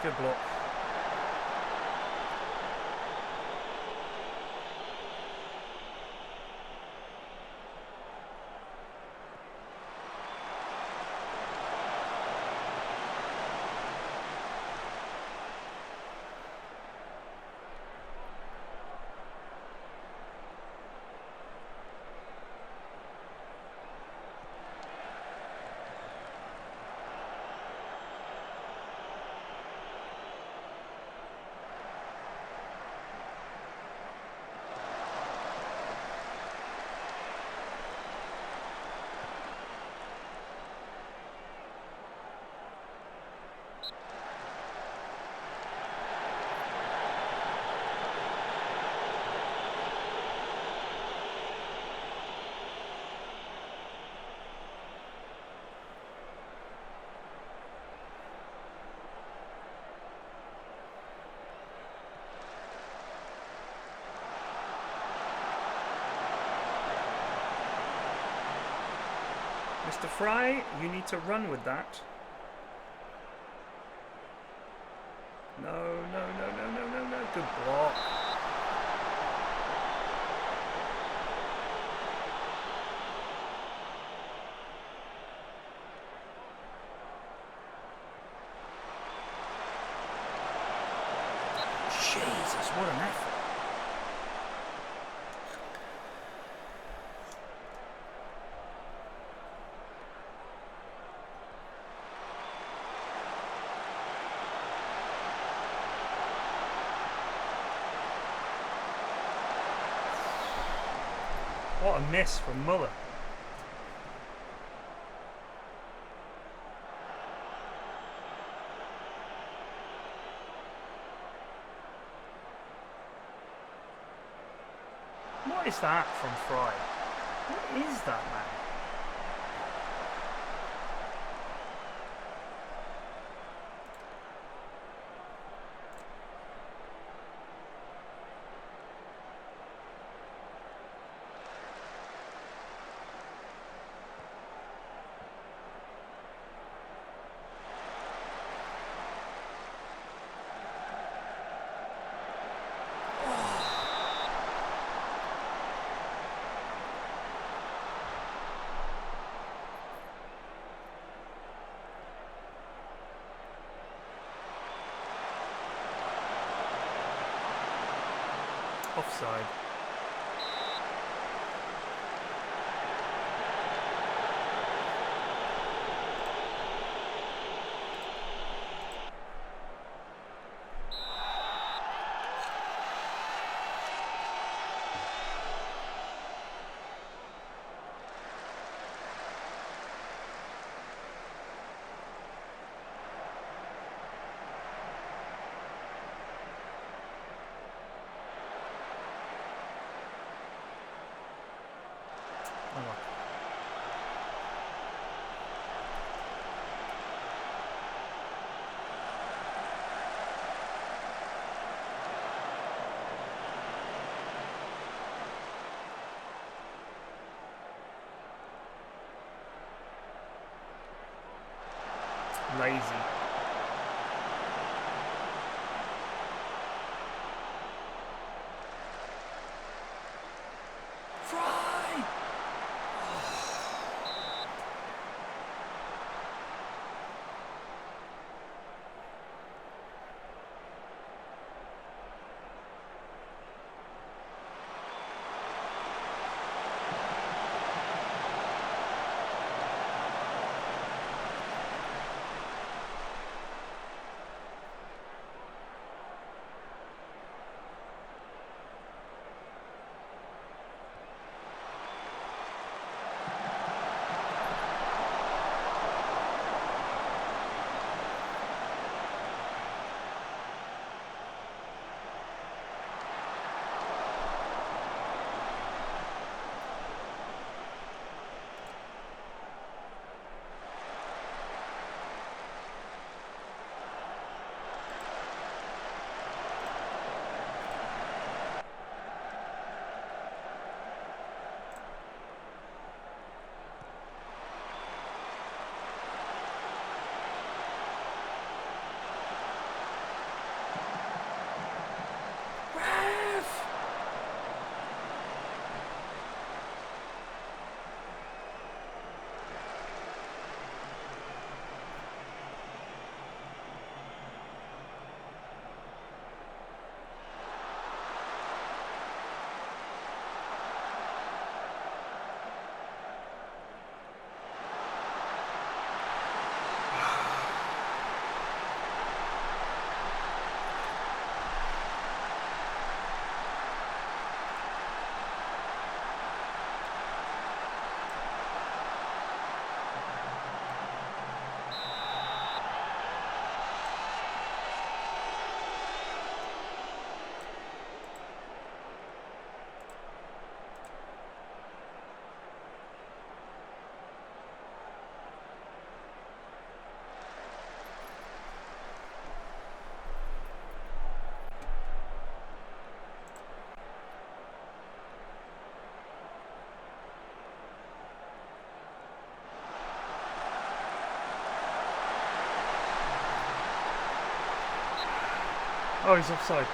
Good block. Mr. Fry, you need to run with that. No, no, no, no, no, no, no. Good block. Jesus, what an effort. What a miss from Muller. What is that from Fry? What is that, man? Offside. crazy. Fry! Oh, he's offside.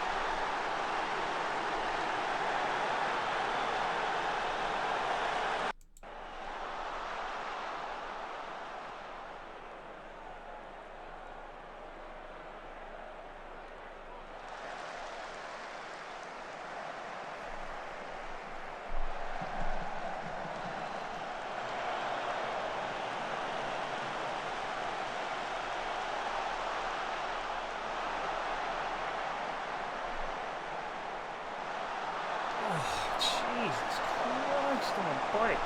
Jesus Christ on a bike.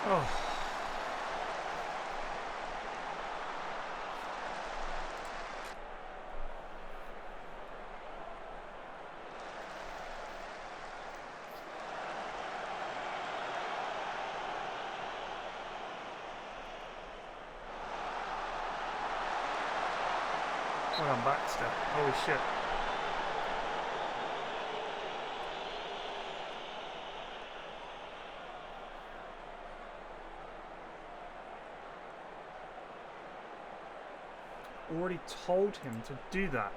Oh. Oh, I'm back still. Holy shit. Already told him to do that.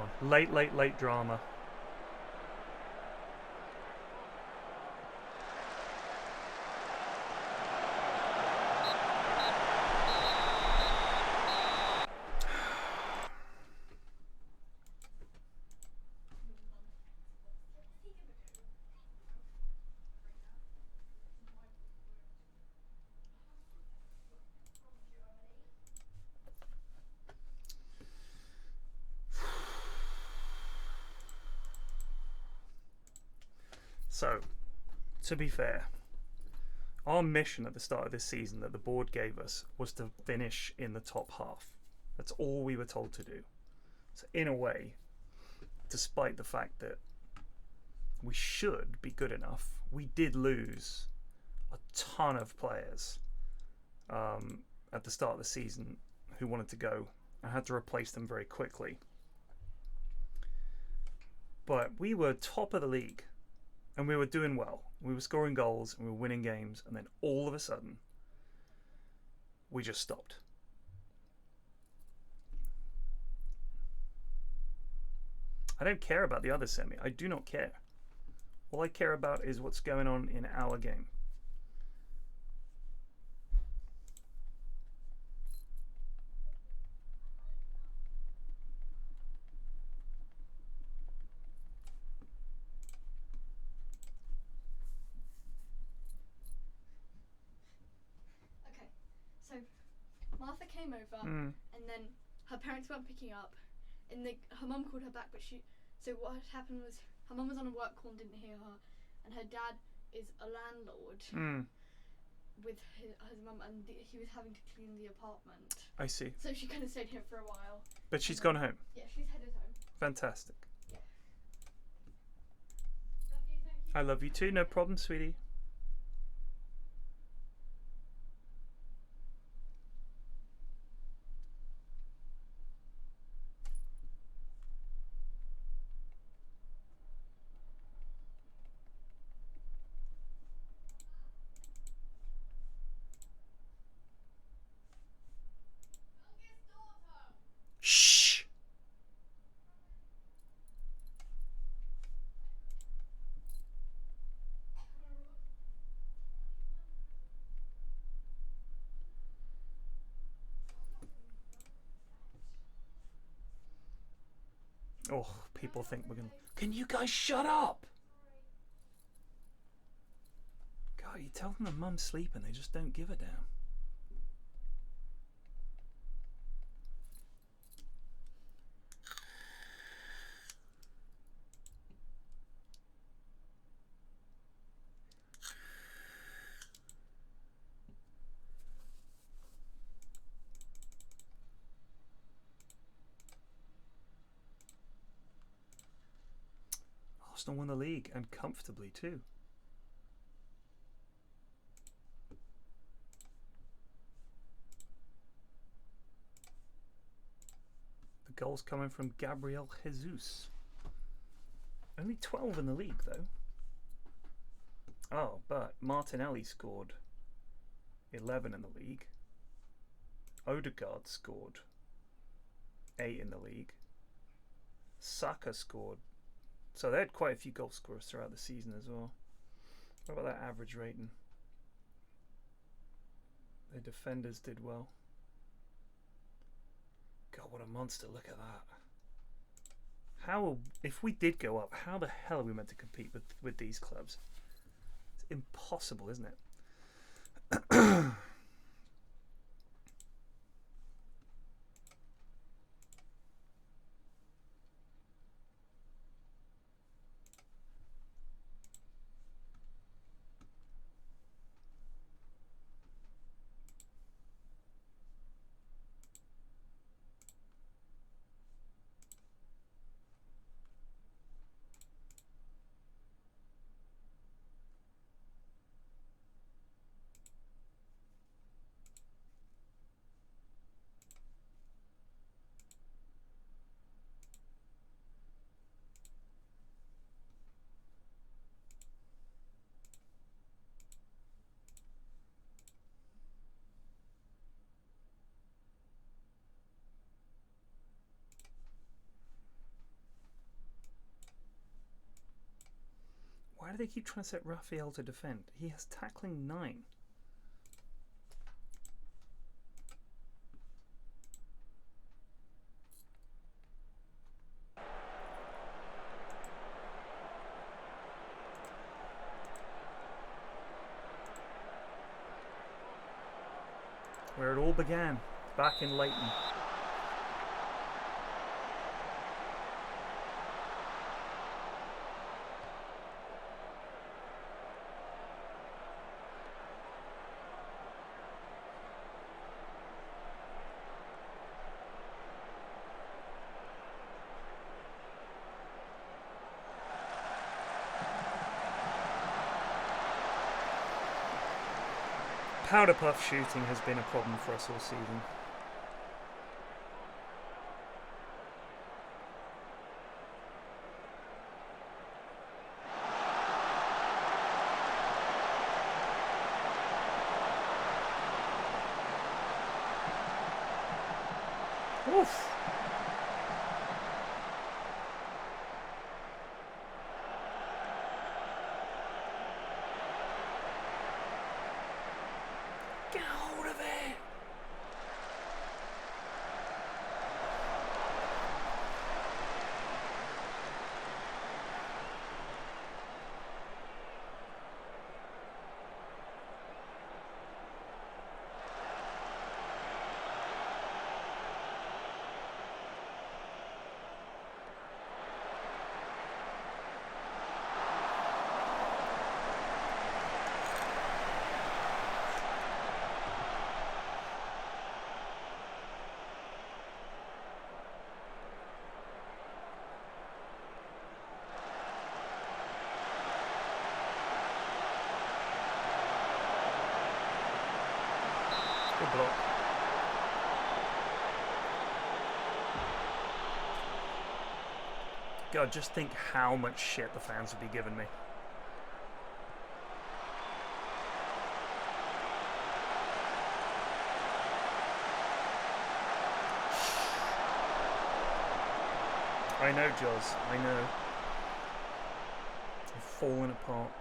on. Late drama. So, to be fair, our mission at the start of this season that the board gave us was to finish in the top half. That's all we were told to do. So in a way, despite the fact that we should be good enough, we did lose a ton of players at the start of the season who wanted to go. I had to replace them very quickly. But we were top of the league. And we were doing well. We were scoring goals and we were winning games. And then all of a sudden, we just stopped. I don't care about the other semi. I do not care. All I care about is what's going on in our game. So Martha came over, and then her parents weren't picking up, and her mum called her back, but so what had happened was her mum was on a work call and didn't hear her, and her dad is a landlord with his mum, and he was having to clean the apartment. I see. So she kind of stayed here for a while. But she's gone home. Yeah, she's headed home. Fantastic. Yeah. Love you, thank you. I love you too. No problem, sweetie. Shh. Oh, people think we're gonna. Can you guys shut up? God, you tell them the mum's sleeping, they just don't give a damn. Arsenal won the league, and comfortably too. The goals coming from Gabriel Jesus. Only 12 in the league though. Oh, but Martinelli scored 11 in the league. Odegaard scored 8 in the league. Saka scored. So they had quite a few goal scorers throughout the season as well. What about that average rating? The defenders did well. God, what a monster. Look at that. How, if we did go up, how the hell are we meant to compete with these clubs? It's impossible, isn't it? Why do they keep trying to set Raphael to defend? He has tackling 9. Where it all began, back in Leighton. Powder puff shooting has been a problem for us all season. Oof. Get hold of it! Good block. God, just think how much shit the fans would be giving me. I know, Joz. I know. I've fallen apart.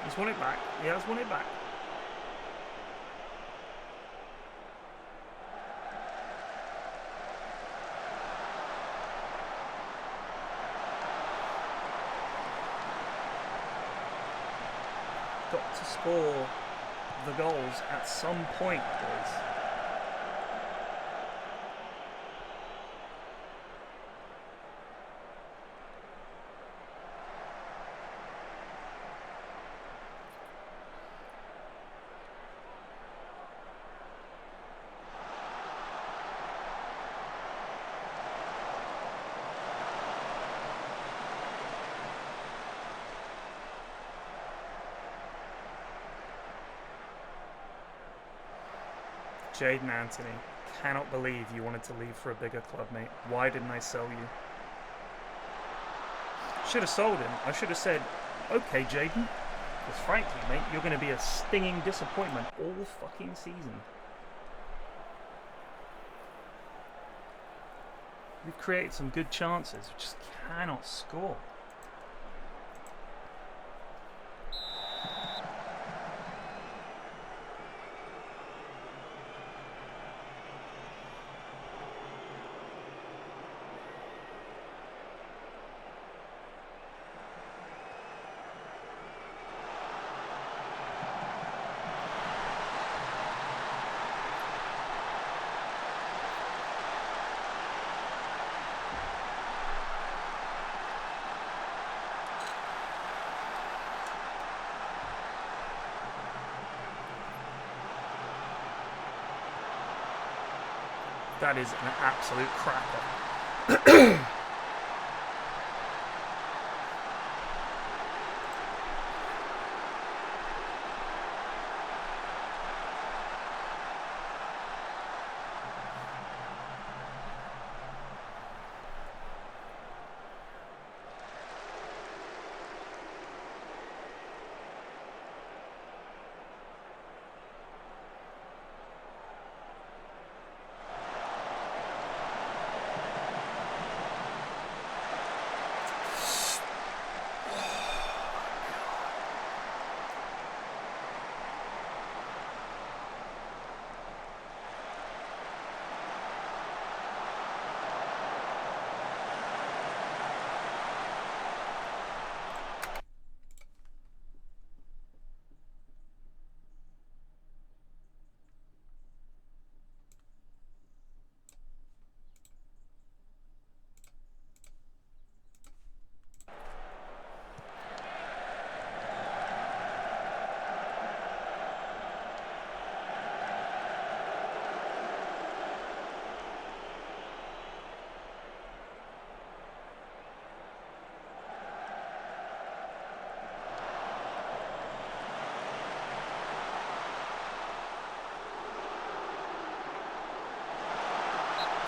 He's won it back. He has won it back. Got to score the goals at some point, boys. Jaden Anthony, cannot believe you wanted to leave for a bigger club, mate. Why didn't I sell you? Should have sold him. I should have said, okay, Jaden. Because frankly, mate, you're going to be a stinging disappointment all fucking season. We've created some good chances, we just cannot score. That is an absolute cracker.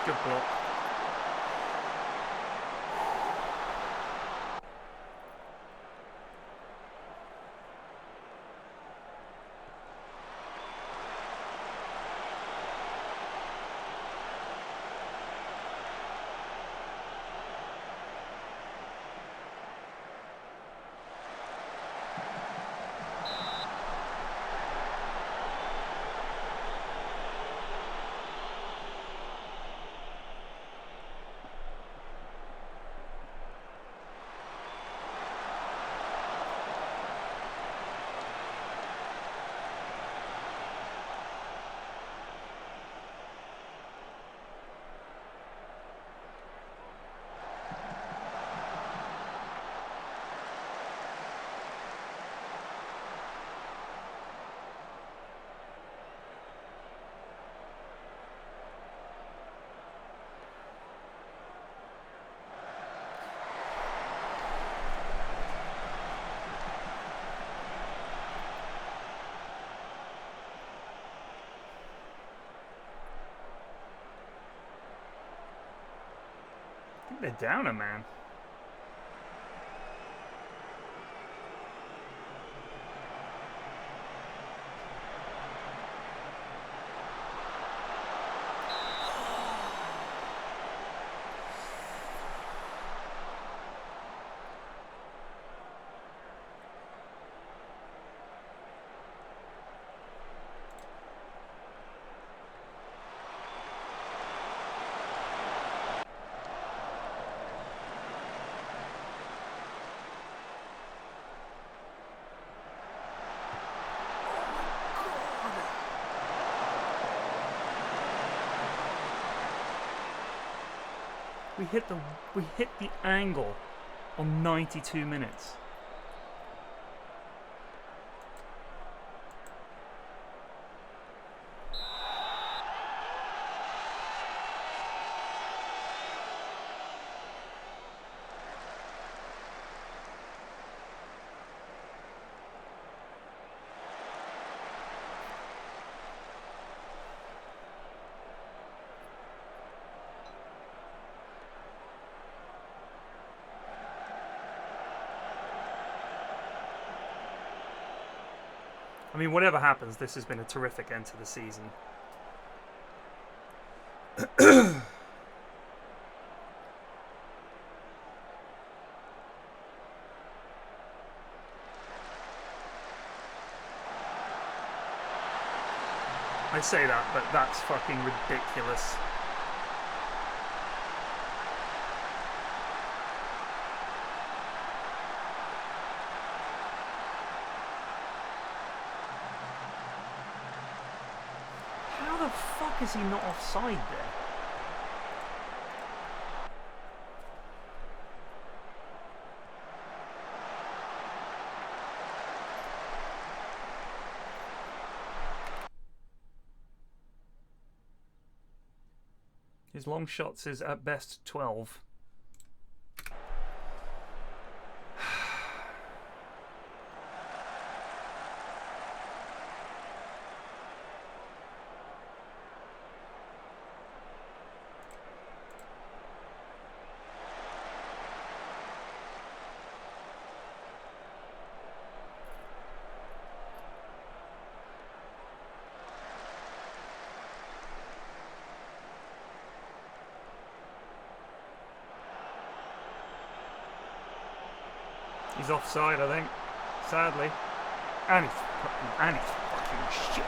Good block. They're down a man. We hit the angle on 92 minutes. I mean, whatever happens, this has been a terrific end to the season. I say that, but that's fucking ridiculous. How the fuck is he not offside there? His long shots is at best 12. He's offside, I think. Sadly. And he's fucking shit.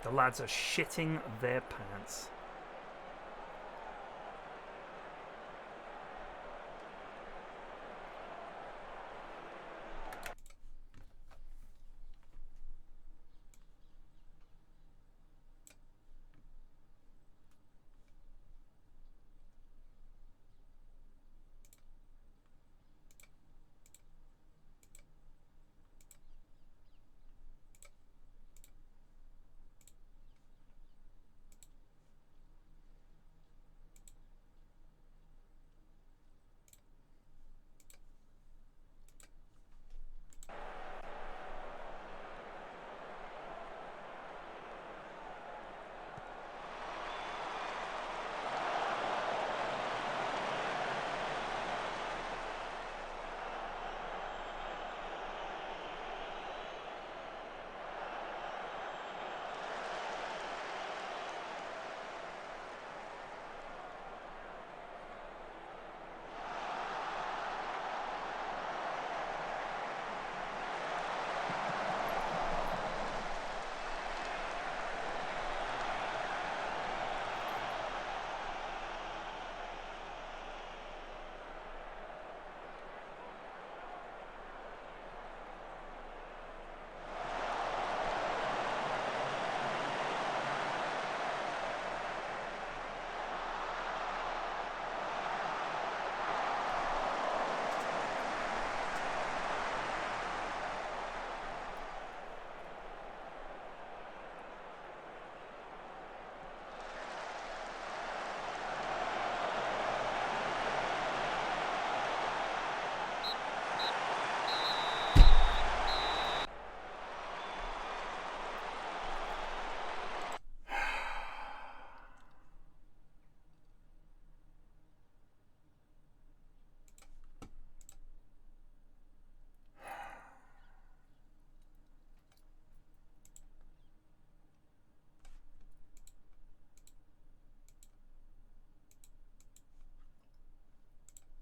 The lads are shitting their pants.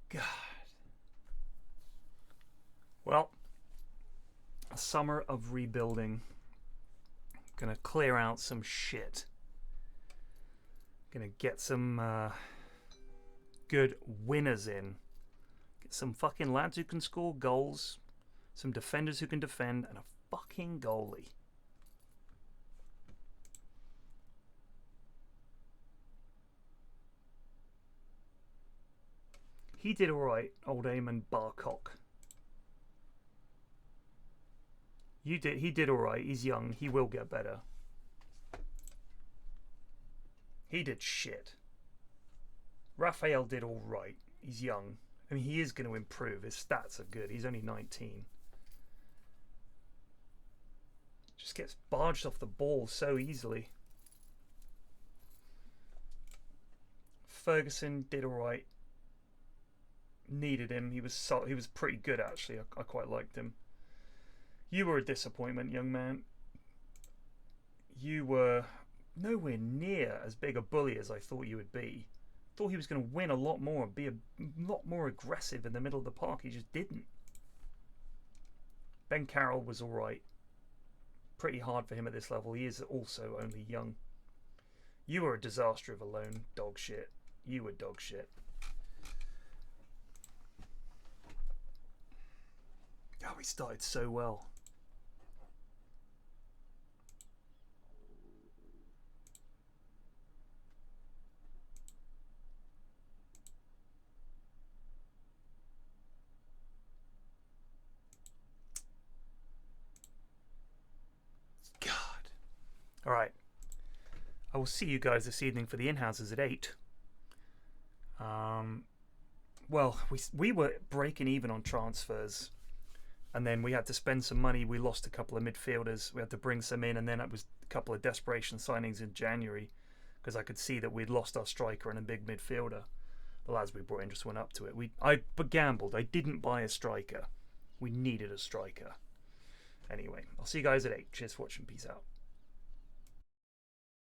God. Well, a summer of rebuilding. Gonna clear out some shit. Gonna get some good winners in. Get some fucking lads who can score goals. Some defenders who can defend. And a fucking goalie. He did alright, old Eamon Barcock. He did alright. He's young. He will get better. He did shit. Raphael did alright. He's young. I mean, he is going to improve. His stats are good. He's only 19. Just gets barged off the ball so easily. Ferguson did alright. Needed him. He was pretty good, actually. I quite liked him. You were a disappointment, young man. You were nowhere near as big a bully as I thought you would be. Thought he was going to win a lot more and be a lot more aggressive in the middle of the park. He just didn't. Ben Carroll was alright. Pretty hard for him at this level. He is also only young. You were a disaster of a loan, dog shit. You were dog shit. Oh, we started so well. God. All right. I will see you guys this evening for the in-houses at 8. Well, we were breaking even on transfers, and then we had to spend some money. We lost a couple of midfielders. We had to bring some in, and then it was a couple of desperation signings in January because I could see that we'd lost our striker and a big midfielder. The lads we brought in just went up to it. I gambled. I didn't buy a striker. We needed a striker. Anyway, I'll see you guys at 8. Cheers for watching. Peace out.